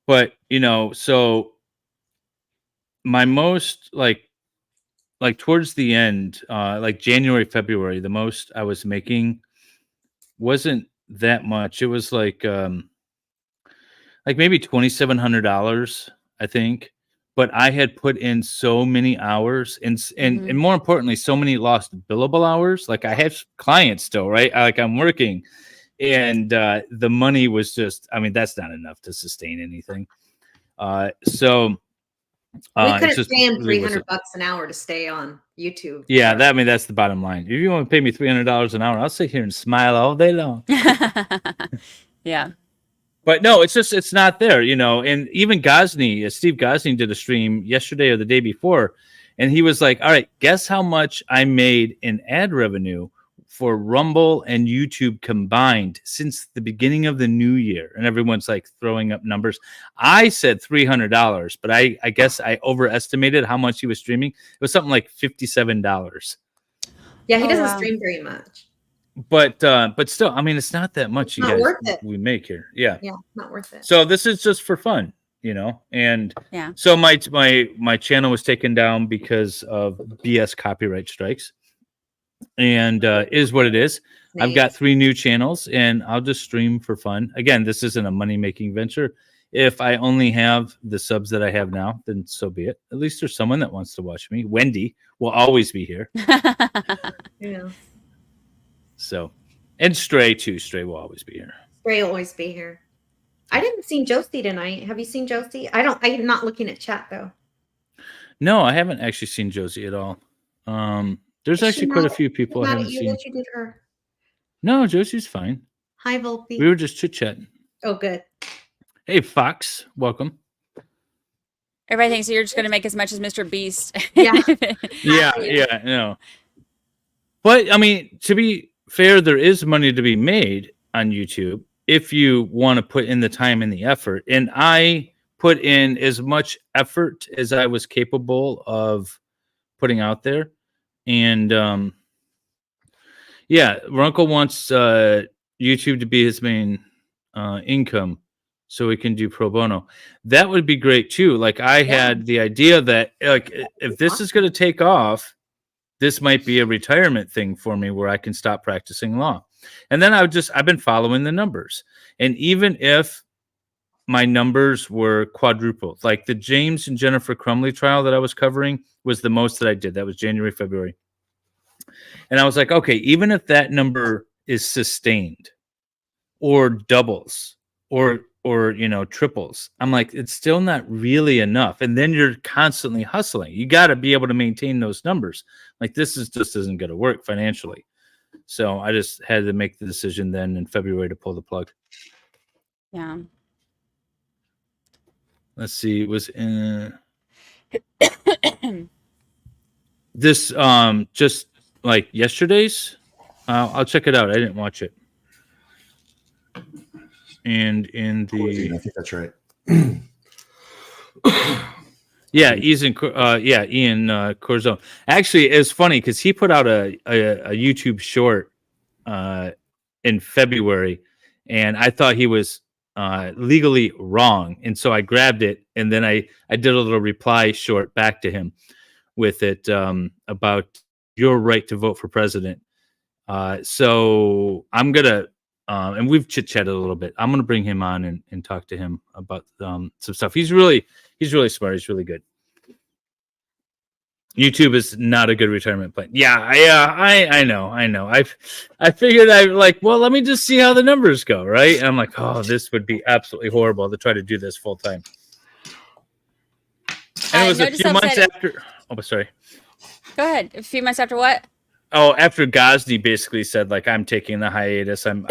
but you know, so my most like like towards the end, like January, February, the most I was making wasn't that much. It was like maybe $2,700, I think. But I had put in so many hours, and more importantly, so many lost billable hours. Like I have clients still, right? Like I'm working, and the money was just, I mean, that's not enough to sustain anything. So We it's couldn't just pay him really $300 wasn't. an hour to stay on YouTube. Yeah, that, I mean, that's the bottom line. If you want to pay me $300 an hour, I'll sit here and smile all day long. Yeah. But no, it's just, it's not there, you know. And even Gosney, Steve Gosney did a stream yesterday or the day before, and he was like, all right, guess how much I made in ad revenue for Rumble and YouTube combined since the beginning of the new year. And everyone's like throwing up numbers. I said $300, but I guess I overestimated how much he was streaming. It was something like $57. Yeah, he doesn't stream very much. But still, I mean, it's not that much, you Not guys, worth it. we make here. Yeah. Yeah, not worth it. So this is just for fun, you know. And yeah. So my channel was taken down because of BS copyright strikes, and it is what it is. I've got 3 new channels, and I'll just stream for fun. Again, this isn't a money making venture. If I only have the subs that I have now, then so be it. At least there's someone that wants to watch me. Wendy will always be here. Yeah. So, and Stray too. Stray will always be here. Stray will always be here. I didn't see Josie tonight. Have you seen Josie? I'm not looking at chat though. No, I haven't actually seen Josie at all. There's actually quite a few people I haven't seen. What you did her? No, Josie's fine. Hi, Volpe. We were just chit-chatting. Oh, good. Hey, Fox, welcome. Everybody thinks you're just going to make as much as Mr. Beast. Yeah. Yeah, no. But, I mean, to be fair, there is money to be made on YouTube if you want to put in the time and the effort. And I put in as much effort as I was capable of putting out there. And, yeah, Runkle wants YouTube to be his main income so he can do pro bono. That would be great, too. Like, I had the idea that, like, if this is going to take off, this might be a retirement thing for me where I can stop practicing law. And then I've been following the numbers. And even if my numbers were quadrupled, like the James and Jennifer Crumley trial that I was covering was the most that I did. That was January, February. And I was like, okay, even if that number is sustained or doubles or you know, triples, I'm like, it's still not really enough. And then you're constantly hustling. You got to be able to maintain those numbers. Like, this just isn't going to work financially. So I just had to make the decision then in February to pull the plug. Yeah. Let's see. It was in this just like yesterday's. I'll check it out. I didn't watch it. And in the, I think that's right. yeah, Ian Corzone. Actually, it's funny because he put out a YouTube short in February, and I thought he was legally wrong, and so I grabbed it, and then I did a little reply short back to him with it about your right to vote for president. So I'm gonna. And we've chit-chatted a little bit. I'm going to bring him on and talk to him about some stuff. He's really smart. He's really good. YouTube is not a good retirement plan. I know. I figured well, let me just see how the numbers go, right? And I'm like, oh, this would be absolutely horrible to try to do this full time. And it was a few months after. Oh, sorry. Go ahead. A few months after what? Oh, after Gosney basically said, like, I'm taking the hiatus. I'm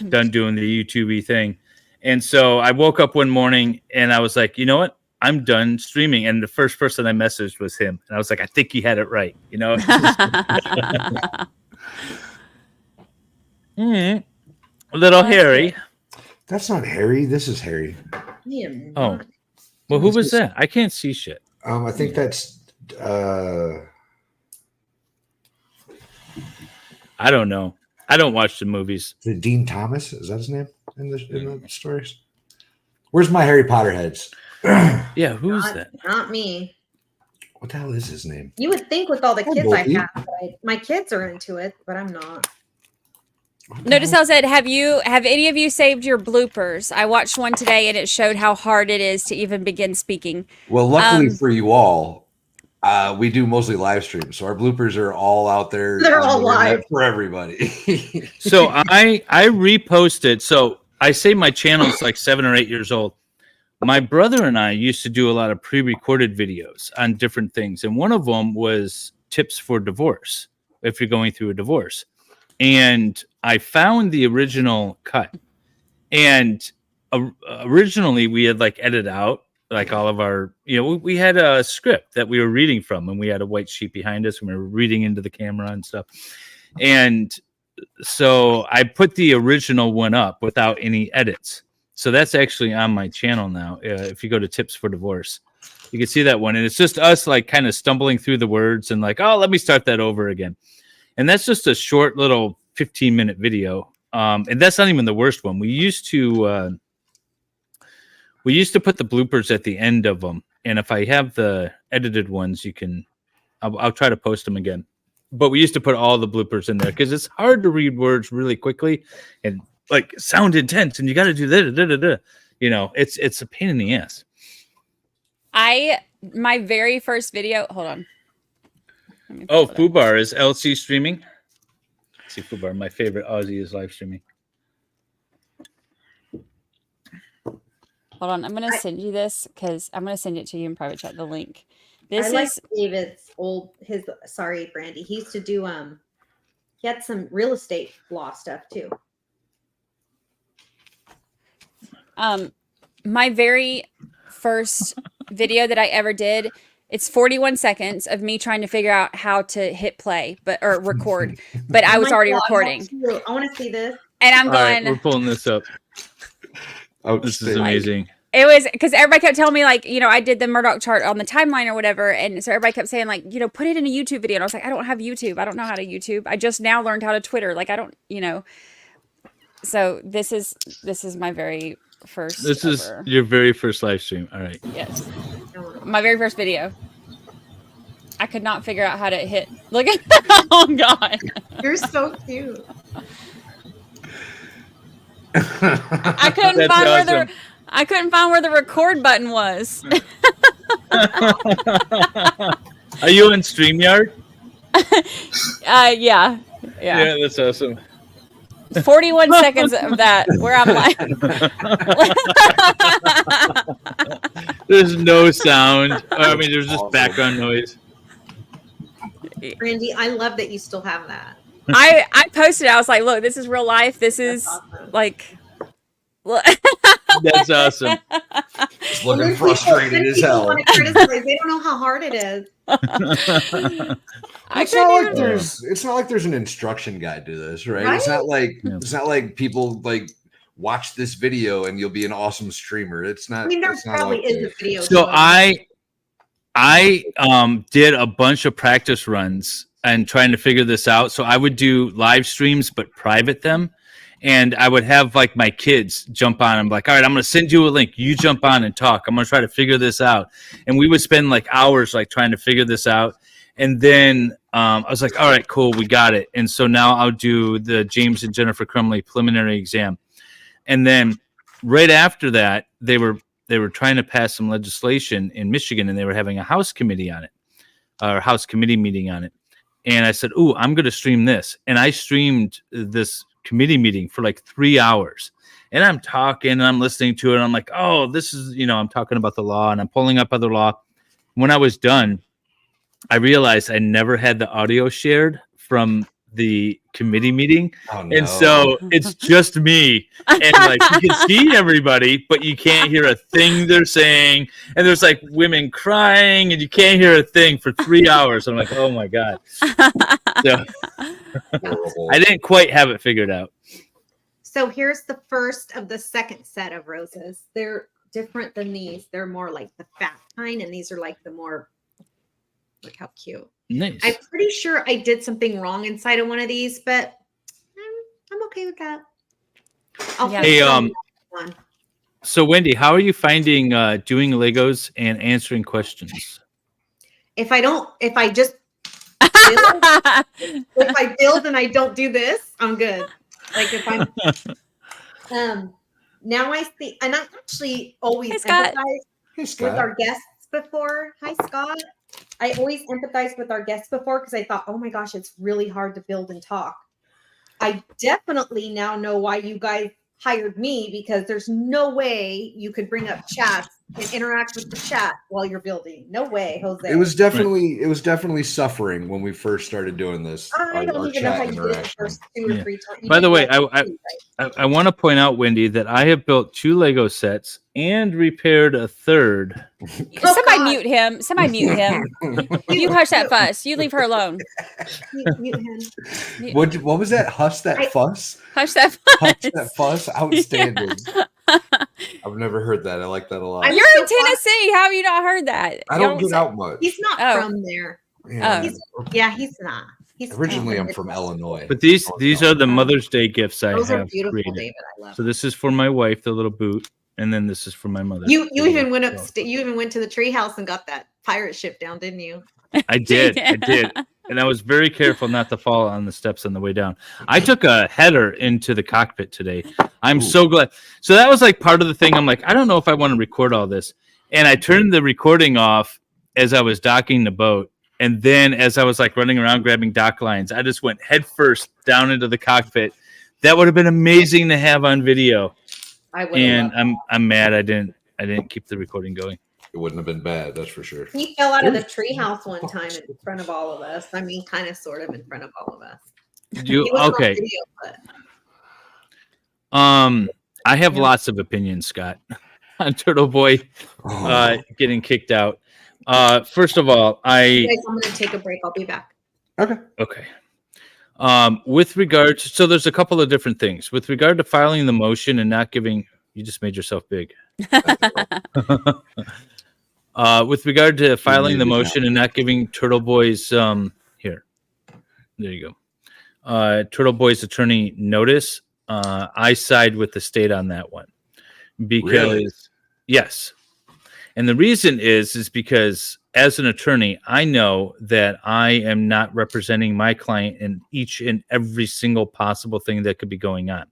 done doing the YouTube-y thing. And so I woke up one morning and I was like, you know what? I'm done streaming. And the first person I messaged was him. And I was like, I think he had it right. You know? Little Harry. That's not Harry. This is Harry. Oh. Well, who was that? I can't see shit. I think that's I don't know. I don't watch the movies. The Dean Thomas, is that his name in the stories? Where's my Harry Potter heads? Yeah, who's that? Not me. What the hell is his name? You would think with all the kids I Voldy. have, but my kids are into it, but I'm not. Notice how I said, have any of you saved your bloopers? I watched one today and it showed how hard it is to even begin speaking. Well, luckily for you all, we do mostly live streams, so our bloopers are all out there. They're on all the internet live. for everybody. So I reposted. So I say my channel's like 7 or 8 years old. My brother and I used to do a lot of pre-recorded videos on different things, and one of them was tips for divorce if you're going through a divorce. And I found the original cut, and originally we had like edited out like all of our, we had a script that we were reading from, and we had a white sheet behind us and we were reading into the camera and stuff. And so I put the original one up without any edits. So that's actually on my channel now. If you go to tips for divorce, you can see that one. And it's just us like kind of stumbling through the words and like, oh, let me start that over again. And that's just a short little 15-minute video. And that's not even the worst one. We used to put the bloopers at the end of them. And if I have the edited ones, I'll try to post them again. But we used to put all the bloopers in there because it's hard to read words really quickly and like sound intense, and you got to do that. It's a pain in the ass. My very first video. Hold on. Oh, Fubar is LC streaming. Let's see, Fubar, my favorite Aussie, is live streaming. Hold on, I'm gonna send you this because I'm gonna send it to you in private chat. The link. I like David's sorry, Brandi. He used to do he had some real estate law stuff too. My very first video that I ever did, it's 41 seconds of me trying to figure out how to hit play or record, but I was already recording. I want to see this. And I'm All going, right, we're pulling this up. This is amazing. It was because everybody kept telling me, like, I did the Murdoch chart on the timeline or whatever. And so everybody kept saying, like, put it in a YouTube video. And I was like, I don't have YouTube. I don't know how to YouTube. I just now learned how to Twitter. Like, I don't, So this is my very first. This is your very first live stream. All right. Yes. My very first video. I could not figure out how to hit. Look at oh God. You're so cute. I couldn't find awesome. I couldn't find where the record button was. Are you in StreamYard? Yeah. Yeah, that's awesome. 41 seconds of that where I'm like There's no sound. I mean, there's just background noise. Brandi, I love that you still have that. I posted it. I was like, look, this is real life. This is awesome. Like That's awesome. Just looking frustrated as hell. Want to criticize. They don't know how hard it is. It's not like there's an instruction guide to this, right? It's not like people like watch this video and you'll be an awesome streamer. It's not. I mean, there probably is a video. So I did a bunch of practice runs and trying to figure this out. So I would do live streams but private them. And I would have like my kids jump on. I'm like, all right, I'm going to send you a link. You jump on and talk. I'm going to try to figure this out. And we would spend like hours like trying to figure this out. And then I was like, all right, cool, we got it. And so now I'll do the James and Jennifer Crumley preliminary exam. And then right after that, they were trying to pass some legislation in Michigan, and they were having a House committee on it, or House committee meeting on it. And I said, ooh, I'm going to stream this. And I streamed this committee meeting for like 3 hours, and I'm talking and I'm listening to it. And I'm like, oh, this is, I'm talking about the law and I'm pulling up other law. When I was done, I realized I never had the audio shared from the committee meeting. Oh, no. And so it's just me, and like you can see everybody, but you can't hear a thing they're saying. And there's like women crying and you can't hear a thing for 3 hours. I'm like, oh my God. So I didn't quite have it figured out. So here's the first of the second set of roses. They're different than these. They're more like the fat kind, and these are like the more, look how cute. Nice. I'm pretty sure I did something wrong inside of one of these, but I'm okay with that. Hey, so Wendy, how are you finding doing Legos and answering questions? if I just build, if I build and I don't do this, I'm good. Like if I'm now I see, and I actually always empathize with our guests before. Hi, Scott. I always empathize with our guests before because I thought, oh my gosh, it's really hard to build and talk. I definitely now know why you guys hired me, because there's no way you could bring up chats and interact with the chat while you're building. No way, Jose. It was definitely suffering when we first started doing this. I don't even know how you did it the first 2 or 3 times. By the way, I want to point out, Wendy, that I have built 2 Lego sets and repaired a third. Somebody mute him. Somebody mute him. You hush that fuss. You leave her alone. Mute him. What was that? Hush that fuss? Hush that fuss. Hush that fuss? Outstanding. I've never heard that. I like that a lot. You're in Tennessee. How have you not heard that? I don't get out much. He's not from there. Yeah. He's not. Originally, I'm from Illinois. But these are the Mother's Day gifts I Those have are beautiful, created. David. I love. So this is for my wife, the little boot, and then this is for my mother. You even went up. You even went to the treehouse and got that pirate ship down, didn't you? I did. And I was very careful not to fall on the steps on the way down. I took a header into the cockpit today. I'm so glad. So that was like part of the thing. I'm like, I don't know if I want to record all this. And I turned the recording off as I was docking the boat. And then as I was like running around grabbing dock lines, I just went head first down into the cockpit. That would have been amazing to have on video. I would. And I'm mad I didn't keep the recording going. It wouldn't have been bad, that's for sure. He fell out of the treehouse one time in front of all of us. I mean, kind of, sort of, in front of all of us. Okay. Video, but... I have lots of opinions, Scott, on Turtle Boy getting kicked out. First of all, guys, I'm going to take a break. I'll be back. Okay. With regard to, so there's a couple of different things. With regard to filing the motion and not giving, you just made yourself big. With regard to filing the motion and not giving Turtle Boy's here, there you go. Turtle Boy's attorney notice. I side with the state on that one because yes, and the reason is because as an attorney, I know that I am not representing my client in each and every single possible thing that could be going on,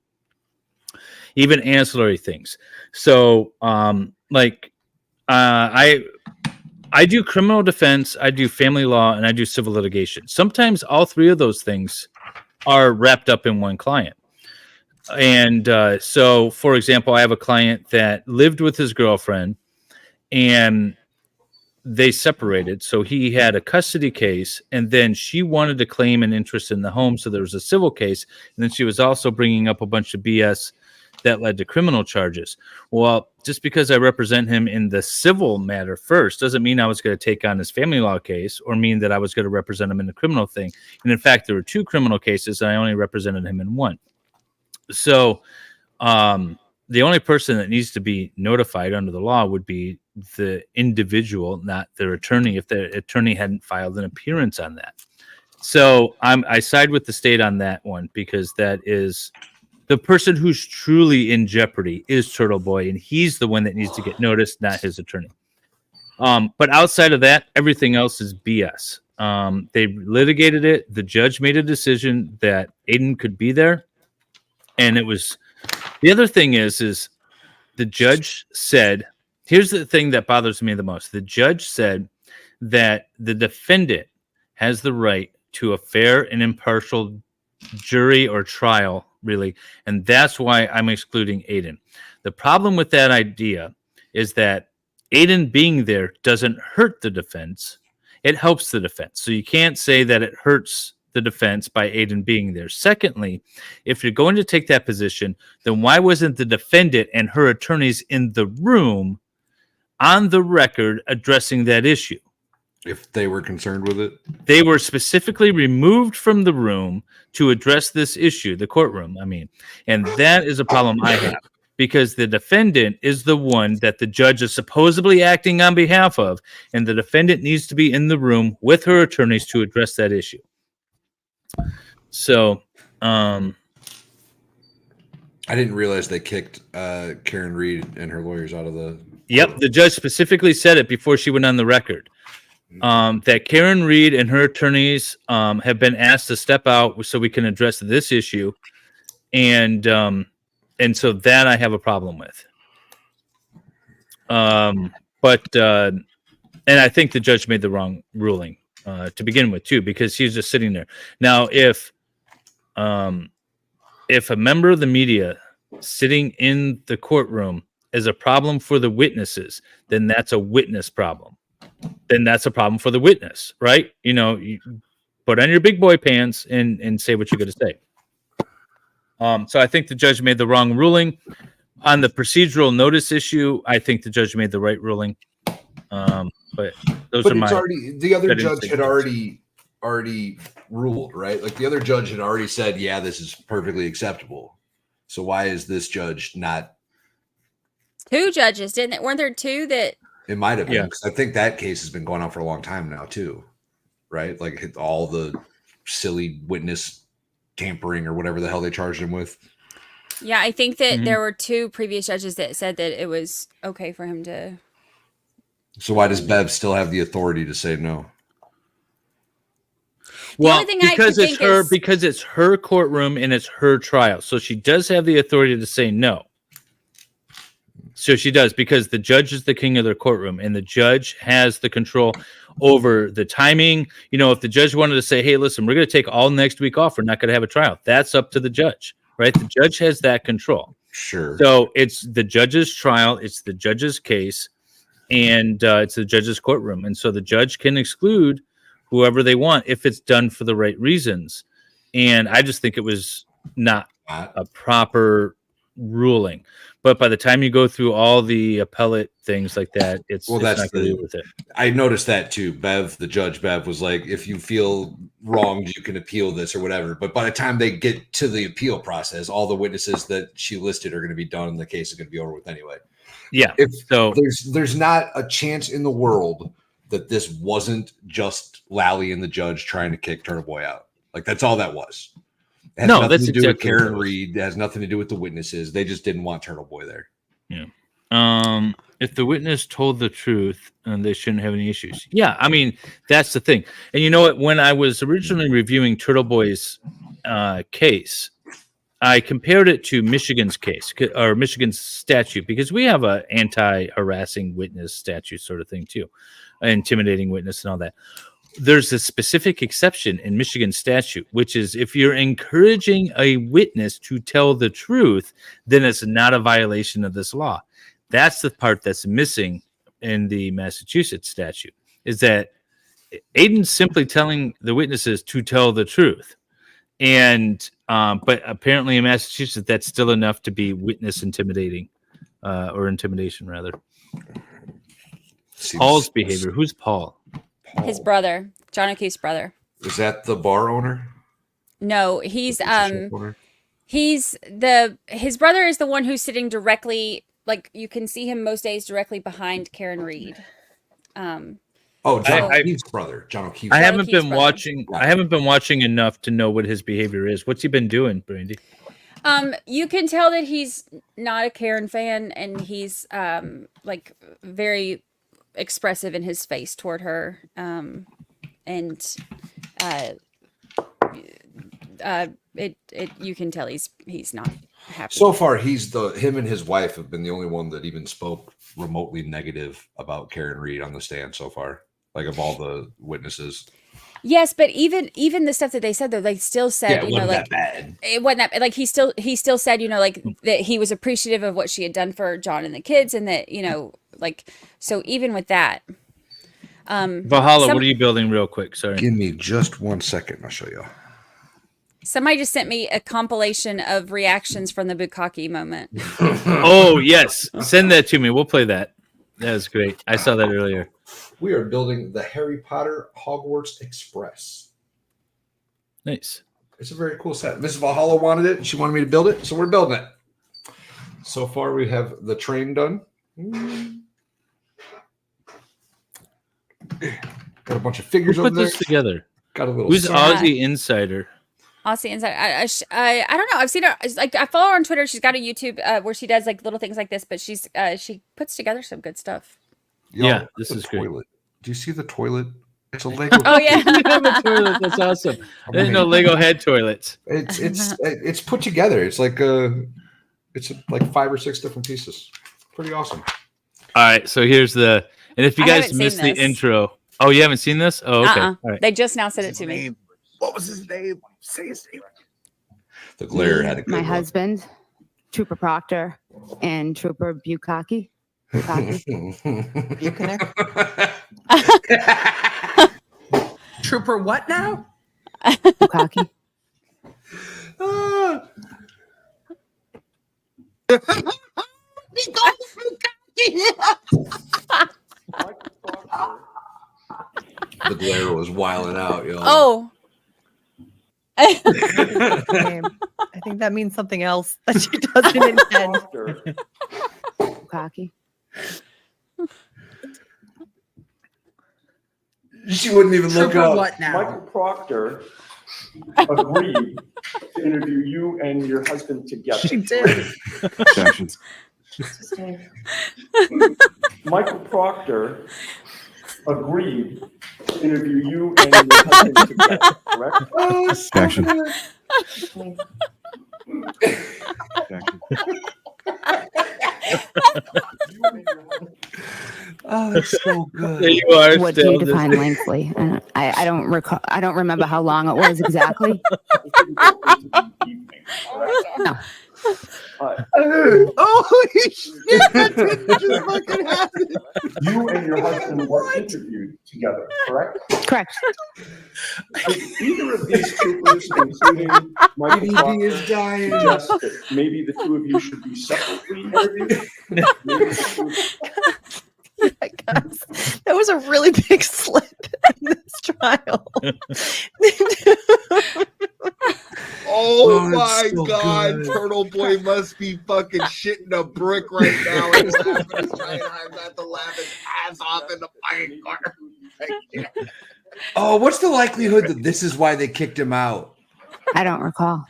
even ancillary things. So, I do criminal defense, I do family law, and I do civil litigation. Sometimes all 3 of those things are wrapped up in one client. And so, for example, I have a client that lived with his girlfriend, and they separated. So he had a custody case, and then she wanted to claim an interest in the home. So there was a civil case, and then she was also bringing up a bunch of BS that led to criminal charges. Well, just because I represent him in the civil matter first doesn't mean I was going to take on his family law case or mean that I was going to represent him in the criminal thing. And in fact, there were 2 criminal cases, and I only represented him in one. So the only person that needs to be notified under the law would be the individual, not their attorney, if the attorney hadn't filed an appearance on that. So I side with the state on that one, because that is the person who's truly in jeopardy is Turtle Boy, and he's the one that needs to get noticed, not his attorney. But outside of that, everything else is BS. They litigated it. The judge made a decision that Aiden could be there. And it was, the other thing is the judge said, here's the thing that bothers me the most. The judge said that the defendant has the right to a fair and impartial jury or trial, really. And that's why I'm excluding Aiden. The problem with that idea is that Aiden being there doesn't hurt the defense. It helps the defense. So you can't say that it hurts the defense by Aiden being there. Secondly, if you're going to take that position, then why wasn't the defendant and her attorneys in the room on the record addressing that issue? If they were concerned with it? They were specifically removed from the room to address this issue, the courtroom, I mean. And that is a problem I have, because the defendant is the one that the judge is supposedly acting on behalf of, and the defendant needs to be in the room with her attorneys to address that issue. So, I didn't realize they kicked Karen Reed and her lawyers out of the... Yep, the judge specifically said it before she went on the record. that Karen Reed and her attorneys have been asked to step out so we can address this issue, and so that I have a problem with. And I think the judge made the wrong ruling to begin with too, because he's just sitting there. Now, if a member of the media sitting in the courtroom is a problem for the witnesses, then that's a witness problem. Then that's a problem for the witness, right? You put on your big boy pants and say what you're going to say. So I think the judge made the wrong ruling. On the procedural notice issue, I think the judge made the right ruling. But those are my. The other judge had already ruled, right? Like the other judge had already said, yeah, this is perfectly acceptable. So why is this judge not? 2 judges, weren't there 2 that? It might have been. I think that case has been going on for a long time now too, right? Like all the silly witness tampering or whatever the hell they charged him with. Yeah, I think that there were 2 previous judges that said that it was okay for him to. So why does Bev still have the authority to say no? Well, because it's her courtroom and it's her trial, so she does have the authority to say no. So she does, because the judge is the king of their courtroom, and the judge has the control over the timing. If the judge wanted to say, "Hey, listen, we're going to take all next week off. We're not going to have a trial," that's up to the judge, right? The judge has that control. Sure. So it's the judge's trial, it's the judge's case, and it's the judge's courtroom, and so the judge can exclude whoever they want if it's done for the right reasons. And I just think it was not a proper ruling. But by the time you go through all the appellate things like that, it's not going to do with it. I noticed that too. The judge Bev was like, if you feel wronged, you can appeal this or whatever. But by the time they get to the appeal process, all the witnesses that she listed are going to be done, and the case is going to be over with anyway. Yeah. So there's not a chance in the world that this wasn't just Lally and the judge trying to kick Turtle Boy out. Like that's all that was. It has nothing to do with Karen Reed. It has nothing to do with the witnesses. They just didn't want Turtle Boy there. Yeah. If the witness told the truth, they shouldn't have any issues. Yeah, I mean, that's the thing. And you know what? When I was originally reviewing Turtle Boy's case, I compared it to Michigan's case or Michigan's statute, because we have a anti-harassing witness statute sort of thing too, intimidating witness and all that. There's a specific exception in Michigan statute, which is if you're encouraging a witness to tell the truth, then it's not a violation of this law. That's the part that's missing in the Massachusetts statute, is that Aiden's simply telling the witnesses to tell the truth. And but apparently in Massachusetts, that's still enough to be witness intimidating or intimidation, rather. Paul's behavior. Who's Paul? His brother, John O'Keefe's brother. Is that the bar owner? No, his brother is the one who's sitting directly, like you can see him most days directly behind Karen Reed. John O'Keefe's brother. John O'Keefe. I haven't been watching enough to know what his behavior is. What's he been doing, Brandi? You can tell that he's not a Karen fan, and he's like very expressive in his face toward her, you can tell he's not happy. So far, him and his wife have been the only one that even spoke remotely negative about Karen Reed on the stand so far, like of all the witnesses. Yes, but even the stuff that they said, though, they still said, it wasn't that bad. It wasn't that, like he still said, like that he was appreciative of what she had done for John and the kids, and that, like, so even with that. Valhalla, what are you building real quick? Sorry. Give me just 1 second. I'll show you. Somebody just sent me a compilation of reactions from the bukkake moment. Oh, yes. Send that to me. We'll play that. That was great. I saw that earlier. We are building the Harry Potter Hogwarts Express. Nice. It's a very cool set. Mrs. Valhalla wanted it, and she wanted me to build it, so we're building it. So far, we have the train done. Got a bunch of figures over there. Put this together. Got a little. Who's Aussie Insider? Aussie Insider. I don't know. I've seen her. Like I follow her on Twitter. She's got a YouTube where she does like little things like this, but she puts together some good stuff. Yeah, this is great. Do you see the toilet It's a Lego. Oh yeah. That's awesome. There's no Lego head toilets. It's put together. It's like like 5 or 6 different pieces. Pretty awesome. All right, so here's the, and if you I guys haven't missed seen the this. intro, oh, you haven't seen this? Oh, okay. All right. They just now said it to me. What was his name? Say his name. The glare had a good My one. husband, Trooper Proctor, and Trooper Bukkake. Trooper, what now? Bukkake. The glare was wilding out, yo. Oh. I think that means something else that she doesn't intend. Bukkake. She wouldn't even look Trooper, up. what now? Michael Proctor agreed to interview you and your husband together. She did. Michael Proctor agreed to interview you and your husband together, correct? Action. Oh, that's so good. There you are. What do you define lengthily? I don't recall. I don't remember how long it was exactly. No. Holy shit! That just fucking happened. You and your husband were interviewed together, correct? Correct. Did either of these troopers, including Michael BDB Proctor, is dying. suggest that maybe the two of you should be separately interviewed? Maybe the two of That was a really big slip in this trial. Oh that's my so god, good. Turtle Boy must be fucking shitting a brick right now and laughing his right I've got to laugh his ass off in the fucking corner. Oh, what's the likelihood that this is why they kicked him out? I don't recall.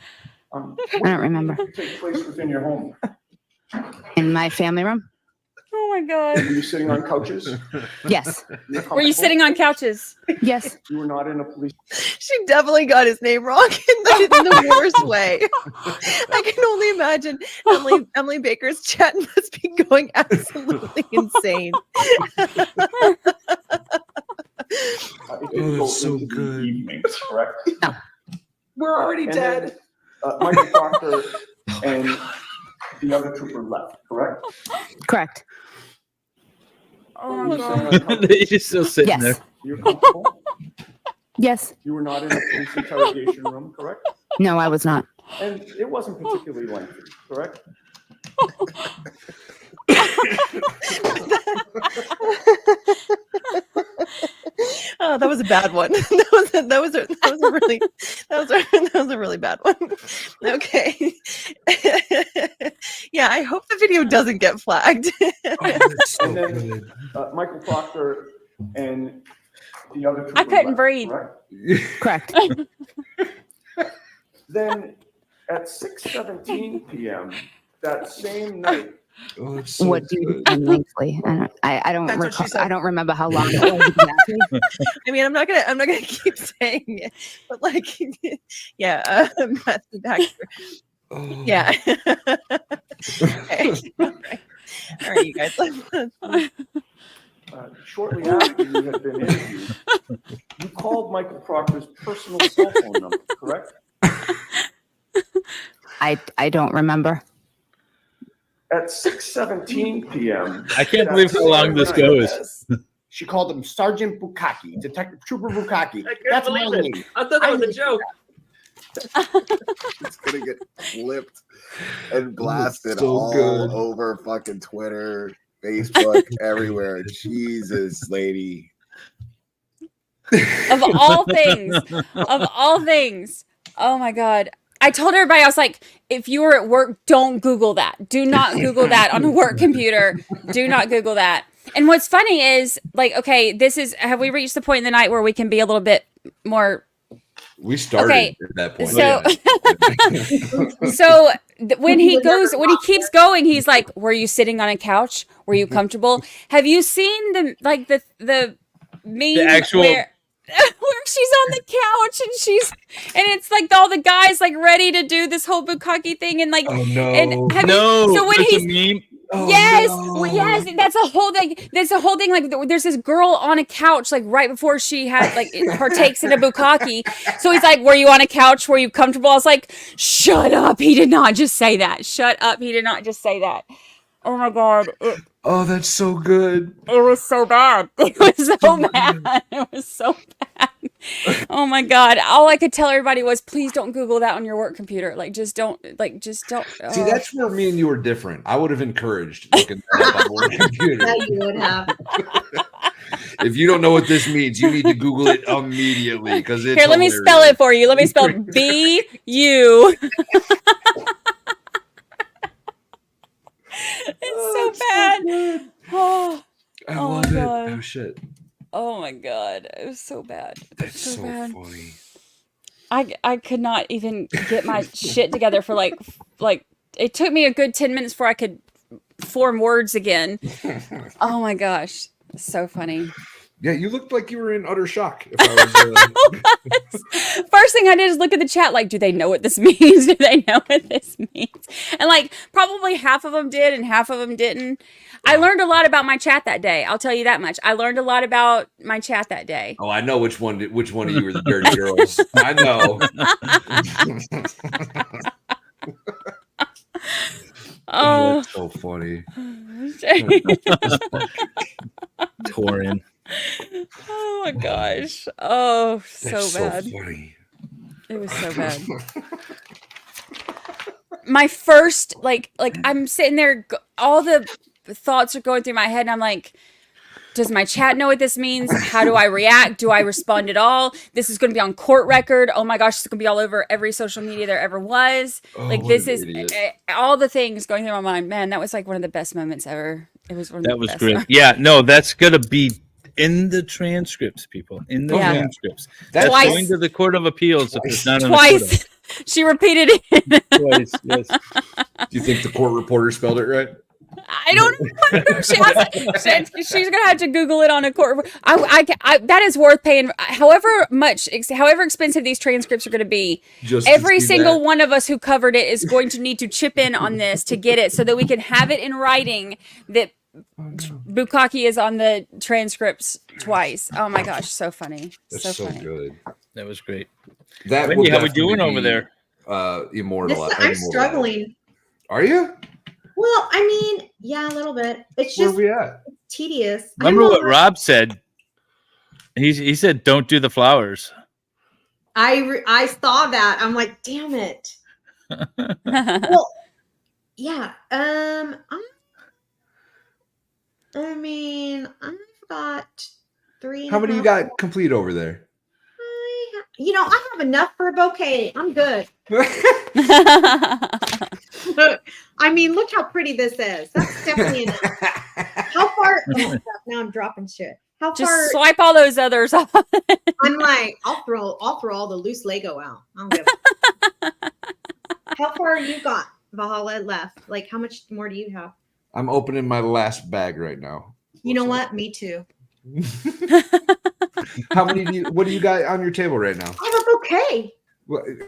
I don't remember. take place within your home? In my family room? Oh my god. Were you sitting on couches? Yes. Were you sitting on couches? Yes. You were not in a police. She definitely got his name wrong in the worst way. I can only imagine Emily Baker's chat must be going absolutely insane. It didn't go so into the good. evenings, correct? No. We're already And dead. then, Michael Proctor and the other trooper left, correct? Correct. Oh Were my you god. sitting on couches? You're still sitting Yes. there. You're comfortable? Yes. You were not in a police interrogation room, correct? No, I was not. And it wasn't particularly lengthy, correct? Oh, that was a bad one. That was a really bad one. Okay. Yeah, I hope the video doesn't get flagged. And then Michael Proctor and the other trooper I couldn't left, breathe. correct? Correct. Then at 6:17 p.m. that same night, Oh, it's so What do you good. define lengthily? I don't That's what recall. she said. I don't remember how long it was exactly. I mean, I'm not gonna keep saying it, but like, yeah, Matthew Baxter. Oh. Yeah. Okay. All right, you guys. shortly after you had been interviewed, you called Michael Proctor's personal cell phone number, correct? I don't remember. At 6:17 p.m. I can't believe how long this goes. She called him Sergeant Bukkake, Detective Trooper Bukkake. That's my name. I thought that was a joke. It's gonna get flipped and blasted so all good. over fucking Twitter, Facebook, everywhere. Jesus, lady. Of all things. Of all things. Oh my god. I told everybody, I was like, if you were at work, don't Google that. Do not Google that on a work computer. Do not Google that. And what's funny is, like, okay, have we reached the point in the night where we can be a little bit more... We started Okay, at that point. When he keeps going, he's like, were you sitting on a couch? Were you comfortable? Have you seen the meme The actual where she's on the couch and it's like all the guys like ready to do this whole bukkake thing and like Oh no. and so when it's a he's meme. Oh, yes, no. well, yes, that's a whole thing. There's a whole thing. Like, there's this girl on a couch, like right before she had like partakes in a bukkake. So he's like, "Were you on a couch? Were you comfortable?" I was like, "Shut up! He did not just say that. Shut up! He did not just say that." Oh my god! Oh, that's so good. It was so bad. It was so bad. It was so bad. Oh my god! All I could tell everybody was, please don't Google that on your work computer. Like, just don't. See, that's where me and you are different. I would have encouraged looking that up on the work computer. Yeah, you would have. If you don't know what this means, you need to Google it immediately because it's Here, let me spell it for you. Let me spell B-U. It's so bad. Oh, I love it. God. Oh shit. Oh my god, it was so bad. That's so bad. funny. I could not even get my shit together for like it took me a good 10 minutes before I could form words again. Oh my gosh, so funny. Yeah, you looked like you were in utter shock. If I was, First thing I did is look at the chat, like, do they know what this means? Do they know what this means? And like, probably half of them did and half of them didn't. I learned a lot about my chat that day. I'll tell you that much. I learned a lot about my chat that day. Oh, I know which one of you were the dirty girls. I know. Oh, that's so funny. Torin. Oh my gosh. Oh, That's so bad. So funny. It was so bad. My first, like I'm sitting there, all the thoughts are going through my head, and I'm like, does my chat know what this means? How do I react? Do I respond at all? This is going to be on court record. Oh my gosh, it's going to be all over every social media there ever was. Oh, like, this is all the things going through my mind. Man, that was like one of the best moments ever. It was one of That the was best great. moments. Yeah, no, that's going to be in the transcripts, people. In the transcripts. That's Twice. going to the Court of Appeals if it's not Twice. She repeated it. Twice, yes. Do you think the court reporter spelled it right? I don't know. She's gonna have to Google it on a court. That is worth paying. However expensive these transcripts are going to be. Just every single one of us who covered it is going to need to chip in on this to get it, so that we can have it in writing that bukkake is on the transcripts twice. Oh my gosh, so funny. That's so funny. good. That was great. That Wendy, will how we doing definitely over there? Immortal. I'm struggling. Are you? Well, I mean, yeah, a little bit. It's Where just we at? tedious. Remember what Rob said? He said, "Don't do the flowers." I saw that. I'm like, damn it. Well, yeah. I mean, I've got 3. How many you got complete over there? I have enough for a bouquet. I'm good. I mean, look how pretty this is. That's definitely enough. How far? Oh, now I'm dropping shit. How Just far? swipe all those others off. I'm like, I'll throw all the loose Lego out. I don't give How far you got, Valhalla, left? Like, how much more do you have? I'm opening my last bag right now. You know what? Me too. How many what do you got on your table right now? I have a bouquet.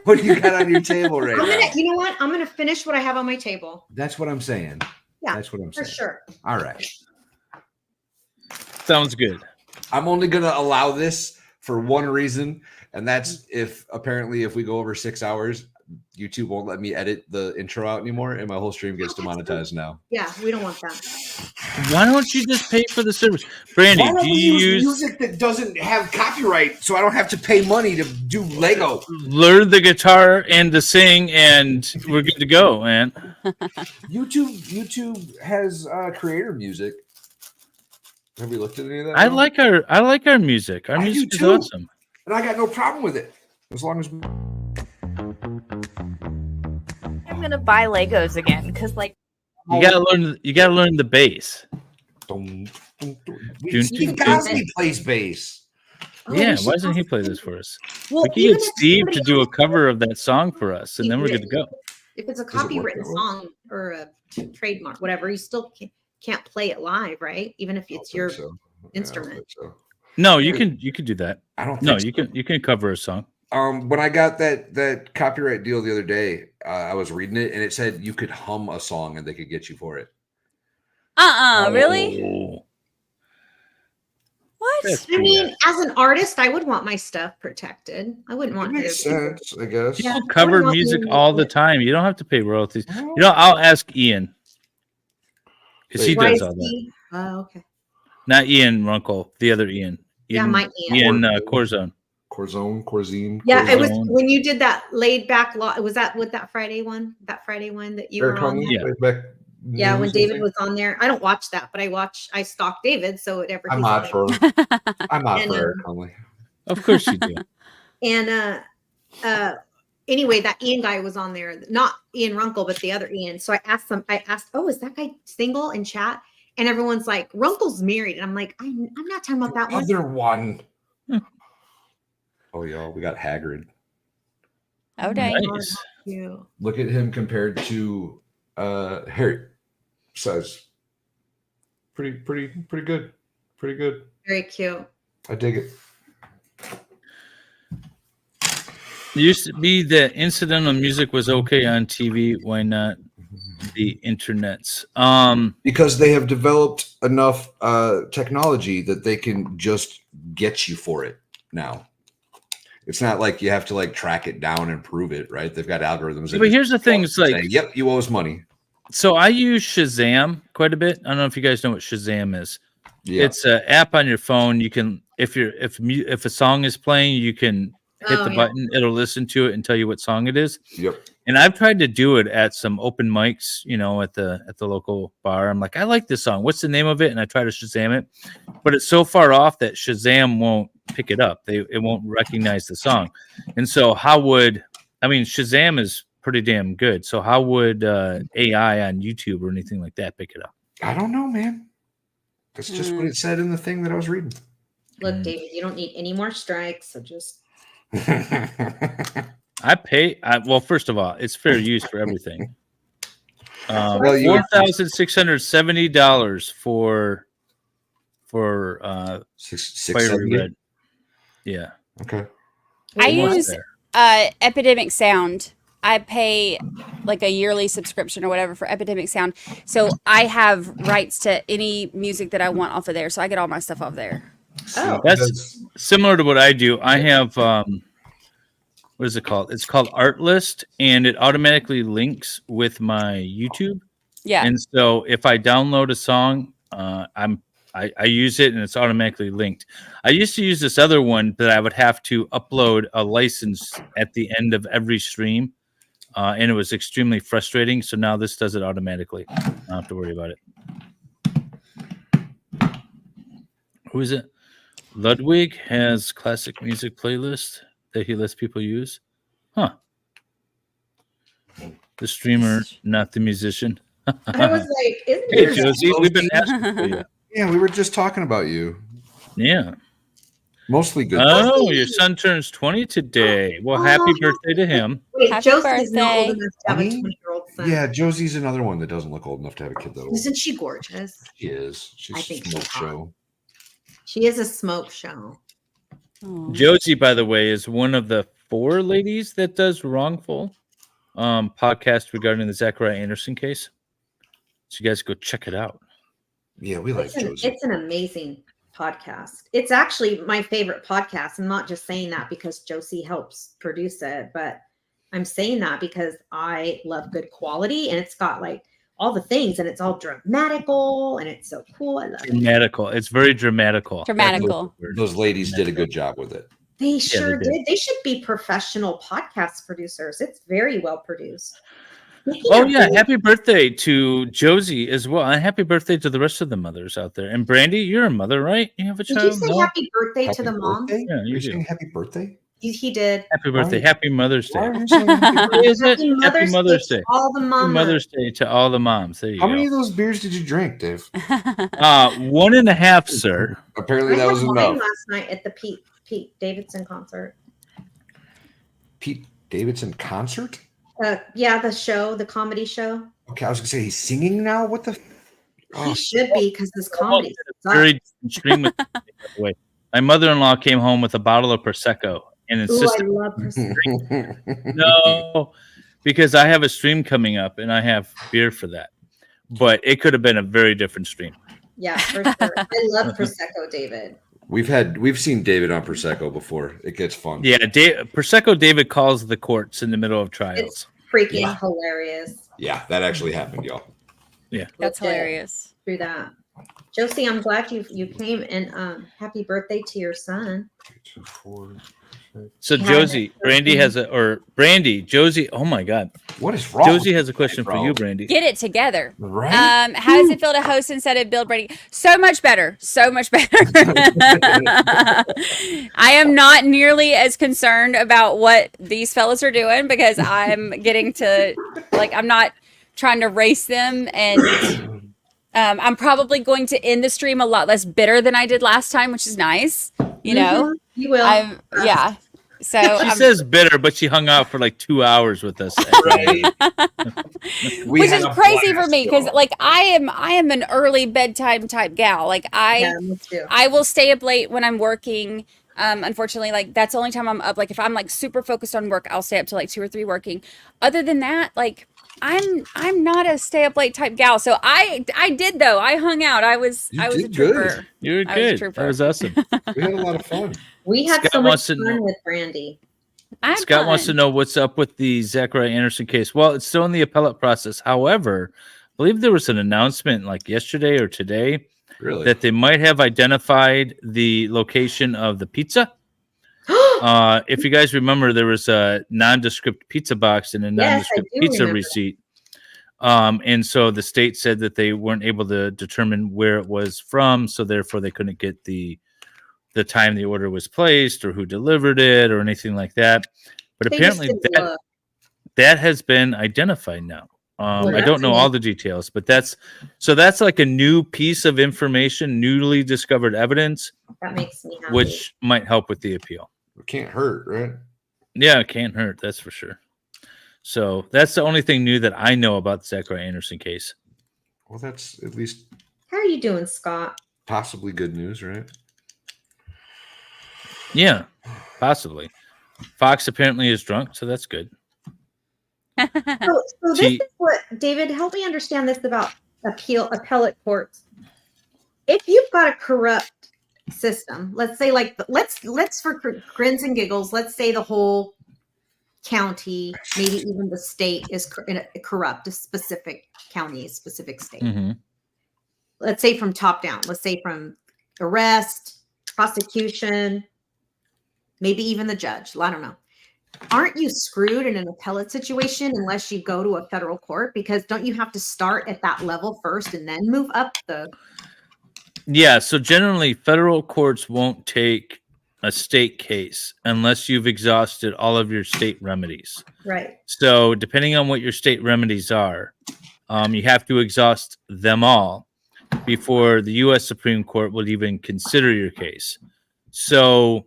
What do you got on your table right now? You know what? I'm gonna finish what I have on my table. That's what I'm saying. Yeah, that's what I'm for saying. sure. All right. Sounds good. I'm only gonna allow this for one reason, and that's if we go over 6 hours, YouTube won't let me edit the intro out anymore, and my whole stream gets demonetized now. Yeah, we don't want that. Why don't you just pay for the service, Brandi? Why don't Do we you use use music that doesn't have copyright, so I don't have to pay money to do Lego? learn the guitar and to sing, and we're good to go, man? YouTube has creator music. Have we looked at any of that? I like our music. Our I music do is too. awesome. And I got no problem with it as long as. I'm gonna buy Legos again because, like, You gotta learn the bass. Steve Cosby plays bass. Yeah, why doesn't he play this for us? Well, we can even get if Steve to somebody do a cover of that song for us, and then we're good to go. If it's a Does it work copywritten that way? song or a trademark, whatever, you still can't play it live, right? Even if it's your So. instrument. Yeah, I don't think so. No, you can do that. I don't. No, think you can cover a song. When I got that copyright deal the other day, I was reading it and it said you could hum a song and they could get you for it. Really? What? I mean, as an artist, I would want my stuff protected. I wouldn't want Makes sense, I guess. People cover music all the time. You don't have to pay royalties. You know, I'll ask Ian because he does all that. Oh, okay. Not Ian Runkle, the other Ian. Yeah, my Ian. Corzone. Corzine. Yeah, it was when you did that laid back law. Was that with that Friday one? That Friday one that you were on? Yeah, when David was on there. I don't watch that, but I stalk David, so whatever. I'm not for Eric Conley. Of course you do. And anyway, that Ian guy was on there, not Ian Runkle, but the other Ian. So I asked, oh, is that guy single in chat? And everyone's like, Runkle's married. And I'm like, I'm not talking about that one. Other one. Oh, y'all, we got Hagrid. Oh, dang. Nice. Look at him compared to Harry. Says pretty good. Pretty good. Very cute. I dig it. It used to be that incidental music was okay on TV. Why not the internets? Because they have developed enough technology that they can just get you for it now. It's not like you have to like track it down and prove it, right? They've got algorithms. But here's the thing: it's like, say, yep, you owe us money. So I use Shazam quite a bit. I don't know if you guys know what Shazam is. Yeah. It's an app on your phone. You can, if a song is playing, you can hit the button. It'll listen to it and tell you what song it is. Yep. And I've tried to do it at some open mics, you know, at the local bar. I'm like, I like this song. What's the name of it? And I try to Shazam it, but it's so far off that Shazam won't pick it up. It won't recognize the song. And so Shazam is pretty damn good. So how would AI on YouTube or anything like that pick it up? I don't know, man. That's just what it said in the thing that I was reading. Look, David, you don't need any more strikes. So just. I pay. Well, first of all, it's fair use for everything. $4,670 for Fiery Red. Yeah. Okay. I use Epidemic Sound. I pay like a yearly subscription or whatever for Epidemic Sound. So I have rights to any music that I want off of there. So I get all my stuff off there. Oh, that's similar to what I do. I have what is it called? It's called Artlist, and it automatically links with my YouTube. Yeah. And so if I download a song, I use it and it's automatically linked. I used to use this other one that I would have to upload a license at the end of every stream. And it was extremely frustrating. So now this does it automatically. I don't have to worry about it. Who is it? Ludwig has classic music playlist that he lets people use. Huh. The streamer, not the musician. I was like, isn't Hey, there Josie, we've been asking for you. Yeah, we were just talking about you. Yeah. Mostly good. Oh, your son turns 20 today. Well, happy birthday to him. Wait, Happy Josie's not old birthday. enough to have a 20-year-old son. Yeah, Josie's another one that doesn't look old enough to have a kid that old. Isn't she gorgeous? She is. She's I think a smoke she's hot. show. She is a smoke show. Josie, by the way, is one of the 4 ladies that does Wrongful podcast regarding the Zachariah Anderson case. So you guys go check it out. Yeah, we like Josie. It's an amazing podcast. It's actually my favorite podcast. I'm not just saying that because Josie helps produce it, but I'm saying that because I love good quality and it's got like all the things and it's all dramatical and it's so cool. I love it. Dramatical. It's very dramatical. Those ladies did a good job with it. They sure did. They should be professional podcast producers. It's very well produced. Oh yeah, happy birthday to Josie as well, and happy birthday to the rest of the mothers out there. And Brandi, you're a mother, right? You have a Did child. you say happy birthday to the mom? Birthday? Yeah, you You're do. saying happy birthday? He did. Happy birthday, happy Mother's Day. Why are you saying happy Is it? Happy Happy Mother's Day. to all the Happy mamas. Mother's Day to all the moms. There you How go. many of those beers did you drink, Dave? 1.5, sir. Apparently I that had was wine enough. last night at the Pete Davidson concert. Pete Davidson concert? Yeah, the comedy show. Okay, I was gonna say he's singing now. What the? He should be because this comedy sucks. Very extreme with the way. My mother-in-law came home with a bottle of Prosecco and Ooh, I insisted. love Prosecco. No, because I have a stream coming up and I have beer for that. But it could have been a very different stream. Yeah, for sure. I love Prosecco, David. We've seen David on Prosecco before. It gets fun. Yeah, Prosecco David calls the courts in the middle of trials. It's freaking hilarious. Yeah, that actually happened, y'all. Yeah, That's hilarious. Through that, Josie, I'm glad you came, and happy birthday to your son. So Josie, Josie. Oh my God, what is wrong? Josie has a question for you, Brandi. Get it together. Right? How does it feel to host instead of Bill Brady? So much better. So much better. I am not nearly as concerned about what these fellas are doing because I'm getting to I'm not trying to race them, and I'm probably going to end the stream a lot less bitter than I did last time, which is nice. You know, you will. Yeah. So she says bitter, but she hung out for like 2 hours with us. Which is crazy for me because I am an early bedtime type gal. I will stay up late when I'm working. Unfortunately, that's the only time I'm up. If I'm super focused on work, I'll stay up till 2 or 3 working. Other than that, I'm not a stay up late type gal. So I did though. I hung out. I was a trooper. You were good. That was awesome. We had a lot of fun. We had so much fun with Brandi. Scott wants to know what's up with the Zachariah Anderson case. Well, it's still in the appellate process. However, I believe there was an announcement yesterday or today that they might have identified the location of the pizza. If you guys remember, there was a nondescript pizza box and a nondescript pizza receipt. And so the state said that they weren't able to determine where it was from, so therefore they couldn't get the time the order was placed or who delivered it or anything like that. But apparently that has been identified now. I don't know all the details, but that's like a new piece of information, newly discovered evidence. That makes me happy. Which might help with the appeal. It can't hurt, right? Yeah, it can't hurt. That's for sure. So that's the only thing new that I know about the Zachariah Anderson case. Well, that's at least How are you doing, Scott? possibly good news, right? Yeah, possibly. Fox apparently is drunk, so that's good. So this is what, David, help me understand this about appellate courts. If you've got a corrupt system, let's say let's for grins and giggles, let's say the whole county, maybe even the state is corrupt, a specific county, a specific state. Mm-hmm. Let's say from top down, let's say from arrest, prosecution, maybe even the judge. I don't know. Aren't you screwed in an appellate situation unless you go to a federal court? Because don't you have to start at that level first and then move up the... Yeah, so generally federal courts won't take a state case unless you've exhausted all of your state remedies. Right. So depending on what your state remedies are, you have to exhaust them all before the U.S. Supreme Court will even consider your case. So,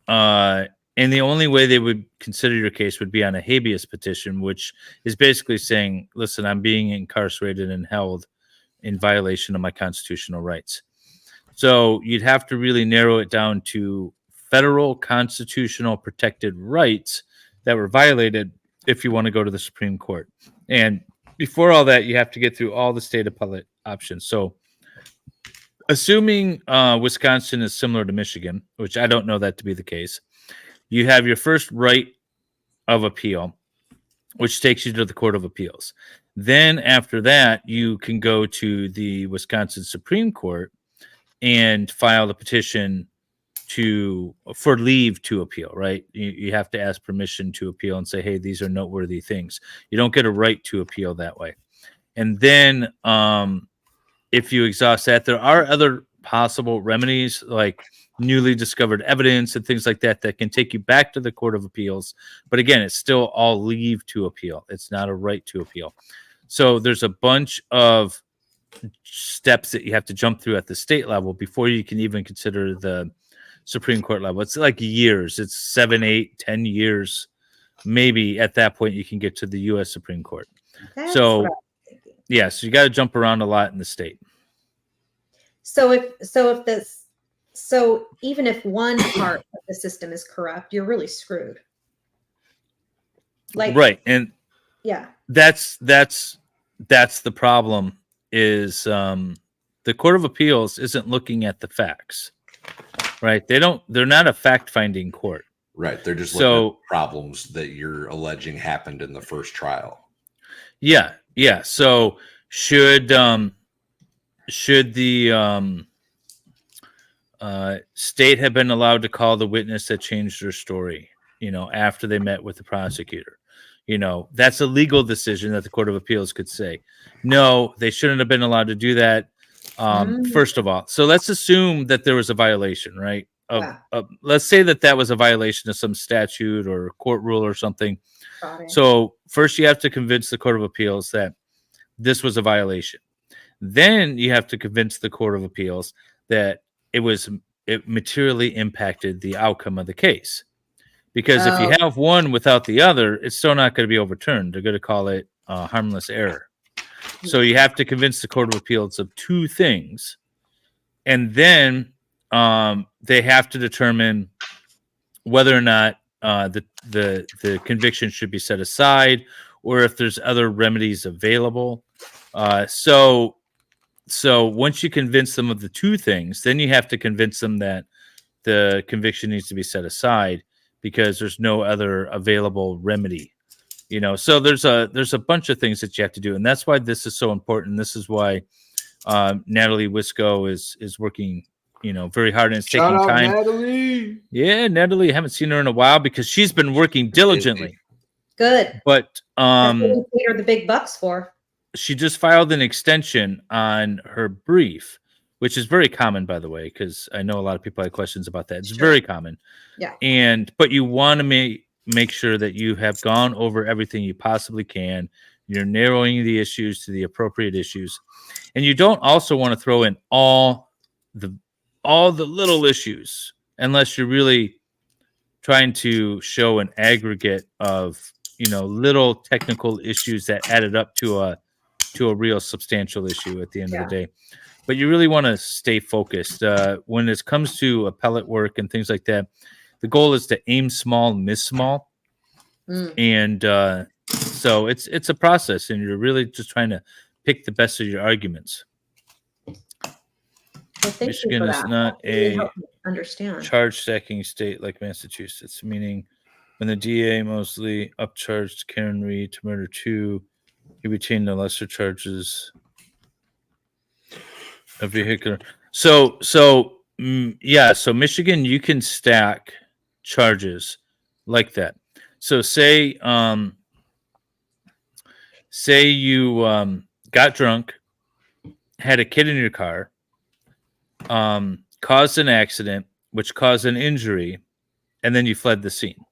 and the only way they would consider your case would be on a habeas petition, which is basically saying, listen, I'm being incarcerated and held in violation of my constitutional rights. So you'd have to really narrow it down to federal constitutional protected rights that were violated if you want to go to the Supreme Court. And before all that, you have to get through all the state appellate options. So assuming Wisconsin is similar to Michigan, which I don't know that to be the case, you have your first right of appeal, which takes you to the Court of Appeals. Then after that, you can go to the Wisconsin Supreme Court and file the petition for leave to appeal, right? You have to ask permission to appeal and say, hey, these are noteworthy things. You don't get a right to appeal that way. And then if you exhaust that, there are other possible remedies like newly discovered evidence and things like that that can take you back to the Court of Appeals. But again, it's still all leave to appeal. It's not a right to appeal. So there's a bunch of steps that you have to jump through at the state level before you can even consider the Supreme Court level. It's like years. It's 7, 8, 10 years. Maybe at that point you can get to the U.S. Supreme Court. So you got to jump around a lot in the state. So if this So even if one part of the system is corrupt, you're really screwed. Like, right. And yeah. that's the problem is the Court of Appeals isn't looking at the facts, right? They're not a fact-finding court. Right. They're just looking at problems that you're alleging happened in the first trial. Yeah. Yeah. So should the state have been allowed to call the witness that changed their story, after they met with the prosecutor? That's a legal decision that the Court of Appeals could say, no, they shouldn't have been allowed to do that. First of all, so let's assume that there was a violation, right? Let's say that was a violation of some statute or court rule or something. So first you have to convince the Court of Appeals that this was a violation. Then you have to convince the Court of Appeals that it materially impacted the outcome of the case. Because if you have one without the other, it's still not going to be overturned. They're going to call it harmless error. So you have to convince the Court of Appeals of two things. And then they have to determine whether or not the conviction should be set aside or if there's other remedies available. So once you convince them of the two things, then you have to convince them that the conviction needs to be set aside because there's no other available remedy. So there's a bunch of things that you have to do, and that's why this is so important. This is why Natalie Wisco is working, very hard, and it's taking time. Natalie. Yeah, Natalie, I haven't seen her in a while because she's been working diligently. Good. But that's what we paid her the big bucks for. She just filed an extension on her brief, which is very common, by the way, because I know a lot of people have questions about that. It's very common. Yeah. But you want to make sure that you have gone over everything you possibly can. You're narrowing the issues to the appropriate issues, and you don't also want to throw in all the little issues unless you're really trying to show an aggregate of little technical issues that added up to a real substantial issue at the end of the day. But you really want to stay focused when it comes to appellate work and things like that. The goal is to aim small, miss small, and so it's a process, and you're really just trying to pick the best of your arguments. Well, Michigan is not a understand charge stacking state like Massachusetts, meaning when the DA mostly upcharged Karen Reed to murder 2, he retained the lesser charges of vehicular. So Michigan, you can stack charges like that. So say you got drunk, had a kid in your car, caused an accident, which caused an injury, and then you fled the scene.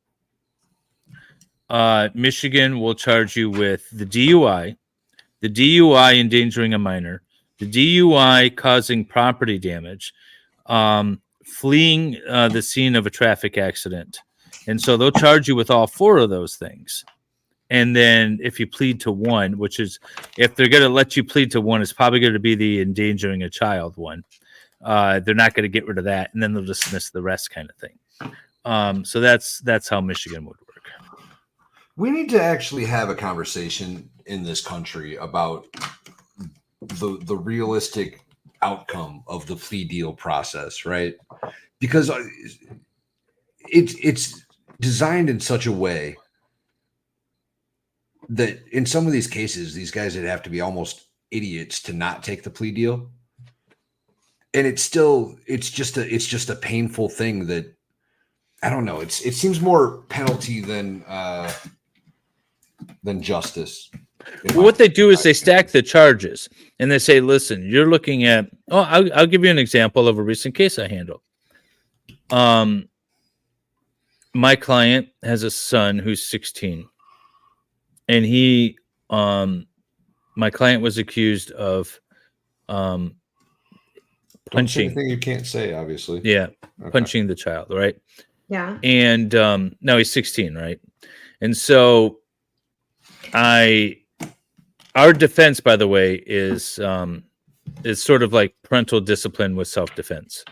Michigan will charge you with the DUI endangering a minor, the DUI causing property damage, fleeing the scene of a traffic accident. And so they'll charge you with all 4 of those things. And then if you plead to one, which is, if they're going to let you plead to one, it's probably going to be the endangering a child one. They're not going to get rid of that. And then they'll dismiss the rest kind of thing. So that's how Michigan would work. We need to actually have a conversation in this country about the realistic outcome of the plea deal process, right? Because it's designed in such a way that in some of these cases, these guys would have to be almost idiots to not take the plea deal. And it's just a painful thing that, I don't know. It seems more penalty than justice. Well, what they do is they stack the charges and they say, listen, you're looking at, I'll give you an example of a recent case I handled. My client has a son who's 16, and my client was accused of punching. Anything you can't say, obviously. Yeah. Okay. Punching the child. Right. Yeah. And now he's 16. Right. And so our defense, by the way, is sort of like parental discipline with self-defense.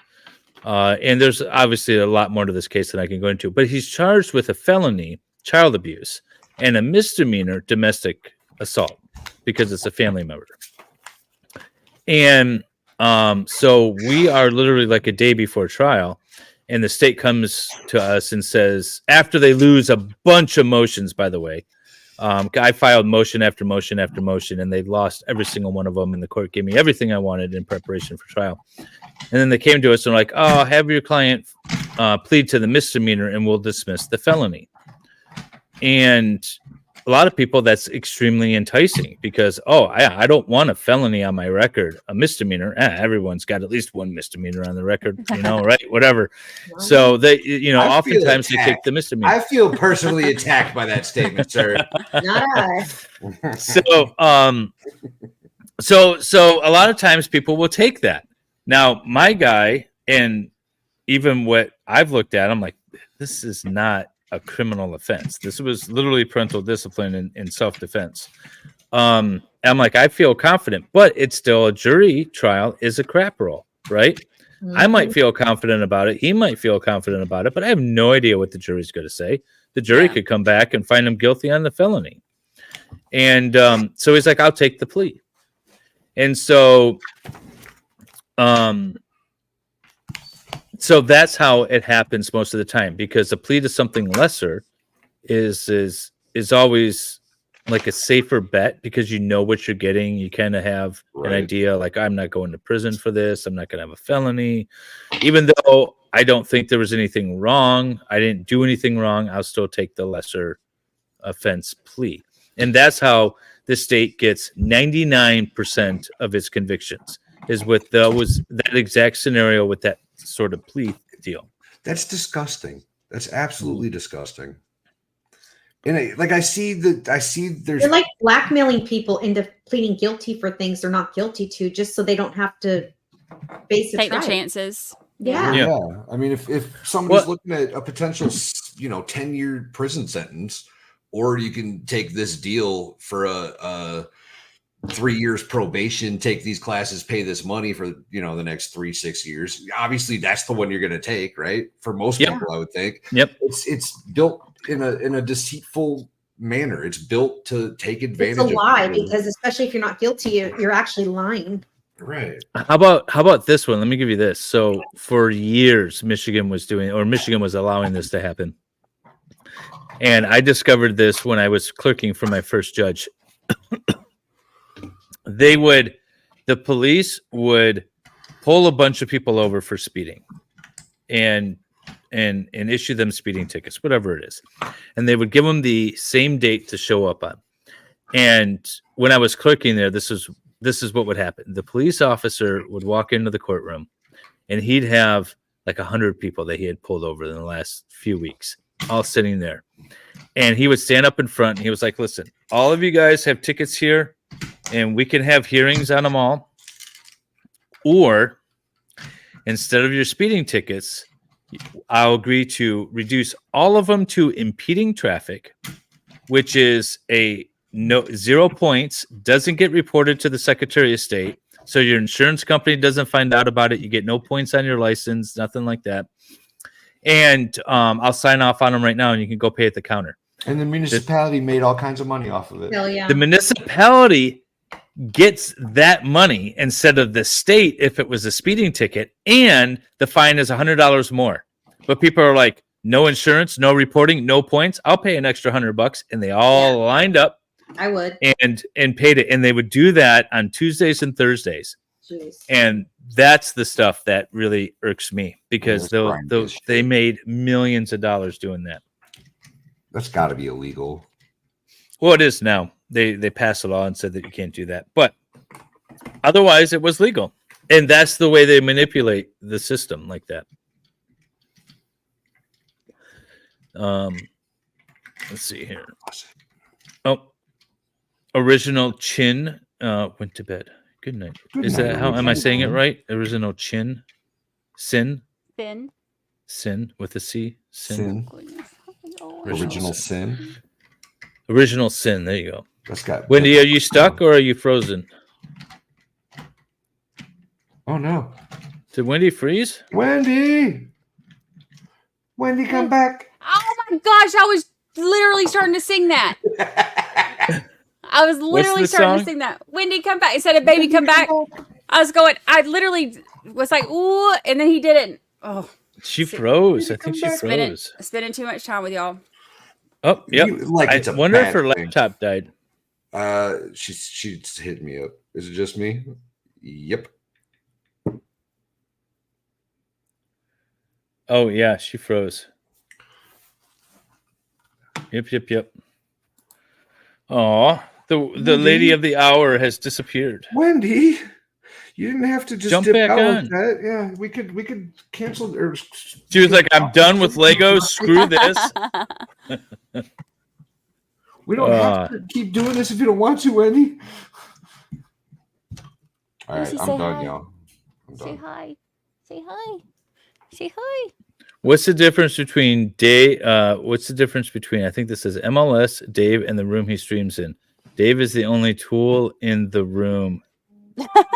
And there's obviously a lot more to this case than I can go into, but he's charged with a felony child abuse and a misdemeanor domestic assault because it's a family member. And so we are literally like a day before trial, and the state comes to us and says, after they lose a bunch of motions, by the way, I filed motion after motion after motion, and they lost every single one of them, and the court gave me everything I wanted in preparation for trial. And then they came to us and were like, oh, have your client plead to the misdemeanor and we'll dismiss the felony. And a lot of people, that's extremely enticing because, I don't want a felony on my record, a misdemeanor. Everyone's got at least one misdemeanor on the record, right? Whatever. So they, oftentimes they take the misdemeanor. I feel personally attacked by that statement, sir. Not I. So a lot of times people will take that. Now, my guy, and even what I've looked at, I'm like, this is not a criminal offense. This was literally parental discipline in self-defense. I'm like, I feel confident, but it's still a jury trial is a crap roll, right? Mm-hmm. I might feel confident about it. He might feel confident about it, but I have no idea what the jury's going to say. The jury could come back and find him guilty on the felony. And so he's like, I'll take the plea. And so that's how it happens most of the time, because a plea to something lesser is always like a safer bet because you know what you're getting. You kind of have an idea, like, I'm not going to prison for this. I'm not going to have a felony. Even though I don't think there was anything wrong, I didn't do anything wrong, I'll still take the lesser offense plea. And that's how the state gets 99% of its convictions, is with that exact scenario with that sort of plea deal. That's disgusting. That's absolutely disgusting. And I see there's they're like blackmailing people into pleading guilty for things they're not guilty to, just so they don't have to take the chances. Yeah. I mean, if somebody's looking at a potential 10-year prison sentence, or you can take this deal for a 3 years probation, take these classes, pay this money for the next 3-6 years. Obviously, that's the one you're going to take, right? For most people, I would think. Yep. It's built in a deceitful manner. It's built to take advantage. It's a lie, because especially if you're not guilty, you're actually lying. Right. How about this one? Let me give you this. So for years, Michigan was allowing this to happen. And I discovered this when I was clerking for my first judge. The police would pull a bunch of people over for speeding and issue them speeding tickets, whatever it is. And they would give them the same date to show up on. And when I was clerking there, this is what would happen. The police officer would walk into the courtroom and he'd have like 100 people that he had pulled over in the last few weeks, all sitting there. And he would stand up in front and he was like, listen, all of you guys have tickets here, and we can have hearings on them all. Or instead of your speeding tickets, I'll agree to reduce all of them to impeding traffic, which is 0 points, doesn't get reported to the Secretary of State. So your insurance company doesn't find out about it. You get no points on your license, nothing like that. And I'll sign off on them right now, and you can go pay at the counter. And the municipality made all kinds of money off of it. Hell yeah. The municipality gets that money instead of the state if it was a speeding ticket, and the fine is $100 more. But people are like, no insurance, no reporting, no points. I'll pay an extra $100, and they all lined up. I would. And paid it, and they would do that on Tuesdays and Thursdays. Jeez. And that's the stuff that really irks me, because they made millions of dollars doing that. That's got to be illegal. Well, it is now. They passed a law and said that you can't do that, but otherwise it was legal, and that's the way they manipulate the system like that. Let's see here. Oh, Original Chin went to bed. Good night. Is that how? Am I saying it right? Original Chin, Sin with a C. Sin. Original Sin. Original Sin. There you go. That's got. Wendy, are you stuck or are you frozen? Oh no. Did Wendy freeze? Wendy, come back. Oh my gosh, I was literally starting to sing that. I was literally the starting song? to sing that. Wendy, come back. Instead of baby, come back. I literally was like, ooh, and then he didn't. Oh, She froze. I think she froze. Spending too much time with y'all. Oh, yep. It's I a wonder if bad her thing. laptop died. She's hit me up. Is it just me? Yep. Oh yeah, she froze. Yep. Oh, the lady of the hour has disappeared. Wendy, you didn't have to just Jump dip back out on. like that. Yeah, we could cancel. Or She was like, "I'm done with Legos. Screw this." We don't have to keep doing this if you don't want to, Wendy. All right, I'm done, y'all. Say hi. Say hi. Say hi. What's the difference between Dave? What's the difference between? I think this says MLS, Dave, and the room he streams in. Dave is the only tool in the room.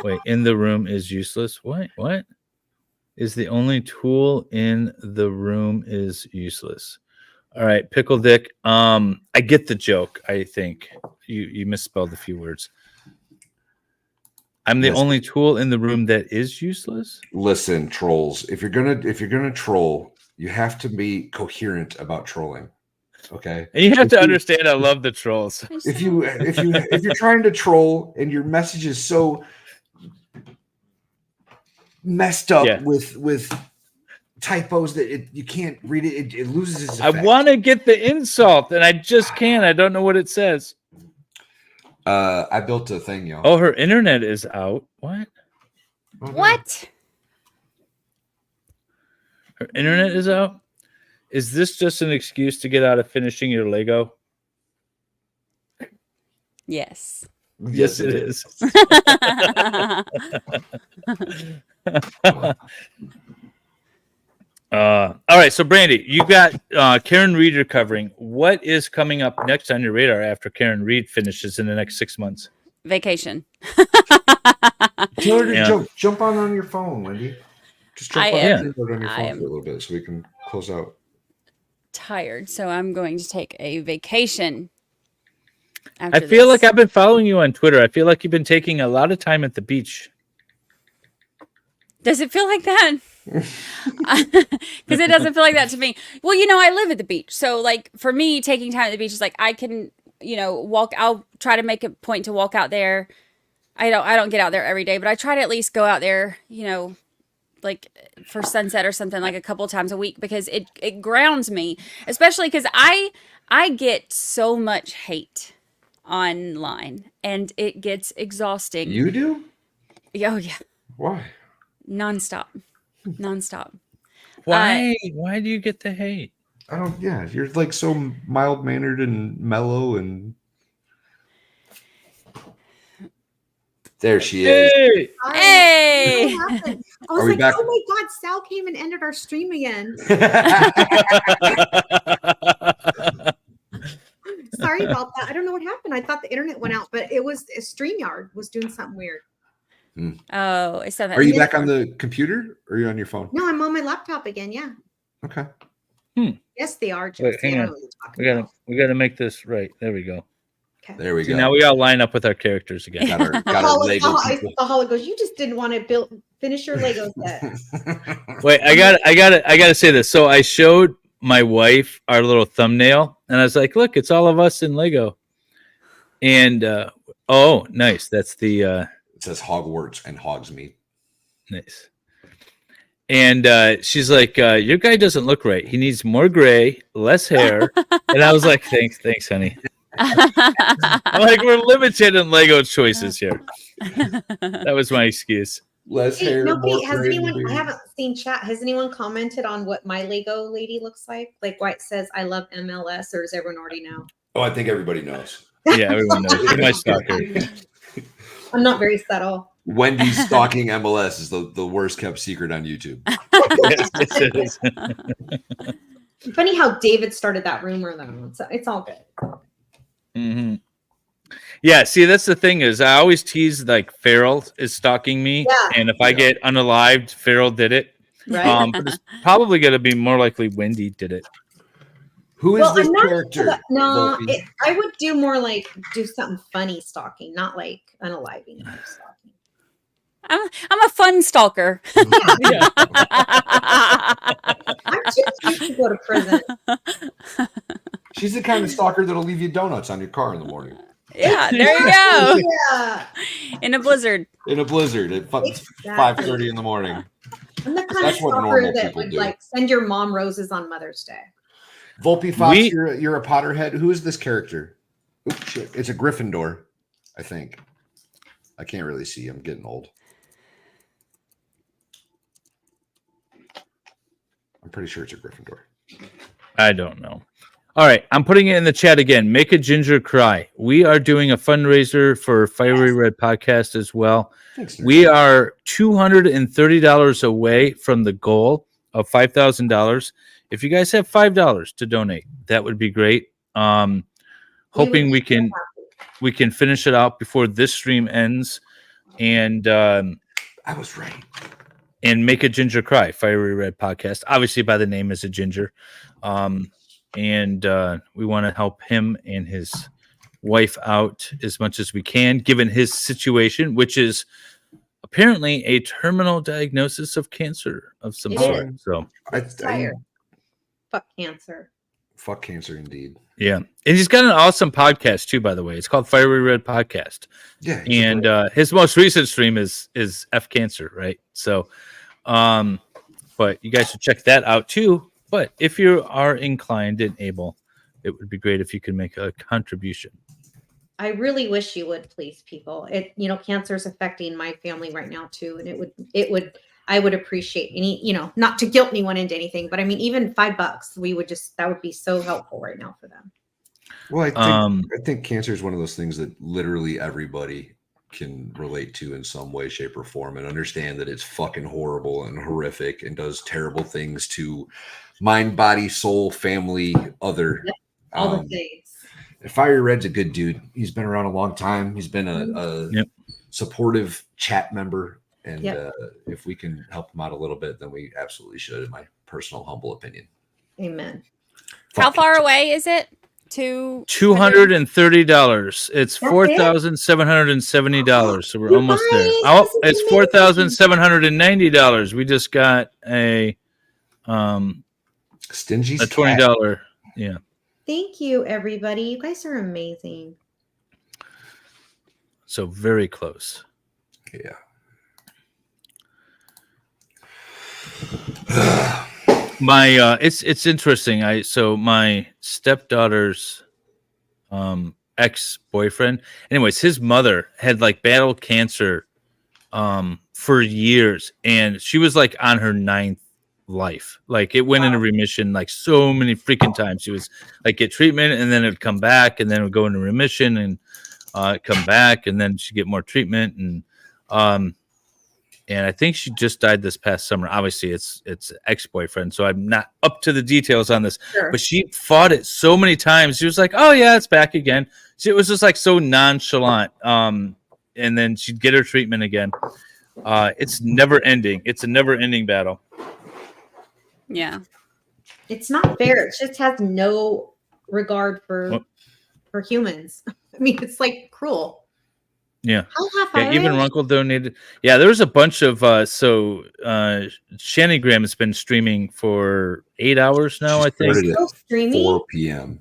Wait, in the room is useless. What? Is the only tool in the room is useless. All right, Pickle Dick. I get the joke. I think you misspelled a few words. I'm the only tool in the room that is useless. Listen, trolls. If you're gonna troll, you have to be coherent about trolling. Okay. And you have to understand I love the trolls. If you're trying to troll and your message is so messed up with typos that you can't read it, it loses its effect. I want to get the insult and I just can't. I don't know what it says. I built a thing, y'all. Oh, her internet is out. What? What? Her internet is out? Is this just an excuse to get out of finishing your Lego? Yes. Yes, it is. All right, so Brandi, you got Karen Reed you're covering. What is coming up next on your radar after Karen Reed finishes in the next 6 months? Vacation. Tell her to jump on your phone, Wendy. Just jump on your phone for a little bit so we can close out. Tired, so I'm going to take a vacation. I feel like I've been following you on Twitter. I feel like you've been taking a lot of time at the beach. Does it feel like that? Because it doesn't feel like that to me. Well, I live at the beach. So like for me, taking time at the beach is like I can, walk. I'll try to make a point to walk out there. I don't get out there every day, but I try to at least go out there, like for sunset or something like a couple times a week because it grounds me, especially because I get so much hate online and it gets exhausting. You do? Oh yeah. Why? Nonstop. Why do you get the hate? I don't. Yeah, you're like so mild mannered and mellow, and there she is. Hey! I was like, back? oh my God, Sal came and ended our stream again. Sorry about that. I don't know what happened. I thought the internet went out, but it was StreamYard was doing something weird. Oh, it's something. Are you back on the computer or are you on your phone? No, I'm on my laptop again. Yeah. Okay. Yes, they are. Wait, hang on. We gotta make this right. There we go. Okay. There we go. Now we all line up with our characters again. Got our Lego people. Valhalla goes, you just didn't want to finish your Lego set. Wait, I gotta say this. So I showed my wife our little thumbnail, and I was like, "Look, it's all of us in Lego." And oh, nice. That's the. It says Hogwarts and Hogsmeade. Nice. And she's like, "Your guy doesn't look right. He needs more gray, less hair." And I was like, "Thanks, honey." I'm like, we're limited in Lego choices here. That was my excuse. Less hair. No, more Pete, has gray anyone? beard. I haven't seen chat. Has anyone commented on what my Lego lady looks like? Like why it says I love MLS, or does everyone already know? Oh, I think everybody knows. Yeah, everyone knows. You're my stalker. I'm not very subtle. Wendy's stalking MLS is the worst kept secret on YouTube. Yes, it is. Funny how David started that rumor though. So it's all good. Mm-hmm. Yeah, see, that's the thing is I always tease like Farrell is stalking me, and if I get unalived, Farrell did it. Right. But it's probably going to be more likely Wendy did it. Who is this I'm not character? into no, Volpe? I would do more like do something funny stalking, not like unaliving type stalking. I'm a fun stalker. I'm too cute to go to prison. She's the kind of stalker that'll leave you donuts on your car in the morning. Yeah, there you go. Yeah. In a blizzard. In a blizzard at 5:30 in the morning. I'm the kind That's of what stalker normal that people would do. like send your mom roses on Mother's Day. Volpe Fox, you're a Potterhead. Who is this character? Oops, shit. It's a Gryffindor, I think. I can't really see. I'm getting old. I'm pretty sure it's a Gryffindor. I don't know. All right, I'm putting it in the chat again. Make a ginger cry. We are doing a fundraiser for Fiery Red Podcast as well. Thanks, we are $230 away from the goal of $5,000. If you guys have $5 to donate, that would be great. Hoping we can finish it out before this stream ends, and I was right. And make a ginger cry. Fiery Red Podcast, obviously by the name is a ginger. And we want to help him and his wife out as much as we can, given his situation, which is apparently a terminal diagnosis of cancer of some sort. So Tired. Fuck cancer. Fuck cancer, indeed. Yeah, and he's got an awesome podcast too, by the way. It's called Fiery Red Podcast. Yeah, and his most recent stream is F Cancer, right? So, but you guys should check that out too. But if you are inclined and able, it would be great if you could make a contribution. I really wish you would, please, people. Cancer is affecting my family right now too, and I would appreciate any, not to guilt anyone into anything, but I mean, even $5, that would be so helpful right now for them. Well, I think cancer is one of those things that literally everybody can relate to in some way, shape, or form, and understand that it's fucking horrible and horrific and does terrible things to mind, body, soul, family, other. Yep. All the things. Fiery Red's a good dude. He's been around a long time. He's been a supportive chat member. And if we can help him out a little bit, then we absolutely should, in my personal humble opinion. Amen. How far away is it? $230. It's $4,770. So we're almost there. Oh, it's $4,790. We just got a stingy $20. Yeah. Thank you, everybody. You guys are amazing. So very close. Yeah. My it's interesting. My stepdaughter's ex-boyfriend. Anyways, his mother had like battled cancer for years, and she was like on her 9th life. Like it went into remission like so many freaking times. She was like get treatment and then it'd come back and then it would go into remission and come back and then she'd get more treatment and I think she just died this past summer. Obviously, it's ex-boyfriend, so I'm not up to the details on this. Sure. But she fought it so many times. She was like, "Oh yeah, it's back again." It was just like so nonchalant. And then she'd get her treatment again. It's never ending. It's a never-ending battle. Yeah, it's not fair. It just has no regard for humans. I mean, it's like cruel. Yeah. Even Runkle donated. Yeah, there was a bunch of Shanigram has been streaming for 8 hours now, I think. Still streaming? 4 p.m.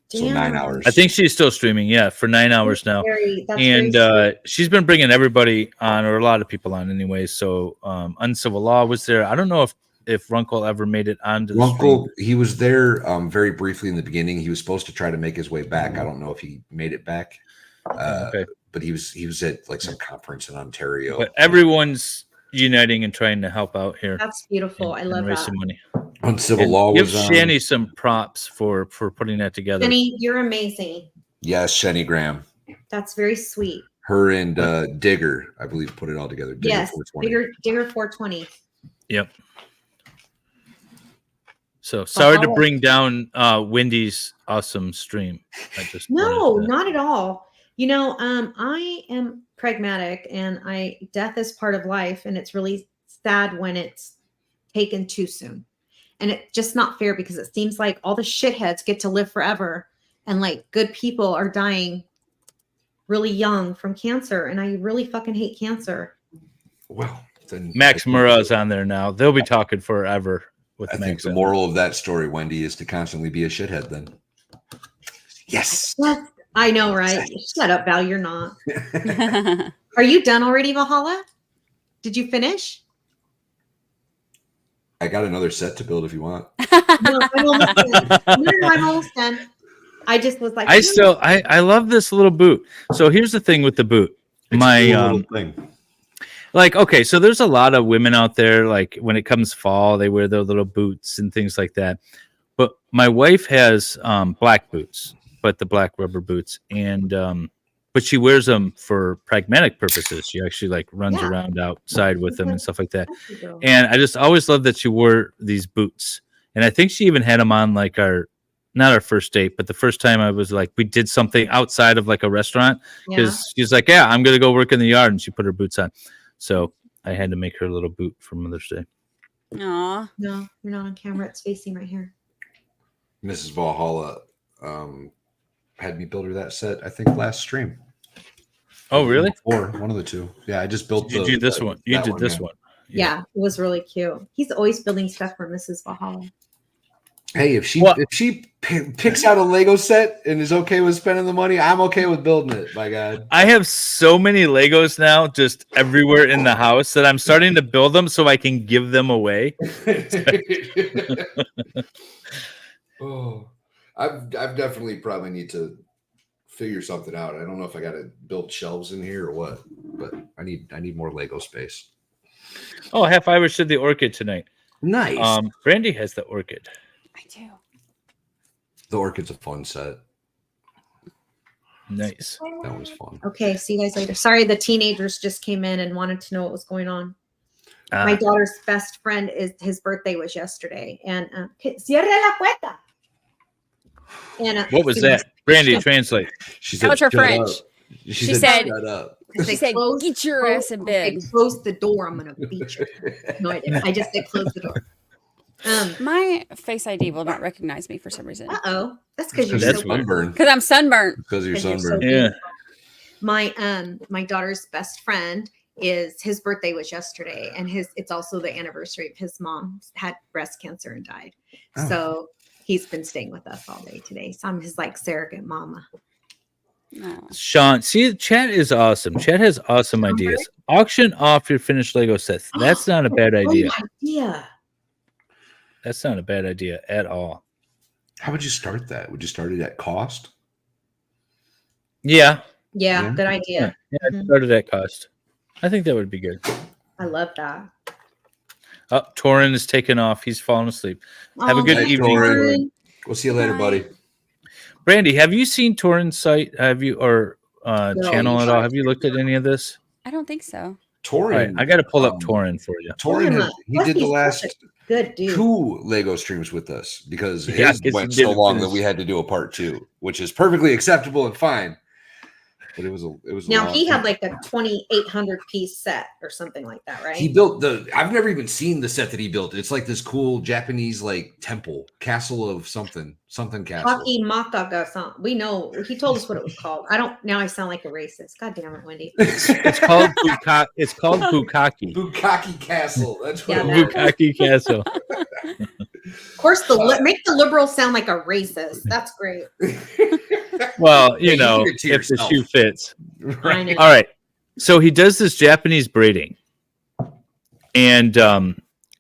So 9 hours. I think she's still streaming, for 9 hours now. And she's been bringing everybody on, or a lot of people on anyways. So Uncivil Law was there. I don't know if Runkle ever made it onto the stream. He was there very briefly in the beginning. He was supposed to try to make his way back. I don't know if he made it back. Okay. But he was at like some conference in Ontario. But everyone's uniting and trying to help out here. That's beautiful. I love raise that. Some money. On Civil Law give Shani some props for putting that together. Shani, you're amazing. Yes, Shani Graham. That's very sweet. Her and Digger, I believe, put it all together. Digger yes, 420. Digger 420. Yep. So sorry to bring down Wendy's awesome stream. No, not at all. I am pragmatic, and death is part of life, and it's really sad when it's taken too soon. And it's just not fair because it seems like all the shitheads get to live forever, and like good people are dying really young from cancer. And I really fucking hate cancer. Well, then Max Murrah's on there now. They'll be talking forever with I Max. think the moral of that story, Wendy, is to constantly be a shithead then. Yes. I know, right? Shut up, Val. You're not. Are you done already, Valhalla? Did you finish? I got another set to build if you want. No, I'm almost done. No, I'm almost done. I just was like, I love this little boot. So here's the thing with the boot. It's a cool little thing. Like, okay, so there's a lot of women out there, like when it comes fall, they wear their little boots and things like that. But my wife has black boots, but the black rubber boots, and but she wears them for pragmatic purposes. She actually like runs around outside with them and stuff like that. And I just always loved that she wore these boots. And I think she even had them on like not our first date, but the first time I was like, we did something outside of like a restaurant because she's like, yeah, I'm going to go work in the yard. And she put her boots on. So I had to make her a little boot for Mother's Day. Aw. No, you're not on camera. It's facing right here. Mrs. Valhalla had me build her that set, I think, last stream. Oh, really? Or one of the two. Yeah, I just built You did this one. You did this one. Yeah, it was really cute. He's always building stuff for Mrs. Valhalla. Hey, if she picks out a Lego set and is okay with spending the money, I'm okay with building it. My God, I have so many Legos now, just everywhere in the house, that I'm starting to build them so I can give them away. Oh, I've definitely probably need to figure something out. I don't know if I got to build shelves in here or what, but I need more Lego space. Oh, Half Irish did the orchid tonight. Nice. Brandi has the orchid. I do. The orchid's a fun set. Nice. That was fun. Okay, see you guys later. Sorry, the teenagers just came in and wanted to know what was going on. My daughter's best friend his birthday was yesterday, and cierre la puerta. And what was that? Brandi, translate. That was her French. She said, "Shut up." She said, "Get your ass in bed." Close the door. I'm gonna beat you. No, I didn't. I just said close the door. My Face ID will not recognize me for some reason. That's because you're sunburned. Because I'm sunburnt. Because you're sunburned. Yeah. My daughter's best friend his birthday was yesterday, and it's also the anniversary of his mom had breast cancer and died. Oh. So he's been staying with us all day today. So I'm his like surrogate mama. Sean, see, Chat is awesome. Chat has awesome ideas. Auction off your finished Lego sets. That's not a bad idea. Yeah. That's not a bad idea at all. How would you start that? Would you start it at cost? Yeah. Yeah, good idea. Yeah, it started at cost. I think that would be good. I love that. Oh, Torin is taking off. He's falling asleep. Have a good evening. Torin. We'll see you later, buddy. Brandi, have you seen Torin's site? Have you or channel at all? Have you looked at any of this? I don't think so. Torin. Right, I got to pull up Torin for you. Torin, he did the last good dude. 2 Lego streams with us because Yeah, his went so long that we had to do a part 2, which is perfectly acceptable and fine. But it was Now long he had time. like a 2,800 piece set or something like that, right? He built I've never even seen the set that he built. It's like this cool Japanese like temple, castle of something castle. Taki Makaga something. We know he told us what it was called. Now I sound like a racist. God damn it, Wendy. It's called bukkake. It's called bukkake. Bukkake Castle. That's what Bukkake Castle. Of course, make the liberals sound like a racist. That's great. Well, you Hey, know, keep it to if the yourself. shoe fits. I know. All right. So he does this Japanese braiding. And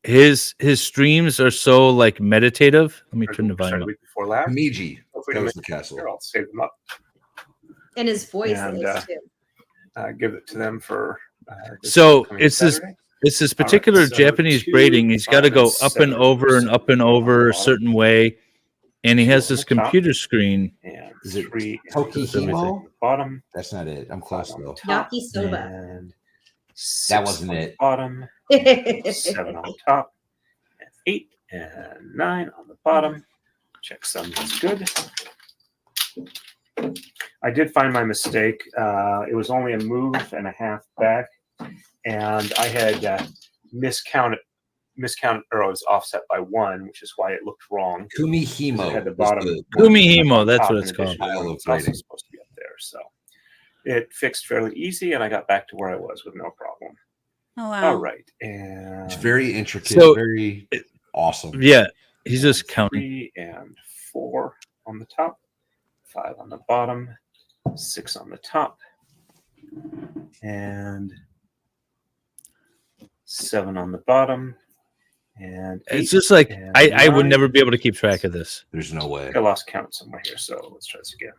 his streams are so like meditative. Let me turn the volume up. Before last, Hamiji. That was the castle. Here, I'll save them up And his voice and is too. give it to them for. So coming it's this Saturday. it's this particular so Japanese 2, braiding. He's got to 5, go and up and 7 over and up and over a certain way. And he has this on the top. computer screen. And Is it 3 Tokihimo? bottom. That's not it. I'm close though. Yakisoba. And That wasn't it. Bottom. 7 on top. And 8 and 9 on the bottom. Check some is good. I did find my mistake. It was only a move and a half back, and I had miscounted, or I was offset by 1, which is why it looked wrong. Kumihimo. Had the bottom. Kumihimo, that's what it's called. It's also supposed to be up there, so it fixed fairly easy, and I got back to where I was with no problem. Oh wow! All right, and it's very intricate, So- very awesome. Yeah, he's just counting. 3 and 4 on the top, 5 on the bottom, 6 on the top, and 7 on the bottom. And It's 8 just like and I would 9. never be able to keep track of this. There's no way. I lost count somewhere here, so let's try this again.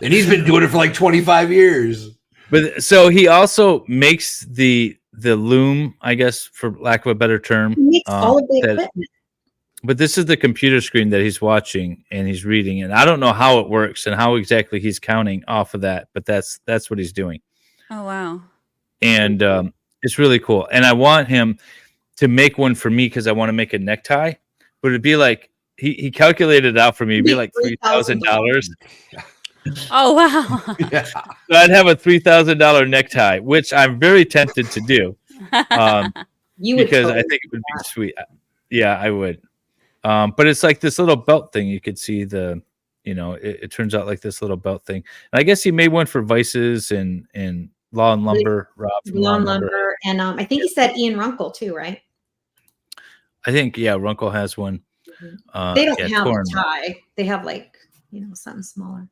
And he's been doing it for like 25 years. But so he also makes the loom, I guess, for lack of a better term. He makes all of the equipment. But this is the computer screen that he's watching and he's reading, and I don't know how it works and how exactly he's counting off of that, but that's what he's doing. Oh wow! And it's really cool. And I want him to make one for me because I want to make a necktie. But it'd be like he calculated it out for me. It'd be like $3,000. Oh wow! So I'd have a $3,000 necktie, which I'm very tempted to do. You would because totally I think it would be sweet. Yeah, I would. But it's like this little belt thing. You could see it turns out like this little belt thing. And I guess he made one for Vices and Law and Lumber. Rob from Law and Lumber, and I think he said Ian Runkle too, right? I think Runkle has one. They don't have Torn. a tie. They have something smaller.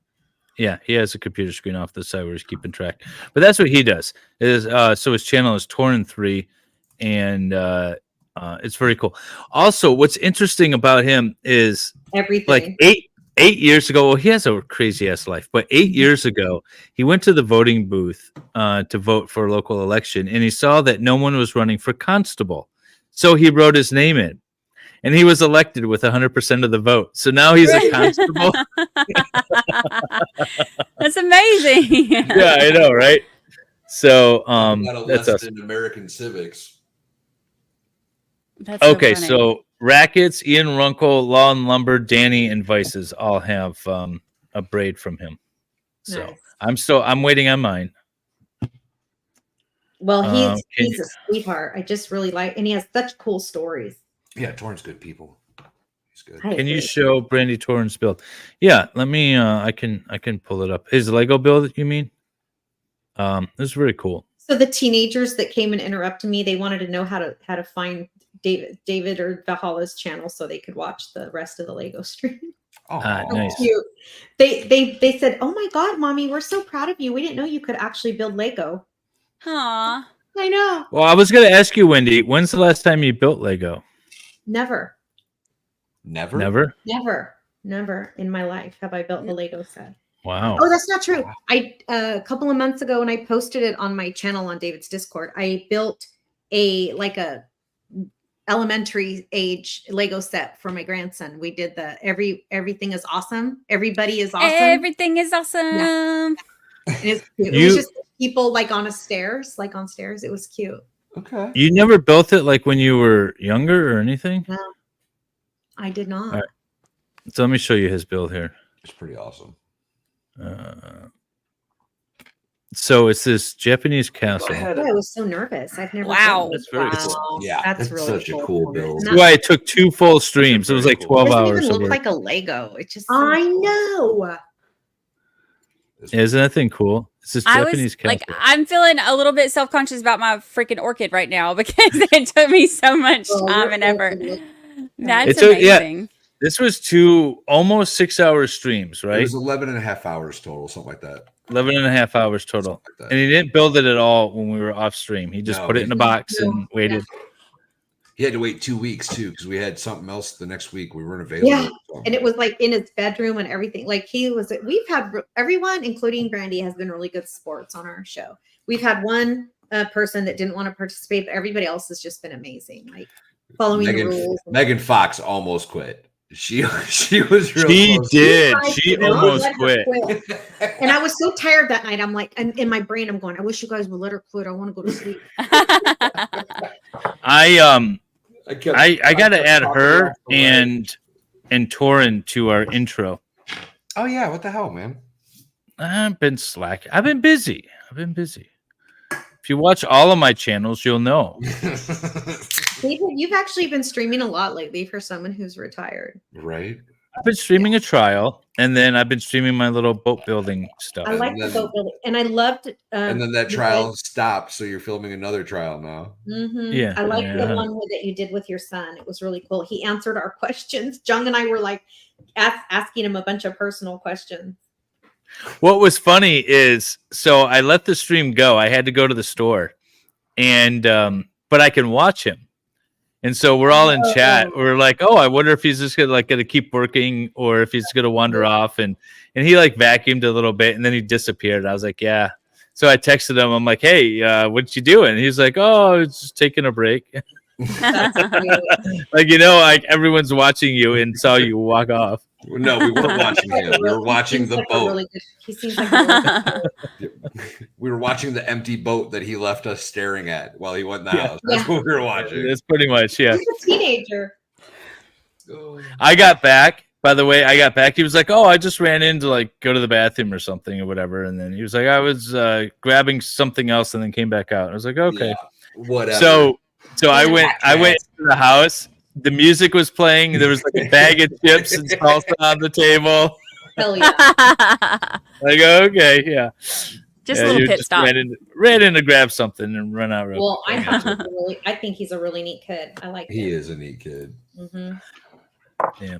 Yeah, he has a computer screen off the side where he's keeping track. But that's what he does. So his channel is Torn 3, and it's very cool. Also, what's interesting about him is everything. Like 8 years ago, well, he has a crazy ass life, but 8 years ago, he went to the voting booth to vote for a local election, and he saw that no one was running for constable. So he wrote his name in, and he was elected with 100% of the vote. So now he's a constable. That's amazing. Yeah, I know, right? So that's us awesome. in American civics. That's so Okay, funny. so Rackets, Ian Runkle, Law and Lumber, Danny, and Vices all have a braid from him. So Nice. I'm waiting on mine. Well, can he's a sweetheart. I just really like, and he has such cool stories. Yeah, Torn's good people. He's good. I Can you agree. show Brandi Torrance build? Yeah, let me. I can pull it up. His Lego build, you mean? This is really cool. So the teenagers that came and interrupted me, they wanted to know how to find David or Valhalla's channel so they could watch the rest of the Lego stream. Oh, nice. Cute. They said, "Oh my God, Mommy, we're so proud of you. We didn't know you could actually build Lego." Aw. I know. Well, I was going to ask you, Wendy, when's the last time you built Lego? Never Never. in my life have I built a Lego set. Wow. Oh, that's not true. I a couple of months ago when I posted it on my channel on David's Discord, I built a elementary age Lego set for my grandson. We did the everything is awesome. Everybody is awesome. Everything is awesome. Yeah. It was just people on stairs. It was cute. Okay. You never built it like when you were younger or anything? No, I did not. All right. So let me show you his build here. It's pretty awesome. So it's this Japanese castle. I was so nervous. I've never. Wow. That's very cool. Yeah, that's really such a cool build. That's why it took 2 full streams. It was like 12 It doesn't hours. even of look work. like a Lego. It just. I know. Isn't that thing cool? It's this I Japanese was castle. I'm feeling a little bit self-conscious about my freaking orchid right now because it took me so much time and effort. That's amazing. This was almost 6 hour streams, right? It was 11 and a half hours total, something like that. 11 and a half hours total. Like And he didn't build it at all when we were off stream. He just No, put it in a box No. and waited. He had to wait 2 weeks too because we had something else the next week. We weren't available. Yeah, and it was in his bedroom and everything. We've had everyone, including Brandi, has been really good sports on our show. We've had one person that didn't want to participate, but everybody else has just been amazing. Following the rules. Megan Fox almost quit. She was real She close. did. She almost quit. And I was so tired that night. I'm like, and in my brain, I'm going, I wish you guys would let her quit. I want to go to sleep. I got to add her and Torin to our intro. Oh yeah, what the hell, man? I've been slack. I've been busy. If you watch all of my channels, you'll know. David, you've actually been streaming a lot lately for someone who's retired. Right. I've been streaming a trial, and then I've been streaming my little boat building stuff. I like the boat building, and I loved. And then that trial stopped, so you're filming another trial now. Yeah, I like the one that you did with your son. It was really cool. He answered our questions. Jung and I were like asking him a bunch of personal questions. What was funny is, so I let the stream go. I had to go to the store, and but I can watch him. And so we're all in chat. We're like, oh, I wonder if he's just gonna keep working or if he's gonna wander off. And he like vacuumed a little bit and then he disappeared. I was like, yeah. So I texted him. I'm like, hey, what you doing? He's like, oh, I was just taking a break. Like, like everyone's watching you and saw you walk off. No, we weren't watching him. We were watching the boat. He seems like a We were watching the empty boat that he left us staring at while he went in the house. That's what we were watching. That's pretty much, yeah. He's a teenager. I got back. By the way, I got back. He was like, oh, I just ran in to like go to the bathroom or something or whatever. And then he was like, I was grabbing something else and then came back out. I was like, okay. Yeah, whatever. So I went to the house. The music was playing. There was like a bag of chips and salsa on the table. Hell yeah. Like, okay, yeah. Just a little pit stop. Ran in to grab something and run out real Well, quick. I think he's a really neat kid. I like him. He is a neat kid. Yeah.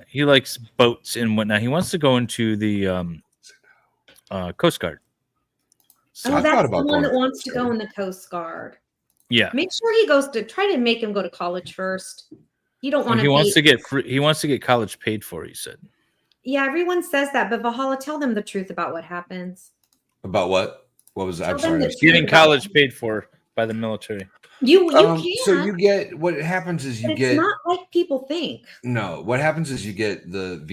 He likes boats and whatnot. He wants to go into the Coast Guard. So that's the one that wants to go in the Coast Guard. Yeah. Make sure he goes to try to make him go to college first. You don't want to. He wants to get free. He wants to get college paid for. He said. Yeah, everyone says that, but Valhalla, tell them the truth about what happens. About what? What was that? I'm Tell them sorry. the Getting college paid for by the military. You can. So you get what happens is you But get it's not like people think. no. What happens is you get the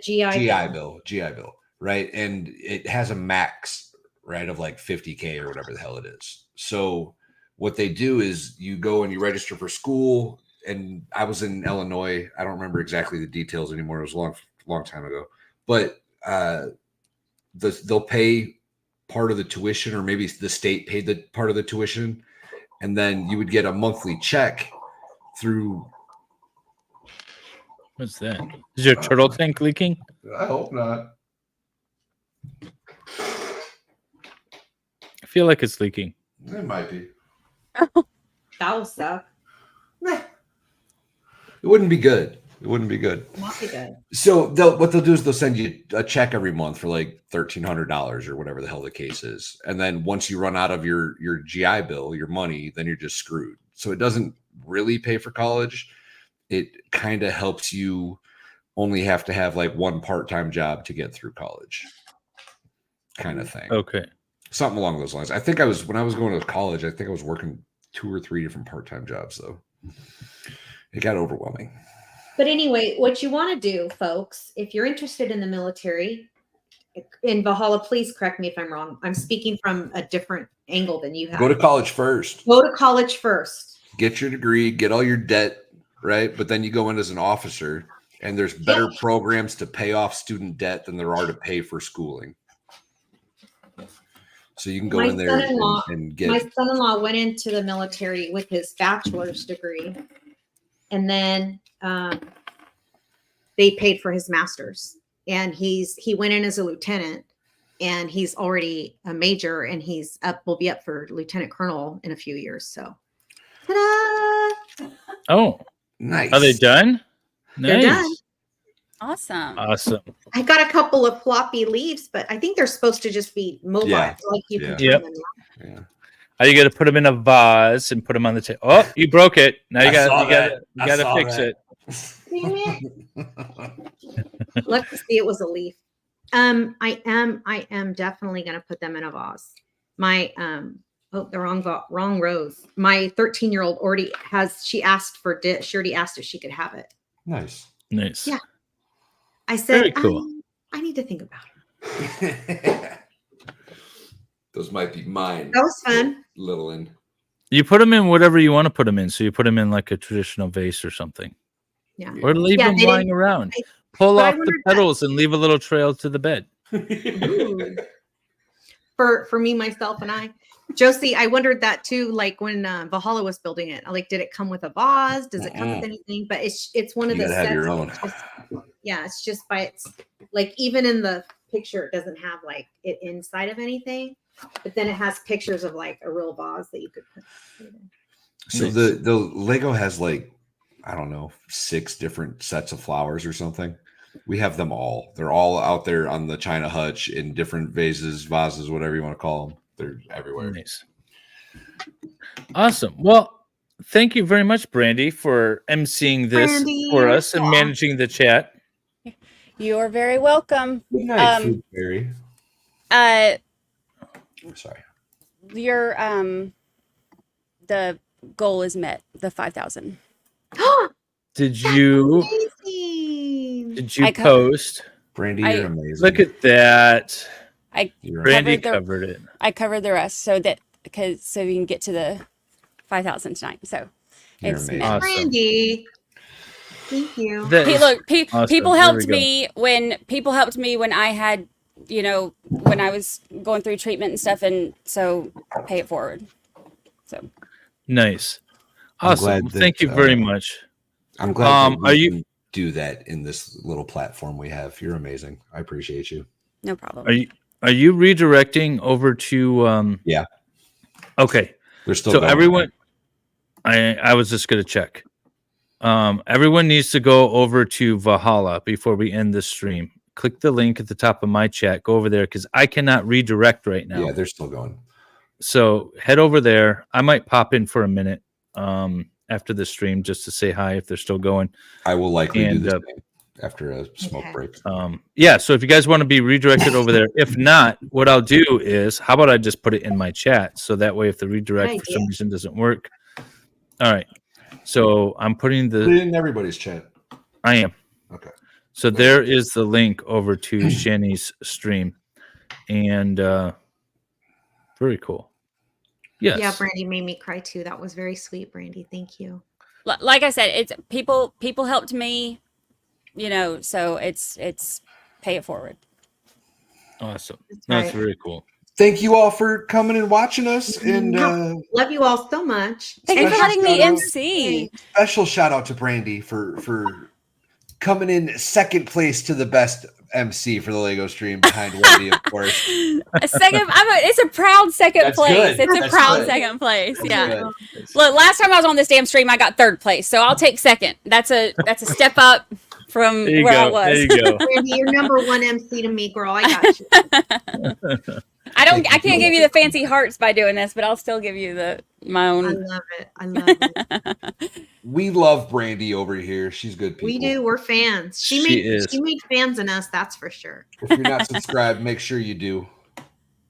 GI bill, right? And it has a max, right, of like 50K or whatever the hell it is. So what they do is you go and you register for school. And I was in Illinois. I don't remember exactly the details anymore. It was a long time ago. But they'll pay part of the tuition, or maybe the state paid the part of the tuition, and then you would get a monthly check through. What's that? Is your turtle tank leaking? I hope not. I feel like it's leaking. It might be. That will suck. It wouldn't be good. It wouldn't be good. Not be good. So what they'll do is they'll send you a check every month for like $1,300 or whatever the hell the case is. And then once you run out of your GI Bill, your money, then you're just screwed. So it doesn't really pay for college. It kind of helps you only have to have like one part-time job to get through college kind of thing. Okay. Something along those lines. I think when I was going to college, I think I was working 2 or 3 different part-time jobs though. It got overwhelming. But anyway, what you want to do, folks, if you're interested in the military, in Valhalla, please correct me if I'm wrong. I'm speaking from a different angle than you have. Go to college first. Go to college first. Get your degree, get all your debt, right? But then you go in as an officer, and there's better programs to pay off student debt than there are to pay for schooling. So you can go in there and get. My son-in-law went into the military with his bachelor's degree, and then they paid for his master's. And he went in as a lieutenant, and he's already a major, and will be up for lieutenant colonel in a few years. So, ta-da! Oh, nice. Are they done? They're done. Awesome. Awesome. I got a couple of floppy leaves, but I think they're supposed to just be mobile. Yeah. So like you can Yep. turn them on. Are you gonna put them in a vase and put them on the table? Oh, you broke it. Now you got to fix it. Let's see. It was a leaf. I am definitely gonna put them in a vase. My the wrong rose. My 13-year-old already has. She asked for dish. She already asked if she could have it. Nice. Yeah. I said, Very cool. I need to think about it. Those might be mine. That was fun. Little in. You put them in whatever you want to put them in. So you put them in like a traditional vase or something. Yeah. Or leave Yeah, them they lying didn't- around. I- Pull but I off the wondered pedals and leave a little trail to the bed. Ooh. For me, myself, and I. Josie, I wondered that too. Like when Valhalla was building it, like, did it come with a vase? Does it come with anything? But it's one of You the gotta have sets. your own. It's just, yeah, it's just by its like even in the picture, it doesn't have like it inside of anything. But then it has pictures of like a real vase that you could put in. So the Lego has like, I don't know, 6 different sets of flowers or something. We have them all. They're all out there on the China hutch in different vases, whatever you want to call them. They're everywhere. Nice. Awesome. Well, thank you very much, Brandi, for emceeing this Brandi, for you're us so and managing the chat. You're very welcome. Good night, Food Fairy. Sorry. Your the goal is met. The 5,000. Did you I post? Brandi, I- you're amazing. Look at that. Brandi covered the- covered it. I covered the rest so that so we can get to the 5,000 tonight. So You're it's amazing. met. Brandy. Thank you. Awesome. People There helped we go. me when I had, when I was going through treatment and stuff, and so pay it forward. So Nice. I'm Awesome. glad Well, that, thank you very much. I'm glad that are we you can do that in this little platform we have. You're amazing. I appreciate you. No problem. Are you redirecting over to Yeah. Okay. They're still so going. everyone I was just gonna check. Everyone needs to go over to Valhalla before we end this stream. Click the link at the top of my chat. Go over there because I cannot redirect right now. Yeah, they're still going. So head over there. I might pop in for a minute after the stream just to say hi if they're still going. I will likely do the And, same after a smoke break. Yeah, so if you guys want to be redirected over there, if not, what I'll do is, how about I just put it in my chat so that way if the redirect Good for some idea. reason doesn't work. All right. So I'm putting Put it in everybody's chat. I am. Okay. So there is the link over to Shani's stream. And very cool. Yes. Yeah, Brandy made me cry too. That was very sweet, Brandy. Thank you. Like I said, it's people helped me, so it's pay it forward. Awesome. That's That's right. very cool. Thank you all for coming and watching us. And Love you all so much. Thank you for Special letting me shout out. MC. special shout out to Brandy for coming in second place to the best MC for the Lego stream behind Wendy, of course. A second, it's a proud second That's place. good. It's a That's proud good. second place. That's Yeah. good. Look, last time I was on this damn stream, I got third place, so I'll take second. That's a step up from There you where I go. was. There you go. Brandy, you're number one MC to me, girl. I got you. I can't give you the fancy hearts by doing this, but I'll still give you my I own. love it. I love it. We love Brandy over here. She's good people. We do. We're fans. She is. She made fans in us. That's for sure. If you're not subscribed, make sure you do.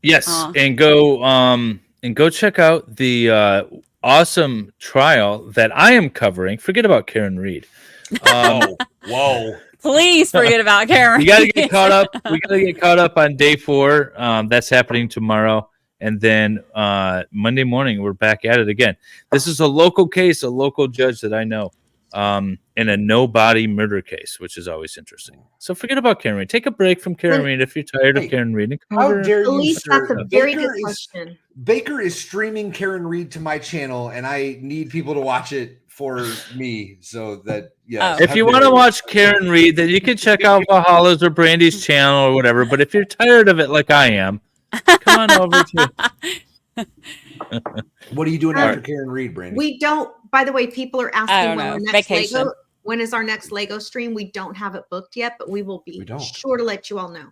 Yes, Aw. and go check out the awesome trial that I am covering. Forget about Karen Reed. Whoa. Please forget about Karen. You got to get caught up. We got to get caught up on day 4. That's happening tomorrow, and then Monday morning we're back at it again. This is a local case, a local judge that I know, in a no-body murder case, which is always interesting. So forget about Karen Reed. Take a break from Karen Reed if you're tired of Karen Reed. And come How over. dare you, Elise, sir? that's a very Baker good is- question. Baker is streaming Karen Reed to my channel, and I need people to watch it for me. So that, yeah. If you want to watch Karen Reed, then you can check out Valhalla's or Brandy's channel or whatever. But if you're tired of it like I am, come on over to. What are you doing after Karen Reed, Brandy? We don't. By the way, people are I asking don't when know. our next Vacation. Lego. When is our next Lego stream? We don't have it booked yet, but we will be don't. sure to let you all know.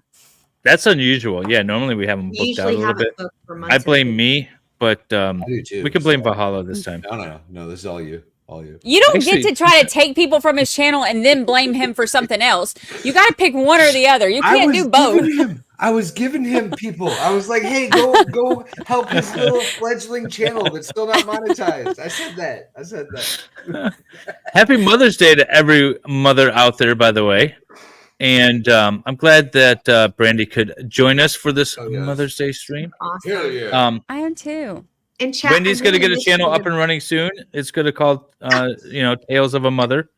That's unusual. Yeah, normally we have them We booked out a usually little have bit. it booked for months. I blame me, but I do too. we can blame Valhalla this time. No, this is all you. All you. You don't Actually- get to try to take people from his channel and then blame him for something else. You got to pick one or the other. You can't do both. I was giving him people. I was like, hey, go help his little fledgling channel that's still not monetized. I said that. Happy Mother's Day to every mother out there, by the way. And I'm glad that Brandy could join us for this Mother's Day stream. Awesome. I am too. And chat. Wendy's going to get a channel up and running soon. It's going to call, Tales of a Mother.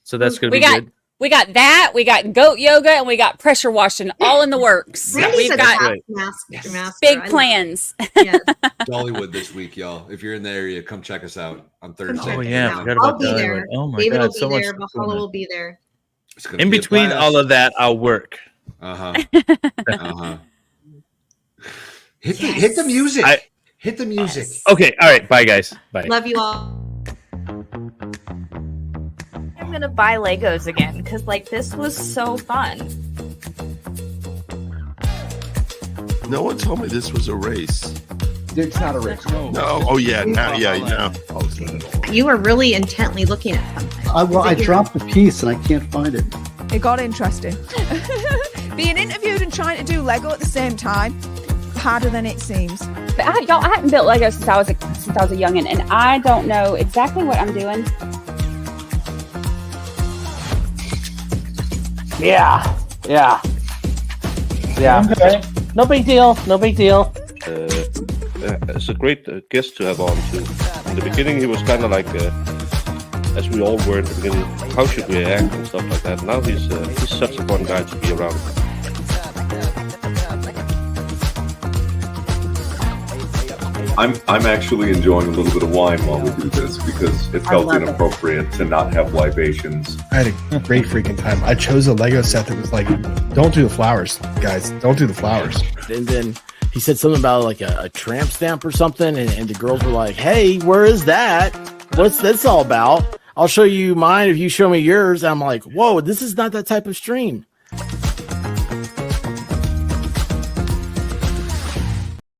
So that's gonna We be got good. we got that. We got goat yoga, and we got pressure washing all in the works. Brandy's We've a got taskmaster. big I love plans. Yes. Dollywood this week, y'all. If you're in the area, come check us out on Thursday. check Oh us yeah, I out. forgot I'll about be Dollywood. there. Oh my David god, will so be much there. stuff Valhalla going will on. be there. It's gonna In be a between blast. all of that, I'll work. Uh-huh. Hit the music. Hit the music. Okay, all right, bye guys. Bye. Love you all. I'm gonna buy Legos again because like this was so fun. No one told me this was a race. It's not a race. No. Oh yeah. Now yeah. No. You were really intently looking at something. I dropped the piece and I can't find it. It got interesting. Being interviewed and trying to do Lego at the same time, harder than it seems. But y'all, I hadn't built Legos since I was a youngin', and I don't know exactly what I'm doing. Yeah. Okay. No big deal. No big deal. It's a great guest to have on too. In the beginning, he was kind of like, as we all were at the beginning, how should we act and stuff like that. Now he's such a fun guy to be around. I'm actually enjoying a little bit of wine while we do this because it felt love it. inappropriate to not have libations. I had a great freaking time. I chose a Lego set that was like, don't do the flowers, guys. Don't do the flowers. And then he said something about like a tramp stamp or something, and the girls were like, "Hey, where is that? What's this all about? I'll show you mine if you show me yours." And I'm like, "Whoa, this is not that type of stream."